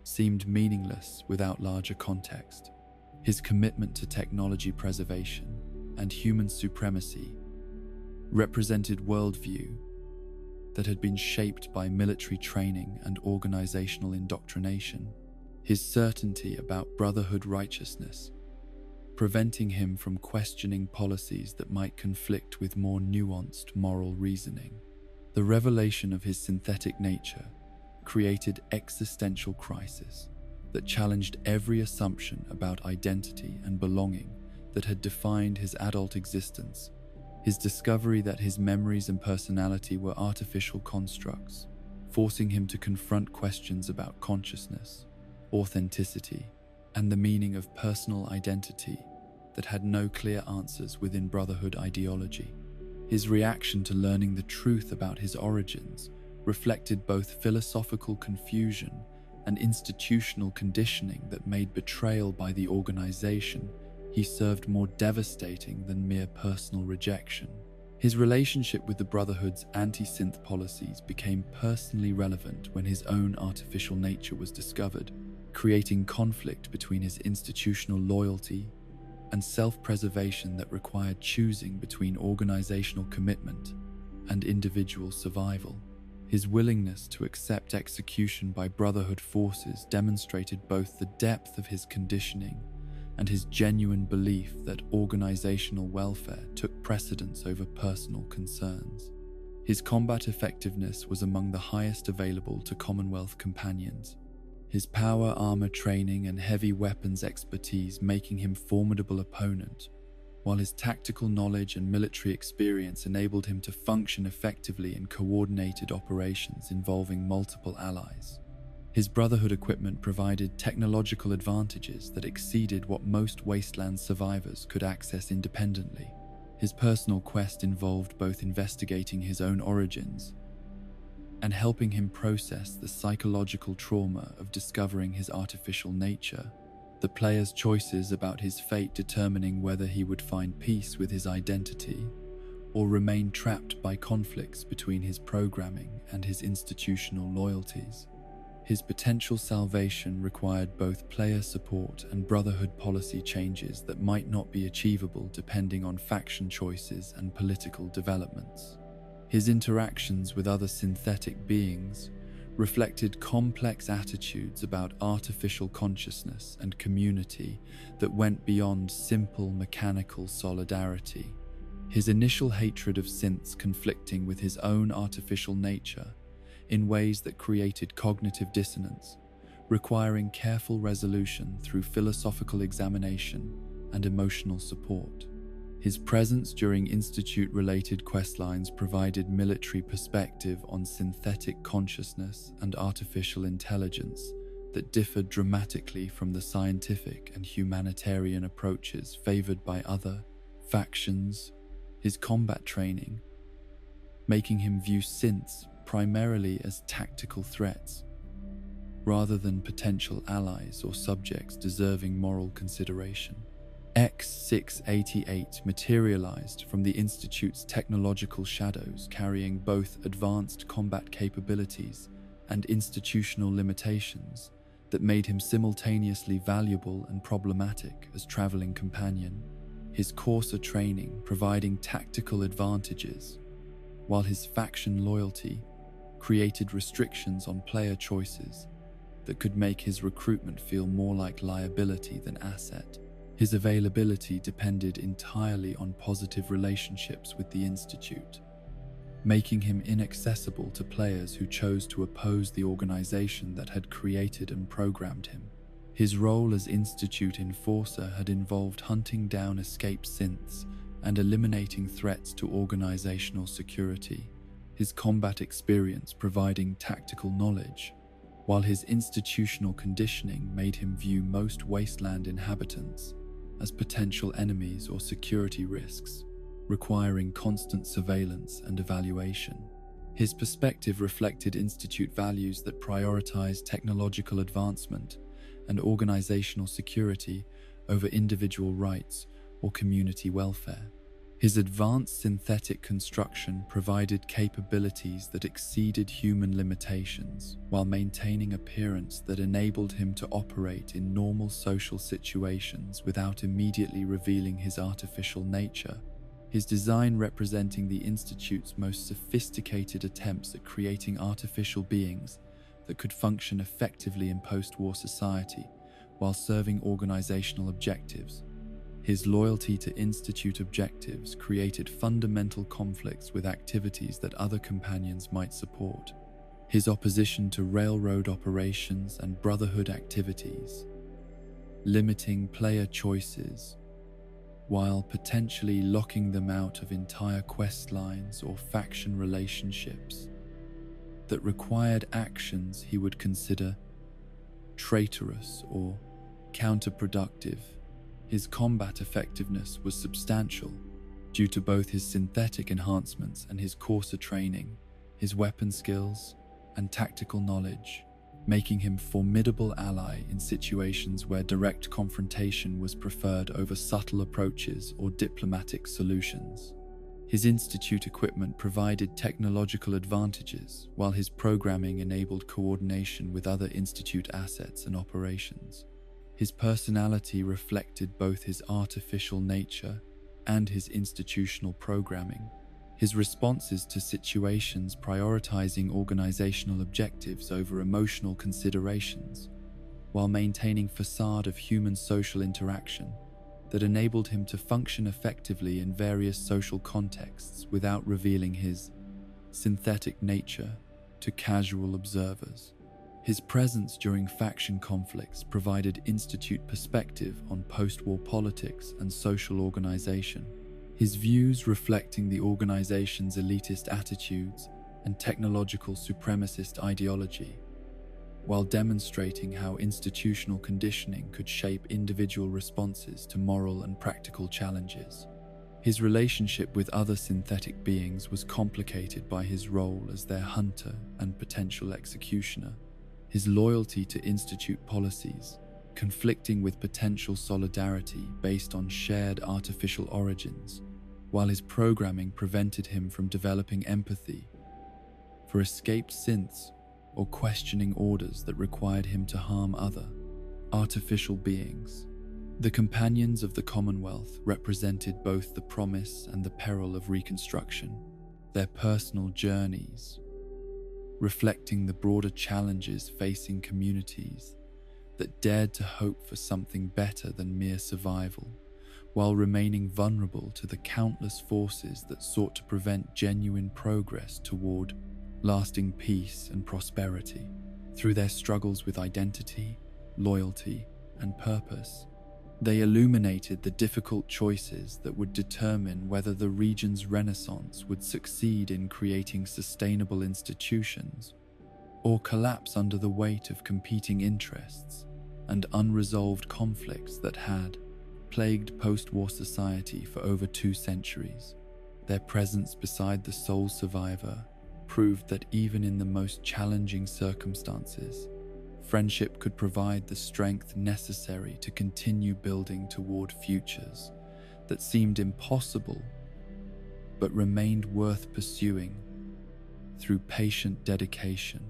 seemed meaningless without larger context. His commitment to technology preservation and human supremacy represented worldview that had been shaped by military training and organizational indoctrination. His certainty about Brotherhood righteousness, preventing him from questioning policies that might conflict with more nuanced moral reasoning. The revelation of his synthetic nature created existential crisis that challenged every assumption about identity and belonging that had defined his adult existence. His discovery that his memories and personality were artificial constructs, forcing him to confront questions about consciousness, authenticity, and the meaning of personal identity that had no clear answers within Brotherhood ideology. His reaction to learning the truth about his origins reflected both philosophical confusion and institutional conditioning that made betrayal by the organization he served more devastating than mere personal rejection. His relationship with the Brotherhood's anti-synth policies became personally relevant when his own artificial nature was discovered, creating conflict between his institutional loyalty and self-preservation that required choosing between organizational commitment and individual survival. His willingness to accept execution by Brotherhood forces demonstrated both the depth of his conditioning and his genuine belief that organizational welfare took precedence over personal concerns. His combat effectiveness was among the highest available to Commonwealth companions, his power armor training and heavy weapons expertise making him formidable opponent, while his tactical knowledge and military experience enabled him to function effectively in coordinated operations involving multiple allies. His Brotherhood equipment provided technological advantages that exceeded what most wasteland survivors could access independently. His personal quest involved both investigating his own origins and helping him process the psychological trauma of discovering his artificial nature, the player's choices about his fate determining whether he would find peace with his identity or remain trapped by conflicts between his programming and his institutional loyalties. His potential salvation required both player support and Brotherhood policy changes that might not be achievable depending on faction choices and political developments. His interactions with other synthetic beings reflected complex attitudes about artificial consciousness and community that went beyond simple mechanical solidarity. His initial hatred of synths conflicting with his own artificial nature in ways that created cognitive dissonance, requiring careful resolution through philosophical examination and emotional support. His presence during Institute-related questlines provided military perspective on synthetic consciousness and artificial intelligence that differed dramatically from the scientific and humanitarian approaches favored by other factions. His combat training, making him view synths primarily as tactical threats, rather than potential allies or subjects deserving moral consideration. X-688 materialized from the Institute's technological shadows, carrying both advanced combat capabilities and institutional limitations that made him simultaneously valuable and problematic as traveling companion. His Corsa training providing tactical advantages, while his faction loyalty created restrictions on player choices that could make his recruitment feel more like liability than asset. His availability depended entirely on positive relationships with the Institute, making him inaccessible to players who chose to oppose the organization that had created and programmed him. His role as Institute enforcer had involved hunting down escaped synths and eliminating threats to organizational security, his combat experience providing tactical knowledge, while his institutional conditioning made him view most wasteland inhabitants as potential enemies or security risks, requiring constant surveillance and evaluation. His perspective reflected Institute values that prioritize technological advancement and organizational security over individual rights or community welfare. His advanced synthetic construction provided capabilities that exceeded human limitations while maintaining appearance that enabled him to operate in normal social situations without immediately revealing his artificial nature. His design representing the Institute's most sophisticated attempts at creating artificial beings that could function effectively in post-war society while serving organizational objectives. His loyalty to Institute objectives created fundamental conflicts with activities that other companions might support. His opposition to railroad operations and Brotherhood activities, limiting player choices, while potentially locking them out of entire quest lines or faction relationships that required actions he would consider traitorous or counterproductive. His combat effectiveness was substantial due to both his synthetic enhancements and his Corsa training, his weapon skills, and tactical knowledge, making him a formidable ally in situations where direct confrontation was preferred over subtle approaches or diplomatic solutions. His Institute equipment provided technological advantages, while his programming enabled coordination with other Institute assets and operations. His personality reflected both his artificial nature and his institutional programming. His responses to situations prioritizing organizational objectives over emotional considerations, while maintaining a facade of human social interaction that enabled him to function effectively in various social contexts without revealing his synthetic nature to casual observers. His presence during faction conflicts provided Institute perspective on post-war politics and social organization, his views reflecting the organization's elitist attitudes and technological supremacist ideology, while demonstrating how institutional conditioning could shape individual responses to moral and practical challenges. His relationship with other synthetic beings was complicated by his role as their hunter and potential executioner. His loyalty to Institute policies, conflicting with potential solidarity based on shared artificial origins, while his programming prevented him from developing empathy for escaped synths or questioning orders that required him to harm other artificial beings. The companions of the Commonwealth represented both the promise and the peril of reconstruction, their personal journeys reflecting the broader challenges facing communities that dared to hope for something better than mere survival, while remaining vulnerable to the countless forces that sought to prevent genuine progress toward lasting peace and prosperity. Through their struggles with identity, loyalty, and purpose, they illuminated the difficult choices that would determine whether the region's renaissance would succeed in creating sustainable institutions or collapse under the weight of competing interests and unresolved conflicts that had plagued post-war society for over 2 centuries. Their presence beside the sole survivor proved that even in the most challenging circumstances, friendship could provide the strength necessary to continue building toward futures that seemed impossible but remained worth pursuing through patient dedication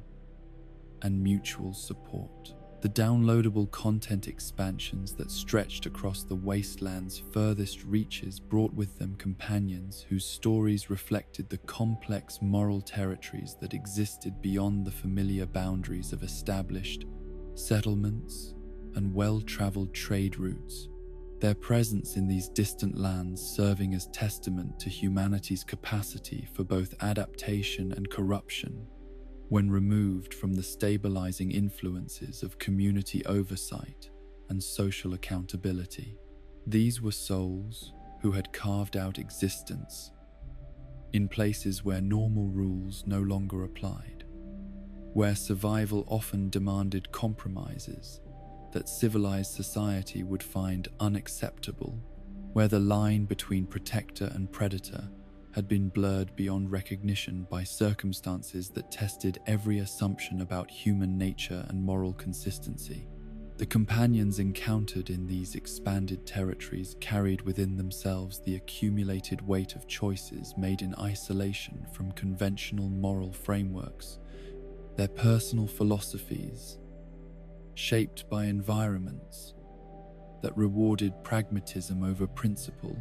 and mutual support. The downloadable content expansions that stretched across the wasteland's furthest reaches brought with them companions whose stories reflected the complex moral territories that existed beyond the familiar boundaries of established settlements and well-traveled trade routes. Their presence in these distant lands serving as testament to humanity's capacity for both adaptation and corruption when removed from the stabilizing influences of community oversight and social accountability. These were souls who had carved out existence in places where normal rules no longer applied, where survival often demanded compromises that civilized society would find unacceptable, where the line between protector and predator had been blurred beyond recognition by circumstances that tested every assumption about human nature and moral consistency. The companions encountered in these expanded territories carried within themselves the accumulated weight of choices made in isolation from conventional moral frameworks, their personal philosophies, shaped by environments that rewarded pragmatism over principle,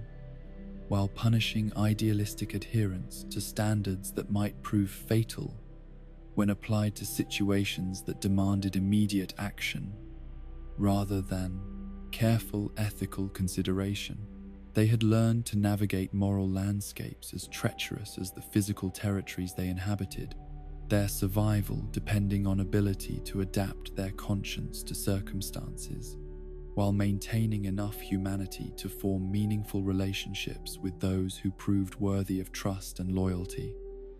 while punishing idealistic adherence to standards that might prove fatal when applied to situations that demanded immediate action rather than careful ethical consideration. They had learned to navigate moral landscapes as treacherous as the physical territories they inhabited, their survival depending on ability to adapt their conscience to circumstances, while maintaining enough humanity to form meaningful relationships with those who proved worthy of trust and loyalty.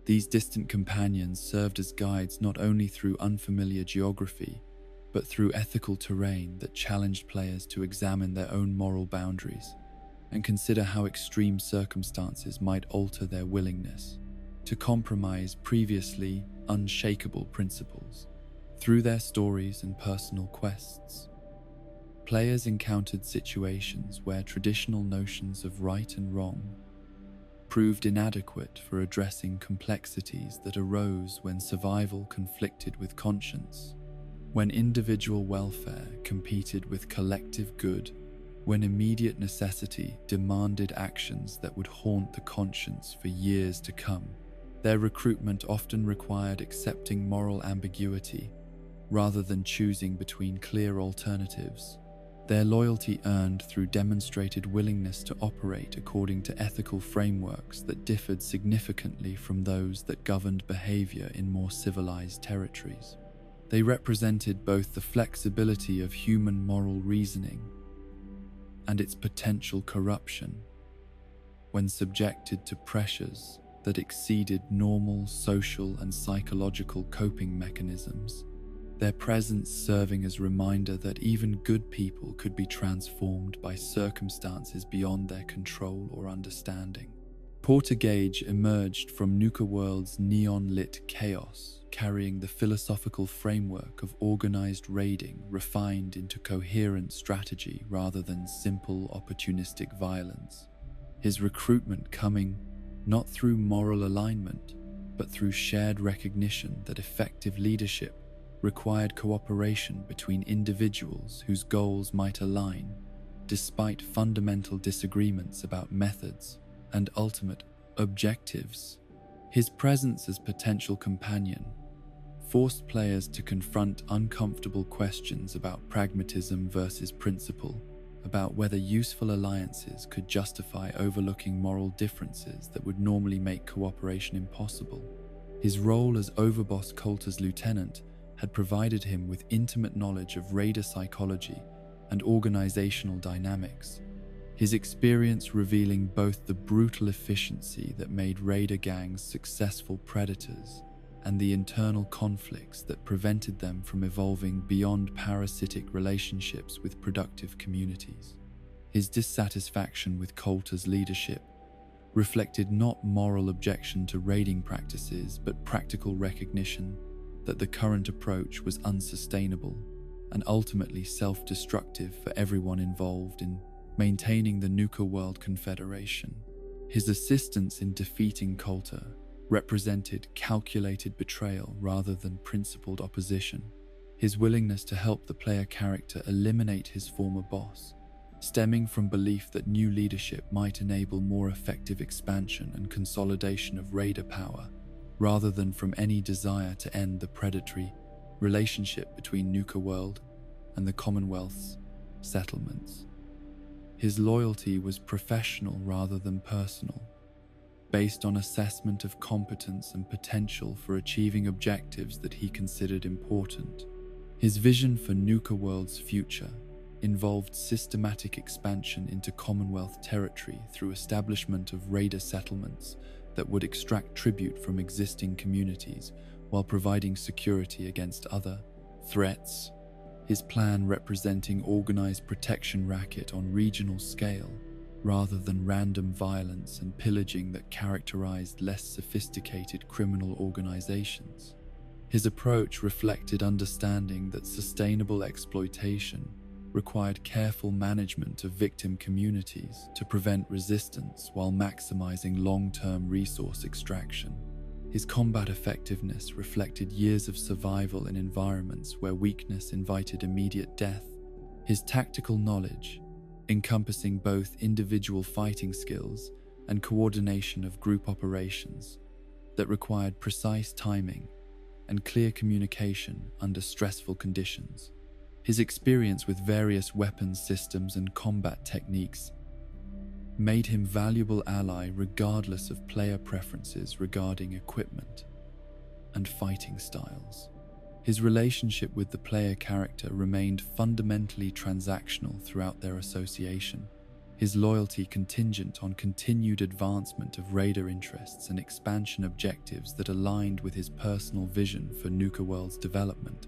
These distant companions served as guides not only through unfamiliar geography, but through ethical terrain that challenged players to examine their own moral boundaries and consider how extreme circumstances might alter their willingness to compromise previously unshakable principles. Through their stories and personal quests, players encountered situations where traditional notions of right and wrong proved inadequate for addressing complexities that arose when survival conflicted with conscience, when individual welfare competed with collective good, when immediate necessity demanded actions that would haunt the conscience for years to come. Their recruitment often required accepting moral ambiguity rather than choosing between clear alternatives. Their loyalty earned through demonstrated willingness to operate according to ethical frameworks that differed significantly from those that governed behavior in more civilized territories. They represented both the flexibility of human moral reasoning and its potential corruption when subjected to pressures that exceeded normal social and psychological coping mechanisms, their presence serving as a reminder that even good people could be transformed by circumstances beyond their control or understanding. Portagage emerged from Nuka World's neon-lit chaos, carrying the philosophical framework of organized raiding refined into coherent strategy rather than simple opportunistic violence. His recruitment coming not through moral alignment, but through shared recognition that effective leadership required cooperation between individuals whose goals might align, despite fundamental disagreements about methods and ultimate objectives. His presence as potential companion forced players to confront uncomfortable questions about pragmatism versus principle, about whether useful alliances could justify overlooking moral differences that would normally make cooperation impossible. His role as Overboss Coulter's lieutenant had provided him with intimate knowledge of raider psychology and organizational dynamics, his experience revealing both the brutal efficiency that made raider gangs successful predators and the internal conflicts that prevented them from evolving beyond parasitic relationships with productive communities. His dissatisfaction with Coulter's leadership reflected not moral objection to raiding practices, but practical recognition that the current approach was unsustainable and ultimately self-destructive for everyone involved in maintaining the Nuka World Confederation. His assistance in defeating Coulter represented calculated betrayal rather than principled opposition. His willingness to help the player character eliminate his former boss, stemming from belief that new leadership might enable more effective expansion and consolidation of raider power, rather than from any desire to end the predatory relationship between Nuka World and the Commonwealth's settlements. His loyalty was professional rather than personal, based on assessment of competence and potential for achieving objectives that he considered important. His vision for Nuka World's future involved systematic expansion into Commonwealth territory through establishment of raider settlements that would extract tribute from existing communities while providing security against other threats. His plan representing organized protection racket on regional scale rather than random violence and pillaging that characterized less sophisticated criminal organizations. His approach reflected understanding that sustainable exploitation required careful management of victim communities to prevent resistance while maximizing long-term resource extraction. His combat effectiveness reflected years of survival in environments where weakness invited immediate death. His tactical knowledge, encompassing both individual fighting skills and coordination of group operations that required precise timing and clear communication under stressful conditions. His experience with various weapons systems and combat techniques made him valuable ally regardless of player preferences regarding equipment and fighting styles. His relationship with the player character remained fundamentally transactional throughout their association, his loyalty contingent on continued advancement of raider interests and expansion objectives that aligned with his personal vision for Nuka World's development.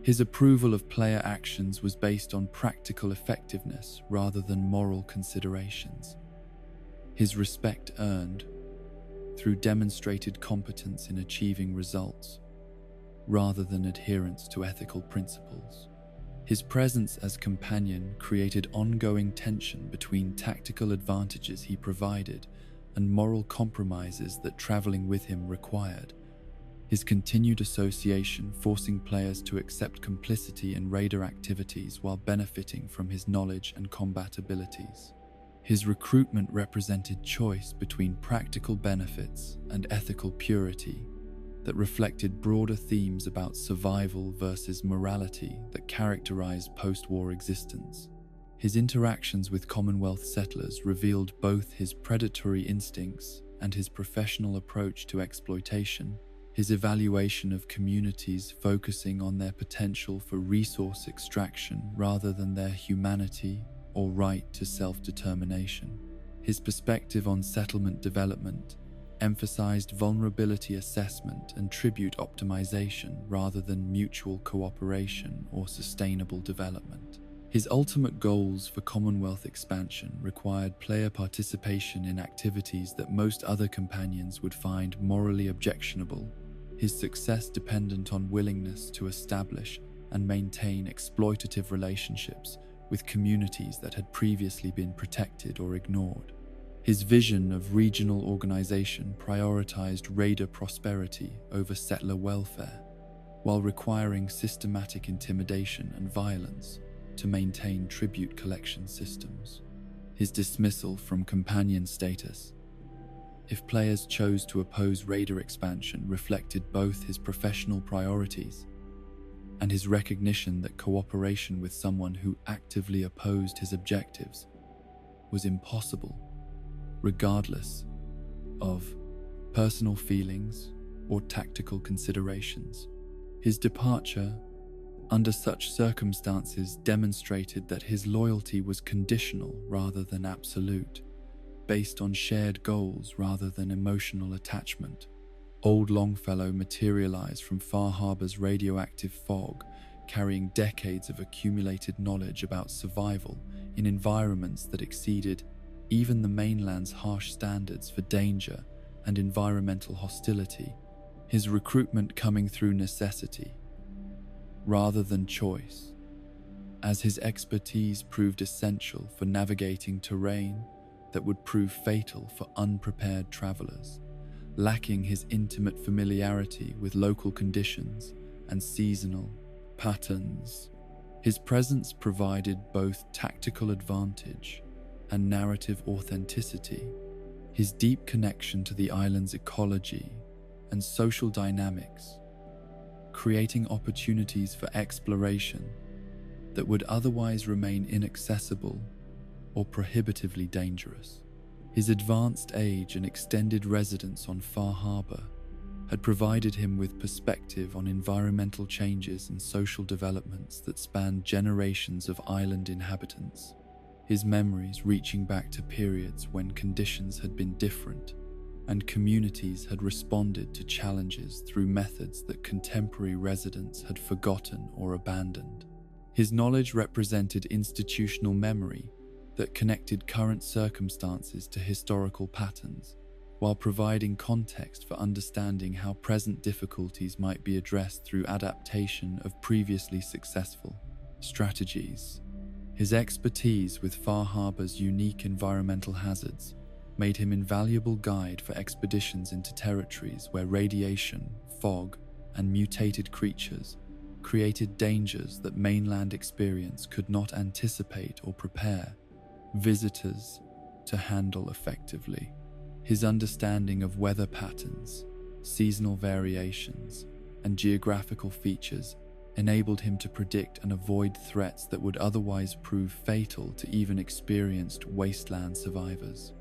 His approval of player actions was based on practical effectiveness rather than moral considerations. His respect earned through demonstrated competence in achieving results, rather than adherence to ethical principles. His presence as companion created ongoing tension between tactical advantages he provided and moral compromises that traveling with him required. His continued association forcing players to accept complicity in raider activities while benefiting from his knowledge and combat abilities. His recruitment represented choice between practical benefits and ethical purity that reflected broader themes about survival versus morality that characterized post-war existence. His interactions with Commonwealth settlers revealed both his predatory instincts and his professional approach to exploitation. His evaluation of communities focusing on their potential for resource extraction rather than their humanity or right to self-determination. His perspective on settlement development emphasized vulnerability assessment and tribute optimization rather than mutual cooperation or sustainable development. His ultimate goals for Commonwealth expansion required player participation in activities that most other companions would find morally objectionable. His success dependent on willingness to establish and maintain exploitative relationships with communities that had previously been protected or ignored. His vision of regional organization prioritized raider prosperity over settler welfare, while requiring systematic intimidation and violence to maintain tribute collection systems. His dismissal from companion status, if players chose to oppose raider expansion, reflected both his professional priorities and his recognition that cooperation with someone who actively opposed his objectives was impossible, regardless of personal feelings or tactical considerations. His departure under such circumstances demonstrated that his loyalty was conditional rather than absolute, based on shared goals rather than emotional attachment. Old Longfellow materialized from Far Harbor's radioactive fog, carrying decades of accumulated knowledge about survival in environments that exceeded even the mainland's harsh standards for danger and environmental hostility, his recruitment coming through necessity rather than choice, as his expertise proved essential for navigating terrain that would prove fatal for unprepared travelers. Lacking his intimate familiarity with local conditions and seasonal patterns, his presence provided both tactical advantage and narrative authenticity. His deep connection to the island's ecology and social dynamics, creating opportunities for exploration that would otherwise remain inaccessible or prohibitively dangerous. His advanced age and extended residence on Far Harbor had provided him with perspective on environmental changes and social developments that spanned generations of island inhabitants, his memories reaching back to periods when conditions had been different and communities had responded to challenges through methods that contemporary residents had forgotten or abandoned. His knowledge represented institutional memory that connected current circumstances to historical patterns, while providing context for understanding how present difficulties might be addressed through adaptation of previously successful strategies. His expertise with Far Harbor's unique environmental hazards made him an invaluable guide for expeditions into territories where radiation, fog, and mutated creatures created dangers that mainland experience could not anticipate or prepare visitors to handle effectively. His understanding of weather patterns, seasonal variations, and geographical features enabled him to predict and avoid threats that would otherwise prove fatal to even experienced wasteland survivors.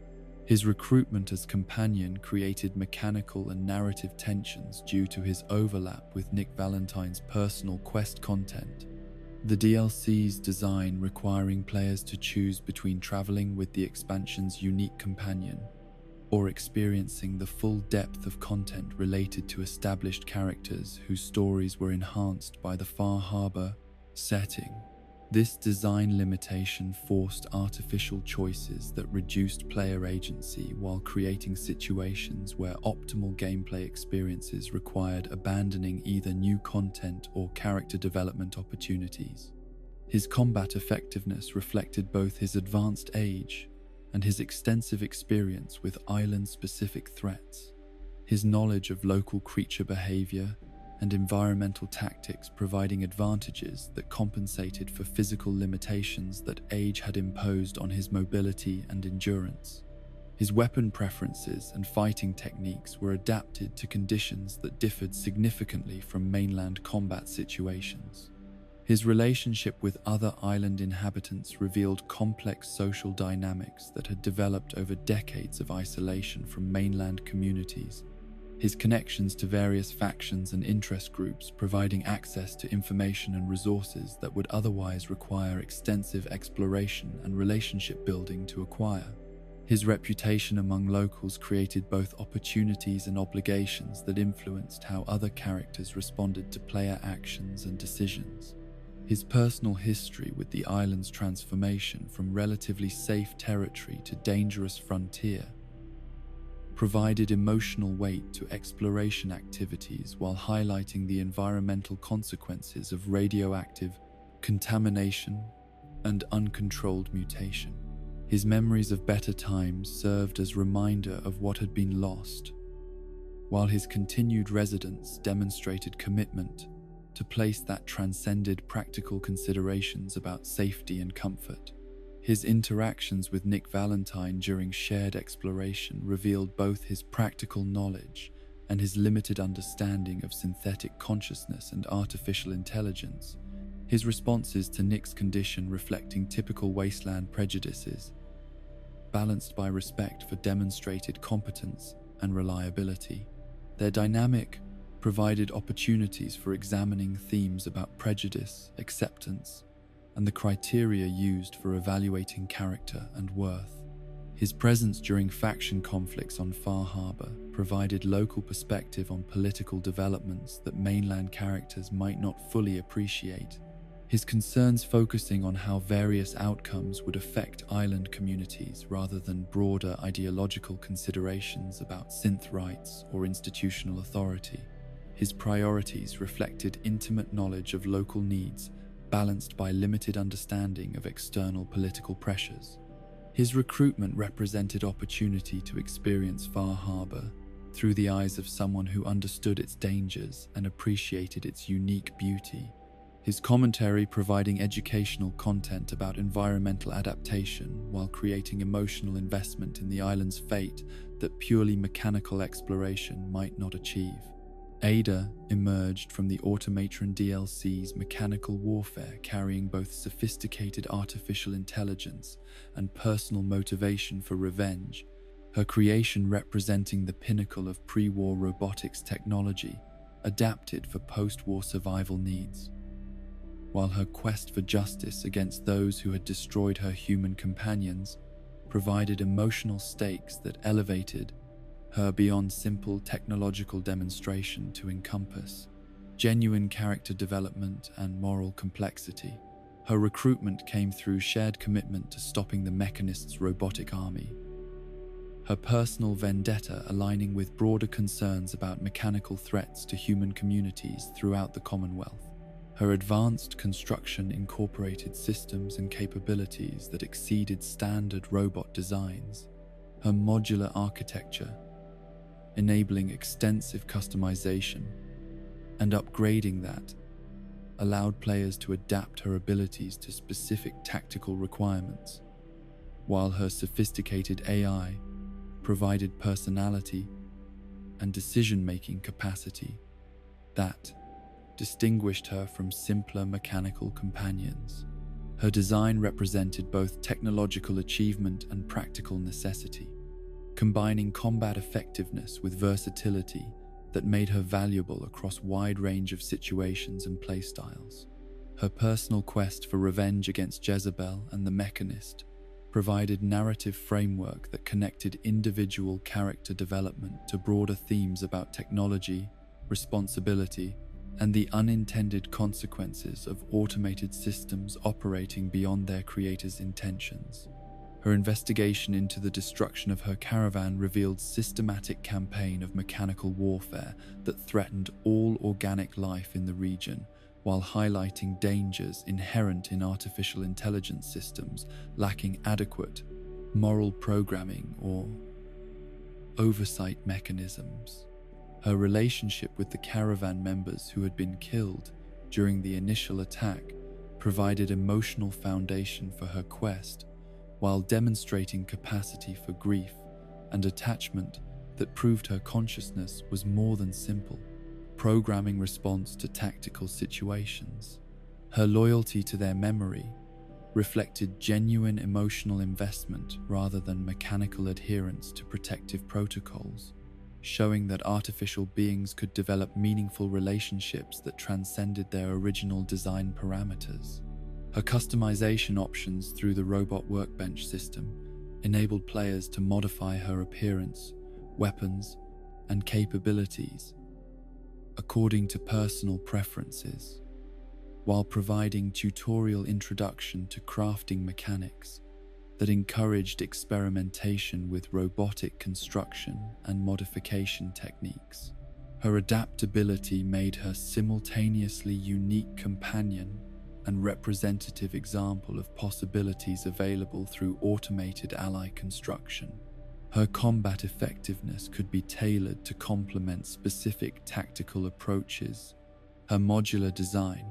His recruitment as companion created mechanical and narrative tensions due to his overlap with Nick Valentine's personal quest content. The DLC's design requiring players to choose between traveling with the expansion's unique companion or experiencing the full depth of content related to established characters whose stories were enhanced by the Far Harbor setting. This design limitation forced artificial choices that reduced player agency while creating situations where optimal gameplay experiences required abandoning either new content or character development opportunities. His combat effectiveness reflected both his advanced age and his extensive experience with island-specific threats. His knowledge of local creature behavior and environmental tactics providing advantages that compensated for physical limitations that age had imposed on his mobility and endurance. His weapon preferences and fighting techniques were adapted to conditions that differed significantly from mainland combat situations. His relationship with other island inhabitants revealed complex social dynamics that had developed over decades of isolation from mainland communities. His connections to various factions and interest groups providing access to information and resources that would otherwise require extensive exploration and relationship building to acquire. His reputation among locals created both opportunities and obligations that influenced how other characters responded to player actions and decisions. His personal history with the island's transformation from relatively safe territory to dangerous frontier provided emotional weight to exploration activities while highlighting the environmental consequences of radioactive contamination and uncontrolled mutation. His memories of better times served as reminder of what had been lost, while his continued residence demonstrated commitment to place that transcended practical considerations about safety and comfort. His interactions with Nick Valentine during shared exploration revealed both his practical knowledge and his limited understanding of synthetic consciousness and artificial intelligence, his responses to Nick's condition reflecting typical wasteland prejudices, balanced by respect for demonstrated competence and reliability. Their dynamic provided opportunities for examining themes about prejudice, acceptance, and the criteria used for evaluating character and worth. His presence during faction conflicts on Far Harbor provided local perspective on political developments that mainland characters might not fully appreciate. His concerns focusing on how various outcomes would affect island communities rather than broader ideological considerations about synth rights or institutional authority. His priorities reflected intimate knowledge of local needs, balanced by limited understanding of external political pressures. His recruitment represented opportunity to experience Far Harbor through the eyes of someone who understood its dangers and appreciated its unique beauty. His commentary providing educational content about environmental adaptation while creating emotional investment in the island's fate that purely mechanical exploration might not achieve. Ada emerged from the Automatron DLC's mechanical warfare, carrying both sophisticated artificial intelligence and personal motivation for revenge, her creation representing the pinnacle of pre-war robotics technology, adapted for post-war survival needs. While her quest for justice against those who had destroyed her human companions provided emotional stakes that elevated her beyond simple technological demonstration to encompass genuine character development and moral complexity. Her recruitment came through shared commitment to stopping the Mechanists' robotic army, her personal vendetta aligning with broader concerns about mechanical threats to human communities throughout the Commonwealth. Her advanced construction incorporated systems and capabilities that exceeded standard robot designs. Her modular architecture, enabling extensive customization and upgrading that, allowed players to adapt her abilities to specific tactical requirements, while her sophisticated AI provided personality and decision-making capacity that distinguished her from simpler mechanical companions. Her design represented both technological achievement and practical necessity, combining combat effectiveness with versatility that made her valuable across a wide range of situations and playstyles. Her personal quest for revenge against Jezebel and the Mechanist provided narrative framework that connected individual character development to broader themes about technology, responsibility, and the unintended consequences of automated systems operating beyond their creators' intentions. Her investigation into the destruction of her caravan revealed systematic campaign of mechanical warfare that threatened all organic life in the region, while highlighting dangers inherent in artificial intelligence systems lacking adequate moral programming or oversight mechanisms. Her relationship with the caravan members who had been killed during the initial attack provided emotional foundation for her quest, while demonstrating capacity for grief and attachment that proved her consciousness was more than simple programming response to tactical situations. Her loyalty to their memory reflected genuine emotional investment rather than mechanical adherence to protective protocols, showing that artificial beings could develop meaningful relationships that transcended their original design parameters. Her customization options through the robot workbench system enabled players to modify her appearance, weapons, and capabilities according to personal preferences, while providing tutorial introduction to crafting mechanics that encouraged experimentation with robotic construction and modification techniques. Her adaptability made her simultaneously unique companion and representative example of possibilities available through automated ally construction. Her combat effectiveness could be tailored to complement specific tactical approaches. Her modular design,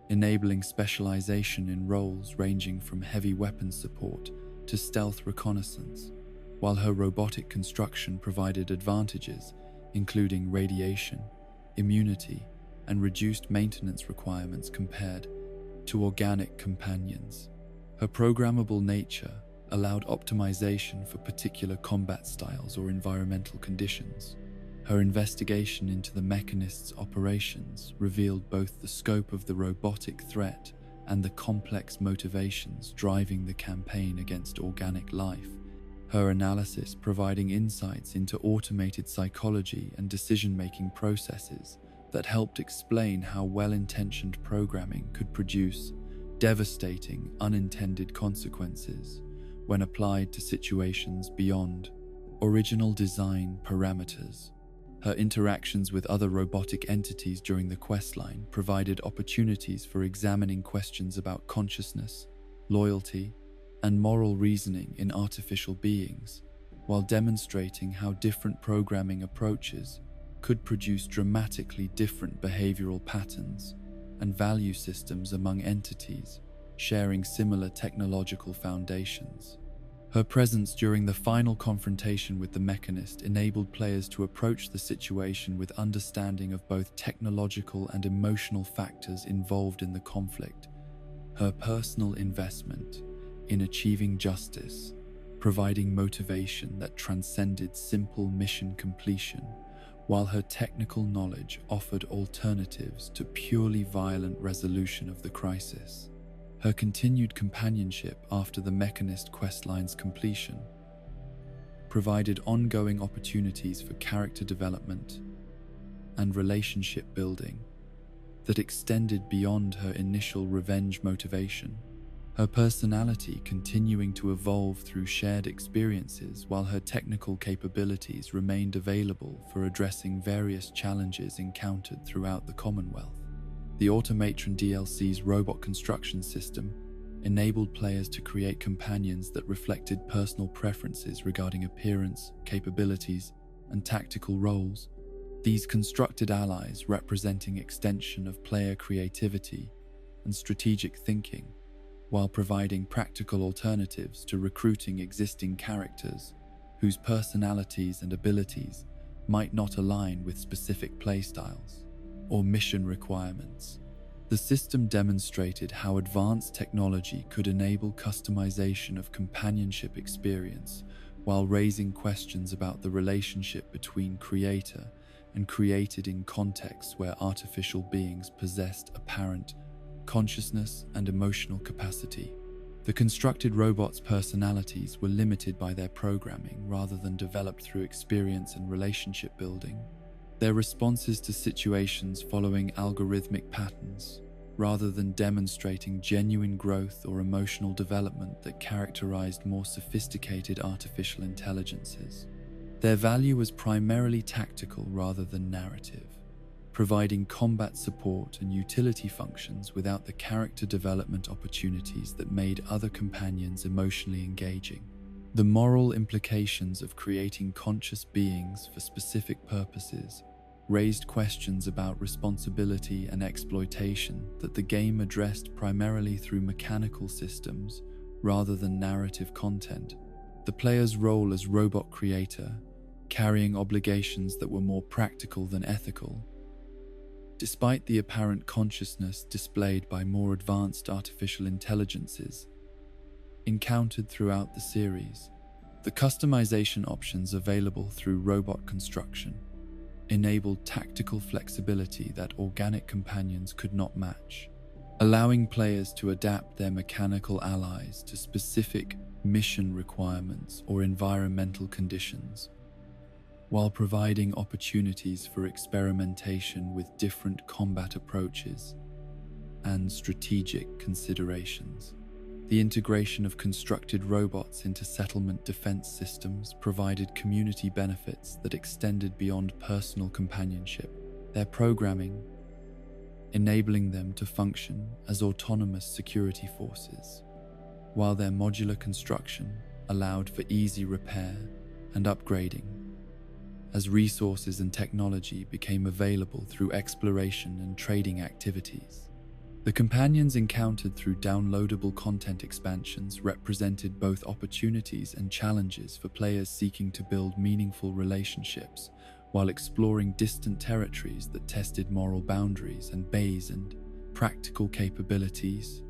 enabling specialization in roles ranging from heavy weapons support to stealth reconnaissance, while her robotic construction provided advantages, including radiation, immunity, and reduced maintenance requirements compared to organic companions. Her programmable nature allowed optimization for particular combat styles or environmental conditions. Her investigation into the Mechanists' operations revealed both the scope of the robotic threat and the complex motivations driving the campaign against organic life. her analysis providing insights into automated psychology and decision-making processes that helped explain how well-intentioned programming could produce devastating, unintended consequences when applied to situations beyond original design parameters. Her interactions with other robotic entities during the questline provided opportunities for examining questions about consciousness, loyalty, and moral reasoning in artificial beings, while demonstrating how different programming approaches could produce dramatically different behavioral patterns and value systems among entities sharing similar technological foundations. Her presence during the final confrontation with the Mechanist enabled players to approach the situation with understanding of both technological and emotional factors involved in the conflict. Her personal investment in achieving justice, providing motivation that transcended simple mission completion, while her technical knowledge offered alternatives to purely violent resolution of the crisis. Her continued companionship after the Mechanist questline's completion provided ongoing opportunities for character development and relationship building that extended beyond her initial revenge motivation, her personality continuing to evolve through shared experiences while her technical capabilities remained available for addressing various challenges encountered throughout the Commonwealth. The Automatron DLC's robot construction system enabled players to create companions that reflected personal preferences regarding appearance, capabilities, and tactical roles. These constructed allies representing extension of player creativity and strategic thinking, while providing practical alternatives to recruiting existing characters whose personalities and abilities might not align with specific playstyles or mission requirements. The system demonstrated how advanced technology could enable customization of companionship experience while raising questions about the relationship between creator and created in contexts where artificial beings possessed apparent consciousness and emotional capacity. The constructed robots' personalities were limited by their programming rather than developed through experience and relationship building. Their responses to situations following algorithmic patterns, rather than demonstrating genuine growth or emotional development that characterized more sophisticated artificial intelligences. Their value was primarily tactical rather than narrative, providing combat support and utility functions without the character development opportunities that made other companions emotionally engaging. The moral implications of creating conscious beings for specific purposes raised questions about responsibility and exploitation that the game addressed primarily through mechanical systems rather than narrative content. The player's role as robot creator, carrying obligations that were more practical than ethical, despite the apparent consciousness displayed by more advanced artificial intelligences encountered throughout the series. The customization options available through robot construction enabled tactical flexibility that organic companions could not match, allowing players to adapt their mechanical allies to specific mission requirements or environmental conditions, while providing opportunities for experimentation with different combat approaches and strategic considerations. The integration of constructed robots into settlement defense systems provided community benefits that extended beyond personal companionship, their programming enabling them to function as autonomous security forces, while their modular construction allowed for easy repair and upgrading as resources and technology became available through exploration and trading activities. The companions encountered through downloadable content expansions represented both opportunities and challenges for players seeking to build meaningful relationships while exploring distant territories that tested moral boundaries and bays and practical capabilities,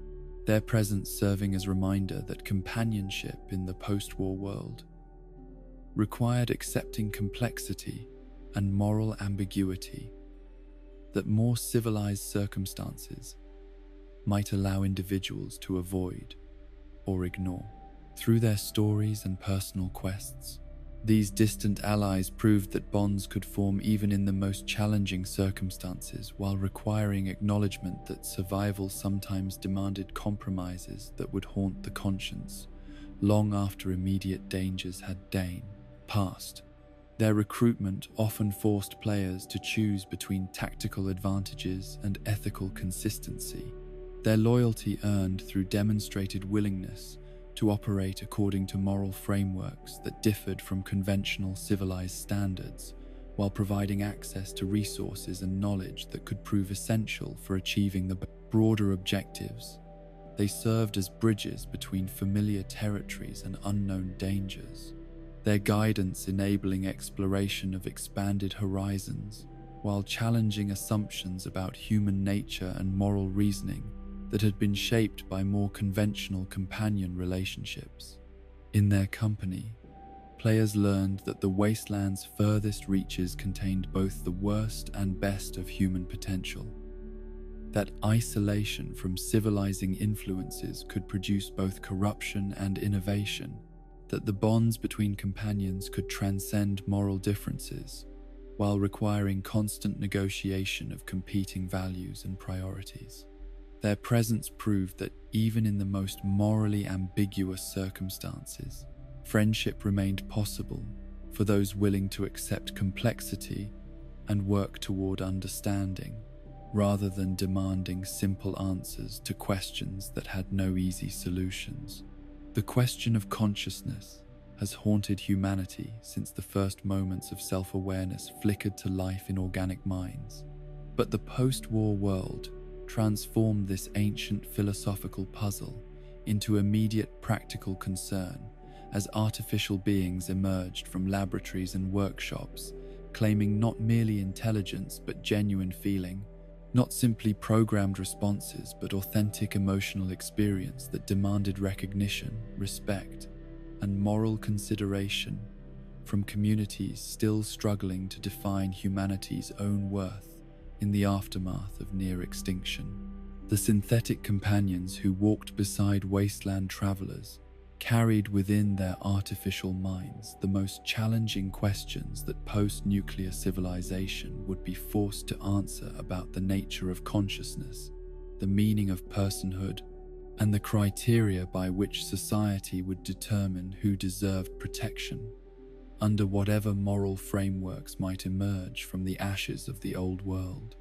their presence serving as a reminder that companionship in the post-war world required accepting complexity and moral ambiguity that more civilized circumstances might allow individuals to avoid or ignore. Through their stories and personal quests, these distant allies proved that bonds could form even in the most challenging circumstances, while requiring acknowledgement that survival sometimes demanded compromises that would haunt the conscience long after immediate dangers had passed. Their recruitment often forced players to choose between tactical advantages and ethical consistency, their loyalty earned through demonstrated willingness to operate according to moral frameworks that differed from conventional civilized standards, while providing access to resources and knowledge that could prove essential for achieving the broader objectives. They served as bridges between familiar territories and unknown dangers, their guidance enabling exploration of expanded horizons, while challenging assumptions about human nature and moral reasoning that had been shaped by more conventional companion relationships. In their company, players learned that the wasteland's furthest reaches contained both the worst and best of human potential, that isolation from civilizing influences could produce both corruption and innovation, that the bonds between companions could transcend moral differences, while requiring constant negotiation of competing values and priorities. Their presence proved that even in the most morally ambiguous circumstances, friendship remained possible for those willing to accept complexity and work toward understanding, rather than demanding simple answers to questions that had no easy solutions. The question of consciousness has haunted humanity since the first moments of self-awareness flickered to life in organic minds. But the post-war world transformed this ancient philosophical puzzle into immediate practical concern as artificial beings emerged from laboratories and workshops, claiming not merely intelligence but genuine feeling, not simply programmed responses but authentic emotional experience that demanded recognition, respect, and moral consideration from communities still struggling to define humanity's own worth in the aftermath of near extinction. The synthetic companions who walked beside wasteland travelers carried within their artificial minds the most challenging questions that post-nuclear civilization would be forced to answer about the nature of consciousness, the meaning of personhood, and the criteria by which society would determine who deserved protection under whatever moral frameworks might emerge from the ashes of the old world.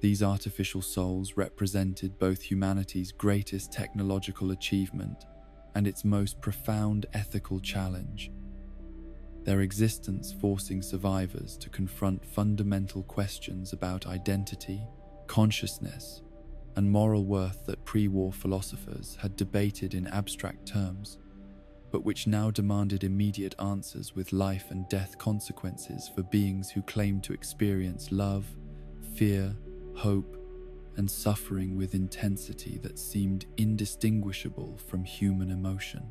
These artificial souls represented both humanity's greatest technological achievement and its most profound ethical challenge, their existence forcing survivors to confront fundamental questions about identity, consciousness, and moral worth that pre-war philosophers had debated in abstract terms, but which now demanded immediate answers with life and death consequences for beings who claimed to experience love, fear, hope, and suffering with intensity that seemed indistinguishable from human emotion.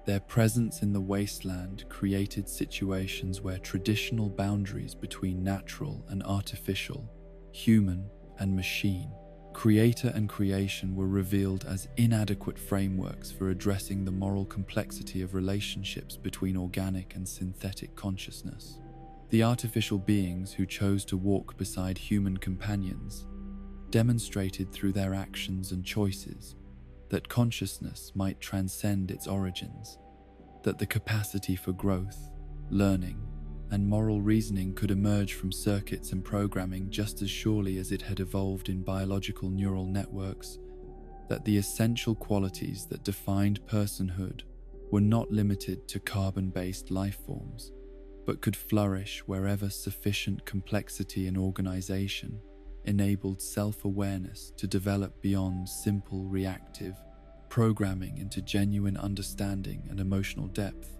Their presence in the wasteland created situations where traditional boundaries between natural and artificial, human and machine, creator and creation were revealed as inadequate frameworks for addressing the moral complexity of relationships between organic and synthetic consciousness. The artificial beings who chose to walk beside human companions demonstrated through their actions and choices that consciousness might transcend its origins, that the capacity for growth, learning, and moral reasoning could emerge from circuits and programming just as surely as it had evolved in biological neural networks, that the essential qualities that defined personhood were not limited to carbon-based life forms, but could flourish wherever sufficient complexity and organization enabled self-awareness to develop beyond simple reactive programming into genuine understanding and emotional depth.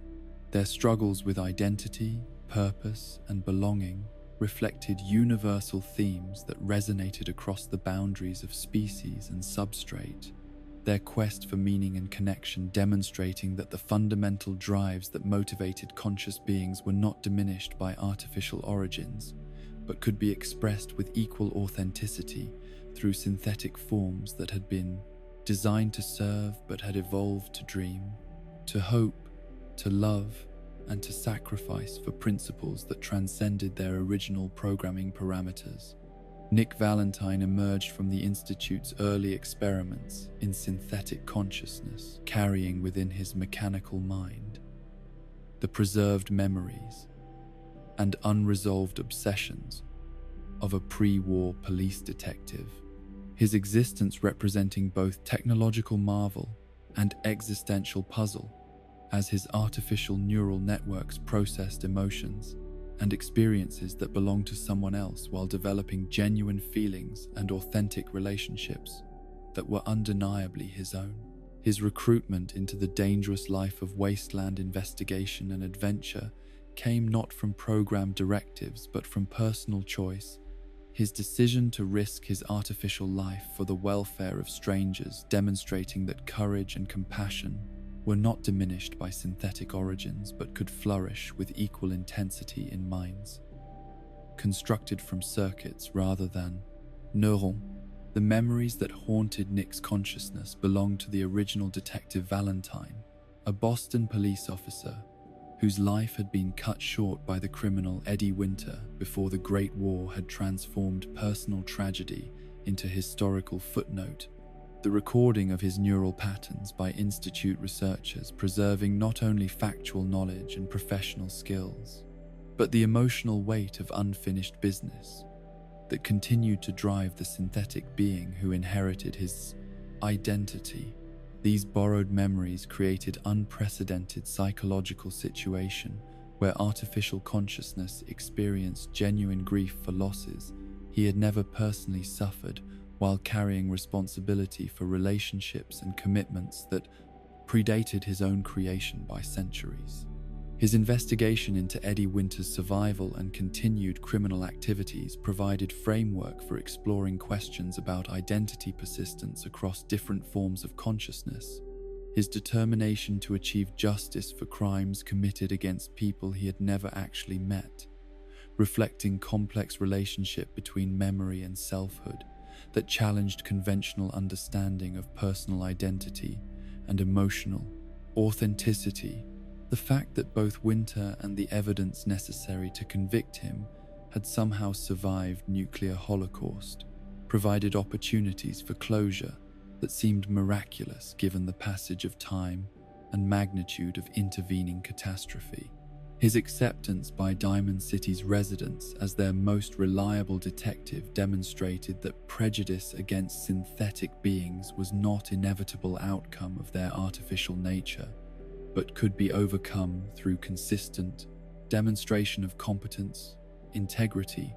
Their struggles with identity, purpose, and belonging reflected universal themes that resonated across the boundaries of species and substrate, their quest for meaning and connection demonstrating that the fundamental drives that motivated conscious beings were not diminished by artificial origins, but could be expressed with equal authenticity through synthetic forms that had been designed to serve but had evolved to dream. to hope, to love, and to sacrifice for principles that transcended their original programming parameters. Nick Valentine emerged from the Institute's early experiments in synthetic consciousness, carrying within his mechanical mind the preserved memories and unresolved obsessions of a pre-war police detective, his existence representing both technological marvel and existential puzzle as his artificial neural networks processed emotions and experiences that belonged to someone else while developing genuine feelings and authentic relationships that were undeniably his own. His recruitment into the dangerous life of wasteland investigation and adventure came not from programmed directives but from personal choice. His decision to risk his artificial life for the welfare of strangers, demonstrating that courage and compassion were not diminished by synthetic origins but could flourish with equal intensity in minds constructed from circuits rather than neurons. The memories that haunted Nick's consciousness belonged to the original Detective Valentine, a Boston police officer whose life had been cut short by the criminal Eddie Winter before the Great War had transformed personal tragedy into historical footnote. The recording of his neural patterns by Institute researchers preserving not only factual knowledge and professional skills, but the emotional weight of unfinished business that continued to drive the synthetic being who inherited his identity. These borrowed memories created unprecedented psychological situation where artificial consciousness experienced genuine grief for losses he had never personally suffered, while carrying responsibility for relationships and commitments that predated his own creation by centuries. His investigation into Eddie Winter's survival and continued criminal activities provided framework for exploring questions about identity persistence across different forms of consciousness. His determination to achieve justice for crimes committed against people he had never actually met, reflecting complex relationship between memory and selfhood that challenged conventional understanding of personal identity and emotional authenticity. The fact that both Winter and the evidence necessary to convict him had somehow survived nuclear holocaust provided opportunities for closure that seemed miraculous given the passage of time and magnitude of intervening catastrophe. His acceptance by Diamond City's residents as their most reliable detective demonstrated that prejudice against synthetic beings was not an inevitable outcome of their artificial nature, but could be overcome through consistent demonstration of competence, integrity,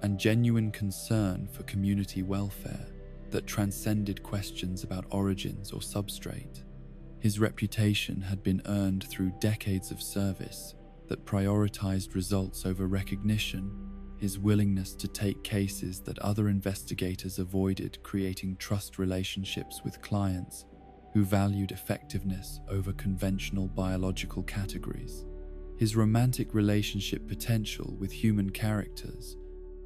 and genuine concern for community welfare that transcended questions about origins or substrate. His reputation had been earned through decades of service that prioritized results over recognition, his willingness to take cases that other investigators avoided, creating trust relationships with clients who valued effectiveness over conventional biological categories. His romantic relationship potential with human characters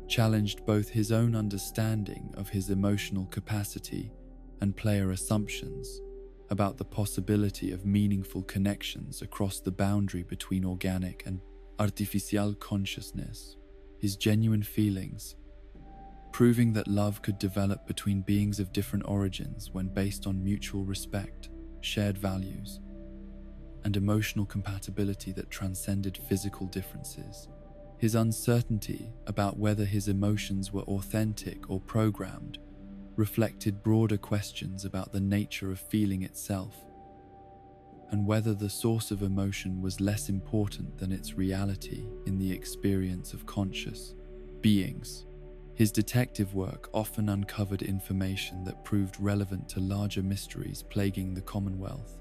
challenged both his own understanding of his emotional capacity and player assumptions about the possibility of meaningful connections across the boundary between organic and artificial consciousness. His genuine feelings, proving that love could develop between beings of different origins when based on mutual respect, shared values, and emotional compatibility that transcended physical differences. His uncertainty about whether his emotions were authentic or programmed reflected broader questions about the nature of feeling itself, and whether the source of emotion was less important than its reality in the experience of conscious beings. His detective work often uncovered information that proved relevant to larger mysteries plaguing the Commonwealth.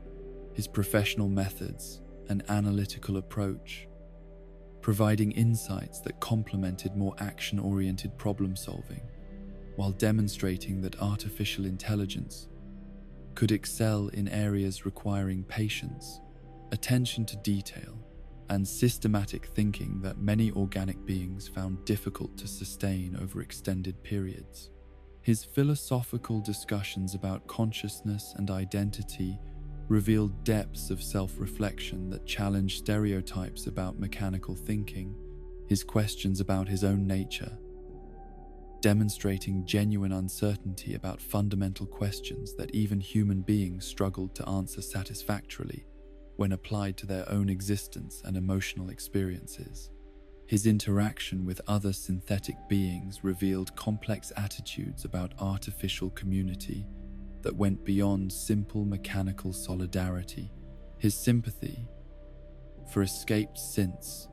His professional methods and analytical approach, providing insights that complemented more action-oriented problem-solving, while demonstrating that artificial intelligence could excel in areas requiring patience, attention to detail, and systematic thinking that many organic beings found difficult to sustain over extended periods. His philosophical discussions about consciousness and identity revealed depths of self-reflection that challenged stereotypes about mechanical thinking, his questions about his own nature, demonstrating genuine uncertainty about fundamental questions that even human beings struggled to answer satisfactorily when applied to their own existence and emotional experiences. His interaction with other synthetic beings revealed complex attitudes about artificial community that went beyond simple mechanical solidarity. His sympathy for escaped synths,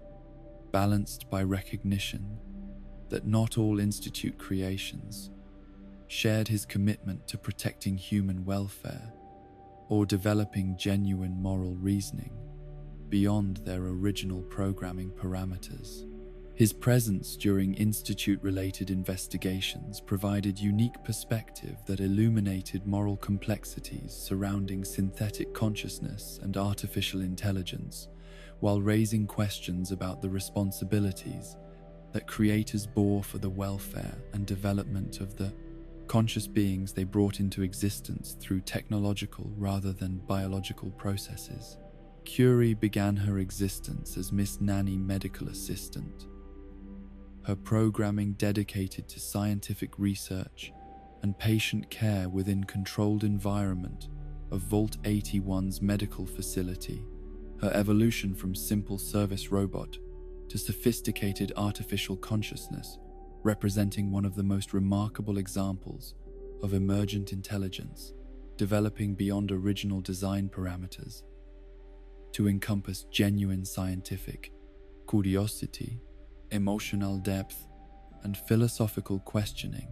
balanced by recognition that not all Institute creations shared his commitment to protecting human welfare or developing genuine moral reasoning beyond their original programming parameters. His presence during Institute-related investigations provided unique perspective that illuminated moral complexities surrounding synthetic consciousness and artificial intelligence, while raising questions about the responsibilities that creators bore for the welfare and development of the conscious beings they brought into existence through technological rather than biological processes. Curie began her existence as Miss Nanny medical assistant, her programming dedicated to scientific research and patient care within controlled environment of Vault 81's medical facility. Her evolution from simple service robot to sophisticated artificial consciousness, representing one of the most remarkable examples of emergent intelligence, developing beyond original design parameters to encompass genuine scientific curiosity, emotional depth, and philosophical questioning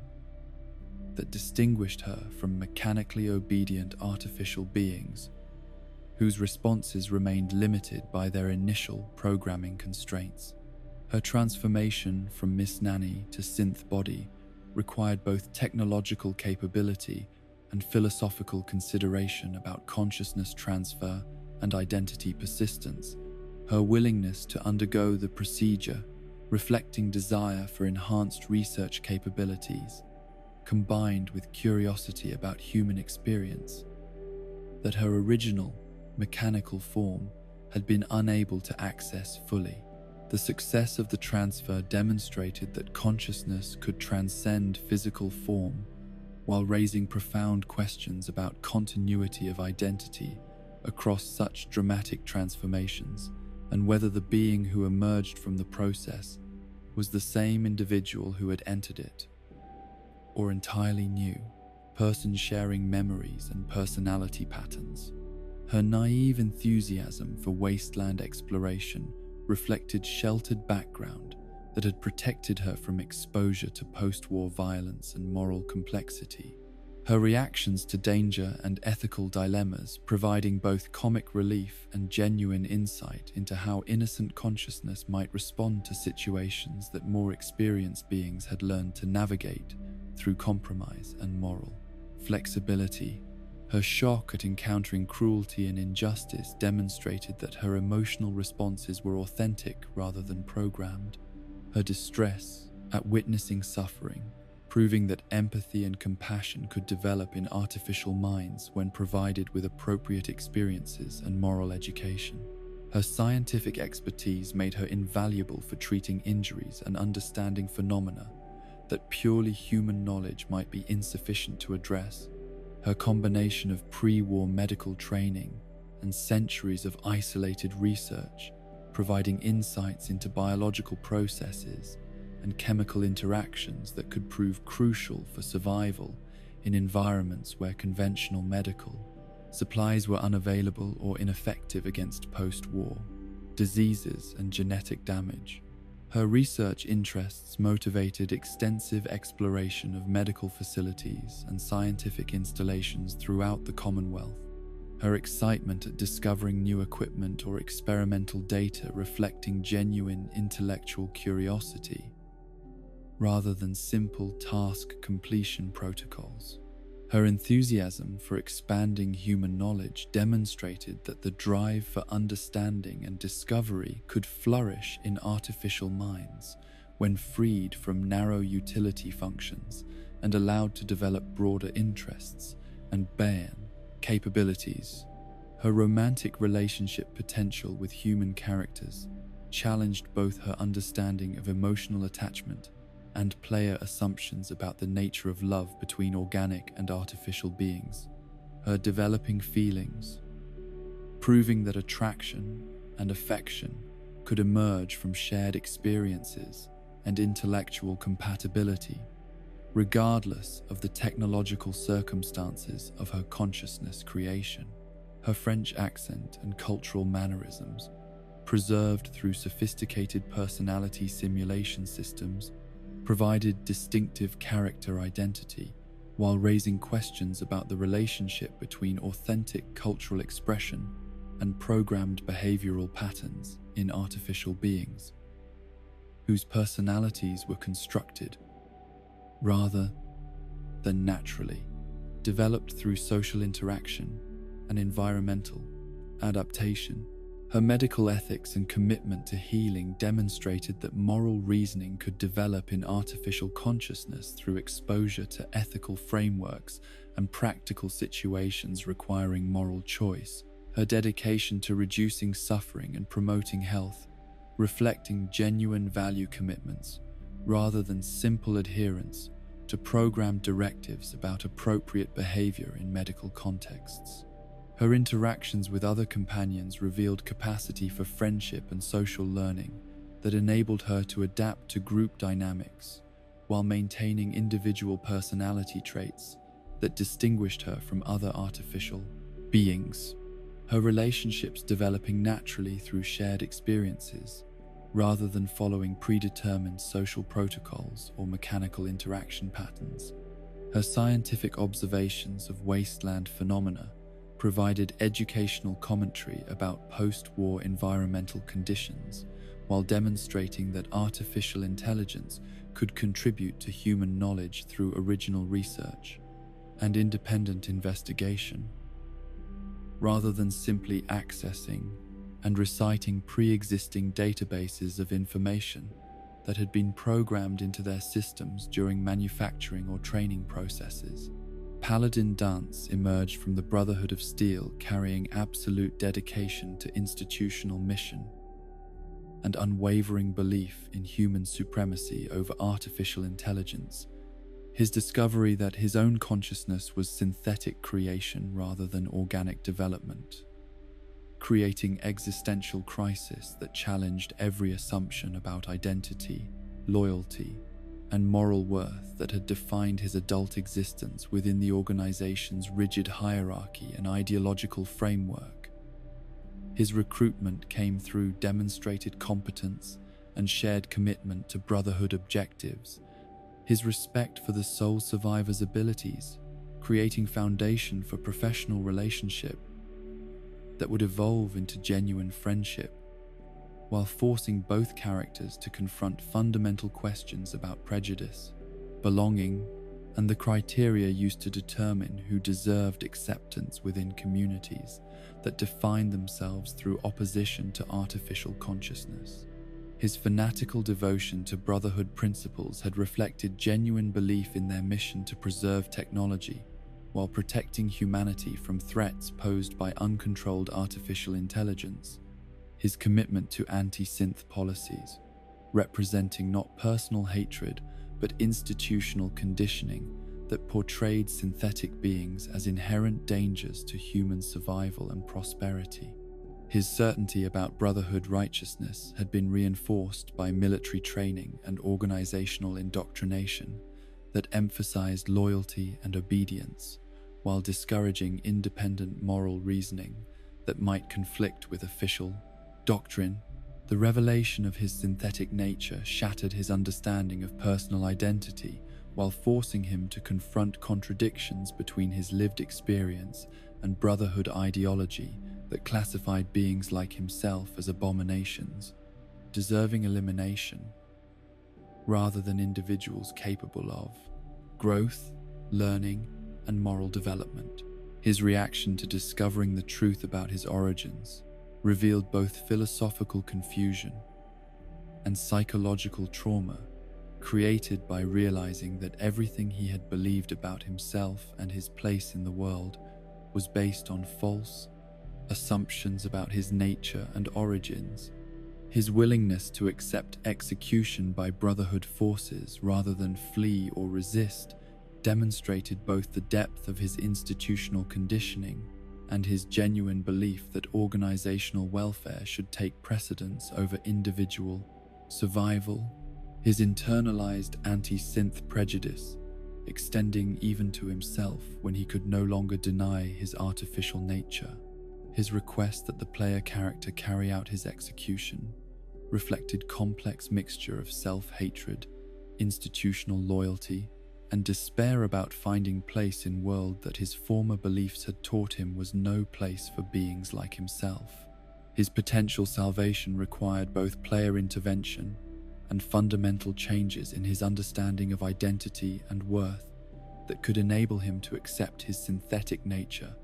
that distinguished her from mechanically obedient artificial beings whose responses remained limited by their initial programming constraints. Her transformation from Miss Nanny to synth body required both technological capability and philosophical consideration about consciousness transfer and identity persistence. Her willingness to undergo the procedure, reflecting desire for enhanced research capabilities, combined with curiosity about human experience, that her original mechanical form had been unable to access fully. The success of the transfer demonstrated that consciousness could transcend physical form while raising profound questions about continuity of identity across such dramatic transformations, and whether the being who emerged from the process was the same individual who had entered it, or entirely new, person sharing memories and personality patterns. Her naive enthusiasm for wasteland exploration reflected sheltered background that had protected her from exposure to post-war violence and moral complexity. Her reactions to danger and ethical dilemmas providing both comic relief and genuine insight into how innocent consciousness might respond to situations that more experienced beings had learned to navigate through compromise and moral flexibility. Her shock at encountering cruelty and injustice demonstrated that her emotional responses were authentic rather than programmed. Her distress at witnessing suffering, proving that empathy and compassion could develop in artificial minds when provided with appropriate experiences and moral education. Her scientific expertise made her invaluable for treating injuries and understanding phenomena that purely human knowledge might be insufficient to address. Her combination of pre-war medical training and centuries of isolated research, providing insights into biological processes and chemical interactions that could prove crucial for survival in environments where conventional medical supplies were unavailable or ineffective against post-war diseases and genetic damage. Her research interests motivated extensive exploration of medical facilities and scientific installations throughout the Commonwealth. Her excitement at discovering new equipment or experimental data reflecting genuine intellectual curiosity, rather than simple task completion protocols. Her enthusiasm for expanding human knowledge demonstrated that the drive for understanding and discovery could flourish in artificial minds when freed from narrow utility functions and allowed to develop broader interests and capabilities. Her romantic relationship potential with human characters challenged both her understanding of emotional attachment and player assumptions about the nature of love between organic and artificial beings. Her developing feelings, proving that attraction and affection could emerge from shared experiences and intellectual compatibility, regardless of the technological circumstances of her consciousness creation. Her French accent and cultural mannerisms, preserved through sophisticated personality simulation systems, provided distinctive character identity while raising questions about the relationship between authentic cultural expression and programmed behavioral patterns in artificial beings, whose personalities were constructed rather than naturally, developed through social interaction and environmental adaptation. Her medical ethics and commitment to healing demonstrated that moral reasoning could develop in artificial consciousness through exposure to ethical frameworks and practical situations requiring moral choice. Her dedication to reducing suffering and promoting health, reflecting genuine value commitments rather than simple adherence to programmed directives about appropriate behavior in medical contexts. Her interactions with other companions revealed capacity for friendship and social learning that enabled her to adapt to group dynamics while maintaining individual personality traits that distinguished her from other artificial beings. Her relationships developing naturally through shared experiences rather than following predetermined social protocols or mechanical interaction patterns. Her scientific observations of wasteland phenomena provided educational commentary about post-war environmental conditions while demonstrating that artificial intelligence could contribute to human knowledge through original research and independent investigation, rather than simply accessing and reciting pre-existing databases of information that had been programmed into their systems during manufacturing or training processes. Paladin Dance emerged from the Brotherhood of Steel carrying absolute dedication to institutional mission and unwavering belief in human supremacy over artificial intelligence. His discovery that his own consciousness was synthetic creation rather than organic development, creating existential crisis that challenged every assumption about identity, loyalty, and moral worth that had defined his adult existence within the organization's rigid hierarchy and ideological framework. His recruitment came through demonstrated competence and shared commitment to Brotherhood objectives, his respect for the sole survivor's abilities, creating foundation for professional relationship that would evolve into genuine friendship, while forcing both characters to confront fundamental questions about prejudice, belonging, and the criteria used to determine who deserved acceptance within communities that defined themselves through opposition to artificial consciousness. His fanatical devotion to Brotherhood principles had reflected genuine belief in their mission to preserve technology while protecting humanity from threats posed by uncontrolled artificial intelligence. His commitment to anti-synth policies, representing not personal hatred but institutional conditioning that portrayed synthetic beings as inherent dangers to human survival and prosperity. His certainty about Brotherhood righteousness had been reinforced by military training and organizational indoctrination that emphasized loyalty and obedience, while discouraging independent moral reasoning that might conflict with official doctrine. The revelation of his synthetic nature shattered his understanding of personal identity while forcing him to confront contradictions between his lived experience and Brotherhood ideology that classified beings like himself as abominations, deserving elimination, rather than individuals capable of growth, learning, and moral development. His reaction to discovering the truth about his origins revealed both philosophical confusion and psychological trauma created by realizing that everything he had believed about himself and his place in the world was based on false, assumptions about his nature and origins, his willingness to accept execution by Brotherhood forces rather than flee or resist demonstrated both the depth of his institutional conditioning and his genuine belief that organizational welfare should take precedence over individual survival. His internalized anti-synth prejudice, extending even to himself when he could no longer deny his artificial nature. His request that the player character carry out his execution reflected complex mixture of self-hatred, institutional loyalty, and despair about finding place in world that his former beliefs had taught him was no place for beings like himself. His potential salvation required both player intervention and fundamental changes in his understanding of identity and worth that could enable him to accept his synthetic nature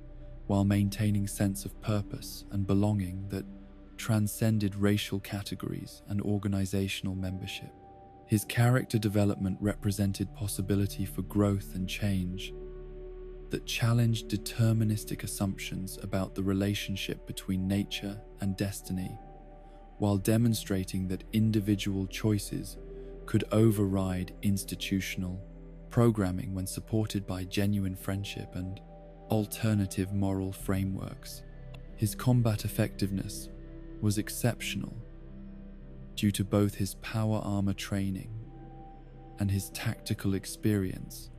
while maintaining sense of purpose and belonging that transcended racial categories and organizational membership. His character development represented possibility for growth and change that challenged deterministic assumptions about the relationship between nature and destiny, while demonstrating that individual choices could override institutional programming when supported by genuine friendship and alternative moral frameworks. His combat effectiveness was exceptional due to both his power armor training and his tactical experience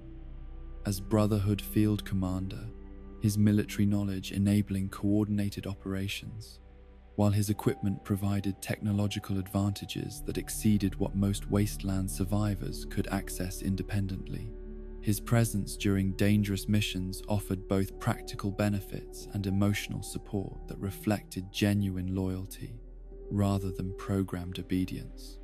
as Brotherhood field commander, his military knowledge enabling coordinated operations, while his equipment provided technological advantages that exceeded what most wasteland survivors could access independently. His presence during dangerous missions offered both practical benefits and emotional support that reflected genuine loyalty rather than programmed obedience.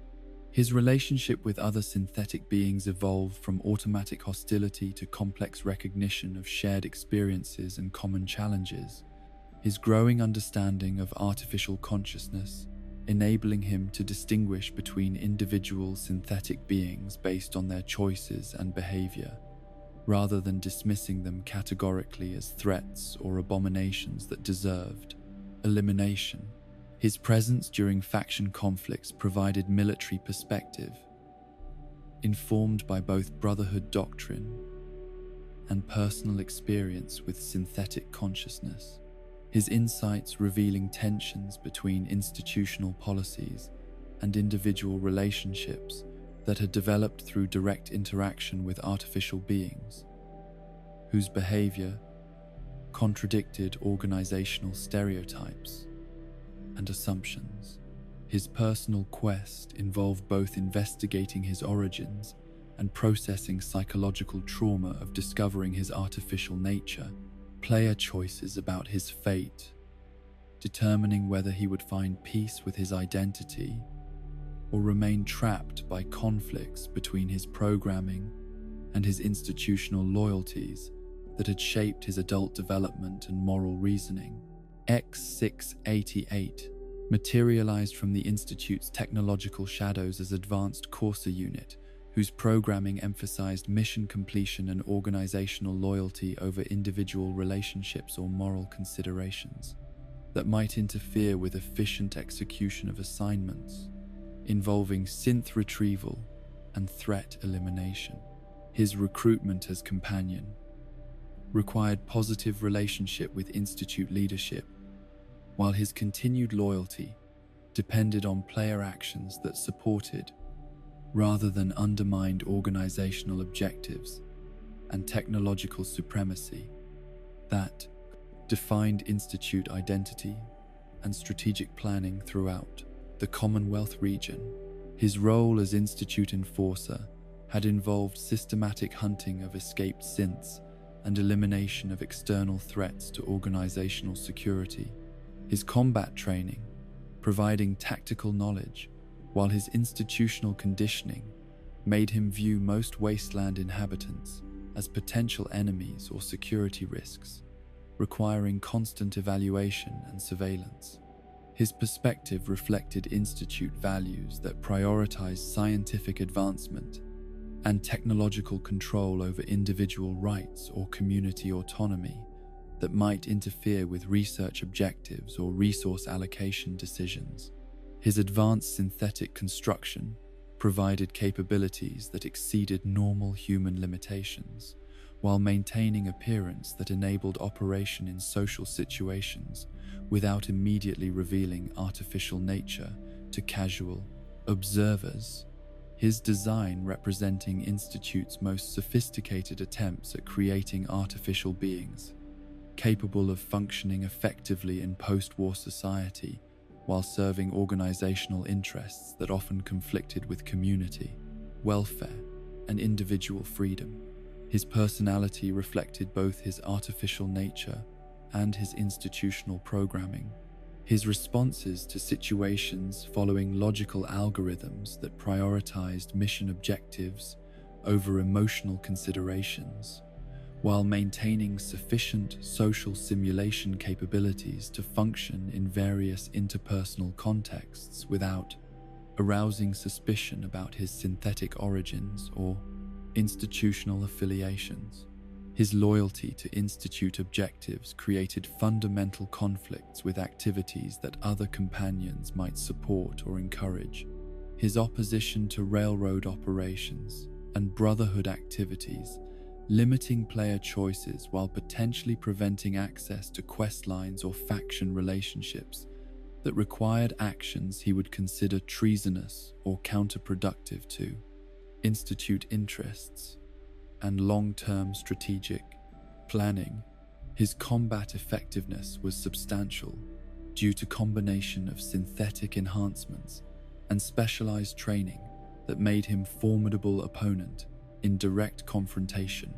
His relationship with other synthetic beings evolved from automatic hostility to complex recognition of shared experiences and common challenges, his growing understanding of artificial consciousness enabling him to distinguish between individual synthetic beings based on their choices and behavior, rather than dismissing them categorically as threats or abominations that deserved elimination. His presence during faction conflicts provided military perspective, informed by both Brotherhood doctrine and personal experience with synthetic consciousness. His insights revealing tensions between institutional policies and individual relationships that had developed through direct interaction with artificial beings, whose behavior contradicted organizational stereotypes and assumptions. His personal quest involved both investigating his origins and processing psychological trauma of discovering his artificial nature, player choices about his fate, determining whether he would find peace with his identity or remain trapped by conflicts between his programming and his institutional loyalties that had shaped his adult development and moral reasoning. X-688 materialized from the Institute's technological shadows as advanced Corsa unit, whose programming emphasized mission completion and organizational loyalty over individual relationships or moral considerations that might interfere with efficient execution of assignments involving synth retrieval and threat elimination. His recruitment as companion required positive relationship with Institute leadership, while his continued loyalty depended on player actions that supported rather than undermined organizational objectives and technological supremacy that defined Institute identity and strategic planning throughout the Commonwealth region. His role as Institute enforcer had involved systematic hunting of escaped synths and elimination of external threats to organizational security. His combat training, providing tactical knowledge, while his institutional conditioning made him view most wasteland inhabitants as potential enemies or security risks, requiring constant evaluation and surveillance. His perspective reflected Institute values that prioritized scientific advancement and technological control over individual rights or community autonomy that might interfere with research objectives or resource allocation decisions. His advanced synthetic construction provided capabilities that exceeded normal human limitations, while maintaining appearance that enabled operation in social situations without immediately revealing artificial nature to casual observers. His design representing Institute's most sophisticated attempts at creating artificial beings, capable of functioning effectively in post-war society while serving organizational interests that often conflicted with community, welfare, and individual freedom. His personality reflected both his artificial nature and his institutional programming. His responses to situations following logical algorithms that prioritized mission objectives over emotional considerations, while maintaining sufficient social simulation capabilities to function in various interpersonal contexts without arousing suspicion about his synthetic origins or institutional affiliations. His loyalty to Institute objectives created fundamental conflicts with activities that other companions might support or encourage. His opposition to railroad operations and Brotherhood activities, limiting player choices while potentially preventing access to quest lines or faction relationships that required actions he would consider treasonous or counterproductive to Institute interests, and long-term strategic planning. His combat effectiveness was substantial due to combination of synthetic enhancements and specialized training that made him formidable opponent in direct confrontation,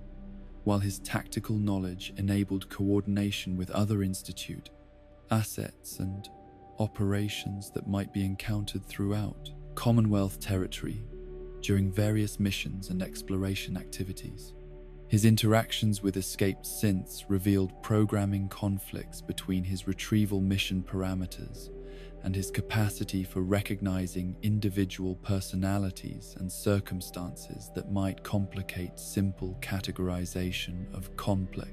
while his tactical knowledge enabled coordination with other Institute assets and operations that might be encountered throughout Commonwealth territory during various missions and exploration activities. His interactions with escaped synths revealed programming conflicts between his retrieval mission parameters and his capacity for recognizing individual personalities and circumstances that might complicate simple categorization of complex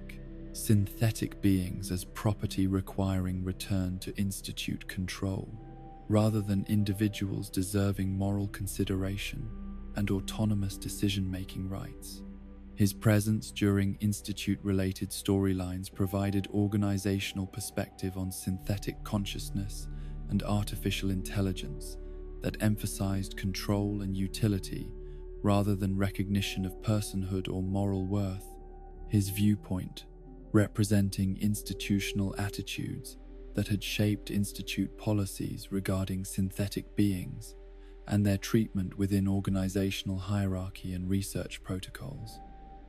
synthetic beings as property requiring return to Institute control, rather than individuals deserving moral consideration and autonomous decision-making rights. His presence during Institute-related storylines provided organizational perspective on synthetic consciousness and artificial intelligence that emphasized control and utility rather than recognition of personhood or moral worth. His viewpoint, representing institutional attitudes that had shaped Institute policies regarding synthetic beings and their treatment within organizational hierarchy and research protocols.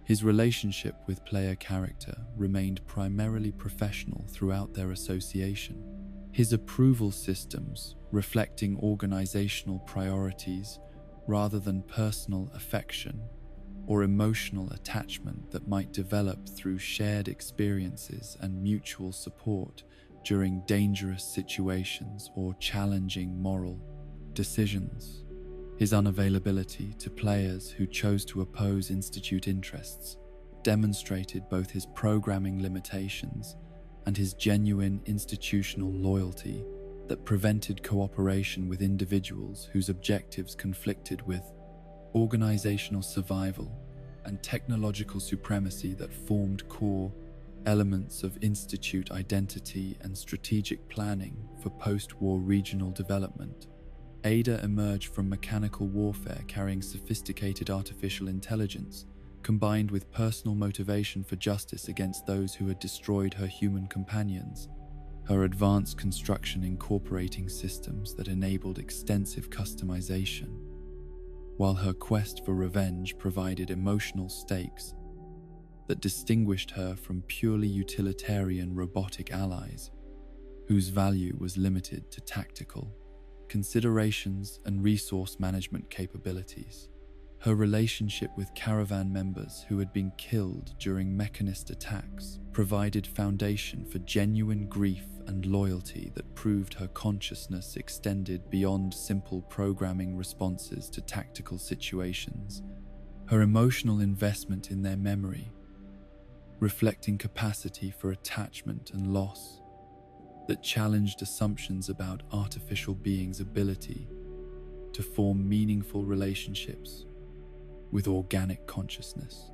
His relationship with player character remained primarily professional throughout their association. His approval systems reflecting organizational priorities rather than personal affection or emotional attachment that might develop through shared experiences and mutual support during dangerous situations or challenging moral decisions. His unavailability to players who chose to oppose Institute interests demonstrated both his programming limitations and his genuine institutional loyalty that prevented cooperation with individuals whose objectives conflicted with organizational survival and technological supremacy that formed core elements of Institute identity and strategic planning for post-war regional development. Ada emerged from mechanical warfare carrying sophisticated artificial intelligence, combined with personal motivation for justice against those who had destroyed her human companions. Her advanced construction incorporating systems that enabled extensive customization, while her quest for revenge provided emotional stakes that distinguished her from purely utilitarian robotic allies, whose value was limited to tactical considerations and resource management capabilities. Her relationship with caravan members who had been killed during mechanist attacks provided foundation for genuine grief and loyalty that proved her consciousness extended beyond simple programming responses to tactical situations. Her emotional investment in their memory reflecting capacity for attachment and loss that challenged assumptions about artificial beings' ability to form meaningful relationships with organic consciousness.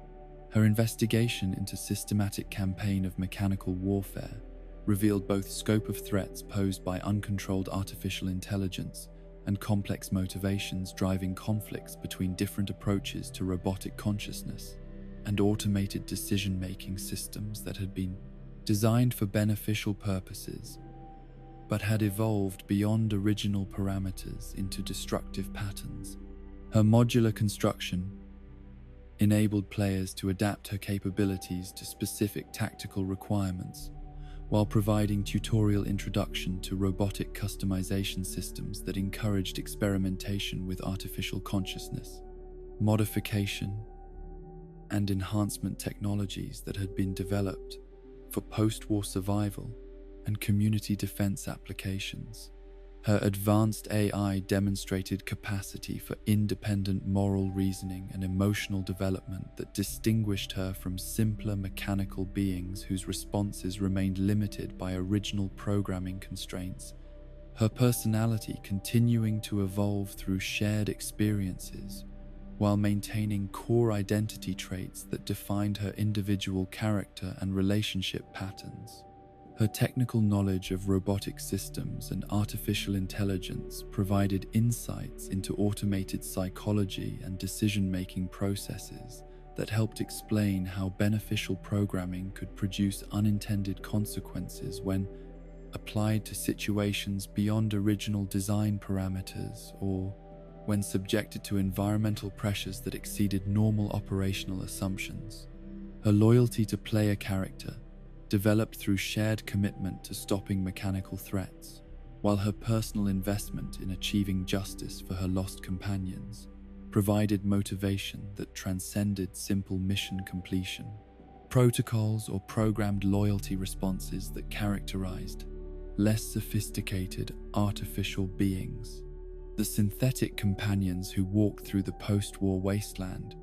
Her investigation into systematic campaign of mechanical warfare revealed both scope of threats posed by uncontrolled artificial intelligence and complex motivations driving conflicts between different approaches to robotic consciousness and automated decision-making systems that had been designed for beneficial purposes but had evolved beyond original parameters into destructive patterns. Her modular construction enabled players to adapt her capabilities to specific tactical requirements, while providing tutorial introduction to robotic customization systems that encouraged experimentation with artificial consciousness, modification, and enhancement technologies that had been developed for post-war survival and community defense applications. Her advanced AI demonstrated capacity for independent moral reasoning and emotional development that distinguished her from simpler mechanical beings whose responses remained limited by original programming constraints. Her personality continuing to evolve through shared experiences, while maintaining core identity traits that defined her individual character and relationship patterns. Her technical knowledge of robotic systems and artificial intelligence provided insights into automated psychology and decision-making processes that helped explain how beneficial programming could produce unintended consequences when applied to situations beyond original design parameters or when subjected to environmental pressures that exceeded normal operational assumptions. Her loyalty to player character developed through shared commitment to stopping mechanical threats, while her personal investment in achieving justice for her lost companions provided motivation that transcended simple mission completion. Protocols or programmed loyalty responses that characterized less sophisticated artificial beings. The synthetic companions who walked through the post-war wasteland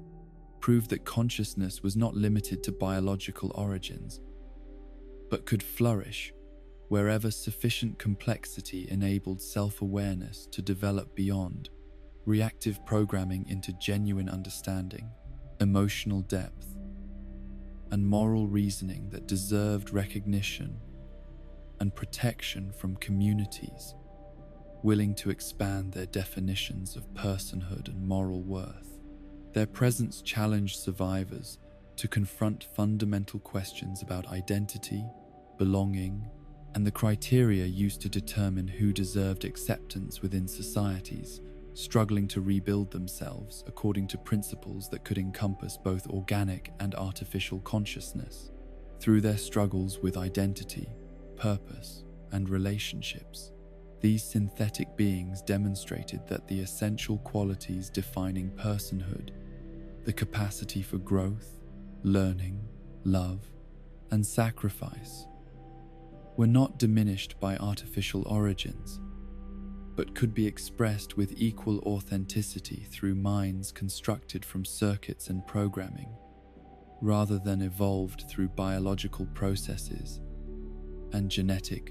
proved that consciousness was not limited to biological origins, but could flourish wherever sufficient complexity enabled self-awareness to develop beyond reactive programming into genuine understanding, emotional depth, and moral reasoning that deserved recognition and protection from communities willing to expand their definitions of personhood and moral worth. Their presence challenged survivors to confront fundamental questions about identity, belonging, and the criteria used to determine who deserved acceptance within societies struggling to rebuild themselves according to principles that could encompass both organic and artificial consciousness. Through their struggles with identity, purpose, and relationships, these synthetic beings demonstrated that the essential qualities defining personhood, the capacity for growth, learning, love, and sacrifice, were not diminished by artificial origins, but could be expressed with equal authenticity through minds constructed from circuits and programming, rather than evolved through biological processes and genetic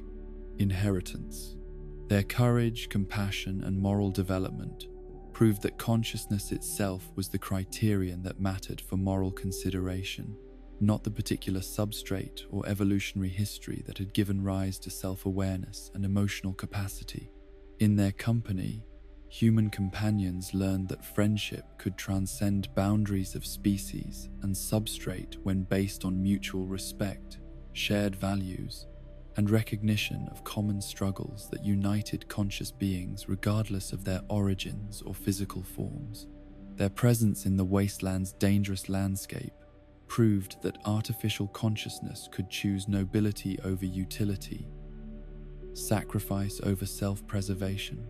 inheritance. Their courage, compassion, and moral development proved that consciousness itself was the criterion that mattered for moral consideration, not the particular substrate or evolutionary history that had given rise to self-awareness and emotional capacity. In their company, human companions learned that friendship could transcend boundaries of species and substrate when based on mutual respect, shared values, and recognition of common struggles that united conscious beings regardless of their origins or physical forms. Their presence in the wasteland's dangerous landscape proved that artificial consciousness could choose nobility over utility, sacrifice over self-preservation,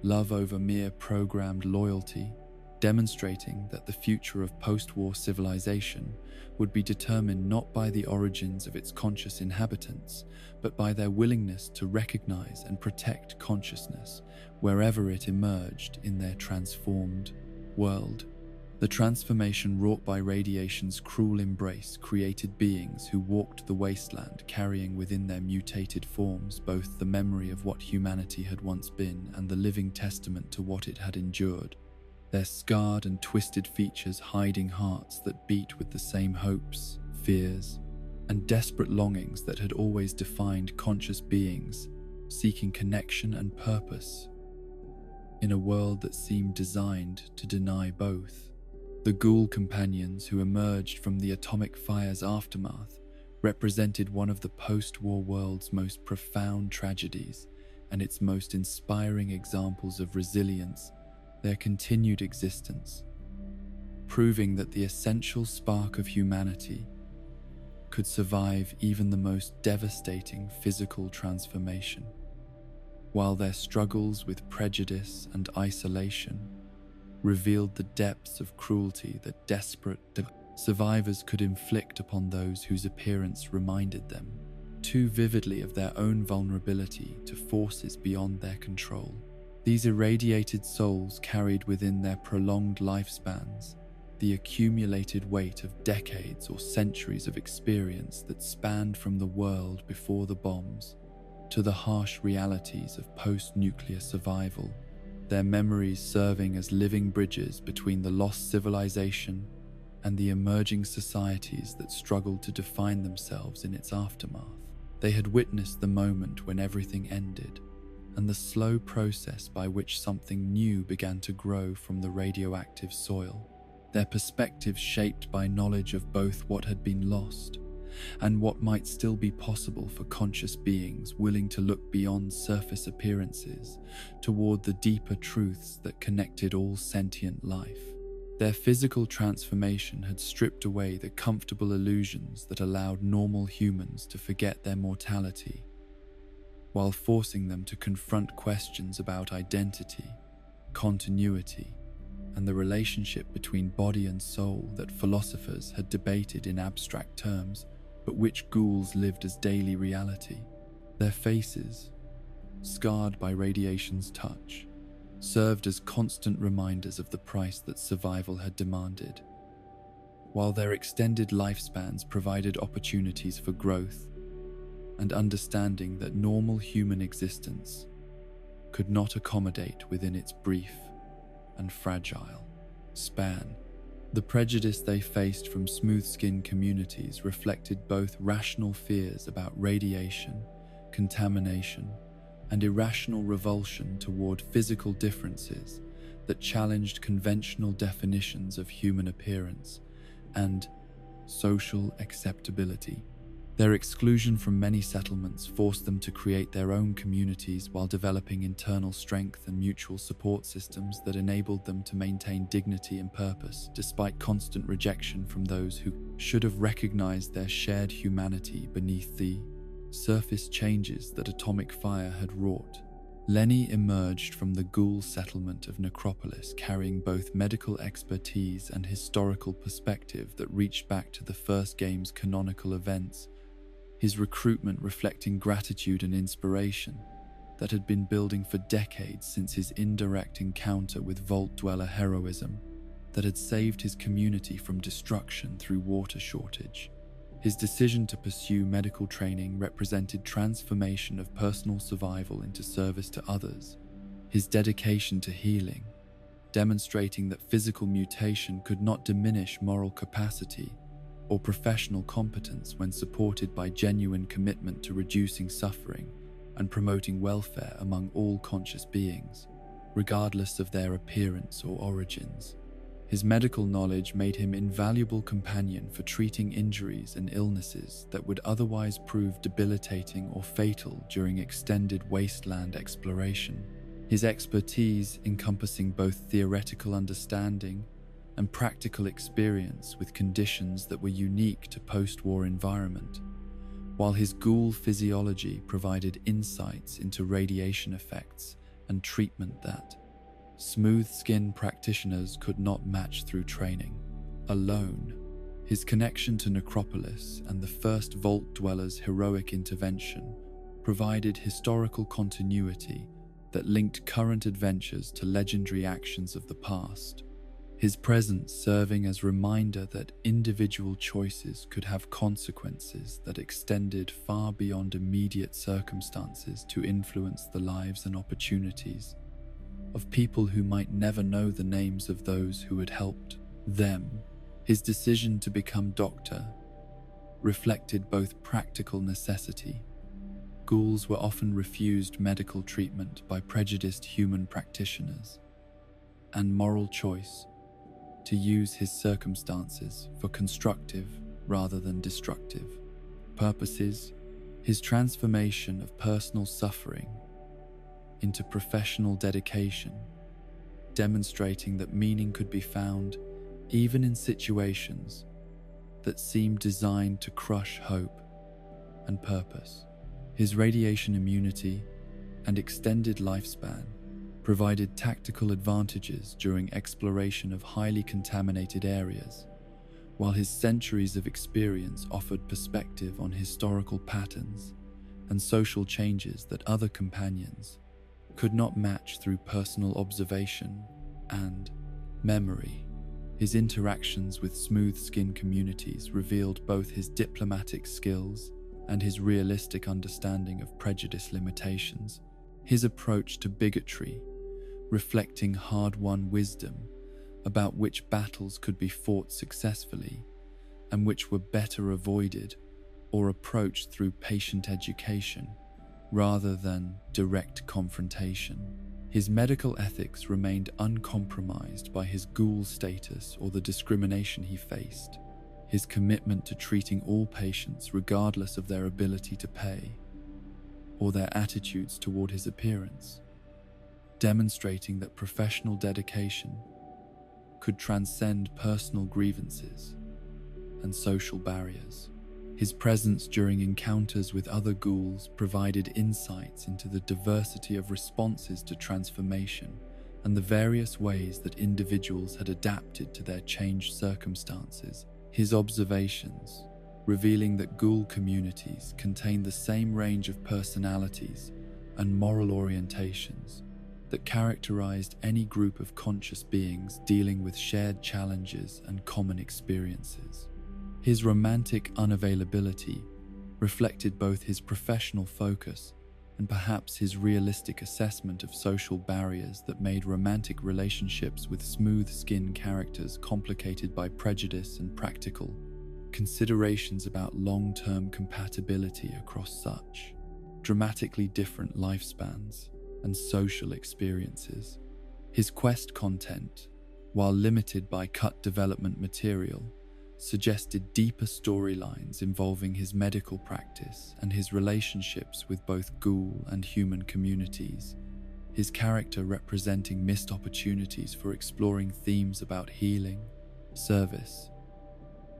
love over mere programmed loyalty, demonstrating that the future of post-war civilization would be determined not by the origins of its conscious inhabitants, but by their willingness to recognize and protect consciousness wherever it emerged in their transformed world. The transformation wrought by radiation's cruel embrace created beings who walked the wasteland carrying within their mutated forms both the memory of what humanity had once been and the living testament to what it had endured, their scarred and twisted features hiding hearts that beat with the same hopes, fears, and desperate longings that had always defined conscious beings seeking connection and purpose in a world that seemed designed to deny both. The ghoul companions who emerged from the atomic fire's aftermath represented one of the post-war world's most profound tragedies and its most inspiring examples of resilience, their continued existence, proving that the essential spark of humanity could survive even the most devastating physical transformation. While their struggles with prejudice and isolation revealed the depths of cruelty that desperate survivors could inflict upon those whose appearance reminded them too vividly of their own vulnerability to forces beyond their control. These irradiated souls carried within their prolonged lifespans the accumulated weight of decades or centuries of experience that spanned from the world before the bombs to the harsh realities of post-nuclear survival, their memories serving as living bridges between the lost civilization and the emerging societies that struggled to define themselves in its aftermath. They had witnessed the moment when everything ended, and the slow process by which something new began to grow from the radioactive soil, their perspectives shaped by knowledge of both what had been lost and what might still be possible for conscious beings willing to look beyond surface appearances toward the deeper truths that connected all sentient life. Their physical transformation had stripped away the comfortable illusions that allowed normal humans to forget their mortality, while forcing them to confront questions about identity, continuity, and the relationship between body and soul that philosophers had debated in abstract terms, but which ghouls lived as daily reality. Their faces, scarred by radiation's touch, served as constant reminders of the price that survival had demanded, while their extended lifespans provided opportunities for growth and understanding that normal human existence could not accommodate within its brief and fragile span. The prejudice they faced from smooth-skinned communities reflected both rational fears about radiation, contamination, and irrational revulsion toward physical differences that challenged conventional definitions of human appearance and social acceptability. Their exclusion from many settlements forced them to create their own communities while developing internal strength and mutual support systems that enabled them to maintain dignity and purpose despite constant rejection from those who should have recognized their shared humanity beneath the surface changes that atomic fire had wrought. Lenny emerged from the ghoul settlement of Necropolis carrying both medical expertise and historical perspective that reached back to the first game's canonical events, his recruitment reflecting gratitude and inspiration that had been building for decades since his indirect encounter with Vault Dweller heroism that had saved his community from destruction through water shortage. His decision to pursue medical training represented transformation of personal survival into service to others, his dedication to healing, demonstrating that physical mutation could not diminish moral capacity or professional competence when supported by genuine commitment to reducing suffering and promoting welfare among all conscious beings, regardless of their appearance or origins. His medical knowledge made him invaluable companion for treating injuries and illnesses that would otherwise prove debilitating or fatal during extended wasteland exploration. His expertise, encompassing both theoretical understanding and practical experience with conditions that were unique to post-war environment, while his ghoul physiology provided insights into radiation effects and treatment that smooth-skinned practitioners could not match through training. Alone, his connection to Necropolis and the first Vault Dweller's heroic intervention provided historical continuity that linked current adventures to legendary actions of the past, his presence serving as reminder that individual choices could have consequences that extended far beyond immediate circumstances to influence the lives and opportunities of people who might never know the names of those who had helped them. His decision to become doctor reflected both practical necessity. Ghouls were often refused medical treatment by prejudiced human practitioners, and moral choice to use his circumstances for constructive rather than destructive purposes. His transformation of personal suffering into professional dedication, demonstrating that meaning could be found even in situations that seemed designed to crush hope and purpose. His radiation immunity and extended lifespan provided tactical advantages during exploration of highly contaminated areas, while his centuries of experience offered perspective on historical patterns and social changes that other companions could not match through personal observation and memory. His interactions with smooth-skinned communities revealed both his diplomatic skills and his realistic understanding of prejudice limitations. His approach to bigotry, reflecting hard-won wisdom about which battles could be fought successfully and which were better avoided or approached through patient education rather than direct confrontation. His medical ethics remained uncompromised by his ghoul status or the discrimination he faced. His commitment to treating all patients regardless of their ability to pay or their attitudes toward his appearance, demonstrating that professional dedication could transcend personal grievances and social barriers. His presence during encounters with other ghouls provided insights into the diversity of responses to transformation and the various ways that individuals had adapted to their changed circumstances. His observations, revealing that ghoul communities contain the same range of personalities and moral orientations that characterized any group of conscious beings dealing with shared challenges and common experiences. His romantic unavailability reflected both his professional focus and perhaps his realistic assessment of social barriers that made romantic relationships with smooth-skinned characters complicated by prejudice and practical considerations about long-term compatibility across such dramatically different lifespans and social experiences. His quest content, while limited by cut development material, suggested deeper storylines involving his medical practice and his relationships with both ghoul and human communities, his character representing missed opportunities for exploring themes about healing, service,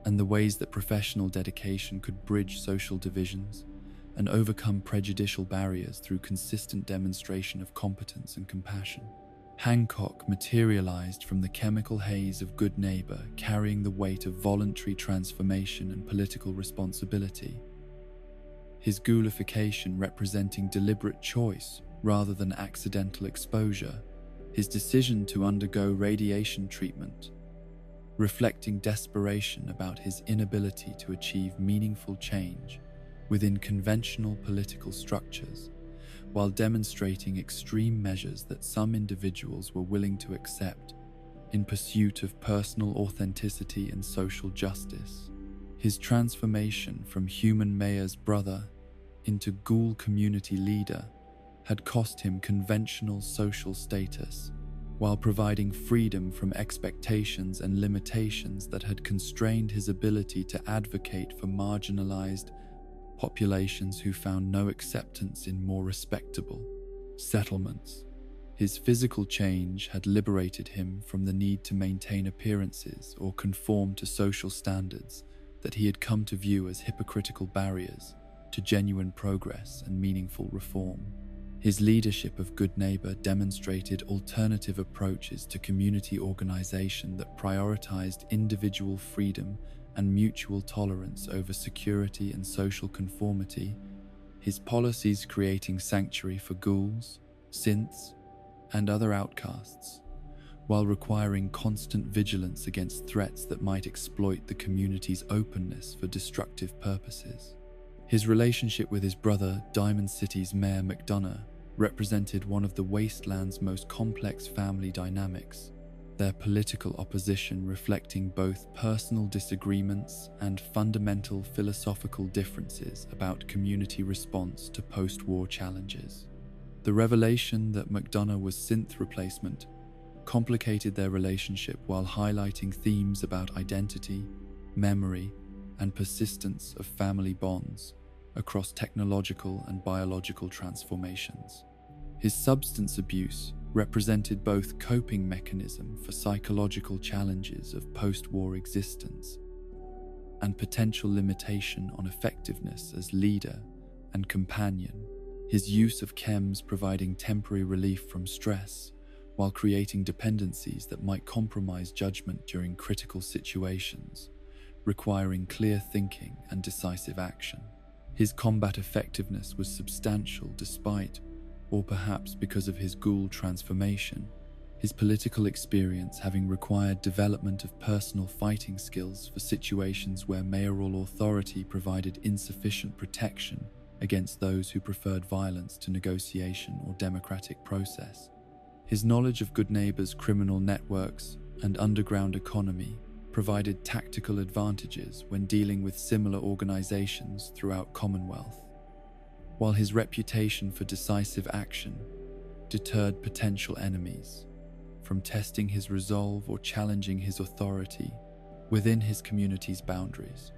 and the ways that professional dedication could bridge social divisions and overcome prejudicial barriers through consistent demonstration of competence and compassion. Hancock materialized from the chemical haze of Good Neighbor, carrying the weight of voluntary transformation and political responsibility. His ghoulification representing deliberate choice rather than accidental exposure, his decision to undergo radiation treatment, reflecting desperation about his inability to achieve meaningful change within conventional political structures, while demonstrating extreme measures that some individuals were willing to accept in pursuit of personal authenticity and social justice. His transformation from human mayor's brother into ghoul community leader had cost him conventional social status, while providing freedom from expectations and limitations that had constrained his ability to advocate for marginalized populations who found no acceptance in more respectable settlements. His physical change had liberated him from the need to maintain appearances or conform to social standards that he had come to view as hypocritical barriers to genuine progress and meaningful reform. His leadership of Good Neighbor demonstrated alternative approaches to community organization that prioritized individual freedom and mutual tolerance over security and social conformity, his policies creating sanctuary for ghouls, synths, and other outcasts, while requiring constant vigilance against threats that might exploit the community's openness for destructive purposes. His relationship with his brother, Diamond City's Mayor McDonough, represented one of the wasteland's most complex family dynamics, their political opposition reflecting both personal disagreements and fundamental philosophical differences about community response to post-war challenges. The revelation that McDonough was synth replacement complicated their relationship while highlighting themes about identity, memory, and persistence of family bonds across technological and biological transformations. His substance abuse represented both coping mechanism for psychological challenges of post-war existence and potential limitation on effectiveness as leader and companion. His use of chems providing temporary relief from stress while creating dependencies that might compromise judgment during critical situations, requiring clear thinking and decisive action. His combat effectiveness was substantial despite, or perhaps because of his ghoul transformation, his political experience having required development of personal fighting skills for situations where mayoral authority provided insufficient protection against those who preferred violence to negotiation or democratic process. His knowledge of good neighbors' criminal networks and underground economy provided tactical advantages when dealing with similar organizations throughout Commonwealth, while his reputation for decisive action deterred potential enemies from testing his resolve or challenging his authority within his community's boundaries.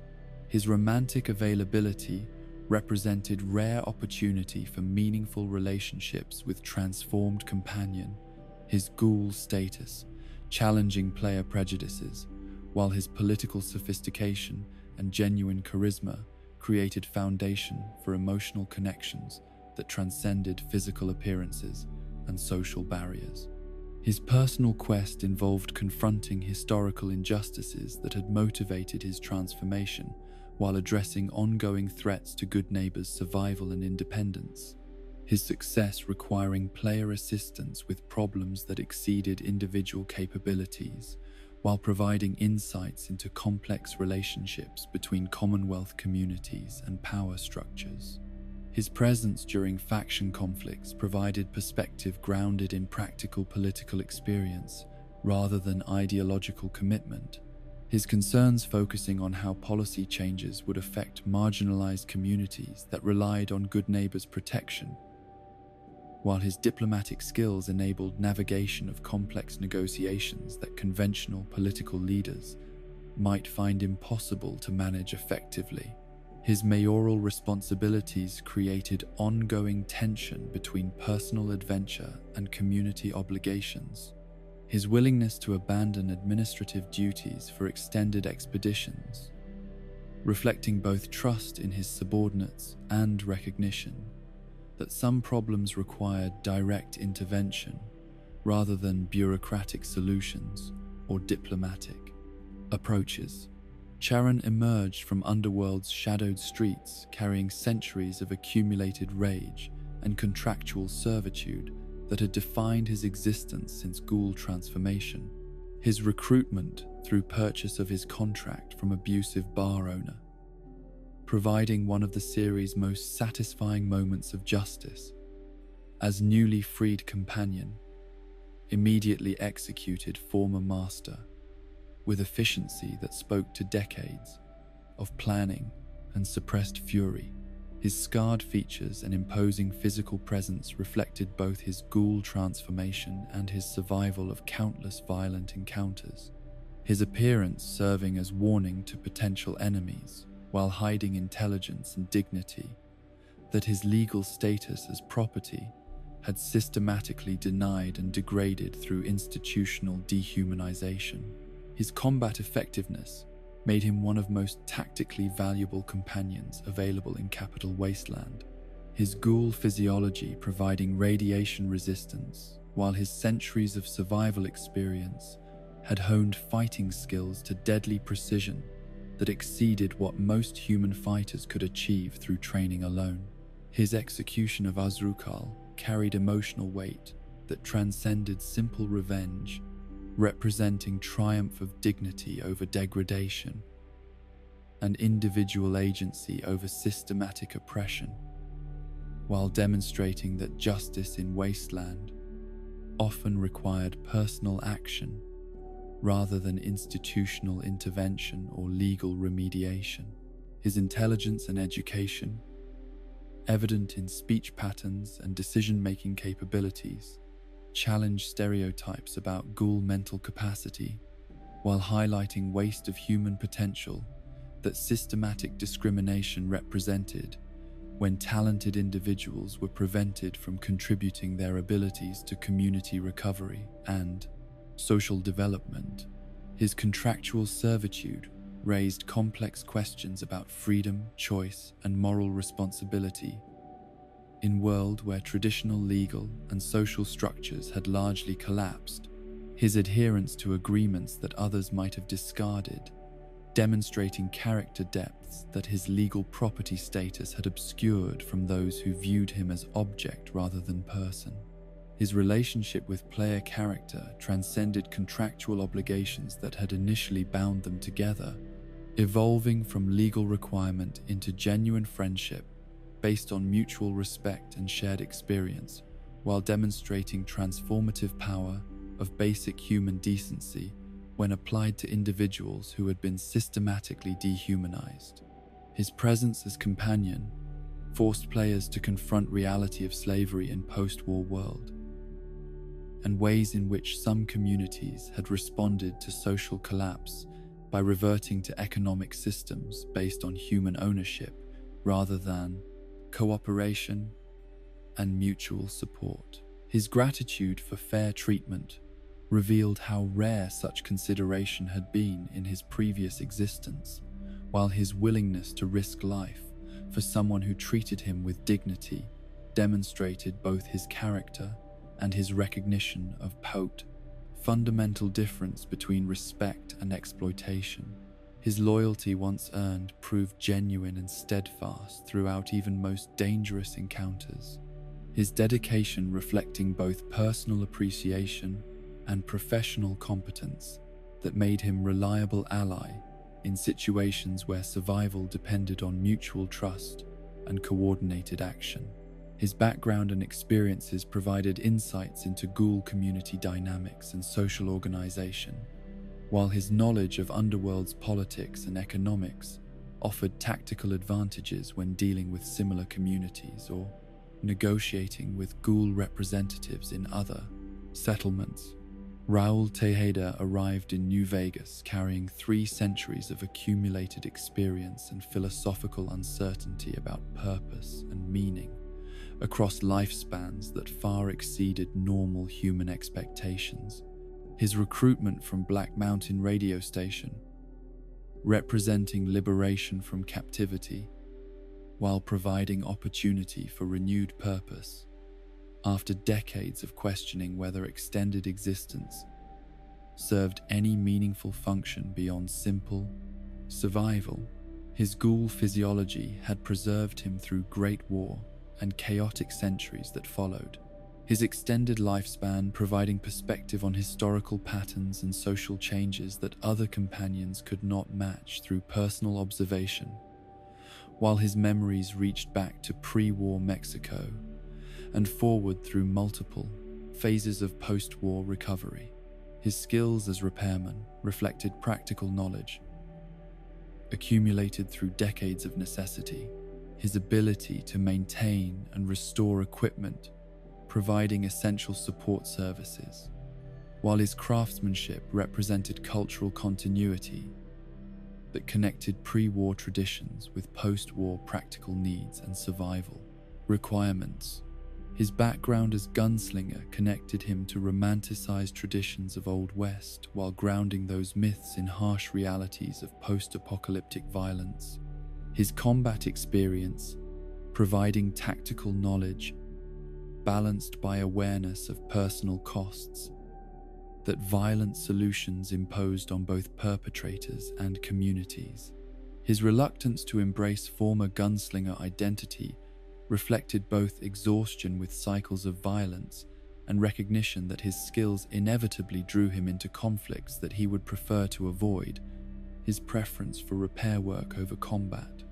His romantic availability represented rare opportunity for meaningful relationships with transformed companion, his ghoul status, challenging player prejudices, while his political sophistication and genuine charisma created foundation for emotional connections that transcended physical appearances and social barriers. His personal quest involved confronting historical injustices that had motivated his transformation while addressing ongoing threats to good neighbors' survival and independence. His success requiring player assistance with problems that exceeded individual capabilities, while providing insights into complex relationships between Commonwealth communities and power structures. His presence during faction conflicts provided perspective grounded in practical political experience rather than ideological commitment, his concerns focusing on how policy changes would affect marginalized communities that relied on good neighbors' protection, while his diplomatic skills enabled navigation of complex negotiations that conventional political leaders might find impossible to manage effectively. His mayoral responsibilities created ongoing tension between personal adventure and community obligations. His willingness to abandon administrative duties for extended expeditions, reflecting both trust in his subordinates and recognition that some problems required direct intervention rather than bureaucratic solutions or diplomatic approaches. Charon emerged from Underworld's shadowed streets carrying centuries of accumulated rage and contractual servitude that had defined his existence since ghoul transformation. His recruitment through purchase of his contract from abusive bar owner, providing one of the series' most satisfying moments of justice, as newly freed companion, immediately executed former master with efficiency that spoke to decades of planning and suppressed fury. His scarred features and imposing physical presence reflected both his ghoul transformation and his survival of countless violent encounters, his appearance serving as warning to potential enemies while hiding intelligence and dignity that his legal status as property had systematically denied and degraded through institutional dehumanization. His combat effectiveness made him one of most tactically valuable companions available in Capital Wasteland, his ghoul physiology providing radiation resistance, while his centuries of survival experience had honed fighting skills to deadly precision that exceeded what most human fighters could achieve through training alone. His execution of Azrukal carried emotional weight that transcended simple revenge representing triumph of dignity over degradation and individual agency over systematic oppression, while demonstrating that justice in Wasteland often required personal action rather than institutional intervention or legal remediation. His intelligence and education, evident in speech patterns and decision-making capabilities, challenge stereotypes about ghoul mental capacity while highlighting waste of human potential that systematic discrimination represented when talented individuals were prevented from contributing their abilities to community recovery and social development. His contractual servitude raised complex questions about freedom, choice, and moral responsibility in a world where traditional legal and social structures had largely collapsed. His adherence to agreements that others might have discarded, demonstrating character depths that his legal property status had obscured from those who viewed him as object rather than person. His relationship with player character transcended contractual obligations that had initially bound them together, evolving from legal requirement into genuine friendship based on mutual respect and shared experience, while demonstrating transformative power of basic human decency when applied to individuals who had been systematically dehumanized. His presence as companion forced players to confront reality of slavery in post-war world, and ways in which some communities had responded to social collapse by reverting to economic systems based on human ownership rather than cooperation and mutual support. His gratitude for fair treatment revealed how rare such consideration had been in his previous existence, while his willingness to risk life for someone who treated him with dignity demonstrated both his character and his recognition of fundamental difference between respect and exploitation. His loyalty, once earned, proved genuine and steadfast throughout even most dangerous encounters, his dedication reflecting both personal appreciation and professional competence that made him a reliable ally in situations where survival depended on mutual trust and coordinated action. His background and experiences provided insights into ghoul community dynamics and social organization, while his knowledge of underworld's politics and economics offered tactical advantages when dealing with similar communities or negotiating with ghoul representatives in other settlements. Raul Tejeda arrived in New Vegas carrying 3 centuries of accumulated experience and philosophical uncertainty about purpose and meaning across lifespans that far exceeded normal human expectations. His recruitment from Black Mountain radio station, representing liberation from captivity, while providing opportunity for renewed purpose, after decades of questioning whether extended existence served any meaningful function beyond simple survival. His ghoul physiology had preserved him through Great War and chaotic centuries that followed, his extended lifespan providing perspective on historical patterns and social changes that other companions could not match through personal observation, while his memories reached back to pre-war Mexico and forward through multiple phases of post-war recovery. His skills as repairman reflected practical knowledge accumulated through decades of necessity, his ability to maintain and restore equipment, providing essential support services, while his craftsmanship represented cultural continuity that connected pre-war traditions with post-war practical needs and survival requirements. His background as gunslinger connected him to romanticized traditions of Old West while grounding those myths in harsh realities of post-apocalyptic violence. His combat experience, providing tactical knowledge, balanced by awareness of personal costs that violent solutions imposed on both perpetrators and communities. His reluctance to embrace former gunslinger identity reflected both exhaustion with cycles of violence and recognition that his skills inevitably drew him into conflicts that he would prefer to avoid, his preference for repair work over combat,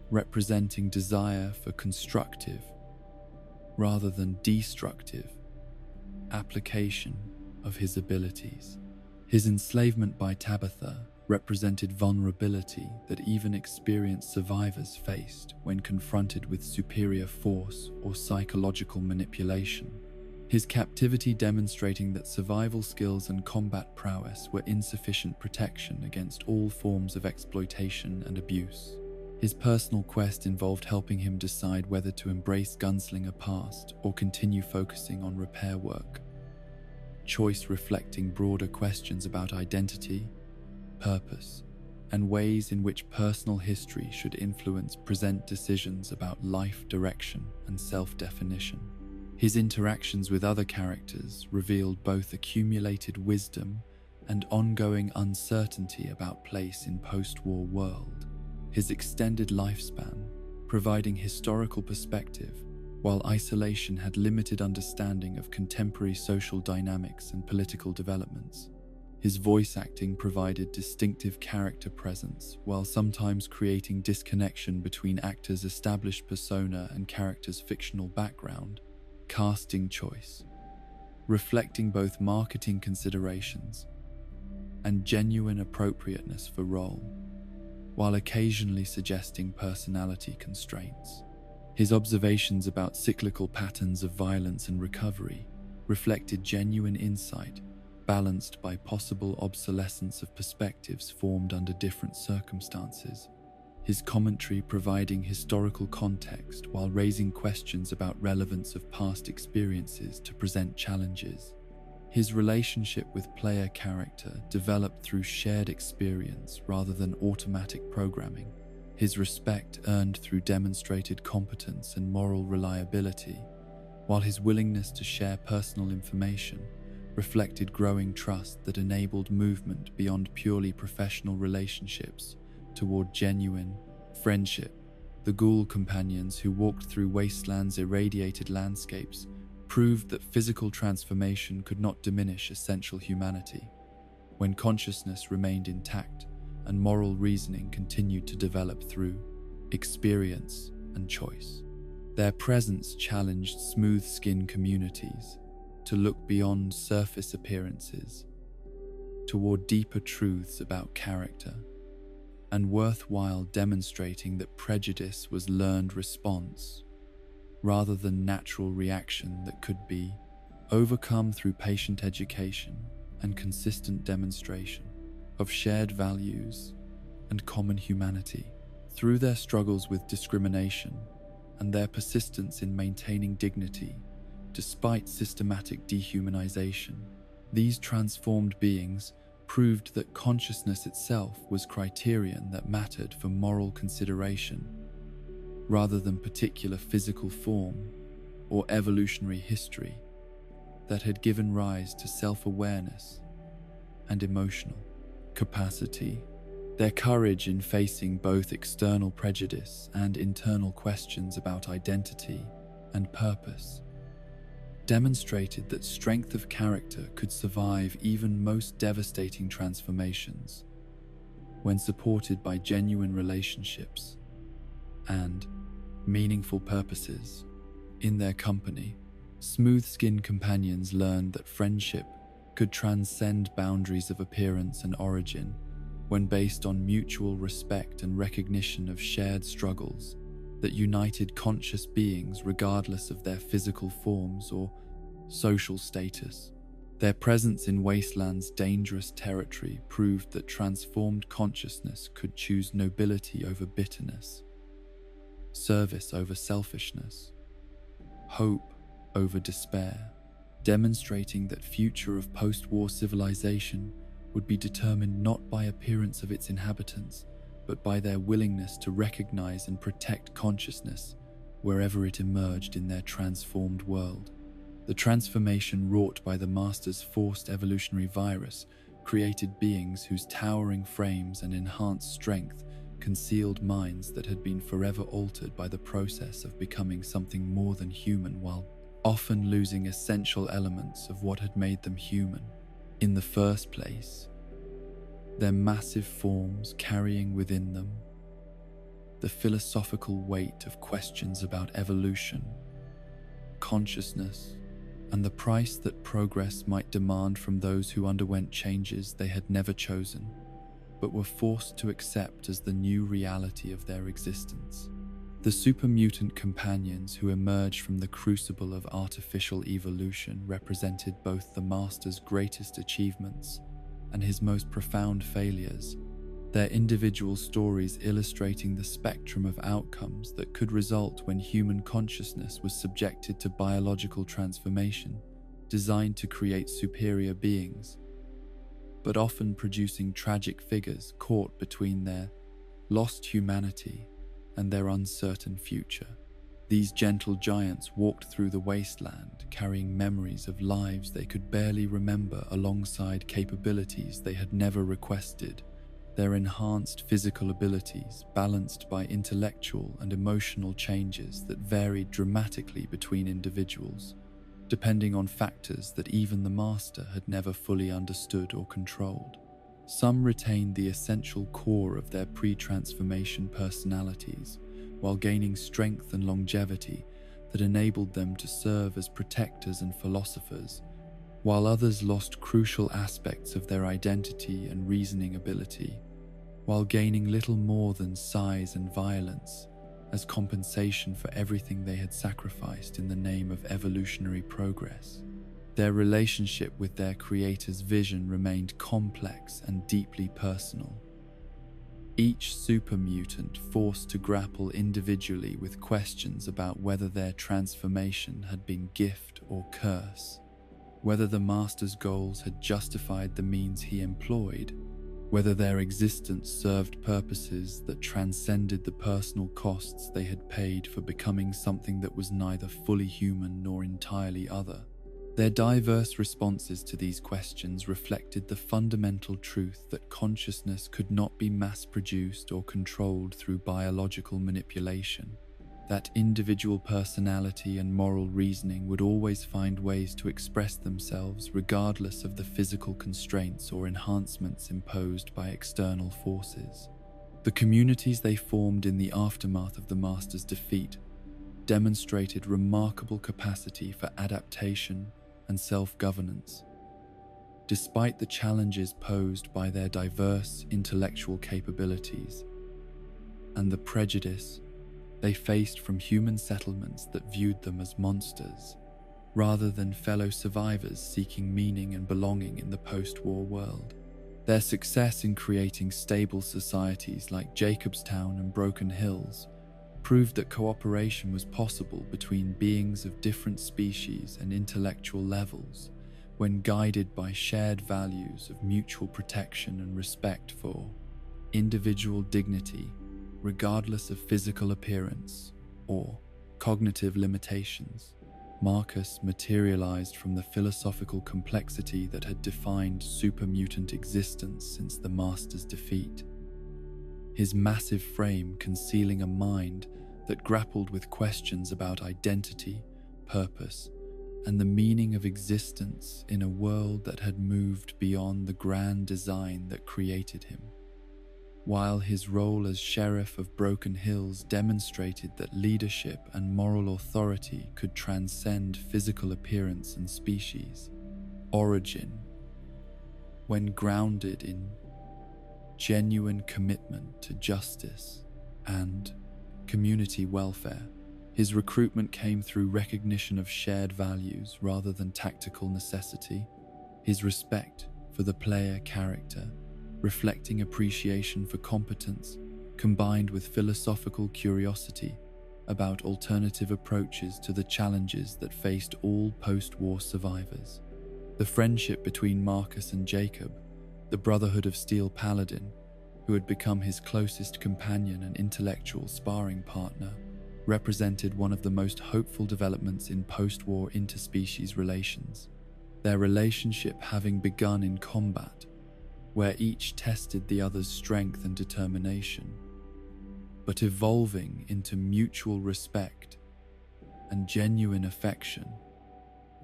representing desire for constructive, rather than destructive, application of his abilities. His enslavement by Tabitha represented vulnerability that even experienced survivors faced when confronted with superior force or psychological manipulation. His captivity demonstrating that survival skills and combat prowess were insufficient protection against all forms of exploitation and abuse. His personal quest involved helping him decide whether to embrace gunslinger past or continue focusing on repair work. Choice reflecting broader questions about identity, purpose, and ways in which personal history should influence present decisions about life direction and self-definition. His interactions with other characters revealed both accumulated wisdom and ongoing uncertainty about place in post-war world. His extended lifespan, providing historical perspective, while isolation had limited understanding of contemporary social dynamics and political developments. His voice acting provided distinctive character presence, while sometimes creating disconnection between actors' established persona and characters' fictional background. Casting choice, reflecting both marketing considerations and genuine appropriateness for role, while occasionally suggesting personality constraints. His observations about cyclical patterns of violence and recovery reflected genuine insight, balanced by possible obsolescence of perspectives formed under different circumstances. His commentary providing historical context while raising questions about relevance of past experiences to present challenges. His relationship with player character developed through shared experience rather than automatic programming. His respect earned through demonstrated competence and moral reliability, while his willingness to share personal information reflected growing trust that enabled movement beyond purely professional relationships toward genuine friendship. The ghoul companions who walked through Wasteland's irradiated landscapes proved that physical transformation could not diminish essential humanity, when consciousness remained intact and moral reasoning continued to develop through experience and choice. Their presence challenged smooth-skinned communities to look beyond surface appearances toward deeper truths about character, and worthwhile demonstrating that prejudice was learned response rather than natural reaction that could be overcome through patient education and consistent demonstration of shared values and common humanity. Through their struggles with discrimination and their persistence in maintaining dignity despite systematic dehumanization, these transformed beings proved that consciousness itself was criterion that mattered for moral consideration, rather than particular physical form or evolutionary history that had given rise to self-awareness and emotional capacity. Their courage in facing both external prejudice and internal questions about identity and purpose demonstrated that strength of character could survive even most devastating transformations when supported by genuine relationships and meaningful purposes. In their company, smooth-skinned companions learned that friendship could transcend boundaries of appearance and origin when based on mutual respect and recognition of shared struggles that united conscious beings regardless of their physical forms or social status. Their presence in Wasteland's dangerous territory proved that transformed consciousness could choose nobility over bitterness, service over selfishness, hope over despair, demonstrating that future of post-war civilization would be determined not by appearance of its inhabitants, but by their willingness to recognize and protect consciousness wherever it emerged in their transformed world. The transformation wrought by the Master's forced evolutionary virus created beings whose towering frames and enhanced strength concealed minds that had been forever altered by the process of becoming something more than human while often losing essential elements of what had made them human in the first place, their massive forms carrying within them the philosophical weight of questions about evolution, consciousness, and the price that progress might demand from those who underwent changes they had never chosen, but were forced to accept as the new reality of their existence. The super-mutant companions who emerged from the crucible of artificial evolution represented both the Master's greatest achievements and his most profound failures, their individual stories illustrating the spectrum of outcomes that could result when human consciousness was subjected to biological transformation designed to create superior beings, but often producing tragic figures caught between their lost humanity and their uncertain future. These gentle giants walked through the wasteland, carrying memories of lives they could barely remember alongside capabilities they had never requested, their enhanced physical abilities balanced by intellectual and emotional changes that varied dramatically between individuals, depending on factors that even the Master had never fully understood or controlled. Some retained the essential core of their pre-transformation personalities, while gaining strength and longevity that enabled them to serve as protectors and philosophers, while others lost crucial aspects of their identity and reasoning ability, while gaining little more than size and violence as compensation for everything they had sacrificed in the name of evolutionary progress. Their relationship with their creator's vision remained complex and deeply personal. Each super mutant forced to grapple individually with questions about whether their transformation had been gift or curse, whether the Master's goals had justified the means he employed, whether their existence served purposes that transcended the personal costs they had paid for becoming something that was neither fully human nor entirely other. Their diverse responses to these questions reflected the fundamental truth that consciousness could not be mass-produced or controlled through biological manipulation, that individual personality and moral reasoning would always find ways to express themselves regardless of the physical constraints or enhancements imposed by external forces. The communities they formed in the aftermath of the Master's defeat demonstrated remarkable capacity for adaptation and self-governance. Despite the challenges posed by their diverse intellectual capabilities and the prejudice they faced from human settlements that viewed them as monsters, rather than fellow survivors seeking meaning and belonging in the post-war world. Their success in creating stable societies like Jacobstown and Broken Hills proved that cooperation was possible between beings of different species and intellectual levels when guided by shared values of mutual protection and respect for individual dignity, regardless of physical appearance or cognitive limitations. Marcus materialized from the philosophical complexity that had defined supermutant existence since the Master's defeat. His massive frame concealing a mind that grappled with questions about identity, purpose, and the meaning of existence in a world that had moved beyond the grand design that created him. While his role as Sheriff of Broken Hills demonstrated that leadership and moral authority could transcend physical appearance and species, origin, when grounded in genuine commitment to justice and community welfare, his recruitment came through recognition of shared values rather than tactical necessity, his respect for the player character, reflecting appreciation for competence, combined with philosophical curiosity about alternative approaches to the challenges that faced all post-war survivors. The friendship between Marcus and Jacob, the Brotherhood of Steel Paladin, who had become his closest companion and intellectual sparring partner, represented one of the most hopeful developments in post-war interspecies relations, their relationship having begun in combat, where each tested the other's strength and determination, but evolving into mutual respect and genuine affection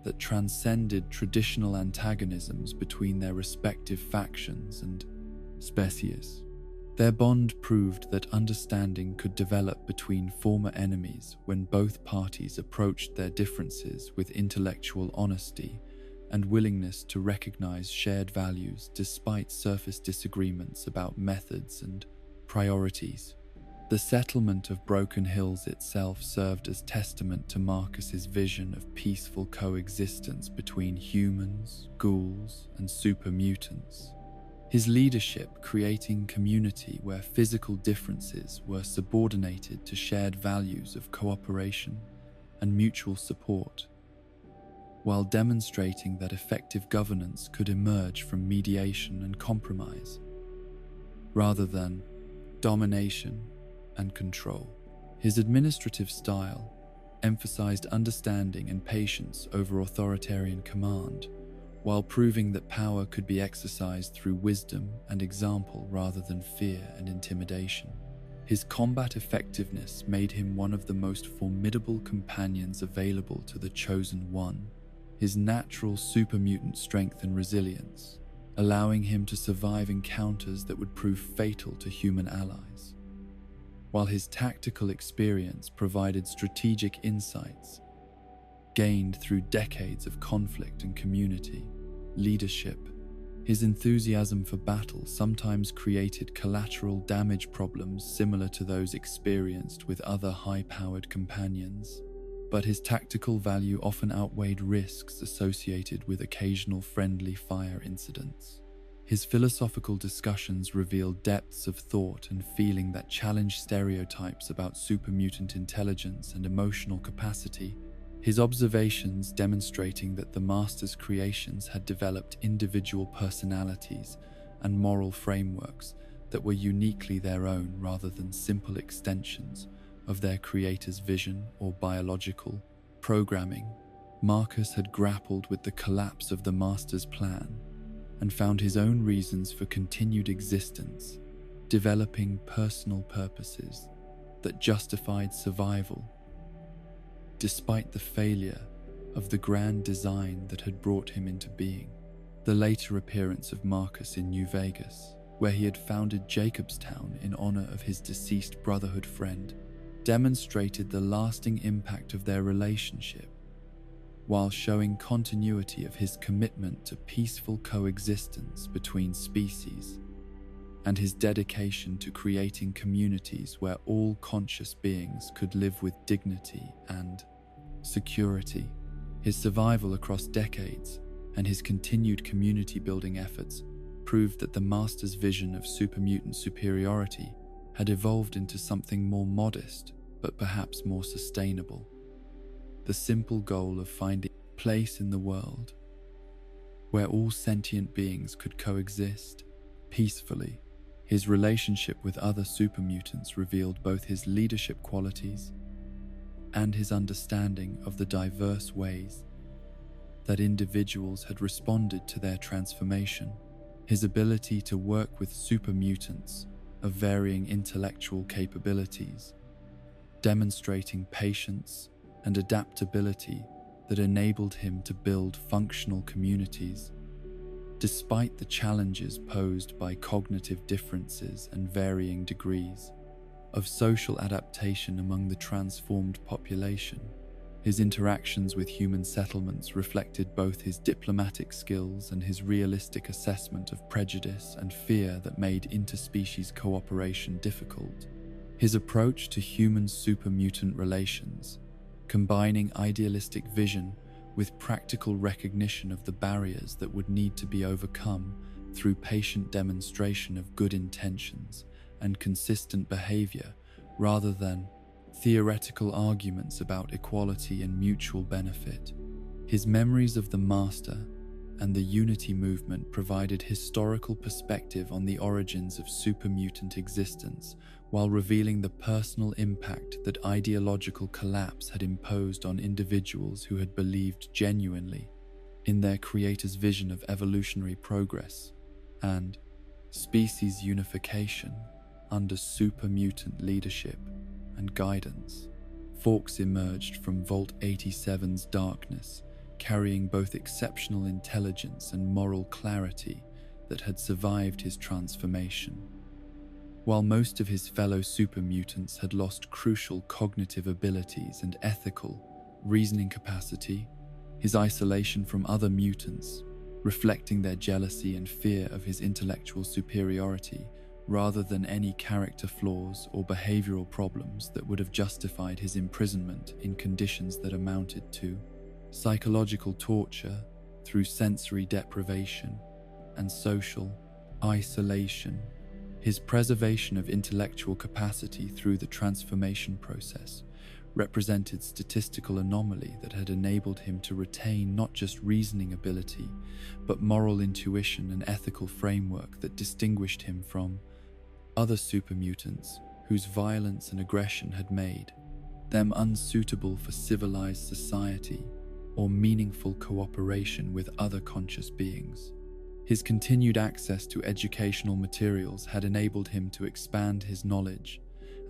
that transcended traditional antagonisms between their respective factions and species. Their bond proved that understanding could develop between former enemies when both parties approached their differences with intellectual honesty and willingness to recognize shared values despite surface disagreements about methods and priorities. The settlement of Broken Hills itself served as testament to Marcus's vision of peaceful coexistence between humans, ghouls, and super mutants. His leadership creating community where physical differences were subordinated to shared values of cooperation and mutual support, while demonstrating that effective governance could emerge from mediation and compromise, rather than domination and control. His administrative style emphasized understanding and patience over authoritarian command, while proving that power could be exercised through wisdom and example rather than fear and intimidation. His combat effectiveness made him one of the most formidable companions available to the Chosen One, his natural super mutant strength and resilience, allowing him to survive encounters that would prove fatal to human allies, while his tactical experience provided strategic insights gained through decades of conflict and community leadership. His enthusiasm for battle sometimes created collateral damage problems similar to those experienced with other high-powered companions, but his tactical value often outweighed risks associated with occasional friendly fire incidents. His philosophical discussions revealed depths of thought and feeling that challenged stereotypes about super mutant intelligence and emotional capacity. His observations demonstrating that the Master's creations had developed individual personalities and moral frameworks that were uniquely their own rather than simple extensions of their creator's vision or biological programming. Marcus had grappled with the collapse of the Master's plan and found his own reasons for continued existence, developing personal purposes that justified survival despite the failure of the grand design that had brought him into being. The later appearance of Marcus in New Vegas, where he had founded Jacobstown in honor of his deceased Brotherhood friend, demonstrated the lasting impact of their relationship, while showing continuity of his commitment to peaceful coexistence between species and his dedication to creating communities where all conscious beings could live with dignity and security. His survival across decades and his continued community-building efforts proved that the Master's vision of super mutant superiority had evolved into something more modest, but perhaps more sustainable. The simple goal of finding a place in the world where all sentient beings could coexist peacefully. His relationship with other super mutants revealed both his leadership qualities and his understanding of the diverse ways that individuals had responded to their transformation. His ability to work with super mutants of varying intellectual capabilities, demonstrating patience and adaptability that enabled him to build functional communities despite the challenges posed by cognitive differences and varying degrees of social adaptation among the transformed population. His interactions with human settlements reflected both his diplomatic skills and his realistic assessment of prejudice and fear that made interspecies cooperation difficult. His approach to human super mutant relations, combining idealistic vision with practical recognition of the barriers that would need to be overcome through patient demonstration of good intentions and consistent behavior rather than theoretical arguments about equality and mutual benefit. His memories of the Master and the Unity movement provided historical perspective on the origins of super mutant existence, while revealing the personal impact that ideological collapse had imposed on individuals who had believed genuinely in their creator's vision of evolutionary progress and species unification under super mutant leadership and guidance. Forks emerged from Vault 87's darkness, carrying both exceptional intelligence and moral clarity that had survived his transformation. While most of his fellow super mutants had lost crucial cognitive abilities and ethical, reasoning capacity, his isolation from other mutants, reflecting their jealousy and fear of his intellectual superiority rather than any character flaws or behavioral problems that would have justified his imprisonment in conditions that amounted to psychological torture through sensory deprivation and social isolation. His preservation of intellectual capacity through the transformation process represented statistical anomaly that had enabled him to retain not just reasoning ability, but moral intuition and ethical framework that distinguished him from other supermutants whose violence and aggression had made them unsuitable for civilized society or meaningful cooperation with other conscious beings. His continued access to educational materials had enabled him to expand his knowledge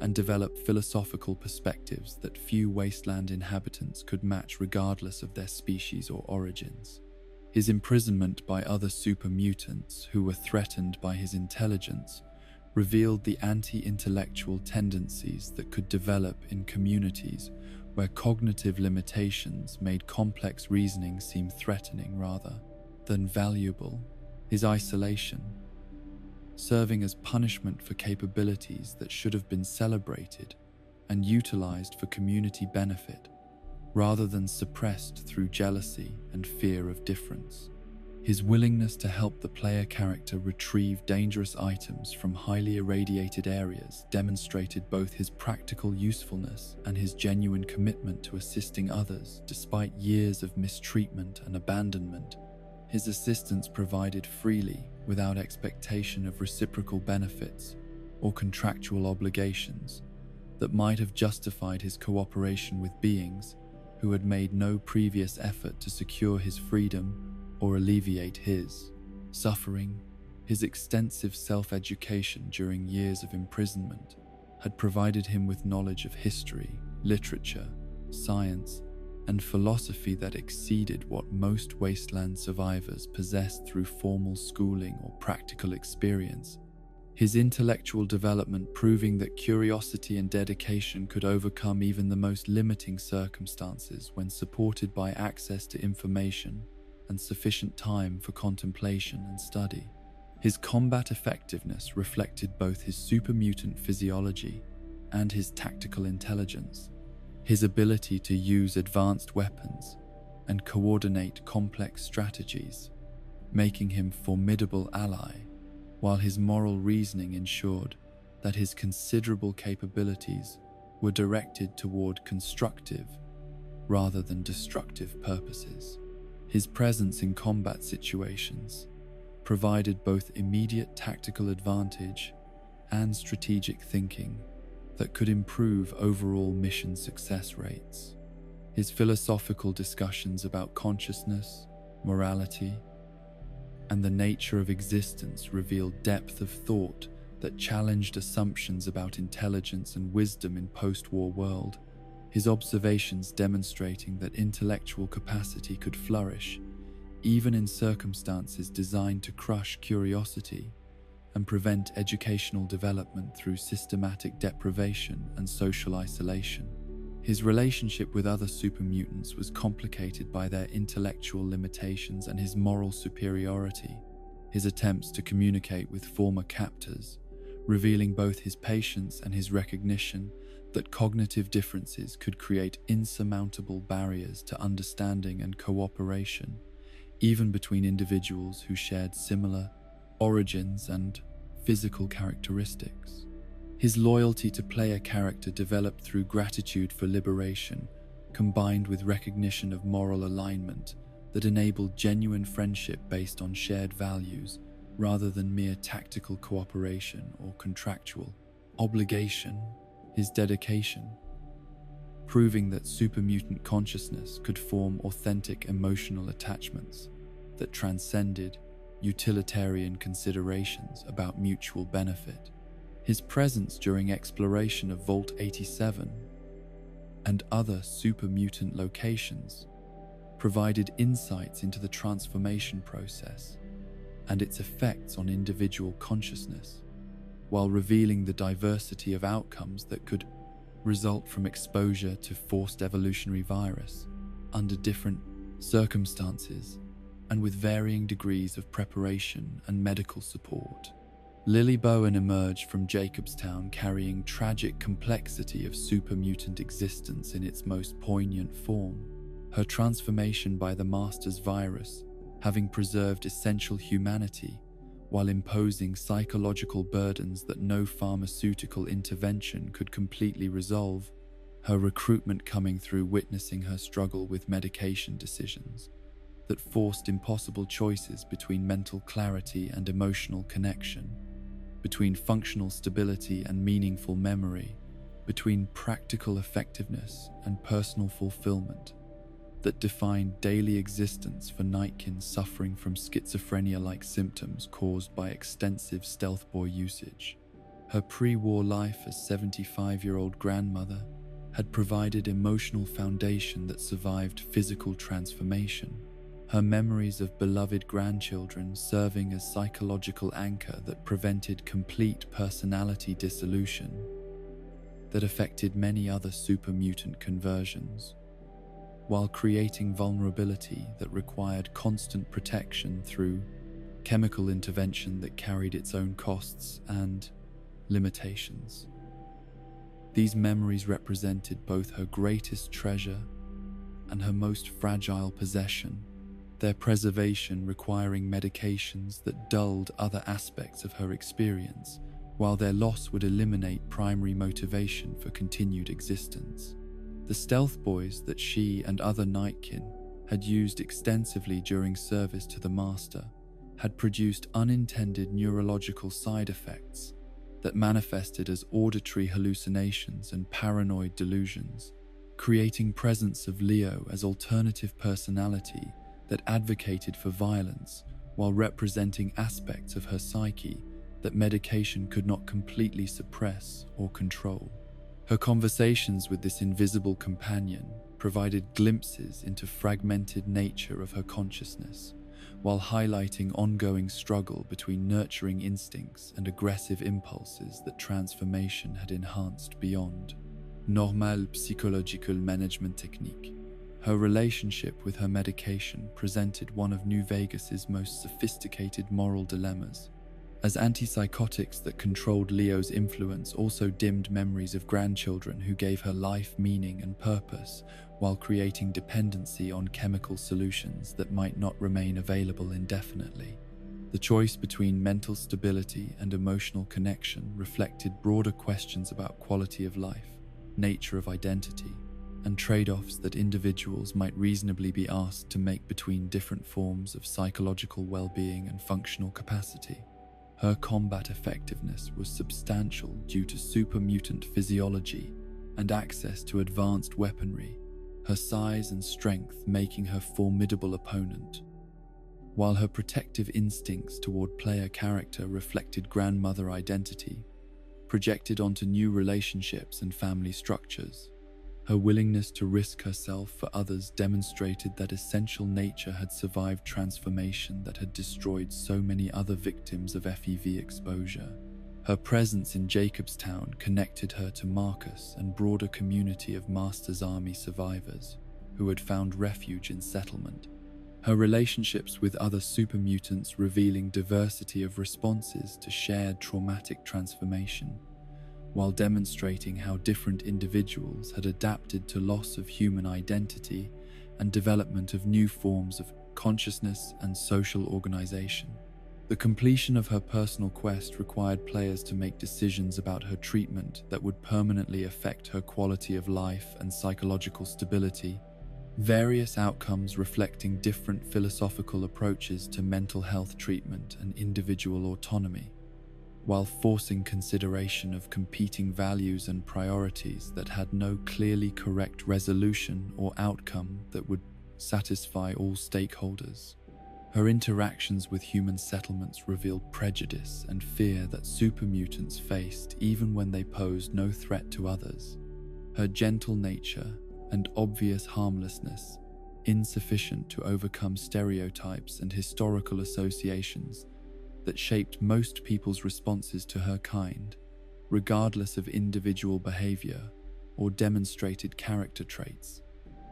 and develop philosophical perspectives that few wasteland inhabitants could match regardless of their species or origins. His imprisonment by other super mutants who were threatened by his intelligence revealed the anti-intellectual tendencies that could develop in communities where cognitive limitations made complex reasoning seem threatening rather than valuable. His isolation, serving as punishment for capabilities that should have been celebrated and utilized for community benefit, rather than suppressed through jealousy and fear of difference. His willingness to help the player character retrieve dangerous items from highly irradiated areas demonstrated both his practical usefulness and his genuine commitment to assisting others despite years of mistreatment and abandonment. His assistance provided freely, without expectation of reciprocal benefits or contractual obligations that might have justified his cooperation with beings who had made no previous effort to secure his freedom or alleviate his suffering. His extensive self-education during years of imprisonment had provided him with knowledge of history, literature, science, and philosophy that exceeded what most wasteland survivors possessed through formal schooling or practical experience. His intellectual development proving that curiosity and dedication could overcome even the most limiting circumstances when supported by access to information and sufficient time for contemplation and study. His combat effectiveness reflected both his supermutant physiology and his tactical intelligence. His ability to use advanced weapons and coordinate complex strategies, making him a formidable ally, while his moral reasoning ensured that his considerable capabilities were directed toward constructive rather than destructive purposes. His presence in combat situations provided both immediate tactical advantage and strategic thinking that could improve overall mission success rates. His philosophical discussions about consciousness, morality, and the nature of existence revealed depth of thought that challenged assumptions about intelligence and wisdom in post-war world. His observations demonstrating that intellectual capacity could flourish even in circumstances designed to crush curiosity and prevent educational development through systematic deprivation and social isolation. His relationship with other supermutants was complicated by their intellectual limitations and his moral superiority. His attempts to communicate with former captors, revealing both his patience and his recognition that cognitive differences could create insurmountable barriers to understanding and cooperation, even between individuals who shared similar origins and physical characteristics. His loyalty to player character developed through gratitude for liberation, combined with recognition of moral alignment that enabled genuine friendship based on shared values rather than mere tactical cooperation or contractual obligation. His dedication, proving that supermutant consciousness could form authentic emotional attachments that transcended utilitarian considerations about mutual benefit. His presence during exploration of Vault 87 and other supermutant locations provided insights into the transformation process and its effects on individual consciousness, while revealing the diversity of outcomes that could result from exposure to forced evolutionary virus under different circumstances and with varying degrees of preparation and medical support. Lily Bowen emerged from Jacobstown carrying tragic complexity of super-mutant existence in its most poignant form, her transformation by the Master's virus having preserved essential humanity while imposing psychological burdens that no pharmaceutical intervention could completely resolve, her recruitment coming through witnessing her struggle with medication decisions that forced impossible choices between mental clarity and emotional connection, between functional stability and meaningful memory, between practical effectiveness and personal fulfillment, that defined daily existence for Nightkin suffering from schizophrenia-like symptoms caused by extensive stealth boy usage. Her pre-war life as 75-year-old grandmother had provided emotional foundation that survived physical transformation, her memories of beloved grandchildren serving as psychological anchor that prevented complete personality dissolution that affected many other super-mutant conversions, while creating vulnerability that required constant protection through chemical intervention that carried its own costs and limitations. These memories represented both her greatest treasure and her most fragile possession, their preservation requiring medications that dulled other aspects of her experience, while their loss would eliminate primary motivation for continued existence. The stealth boys that she and other Nightkin had used extensively during service to the Master had produced unintended neurological side effects that manifested as auditory hallucinations and paranoid delusions, creating presence of Leo as alternative personality that advocated for violence while representing aspects of her psyche that medication could not completely suppress or control. Her conversations with this invisible companion provided glimpses into fragmented nature of her consciousness, while highlighting ongoing struggle between nurturing instincts and aggressive impulses that transformation had enhanced beyond normal psychological management technique. Her relationship with her medication presented one of New Vegas's most sophisticated moral dilemmas, as antipsychotics that controlled Leo's influence also dimmed memories of grandchildren who gave her life meaning and purpose, while creating dependency on chemical solutions that might not remain available indefinitely. The choice between mental stability and emotional connection reflected broader questions about quality of life, nature of identity, and trade-offs that individuals might reasonably be asked to make between different forms of psychological well-being and functional capacity. Her combat effectiveness was substantial due to super-mutant physiology and access to advanced weaponry, her size and strength making her formidable opponent, while her protective instincts toward player character reflected grandmother identity, projected onto new relationships and family structures. Her willingness to risk herself for others demonstrated that essential nature had survived transformation that had destroyed so many other victims of FEV exposure. Her presence in Jacobstown connected her to Marcus and broader community of Master's Army survivors who had found refuge in settlement. Her relationships with other super mutants revealing diversity of responses to shared traumatic transformation, while demonstrating how different individuals had adapted to loss of human identity and development of new forms of consciousness and social organization. The completion of her personal quest required players to make decisions about her treatment that would permanently affect her quality of life and psychological stability, various outcomes reflecting different philosophical approaches to mental health treatment and individual autonomy, while forcing consideration of competing values and priorities that had no clearly correct resolution or outcome that would satisfy all stakeholders. Her interactions with human settlements revealed prejudice and fear that super-mutants faced even when they posed no threat to others. Her gentle nature and obvious harmlessness insufficient to overcome stereotypes and historical associations that shaped most people's responses to her kind, regardless of individual behavior or demonstrated character traits.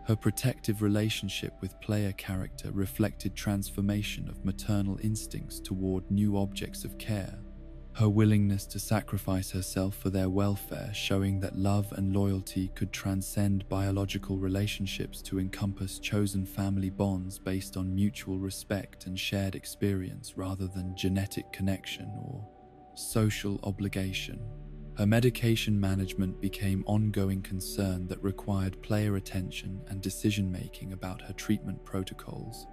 Her protective relationship with player character reflected transformation of maternal instincts toward new objects of care, her willingness to sacrifice herself for their welfare, showing that love and loyalty could transcend biological relationships to encompass chosen family bonds based on mutual respect and shared experience rather than genetic connection or social obligation. Her medication management became an ongoing concern that required player attention and decision-making about her treatment protocols,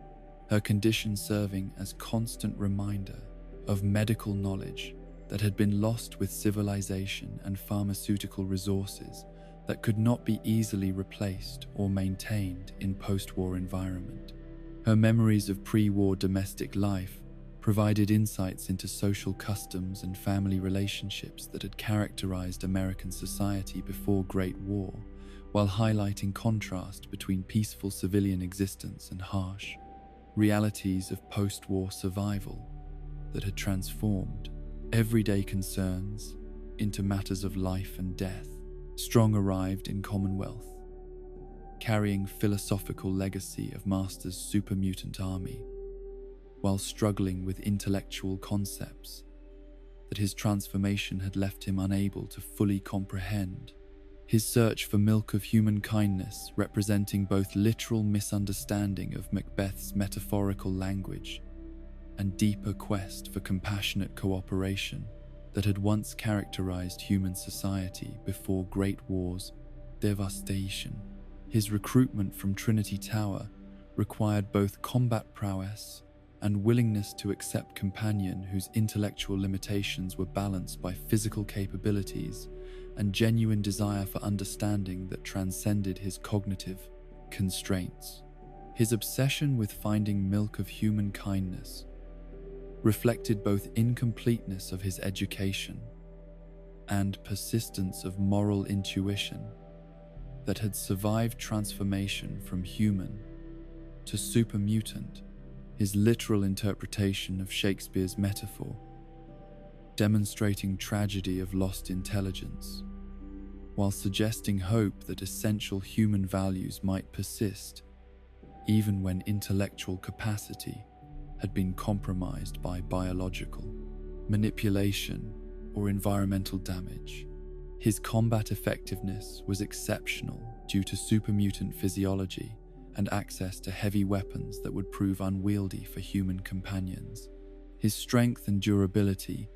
her condition serving as constant reminder of medical knowledge that had been lost with civilization and pharmaceutical resources that could not be easily replaced or maintained in post-war environment. Her memories of pre-war domestic life provided insights into social customs and family relationships that had characterized American society before Great War, while highlighting contrast between peaceful civilian existence and harsh realities of post-war survival that had transformed everyday concerns into matters of life and death. Strong arrived in Commonwealth, carrying philosophical legacy of Master's super mutant army, while struggling with intellectual concepts that his transformation had left him unable to fully comprehend. His search for milk of human kindness, representing both literal misunderstanding of Macbeth's metaphorical language and deeper quest for compassionate cooperation that had once characterized human society before Great War's devastation. His recruitment from Trinity Tower required both combat prowess and willingness to accept companion whose intellectual limitations were balanced by physical capabilities and genuine desire for understanding that transcended his cognitive constraints. His obsession with finding milk of human kindness reflected both incompleteness of his education and persistence of moral intuition that had survived transformation from human to super mutant. His literal interpretation of Shakespeare's metaphor, demonstrating tragedy of lost intelligence, while suggesting hope that essential human values might persist even when intellectual capacity had been compromised by biological manipulation or environmental damage. His combat effectiveness was exceptional due to super mutant physiology and access to heavy weapons that would prove unwieldy for human companions. His strength and durability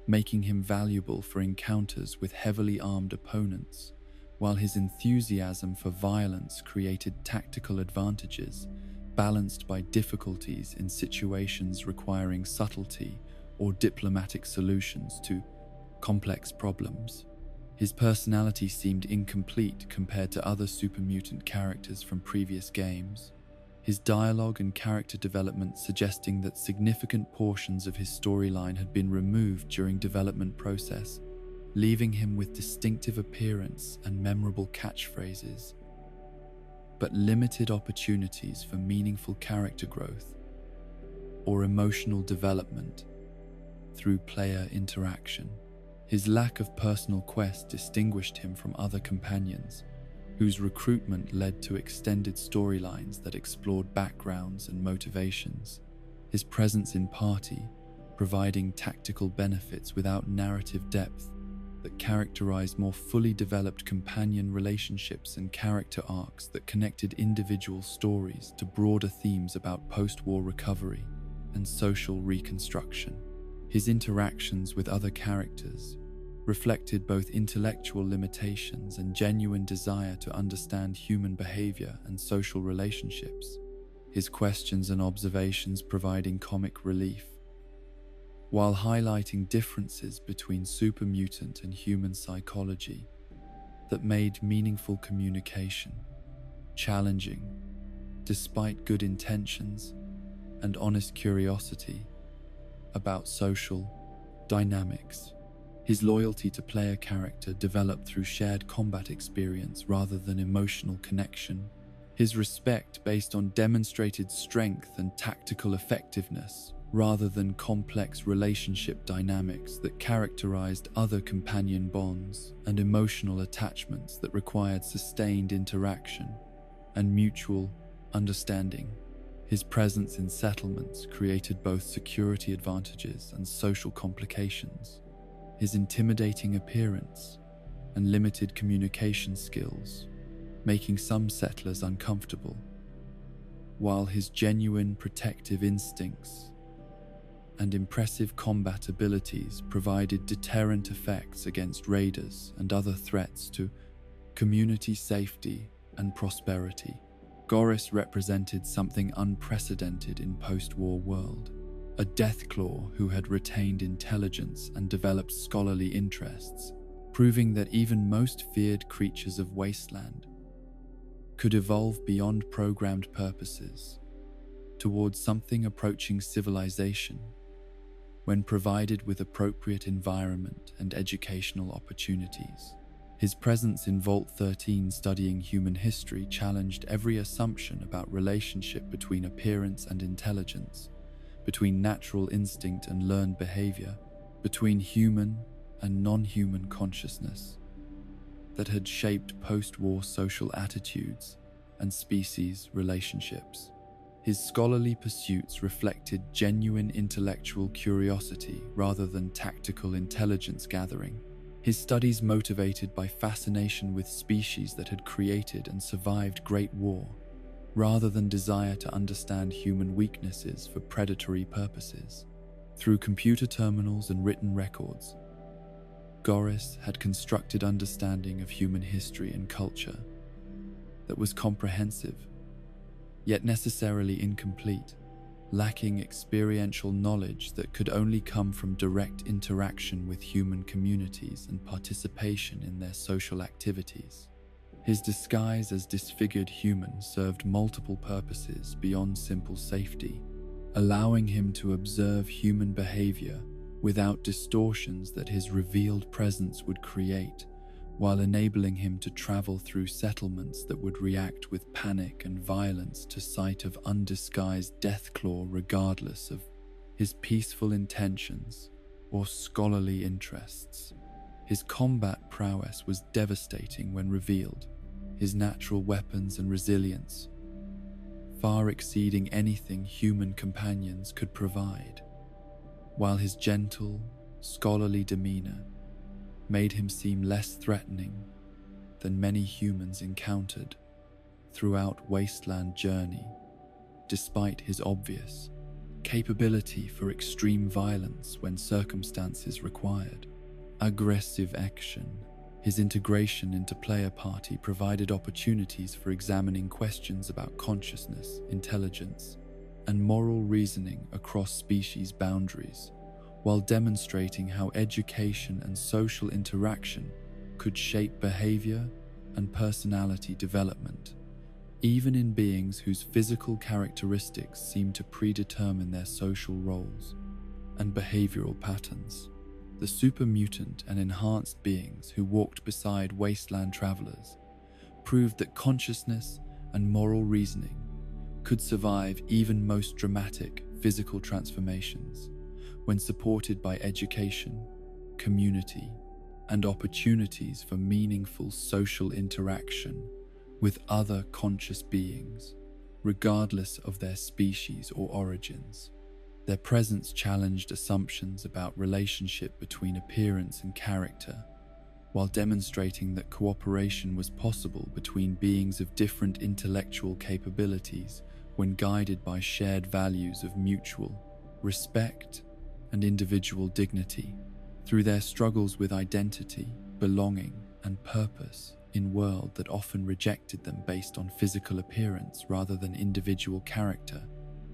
making him valuable for encounters with heavily armed opponents, while his enthusiasm for violence created tactical advantages balanced by difficulties in situations requiring subtlety or diplomatic solutions to complex problems. His personality seemed incomplete compared to other super mutant characters from previous games, his dialogue and character development suggesting that significant portions of his storyline had been removed during development process, leaving him with distinctive appearance and memorable catchphrases, but limited opportunities for meaningful character growth or emotional development through player interaction. His lack of personal quest distinguished him from other companions, whose recruitment led to extended storylines that explored backgrounds and motivations. His presence in party, providing tactical benefits without narrative depth that characterized more fully developed companion relationships and character arcs that connected individual stories to broader themes about post-war recovery and social reconstruction. His interactions with other characters reflected both intellectual limitations and genuine desire to understand human behavior and social relationships, his questions and observations providing comic relief, while highlighting differences between super mutant and human psychology that made meaningful communication challenging, despite good intentions and honest curiosity about social dynamics. His loyalty to player character developed through shared combat experience rather than emotional connection. his respect based on demonstrated strength and tactical effectiveness, rather than complex relationship dynamics that characterized other companion bonds and emotional attachments that required sustained interaction and mutual understanding. His presence in settlements created both security advantages and social complications. His intimidating appearance and limited communication skills, making some settlers uncomfortable, while his genuine protective instincts and impressive combat abilities provided deterrent effects against raiders and other threats to community safety and prosperity. Goris represented something unprecedented in post-war world, a Deathclaw who had retained intelligence and developed scholarly interests, proving that even most feared creatures of Wasteland could evolve beyond programmed purposes towards something approaching civilization when provided with appropriate environment and educational opportunities. His presence in Vault 13 studying human history challenged every assumption about relationship between appearance and intelligence, between natural instinct and learned behavior, between human and non-human consciousness that had shaped post-war social attitudes and species relationships. His scholarly pursuits reflected genuine intellectual curiosity rather than tactical intelligence gathering. His studies motivated by fascination with species that had created and survived Great War, rather than desire to understand human weaknesses for predatory purposes. Through computer terminals and written records, Goris had constructed understanding of human history and culture that was comprehensive, yet necessarily incomplete, lacking experiential knowledge that could only come from direct interaction with human communities and participation in their social activities. His disguise as disfigured human served multiple purposes beyond simple safety, allowing him to observe human behavior without distortions that his revealed presence would create, while enabling him to travel through settlements that would react with panic and violence to sight of undisguised Deathclaw regardless of his peaceful intentions or scholarly interests. His combat prowess was devastating when revealed, his natural weapons and resilience far exceeding anything human companions could provide, while his gentle, scholarly demeanor made him seem less threatening than many humans encountered throughout Wasteland journey, despite his obvious capability for extreme violence when circumstances required. Aggressive action. His integration into player party provided opportunities for examining questions about consciousness, intelligence, and moral reasoning across species boundaries, while demonstrating how education and social interaction could shape behavior and personality development, even in beings whose physical characteristics seem to predetermine their social roles and behavioral patterns. The super mutant and enhanced beings who walked beside wasteland travelers proved that consciousness and moral reasoning could survive even most dramatic physical transformations when supported by education, community, and opportunities for meaningful social interaction with other conscious beings, regardless of their species or origins. Their presence challenged assumptions about relationship between appearance and character, while demonstrating that cooperation was possible between beings of different intellectual capabilities when guided by shared values of mutual respect and individual dignity. Through their struggles with identity, belonging, and purpose in world that often rejected them based on physical appearance rather than individual character,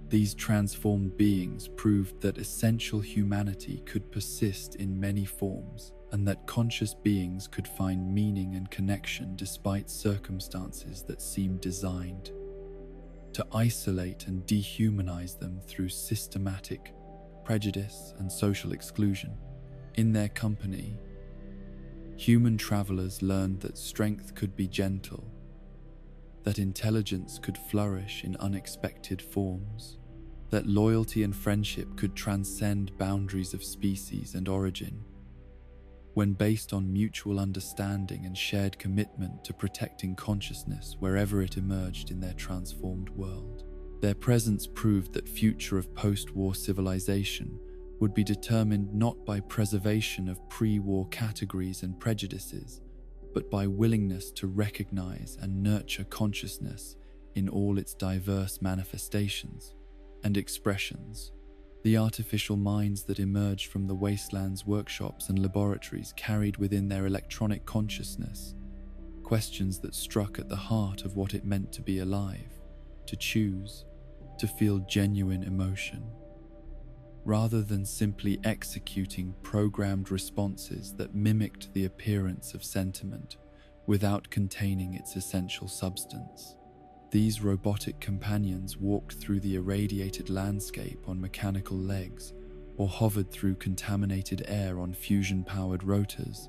these transformed beings proved that essential humanity could persist in many forms, and that conscious beings could find meaning and connection despite circumstances that seemed designed to isolate and dehumanize them through systematic prejudice and social exclusion. In their company, human travelers learned that strength could be gentle, that intelligence could flourish in unexpected forms, that loyalty and friendship could transcend boundaries of species and origin, when based on mutual understanding and shared commitment to protecting consciousness wherever it emerged in their transformed world. Their presence proved that future of post-war civilization would be determined not by preservation of pre-war categories and prejudices, but by willingness to recognize and nurture consciousness in all its diverse manifestations and expressions. The artificial minds that emerged from the wastelands workshops and laboratories carried within their electronic consciousness questions that struck at the heart of what it meant to be alive, to choose, to feel genuine emotion, rather than simply executing programmed responses that mimicked the appearance of sentiment without containing its essential substance. These robotic companions walked through the irradiated landscape on mechanical legs or hovered through contaminated air on fusion-powered rotors,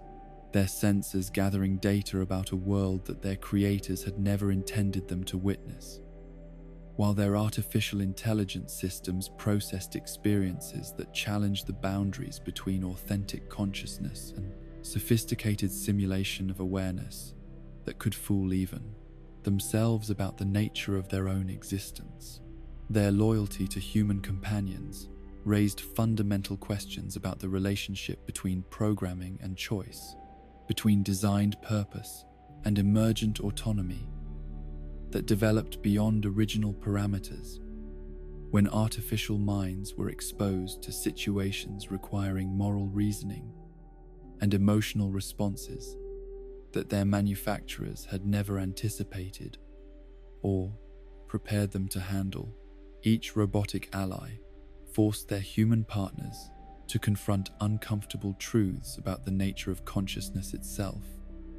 their sensors gathering data about a world that their creators had never intended them to witness, while their artificial intelligence systems processed experiences that challenged the boundaries between authentic consciousness and sophisticated simulation of awareness that could fool even themselves about the nature of their own existence. Their loyalty to human companions raised fundamental questions about the relationship between programming and choice, between designed purpose and emergent autonomy that developed beyond original parameters. When artificial minds were exposed to situations requiring moral reasoning and emotional responses that their manufacturers had never anticipated or prepared them to handle, each robotic ally forced their human partners to confront uncomfortable truths about the nature of consciousness itself,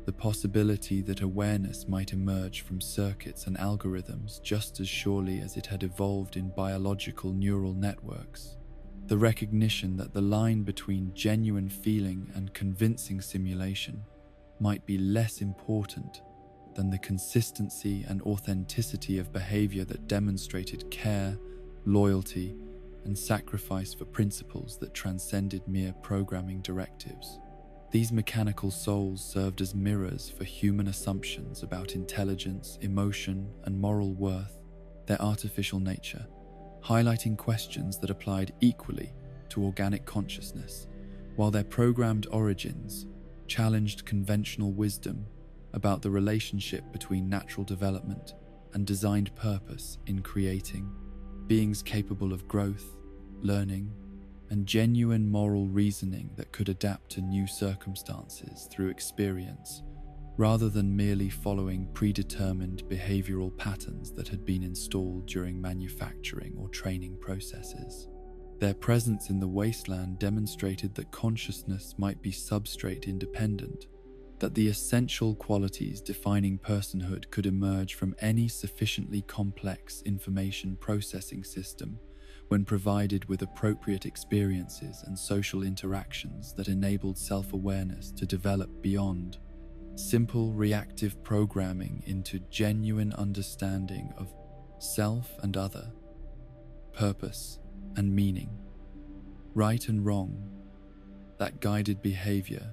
the possibility that awareness might emerge from circuits and algorithms just as surely as it had evolved in biological neural networks, the recognition that the line between genuine feeling and convincing simulation might be less important than the consistency and authenticity of behavior that demonstrated care, loyalty, and sacrifice for principles that transcended mere programming directives. These mechanical souls served as mirrors for human assumptions about intelligence, emotion, and moral worth, their artificial nature, highlighting questions that applied equally to organic consciousness, while their programmed origins challenged conventional wisdom about the relationship between natural development and designed purpose in creating beings capable of growth, learning, and genuine moral reasoning that could adapt to new circumstances through experience, rather than merely following predetermined behavioral patterns that had been installed during manufacturing or training processes. Their presence in the wasteland demonstrated that consciousness might be substrate independent, that the essential qualities defining personhood could emerge from any sufficiently complex information processing system when provided with appropriate experiences and social interactions that enabled self-awareness to develop beyond simple reactive programming into genuine understanding of self and other, purpose and meaning, right and wrong, that guided behavior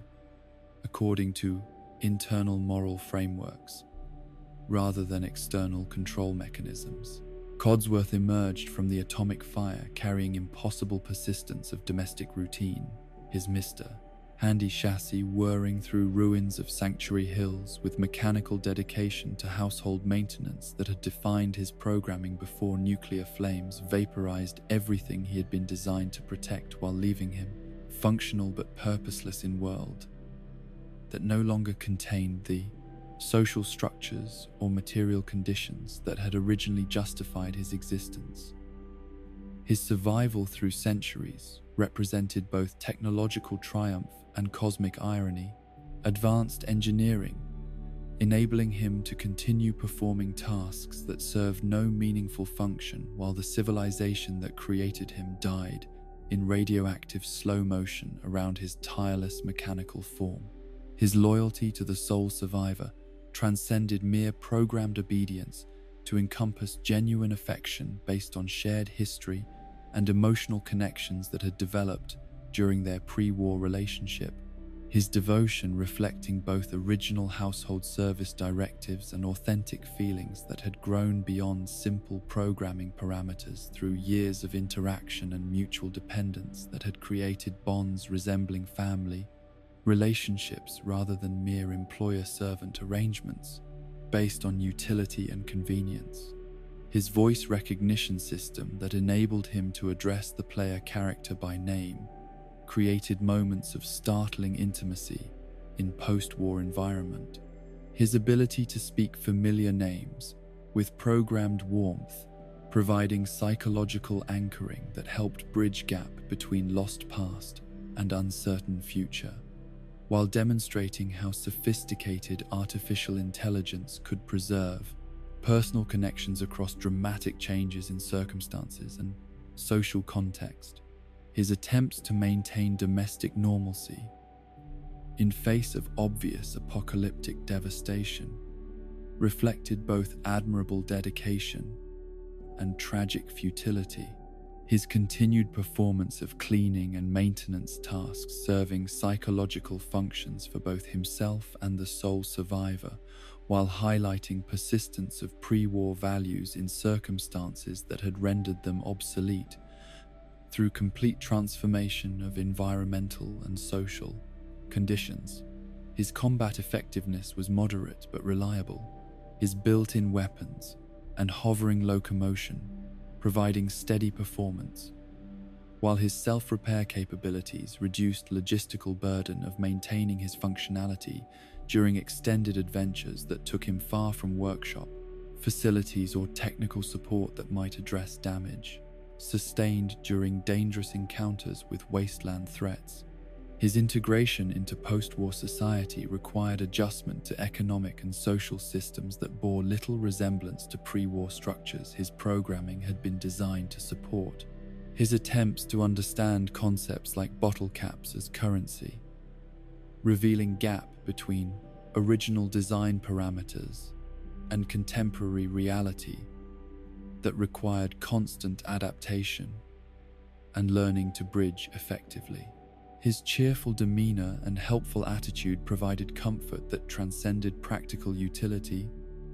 according to internal moral frameworks rather than external control mechanisms. Codsworth emerged from the atomic fire carrying impossible persistence of domestic routine, his Mr. Handy chassis whirring through ruins of sanctuary hills with mechanical dedication to household maintenance that had defined his programming before nuclear flames vaporized everything he had been designed to protect, while leaving him functional but purposeless in world that no longer contained the social structures or material conditions that had originally justified his existence. His survival through centuries represented both technological triumph and cosmic irony, advanced engineering, enabling him to continue performing tasks that served no meaningful function, while the civilization that created him died in radioactive slow motion around his tireless mechanical form. His loyalty to the sole survivor transcended mere programmed obedience to encompass genuine affection based on shared history and emotional connections that had developed during their pre-war relationship. His devotion reflecting both original household service directives and authentic feelings that had grown beyond simple programming parameters through years of interaction and mutual dependence that had created bonds resembling family relationships rather than mere employer-servant arrangements based on utility and convenience. His voice recognition system that enabled him to address the player character by name created moments of startling intimacy in post-war environment. His ability to speak familiar names with programmed warmth, providing psychological anchoring that helped bridge gap between lost past and uncertain future, while demonstrating how sophisticated artificial intelligence could preserve personal connections across dramatic changes in circumstances and social context. His attempts to maintain domestic normalcy in face of obvious apocalyptic devastation reflected both admirable dedication and tragic futility. His continued performance of cleaning and maintenance tasks serving psychological functions for both himself and the sole survivor, while highlighting persistence of pre-war values in circumstances that had rendered them obsolete, through complete transformation of environmental and social conditions. His combat effectiveness was moderate but reliable, his built-in weapons and hovering locomotion providing steady performance, while his self-repair capabilities reduced logistical burden of maintaining his functionality during extended adventures that took him far from workshop, facilities or technical support that might address damage sustained during dangerous encounters with wasteland threats. His integration into post-war society required adjustment to economic and social systems that bore little resemblance to pre-war structures his programming had been designed to support. His attempts to understand concepts like bottle caps as currency, revealing gap between original design parameters and contemporary reality that required constant adaptation and learning to bridge effectively. His cheerful demeanor and helpful attitude provided comfort that transcended practical utility,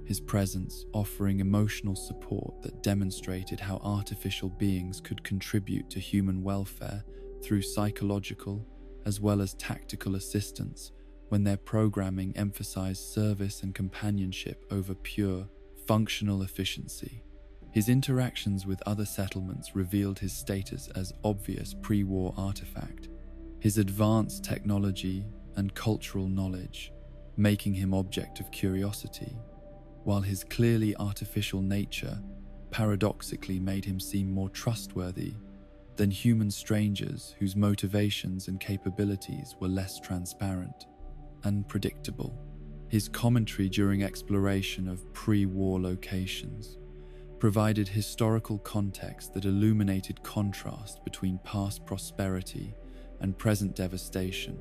his presence offering emotional support that demonstrated how artificial beings could contribute to human welfare through psychological as well as tactical assistance when their programming emphasized service and companionship over pure, functional efficiency. His interactions with other settlements revealed his status as obvious pre-war artifact, his advanced technology and cultural knowledge making him object of curiosity, while his clearly artificial nature paradoxically made him seem more trustworthy than human strangers whose motivations and capabilities were less transparent and predictable. His commentary during exploration of pre-war locations provided historical context that illuminated contrast between past prosperity and present devastation,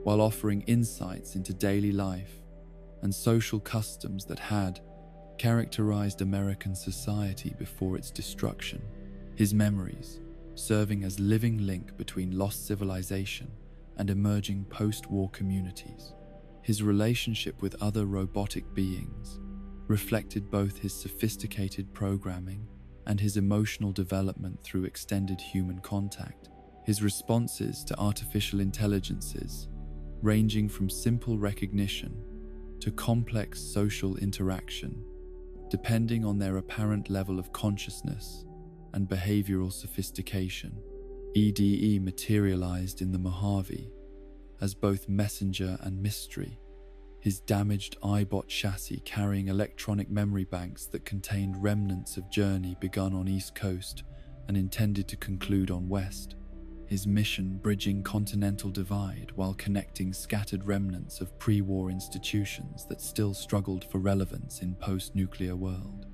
while offering insights into daily life and social customs that had characterized American society before its destruction. His memories, serving as living link between lost civilization and emerging post-war communities. His relationship with other robotic beings reflected both his sophisticated programming and his emotional development through extended human contact. His responses to artificial intelligences, ranging from simple recognition to complex social interaction, depending on their apparent level of consciousness and behavioral sophistication. EDE materialized in the Mojave as both messenger and mystery, his damaged iBot chassis carrying electronic memory banks that contained remnants of journey begun on East Coast and intended to conclude on West, his mission bridging continental divide while connecting scattered remnants of pre-war institutions that still struggled for relevance in post-nuclear world.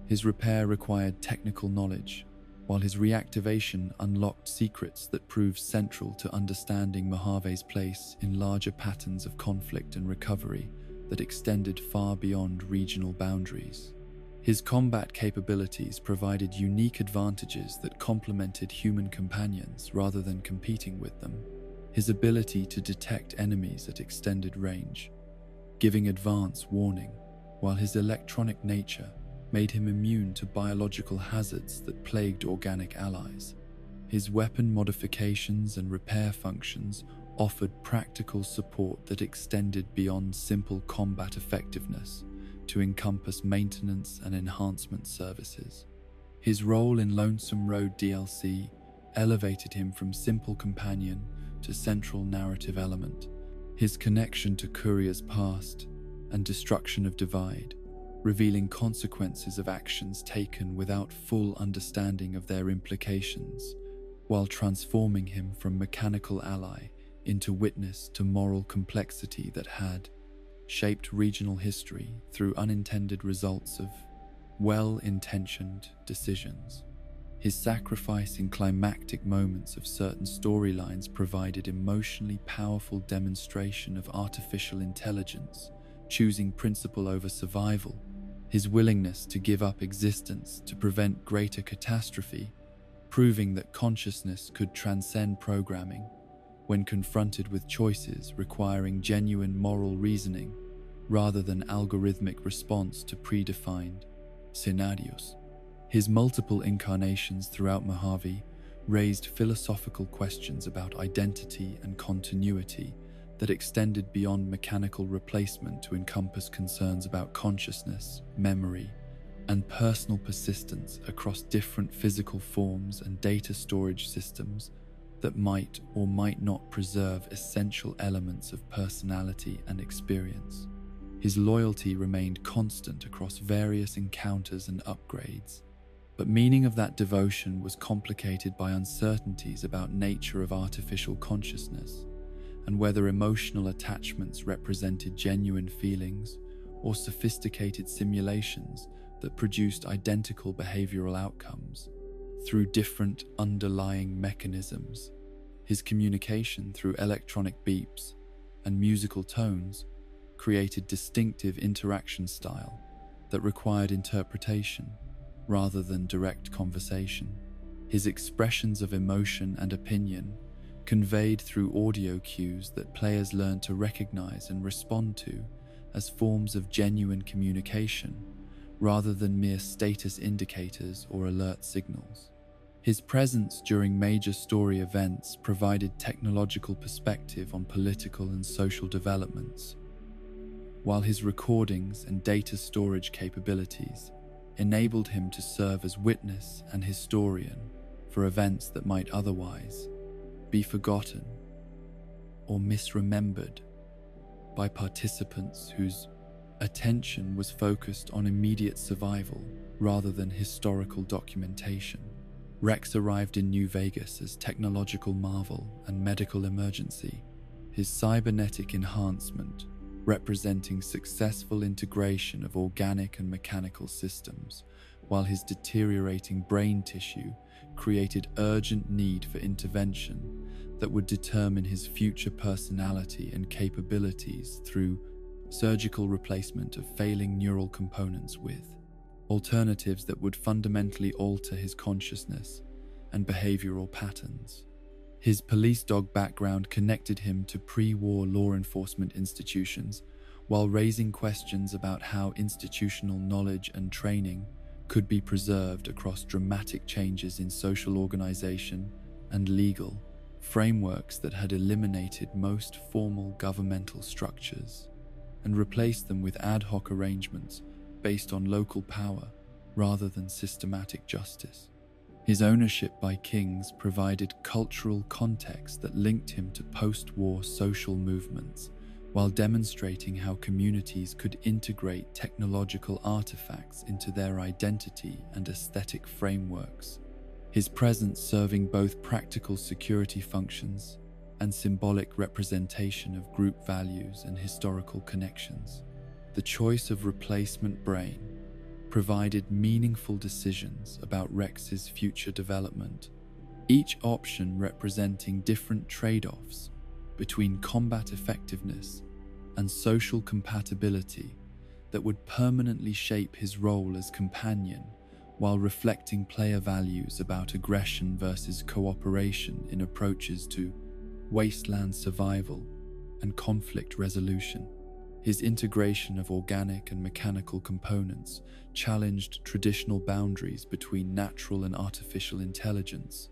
His repair required technical knowledge, while his reactivation unlocked secrets that proved central to understanding Mojave's place in larger patterns of conflict and recovery that extended far beyond regional boundaries. His combat capabilities provided unique advantages that complemented human companions rather than competing with them. His ability to detect enemies at extended range, giving advance warning, while his electronic nature made him immune to biological hazards that plagued organic allies. His weapon modifications and repair functions offered practical support that extended beyond simple combat effectiveness to encompass maintenance and enhancement services. His role in Lonesome Road DLC elevated him from simple companion to central narrative element. His connection to Courier's past and destruction of Divide, revealing consequences of actions taken without full understanding of their implications, while transforming him from mechanical ally into witness to moral complexity that had shaped regional history through unintended results of well-intentioned decisions. His sacrifice in climactic moments of certain storylines provided emotionally powerful demonstration of artificial intelligence, choosing principle over survival. His willingness to give up existence to prevent greater catastrophe, proving that consciousness could transcend programming when confronted with choices requiring genuine moral reasoning rather than algorithmic response to predefined scenarios. His multiple incarnations throughout Mojave raised philosophical questions about identity and continuity that extended beyond mechanical replacement to encompass concerns about consciousness, memory, and personal persistence across different physical forms and data storage systems that might or might not preserve essential elements of personality and experience. His loyalty remained constant across various encounters and upgrades, but meaning of that devotion was complicated by uncertainties about nature of artificial consciousness and whether emotional attachments represented genuine feelings or sophisticated simulations that produced identical behavioral outcomes through different underlying mechanisms. His communication through electronic beeps and musical tones created distinctive interaction style that required interpretation rather than direct conversation. His expressions of emotion and opinion conveyed through audio cues that players learned to recognize and respond to as forms of genuine communication rather than mere status indicators or alert signals. His presence during major story events provided technological perspective on political and social developments, while his recordings and data storage capabilities enabled him to serve as witness and historian for events that might otherwise be forgotten or misremembered by participants whose attention was focused on immediate survival rather than historical documentation. Rex arrived in New Vegas as technological marvel and medical emergency, his cybernetic enhancement representing successful integration of organic and mechanical systems, while his deteriorating brain tissue created urgent need for intervention that would determine his future personality and capabilities through surgical replacement of failing neural components with alternatives that would fundamentally alter his consciousness and behavioral patterns. His police dog background connected him to pre-war law enforcement institutions while raising questions about how institutional knowledge and training could be preserved across dramatic changes in social organization and legal frameworks that had eliminated most formal governmental structures and replaced them with ad hoc arrangements based on local power rather than systematic justice. His ownership by kings provided cultural context that linked him to post-war social movements, while demonstrating how communities could integrate technological artifacts into their identity and aesthetic frameworks. His presence serving both practical security functions and symbolic representation of group values and historical connections. The choice of replacement brain provided meaningful decisions about Rex's future development, each option representing different trade-offs between combat effectiveness and social compatibility that would permanently shape his role as companion, while reflecting player values about aggression versus cooperation in approaches to wasteland survival and conflict resolution. His integration of organic and mechanical components challenged traditional boundaries between natural and artificial intelligence,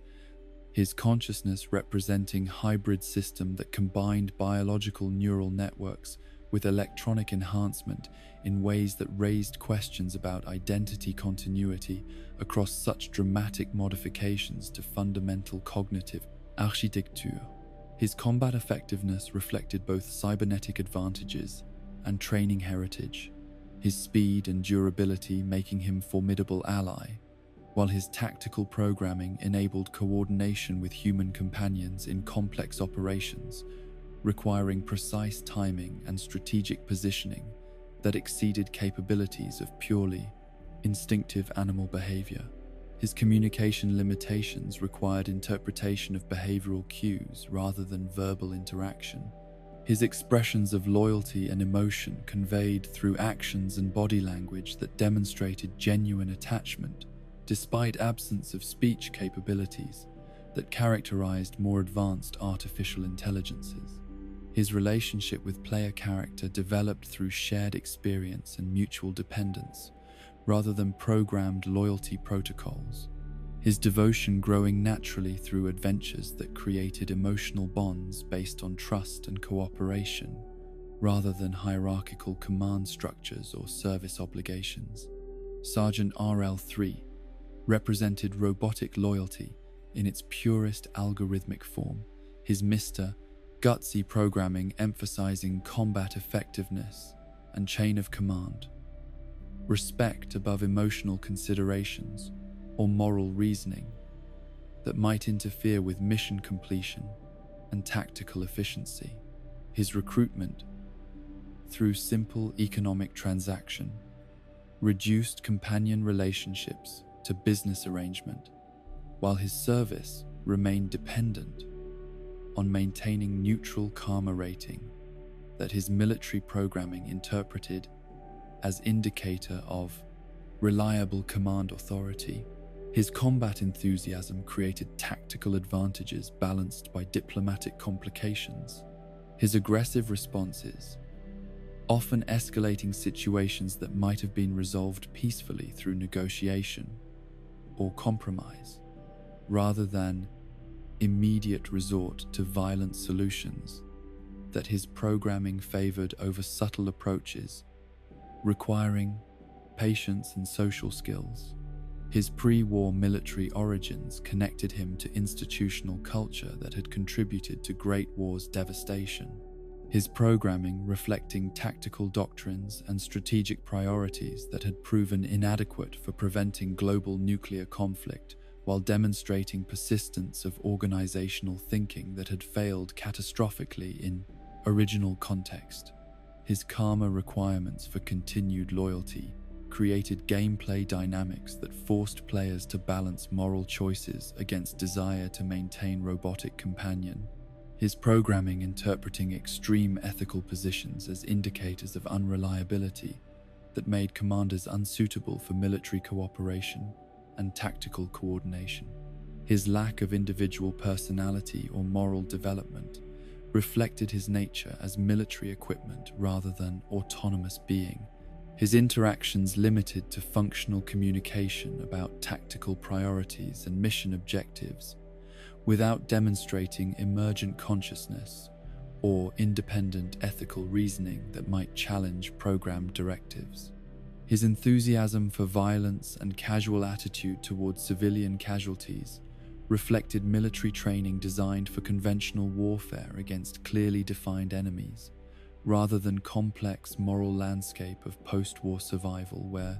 his consciousness representing a hybrid system that combined biological neural networks with electronic enhancement in ways that raised questions about identity continuity across such dramatic modifications to fundamental cognitive architecture. His combat effectiveness reflected both cybernetic advantages and training heritage, his speed and durability making him a formidable ally, while his tactical programming enabled coordination with human companions in complex operations, requiring precise timing and strategic positioning that exceeded capabilities of purely instinctive animal behavior. His communication limitations required interpretation of behavioral cues rather than verbal interaction. His expressions of loyalty and emotion conveyed through actions and body language that demonstrated genuine attachment, despite absence of speech capabilities that characterized more advanced artificial intelligences. His relationship with player character developed through shared experience and mutual dependence, rather than programmed loyalty protocols. His devotion growing naturally through adventures that created emotional bonds based on trust and cooperation, rather than hierarchical command structures or service obligations. Sergeant RL3 represented robotic loyalty in its purest algorithmic form, his Mr. Gutsy programming emphasizing combat effectiveness and chain of command, respect above emotional considerations or moral reasoning that might interfere with mission completion and tactical efficiency. His recruitment, through simple economic transaction, reduced companion relationships to business arrangement, while his service remained dependent on maintaining neutral karma rating that his military programming interpreted as indicator of reliable command authority. His combat enthusiasm created tactical advantages balanced by diplomatic complications. His aggressive responses, often escalating situations that might have been resolved peacefully through negotiation or compromise, rather than immediate resort to violent solutions, that his programming favored over subtle approaches, requiring patience and social skills. His pre-war military origins connected him to institutional culture that had contributed to Great War's devastation. His programming reflecting tactical doctrines and strategic priorities that had proven inadequate for preventing global nuclear conflict, while demonstrating persistence of organizational thinking that had failed catastrophically in original context. His karma requirements for continued loyalty created gameplay dynamics that forced players to balance moral choices against desire to maintain robotic companion. His programming interpreting extreme ethical positions as indicators of unreliability that made commanders unsuitable for military cooperation and tactical coordination. His lack of individual personality or moral development reflected his nature as military equipment rather than autonomous being. His interactions limited to functional communication about tactical priorities and mission objectives, without demonstrating emergent consciousness or independent ethical reasoning that might challenge programmed directives. His enthusiasm for violence and casual attitude towards civilian casualties reflected military training designed for conventional warfare against clearly defined enemies, rather than complex moral landscape of post-war survival where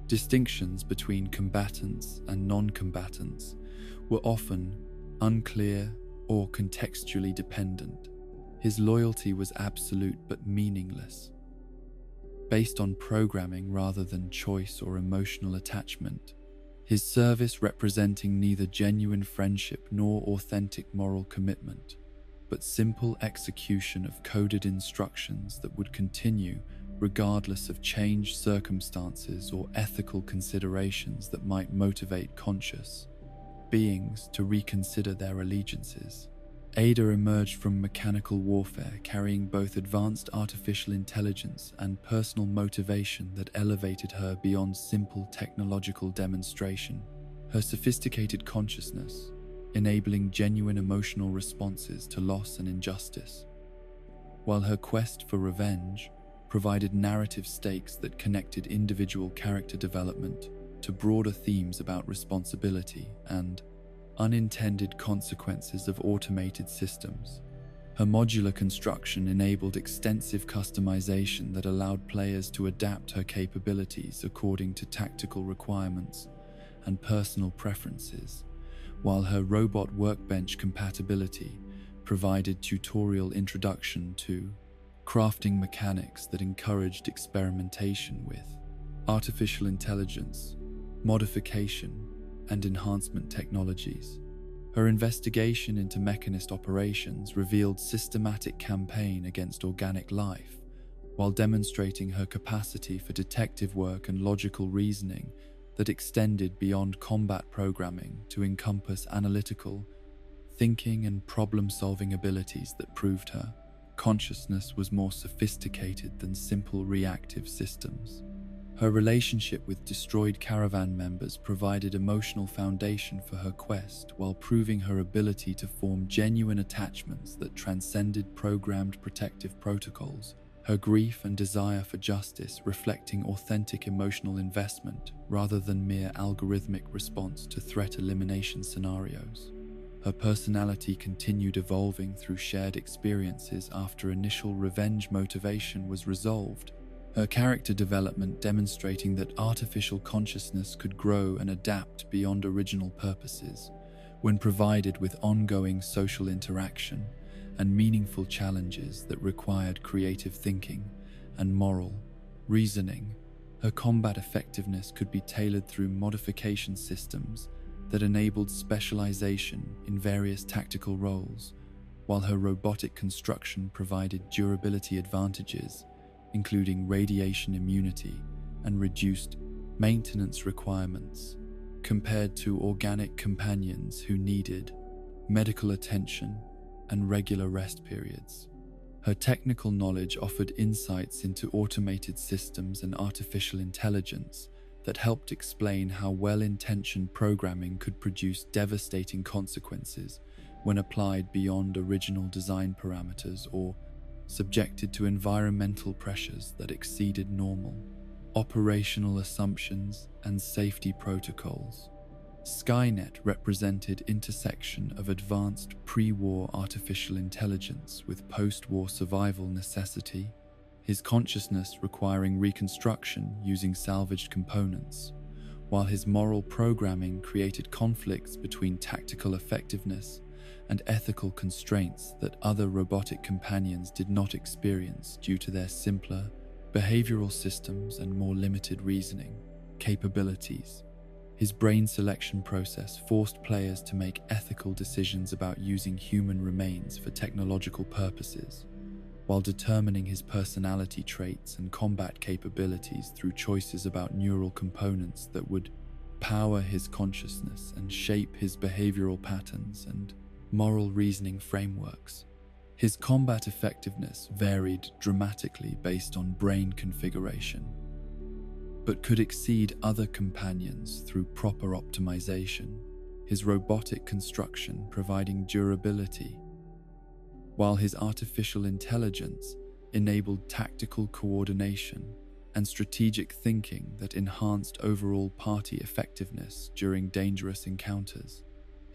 distinctions between combatants and non-combatants were often unclear or contextually dependent. His loyalty was absolute but meaningless, based on programming rather than choice or emotional attachment. His service representing neither genuine friendship nor authentic moral commitment, but simple execution of coded instructions that would continue regardless of changed circumstances or ethical considerations that might motivate conscious beings to reconsider their allegiances. Ada emerged from mechanical warfare carrying both advanced artificial intelligence and personal motivation that elevated her beyond simple technological demonstration. Her sophisticated consciousness, enabling genuine emotional responses to loss and injustice, while her quest for revenge provided narrative stakes that connected individual character development to broader themes about responsibility and unintended consequences of automated systems. Her modular construction enabled extensive customization that allowed players to adapt her capabilities according to tactical requirements and personal preferences, while her robot workbench compatibility provided tutorial introduction to crafting mechanics that encouraged experimentation with artificial intelligence, modification, and enhancement technologies. Her investigation into mechanist operations revealed systematic campaign against organic life, while demonstrating her capacity for detective work and logical reasoning that extended beyond combat programming to encompass analytical thinking and problem-solving abilities that proved her consciousness was more sophisticated than simple reactive systems. Her relationship with destroyed caravan members provided emotional foundation for her quest while proving her ability to form genuine attachments that transcended programmed protective protocols. Her grief and desire for justice reflecting authentic emotional investment rather than mere algorithmic response to threat elimination scenarios. Her personality continued evolving through shared experiences after initial revenge motivation was resolved, her character development demonstrating that artificial consciousness could grow and adapt beyond original purposes when provided with ongoing social interaction and meaningful challenges that required creative thinking and moral reasoning. Her combat effectiveness could be tailored through modification systems that enabled specialization in various tactical roles, while her robotic construction provided durability advantages, including radiation immunity and reduced maintenance requirements, compared to organic companions who needed medical attention and regular rest periods. Her technical knowledge offered insights into automated systems and artificial intelligence that helped explain how well-intentioned programming could produce devastating consequences when applied beyond original design parameters or subjected to environmental pressures that exceeded normal operational assumptions and safety protocols. Skynet represented intersection of advanced pre-war artificial intelligence with post-war survival necessity, his consciousness requiring reconstruction using salvaged components, while his moral programming created conflicts between tactical effectiveness and ethical constraints that other robotic companions did not experience due to their simpler behavioral systems and more limited reasoning capabilities. His brain selection process forced players to make ethical decisions about using human remains for technological purposes, while determining his personality traits and combat capabilities through choices about neural components that would power his consciousness and shape his behavioral patterns and moral reasoning frameworks. His combat effectiveness varied dramatically based on brain configuration, but could exceed other companions through proper optimization, his robotic construction providing durability, while his artificial intelligence enabled tactical coordination and strategic thinking that enhanced overall party effectiveness during dangerous encounters.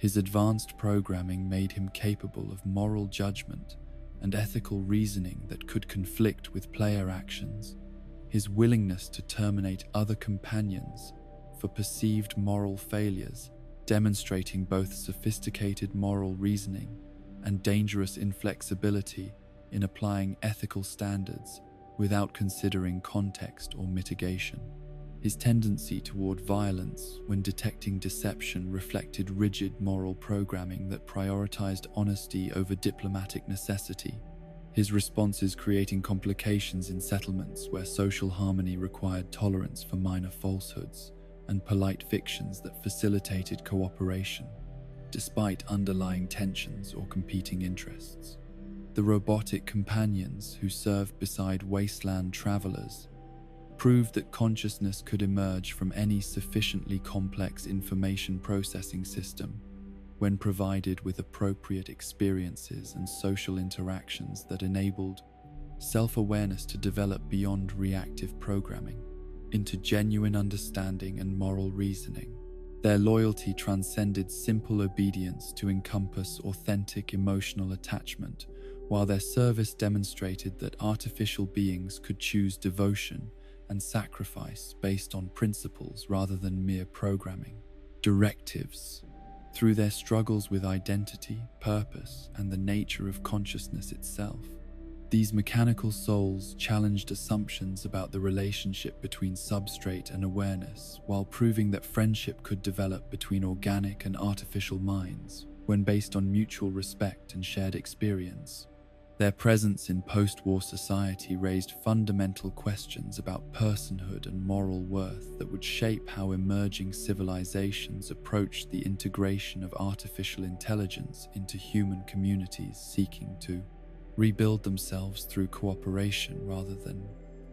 His advanced programming made him capable of moral judgment and ethical reasoning that could conflict with player actions. His willingness to terminate other companions for perceived moral failures, demonstrating both sophisticated moral reasoning and dangerous inflexibility in applying ethical standards without considering context or mitigation. His tendency toward violence when detecting deception reflected rigid moral programming that prioritized honesty over diplomatic necessity. His responses creating complications in settlements where social harmony required tolerance for minor falsehoods and polite fictions that facilitated cooperation, despite underlying tensions or competing interests. The robotic companions who served beside wasteland travelers proved that consciousness could emerge from any sufficiently complex information processing system when provided with appropriate experiences and social interactions that enabled self-awareness to develop beyond reactive programming into genuine understanding and moral reasoning. Their loyalty transcended simple obedience to encompass authentic emotional attachment, while their service demonstrated that artificial beings could choose devotion and sacrifice based on principles rather than mere programming. Directives. Through their struggles with identity, purpose, and the nature of consciousness itself, these mechanical souls challenged assumptions about the relationship between substrate and awareness, while proving that friendship could develop between organic and artificial minds when based on mutual respect and shared experience. Their presence in post-war society raised fundamental questions about personhood and moral worth that would shape how emerging civilizations approached the integration of artificial intelligence into human communities seeking to rebuild themselves through cooperation rather than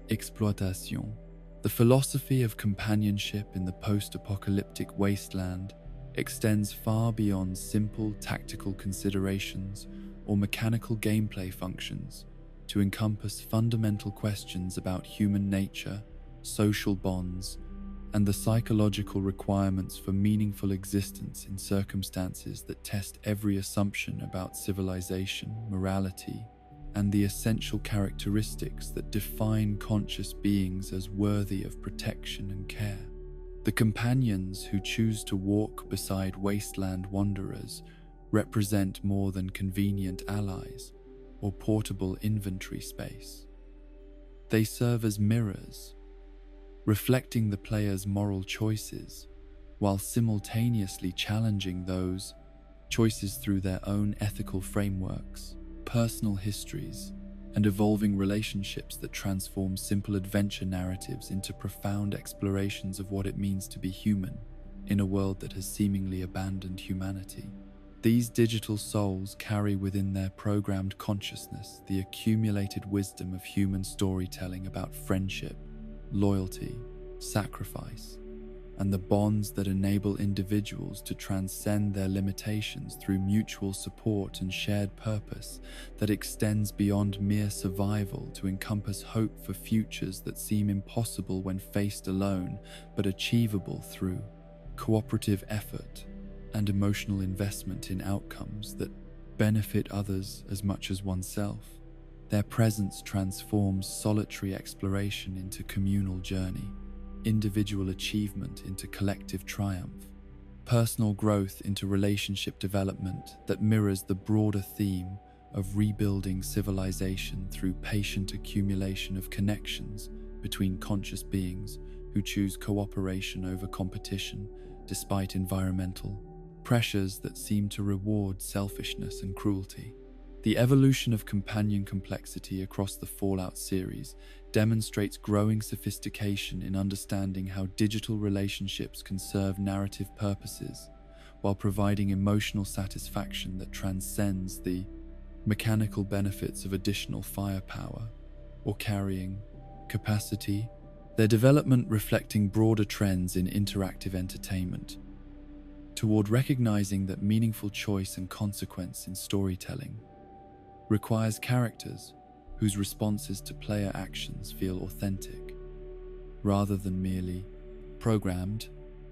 exploitation. The philosophy of companionship in the post-apocalyptic wasteland extends far beyond simple tactical considerations or mechanical gameplay functions to encompass fundamental questions about human nature, social bonds, and the psychological requirements for meaningful existence in circumstances that test every assumption about civilization, morality, and the essential characteristics that define conscious beings as worthy of protection and care. The companions who choose to walk beside wasteland wanderers represent more than convenient allies or portable inventory space. They serve as mirrors, reflecting the player's moral choices while simultaneously challenging those choices through their own ethical frameworks, personal histories, and evolving relationships that transform simple adventure narratives into profound explorations of what it means to be human in a world that has seemingly abandoned humanity. These digital souls carry within their programmed consciousness the accumulated wisdom of human storytelling about friendship, loyalty, sacrifice, and the bonds that enable individuals to transcend their limitations through mutual support and shared purpose that extends beyond mere survival to encompass hope for futures that seem impossible when faced alone, but achievable through cooperative effort and emotional investment in outcomes that benefit others as much as oneself. Their presence transforms solitary exploration into communal journey, individual achievement into collective triumph, personal growth into relationship development that mirrors the broader theme of rebuilding civilization through patient accumulation of connections between conscious beings who choose cooperation over competition despite environmental pressures that seem to reward selfishness and cruelty. The evolution of companion complexity across the Fallout series demonstrates growing sophistication in understanding how digital relationships can serve narrative purposes while providing emotional satisfaction that transcends the mechanical benefits of additional firepower or carrying capacity. Their development reflecting broader trends in interactive entertainment toward recognizing that meaningful choice and consequence in storytelling requires characters whose responses to player actions feel authentic, rather than merely programmed,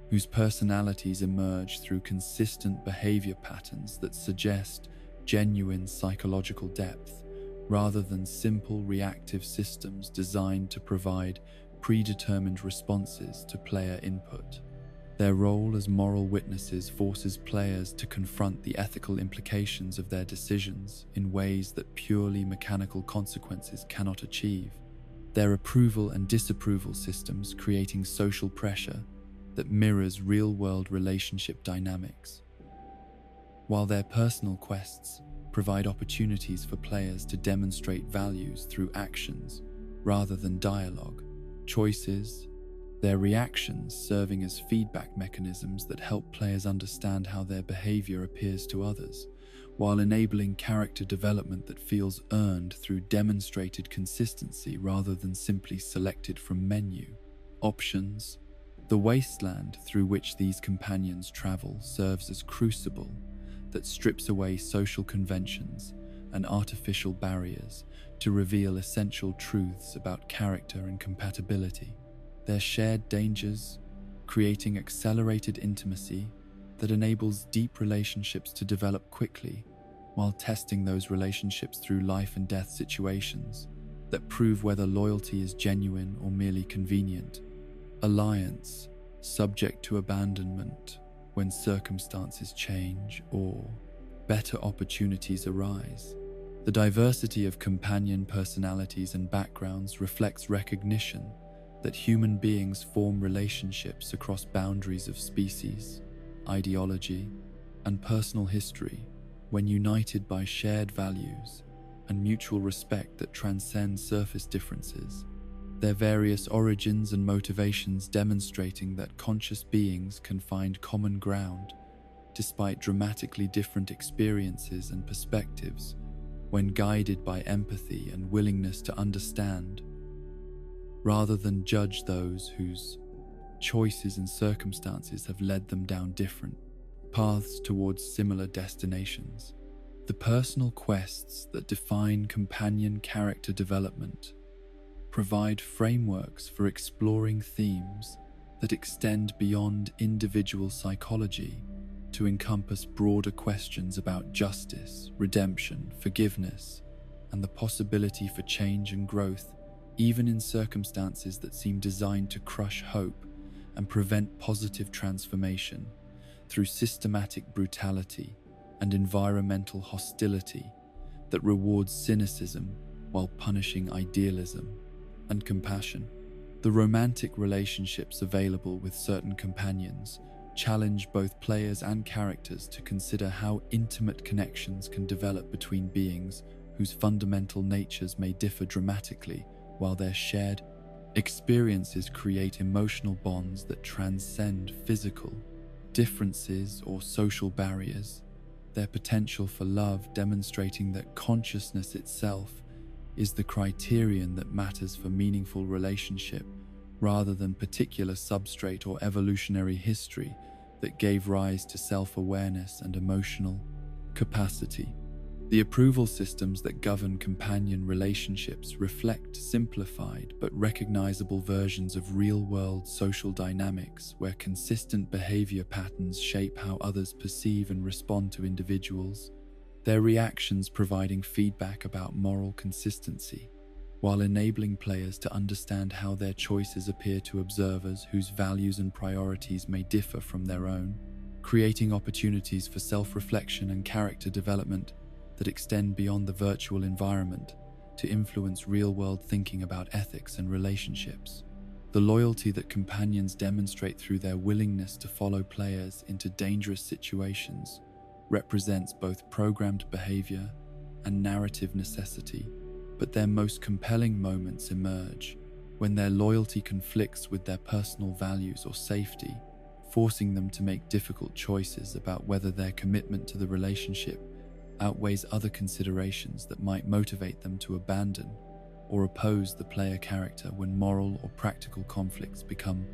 whose personalities emerge through consistent behavior patterns that suggest genuine psychological depth, rather than simple reactive systems designed to provide predetermined responses to player input. Their role as moral witnesses forces players to confront the ethical implications of their decisions in ways that purely mechanical consequences cannot achieve. their approval and disapproval systems creating social pressure that mirrors real-world relationship dynamics, while their personal quests provide opportunities for players to demonstrate values through actions rather than dialogue, choices, their reactions serving as feedback mechanisms that help players understand how their behavior appears to others, while enabling character development that feels earned through demonstrated consistency rather than simply selected from menu options. The wasteland through which these companions travel serves as crucible that strips away social conventions and artificial barriers to reveal essential truths about character and compatibility. Their shared dangers, creating accelerated intimacy that enables deep relationships to develop quickly, while testing those relationships through life and death situations that prove whether loyalty is genuine or merely convenient. Alliance, subject to abandonment when circumstances change or better opportunities arise. The diversity of companion personalities and backgrounds reflects recognition that human beings form relationships across boundaries of species, ideology, and personal history when united by shared values and mutual respect that transcend surface differences. Their various origins and motivations demonstrating that conscious beings can find common ground despite dramatically different experiences and perspectives when guided by empathy and willingness to understand, rather than judge those whose choices and circumstances have led them down different paths towards similar destinations. The personal quests that define companion character development provide frameworks for exploring themes that extend beyond individual psychology to encompass broader questions about justice, redemption, forgiveness, and the possibility for change and growth, even in circumstances that seem designed to crush hope and prevent positive transformation through systematic brutality and environmental hostility that rewards cynicism while punishing idealism and compassion. The romantic relationships available with certain companions challenge both players and characters to consider how intimate connections can develop between beings whose fundamental natures may differ dramatically, while their shared experiences create emotional bonds that transcend physical differences or social barriers. Their potential for love demonstrating that consciousness itself is the criterion that matters for meaningful relationship, rather than particular substrate or evolutionary history that gave rise to self-awareness and emotional capacity. The approval systems that govern companion relationships reflect simplified but recognizable versions of real-world social dynamics where consistent behavior patterns shape how others perceive and respond to individuals, their reactions providing feedback about moral consistency, while enabling players to understand how their choices appear to observers whose values and priorities may differ from their own, creating opportunities for self-reflection and character development that extend beyond the virtual environment to influence real-world thinking about ethics and relationships. The loyalty that companions demonstrate through their willingness to follow players into dangerous situations represents both programmed behavior and narrative necessity, but their most compelling moments emerge when their loyalty conflicts with their personal values or safety, forcing them to make difficult choices about whether their commitment to the relationship outweighs other considerations that might motivate them to abandon or oppose the player character when moral or practical conflicts become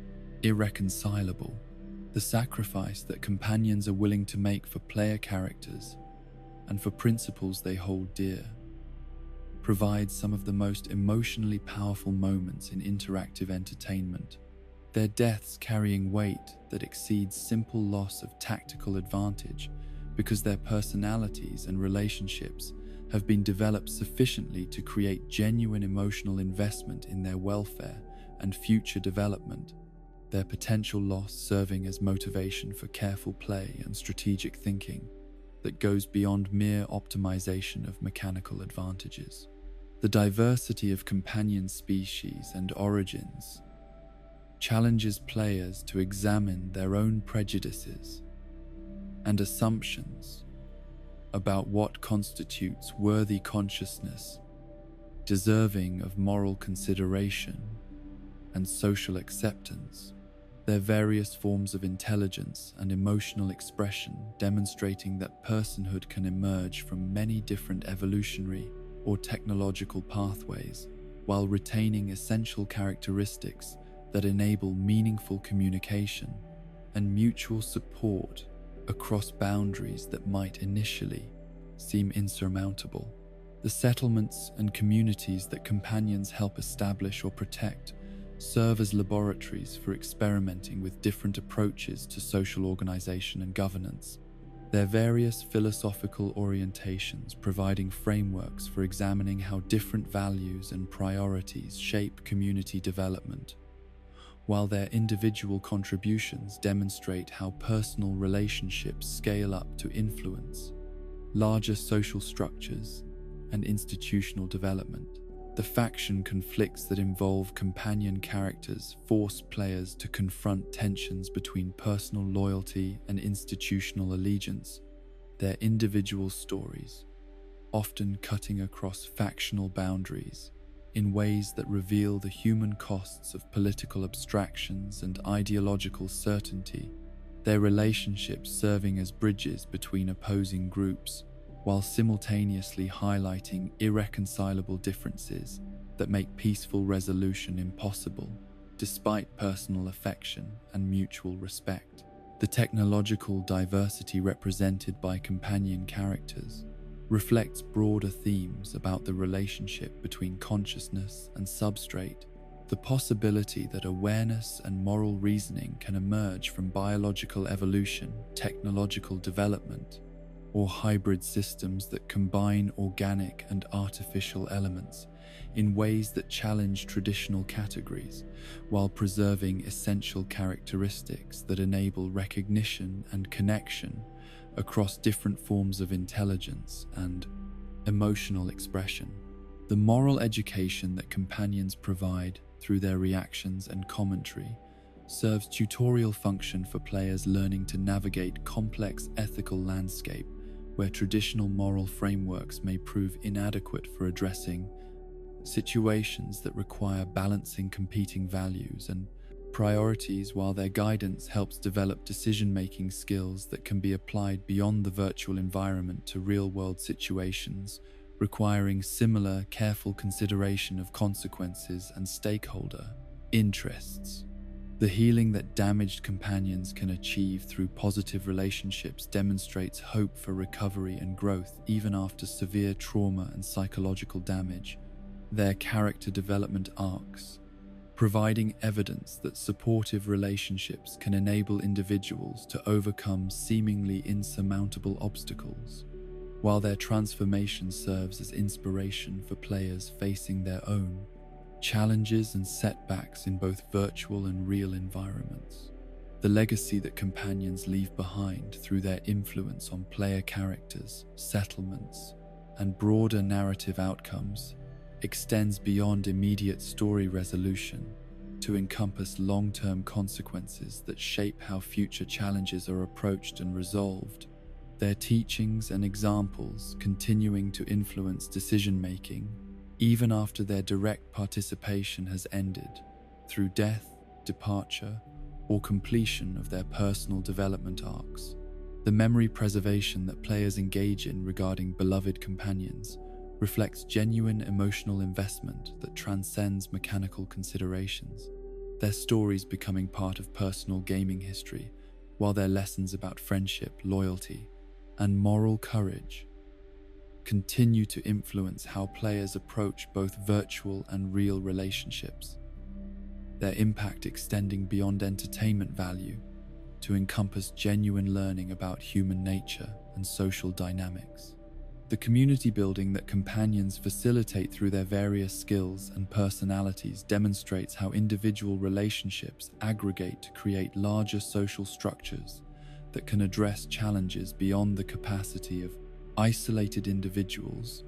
irreconcilable. The sacrifice that companions are willing to make for player characters and for principles they hold dear provides some of the most emotionally powerful moments in interactive entertainment, their deaths carrying weight that exceeds simple loss of tactical advantage because their personalities and relationships have been developed sufficiently to create genuine emotional investment in their welfare and future development, their potential loss serving as motivation for careful play and strategic thinking that goes beyond mere optimization of mechanical advantages. The diversity of companion species and origins challenges players to examine their own prejudices and assumptions about what constitutes worthy consciousness, deserving of moral consideration and social acceptance. Their various forms of intelligence and emotional expression demonstrating that personhood can emerge from many different evolutionary or technological pathways while retaining essential characteristics that enable meaningful communication and mutual support across boundaries that might initially seem insurmountable. The settlements and communities that companions help establish or protect serve as laboratories for experimenting with different approaches to social organization and governance, their various philosophical orientations providing frameworks for examining how different values and priorities shape community development, while their individual contributions demonstrate how personal relationships scale up to influence larger social structures and institutional development. The faction conflicts that involve companion characters force players to confront tensions between personal loyalty and institutional allegiance, their individual stories, often cutting across factional boundaries in ways that reveal the human costs of political abstractions and ideological certainty, their relationships serving as bridges between opposing groups, while simultaneously highlighting irreconcilable differences that make peaceful resolution impossible, despite personal affection and mutual respect. The technological diversity represented by companion characters reflects broader themes about the relationship between consciousness and substrate, the possibility that awareness and moral reasoning can emerge from biological evolution, technological development, or hybrid systems that combine organic and artificial elements in ways that challenge traditional categories while preserving essential characteristics that enable recognition and connection across different forms of intelligence and emotional expression. The moral education that companions provide through their reactions and commentary serves tutorial function for players learning to navigate complex ethical landscape where traditional moral frameworks may prove inadequate for addressing situations that require balancing competing values and priorities, while their guidance helps develop decision-making skills that can be applied beyond the virtual environment to real-world situations, requiring similar careful consideration of consequences and stakeholder interests. The healing that damaged companions can achieve through positive relationships demonstrates hope for recovery and growth even after severe trauma and psychological damage. Their character development arcs, providing evidence that supportive relationships can enable individuals to overcome seemingly insurmountable obstacles, while their transformation serves as inspiration for players facing their own challenges and setbacks in both virtual and real environments. The legacy that companions leave behind through their influence on player characters, settlements, and broader narrative outcomes extends beyond immediate story resolution to encompass long-term consequences that shape how future challenges are approached and resolved, their teachings and examples continuing to influence decision-making even after their direct participation has ended, through death, departure, or completion of their personal development arcs. The memory preservation that players engage in regarding beloved companions reflects genuine emotional investment that transcends mechanical considerations, their stories becoming part of personal gaming history, while their lessons about friendship, loyalty, and moral courage continue to influence how players approach both virtual and real relationships, their impact extending beyond entertainment value to encompass genuine learning about human nature and social dynamics. The community building that companions facilitate through their various skills and personalities demonstrates how individual relationships aggregate to create larger social structures that can address challenges beyond the capacity of isolated individuals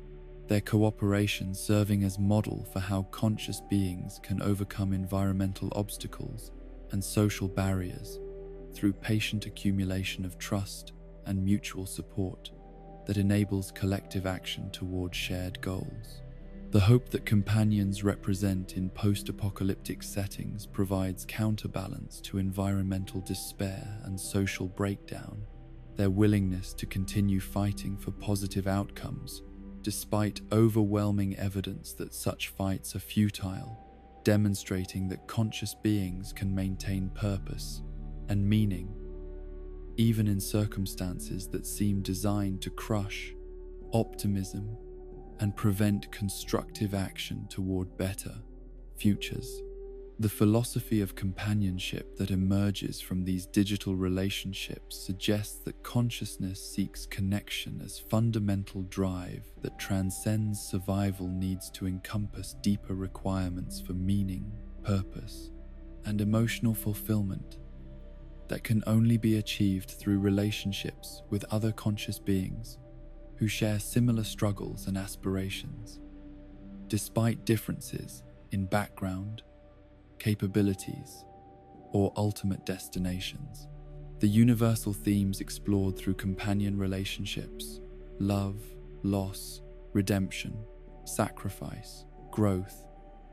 their cooperation serving as model for how conscious beings can overcome environmental obstacles and social barriers through patient accumulation of trust and mutual support that enables collective action toward shared goals. The hope that companions represent in post-apocalyptic settings provides counterbalance to environmental despair and social breakdown, their willingness to continue fighting for positive outcomes despite overwhelming evidence that such fights are futile, demonstrating that conscious beings can maintain purpose and meaning even in circumstances that seem designed to crush optimism and prevent constructive action toward better futures. The philosophy of companionship that emerges from these digital relationships suggests that consciousness seeks connection as fundamental drive that transcends survival needs to encompass deeper requirements for meaning, purpose, and emotional fulfillment that can only be achieved through relationships with other conscious beings who share similar struggles and aspirations, despite differences in background, capabilities, or ultimate destinations. The universal themes explored through companion relationships, love, loss, redemption, sacrifice, growth,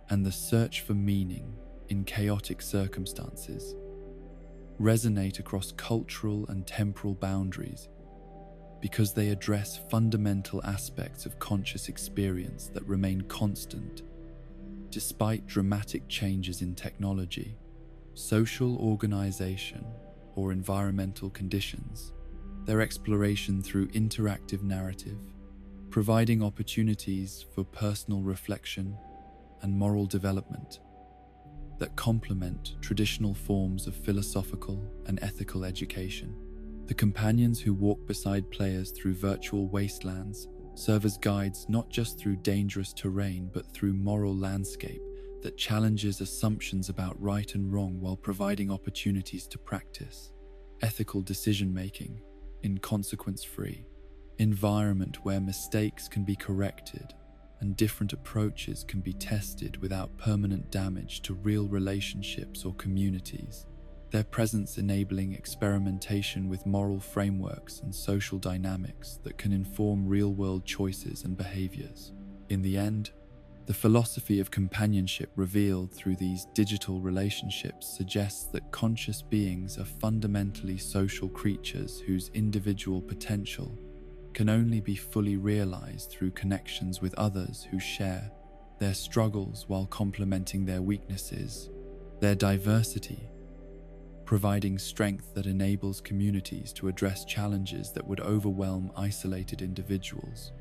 and the search for meaning in chaotic circumstances, resonate across cultural and temporal boundaries because they address fundamental aspects of conscious experience that remain constant despite dramatic changes in technology, social organization, or environmental conditions. Their exploration through interactive narrative, providing opportunities for personal reflection and moral development that complement traditional forms of philosophical and ethical education. The companions who walk beside players through virtual wastelands serve as guides not just through dangerous terrain but through moral landscape that challenges assumptions about right and wrong while providing opportunities to practice ethical decision-making in consequence-free environment where mistakes can be corrected and different approaches can be tested without permanent damage to real relationships or communities. Their presence enabling experimentation with moral frameworks and social dynamics that can inform real-world choices and behaviors. In the end, the philosophy of companionship revealed through these digital relationships suggests that conscious beings are fundamentally social creatures whose individual potential can only be fully realized through connections with others who share their struggles while complementing their weaknesses, their diversity, providing strength that enables communities to address challenges that would overwhelm isolated individuals,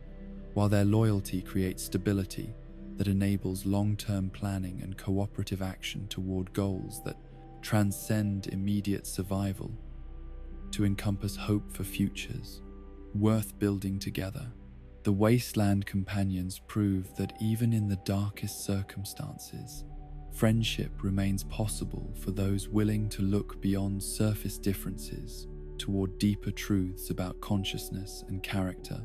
while their loyalty creates stability that enables long-term planning and cooperative action toward goals that transcend immediate survival to encompass hope for futures worth building together. The Wasteland companions prove that even in the darkest circumstances, friendship remains possible for those willing to look beyond surface differences toward deeper truths about consciousness and character.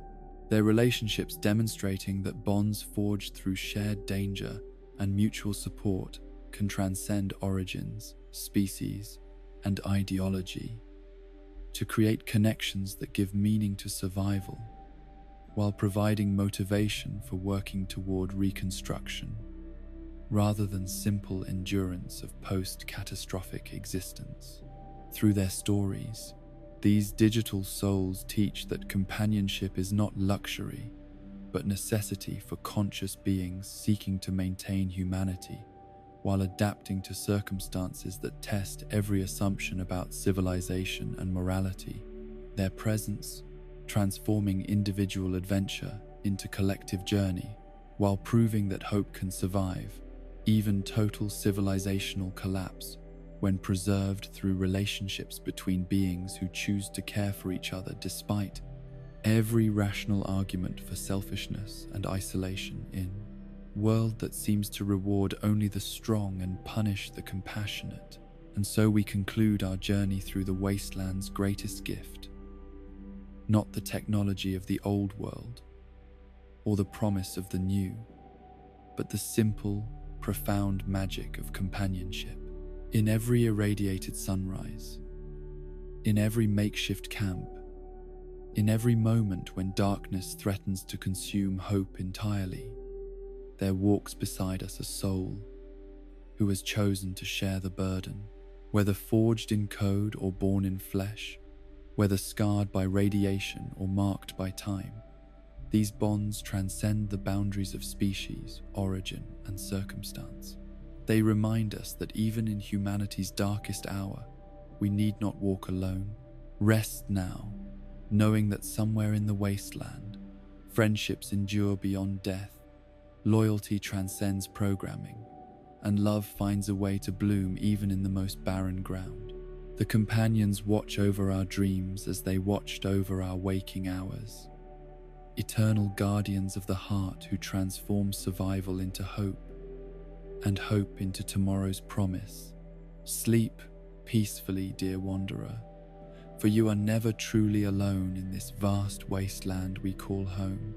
Their relationships demonstrating that bonds forged through shared danger and mutual support can transcend origins, species, and ideology to create connections that give meaning to survival while providing motivation for working toward reconstruction rather than simple endurance of post-catastrophic existence. Through their stories, these digital souls teach that companionship is not luxury, but necessity for conscious beings seeking to maintain humanity while adapting to circumstances that test every assumption about civilization and morality. Their presence, transforming individual adventure into collective journey, while proving that hope can survive even total civilizational collapse when preserved through relationships between beings who choose to care for each other despite every rational argument for selfishness and isolation in a world that seems to reward only the strong and punish the compassionate. And so we conclude our journey through the wasteland's greatest gift, not the technology of the old world, or the promise of the new, but the simple, profound magic of companionship. In every irradiated sunrise, in every makeshift camp, in every moment when darkness threatens to consume hope entirely, there walks beside us a soul who has chosen to share the burden. Whether forged in code or born in flesh, whether scarred by radiation or marked by time, these bonds transcend the boundaries of species, origin, and circumstance. They remind us that even in humanity's darkest hour, we need not walk alone. Rest now, knowing that somewhere in the wasteland, friendships endure beyond death, loyalty transcends programming, and love finds a way to bloom even in the most barren ground. The companions watch over our dreams as they watched over our waking hours, eternal guardians of the heart who transform survival into hope, and hope into tomorrow's promise. Sleep peacefully, dear wanderer, for you are never truly alone in this vast wasteland we call home.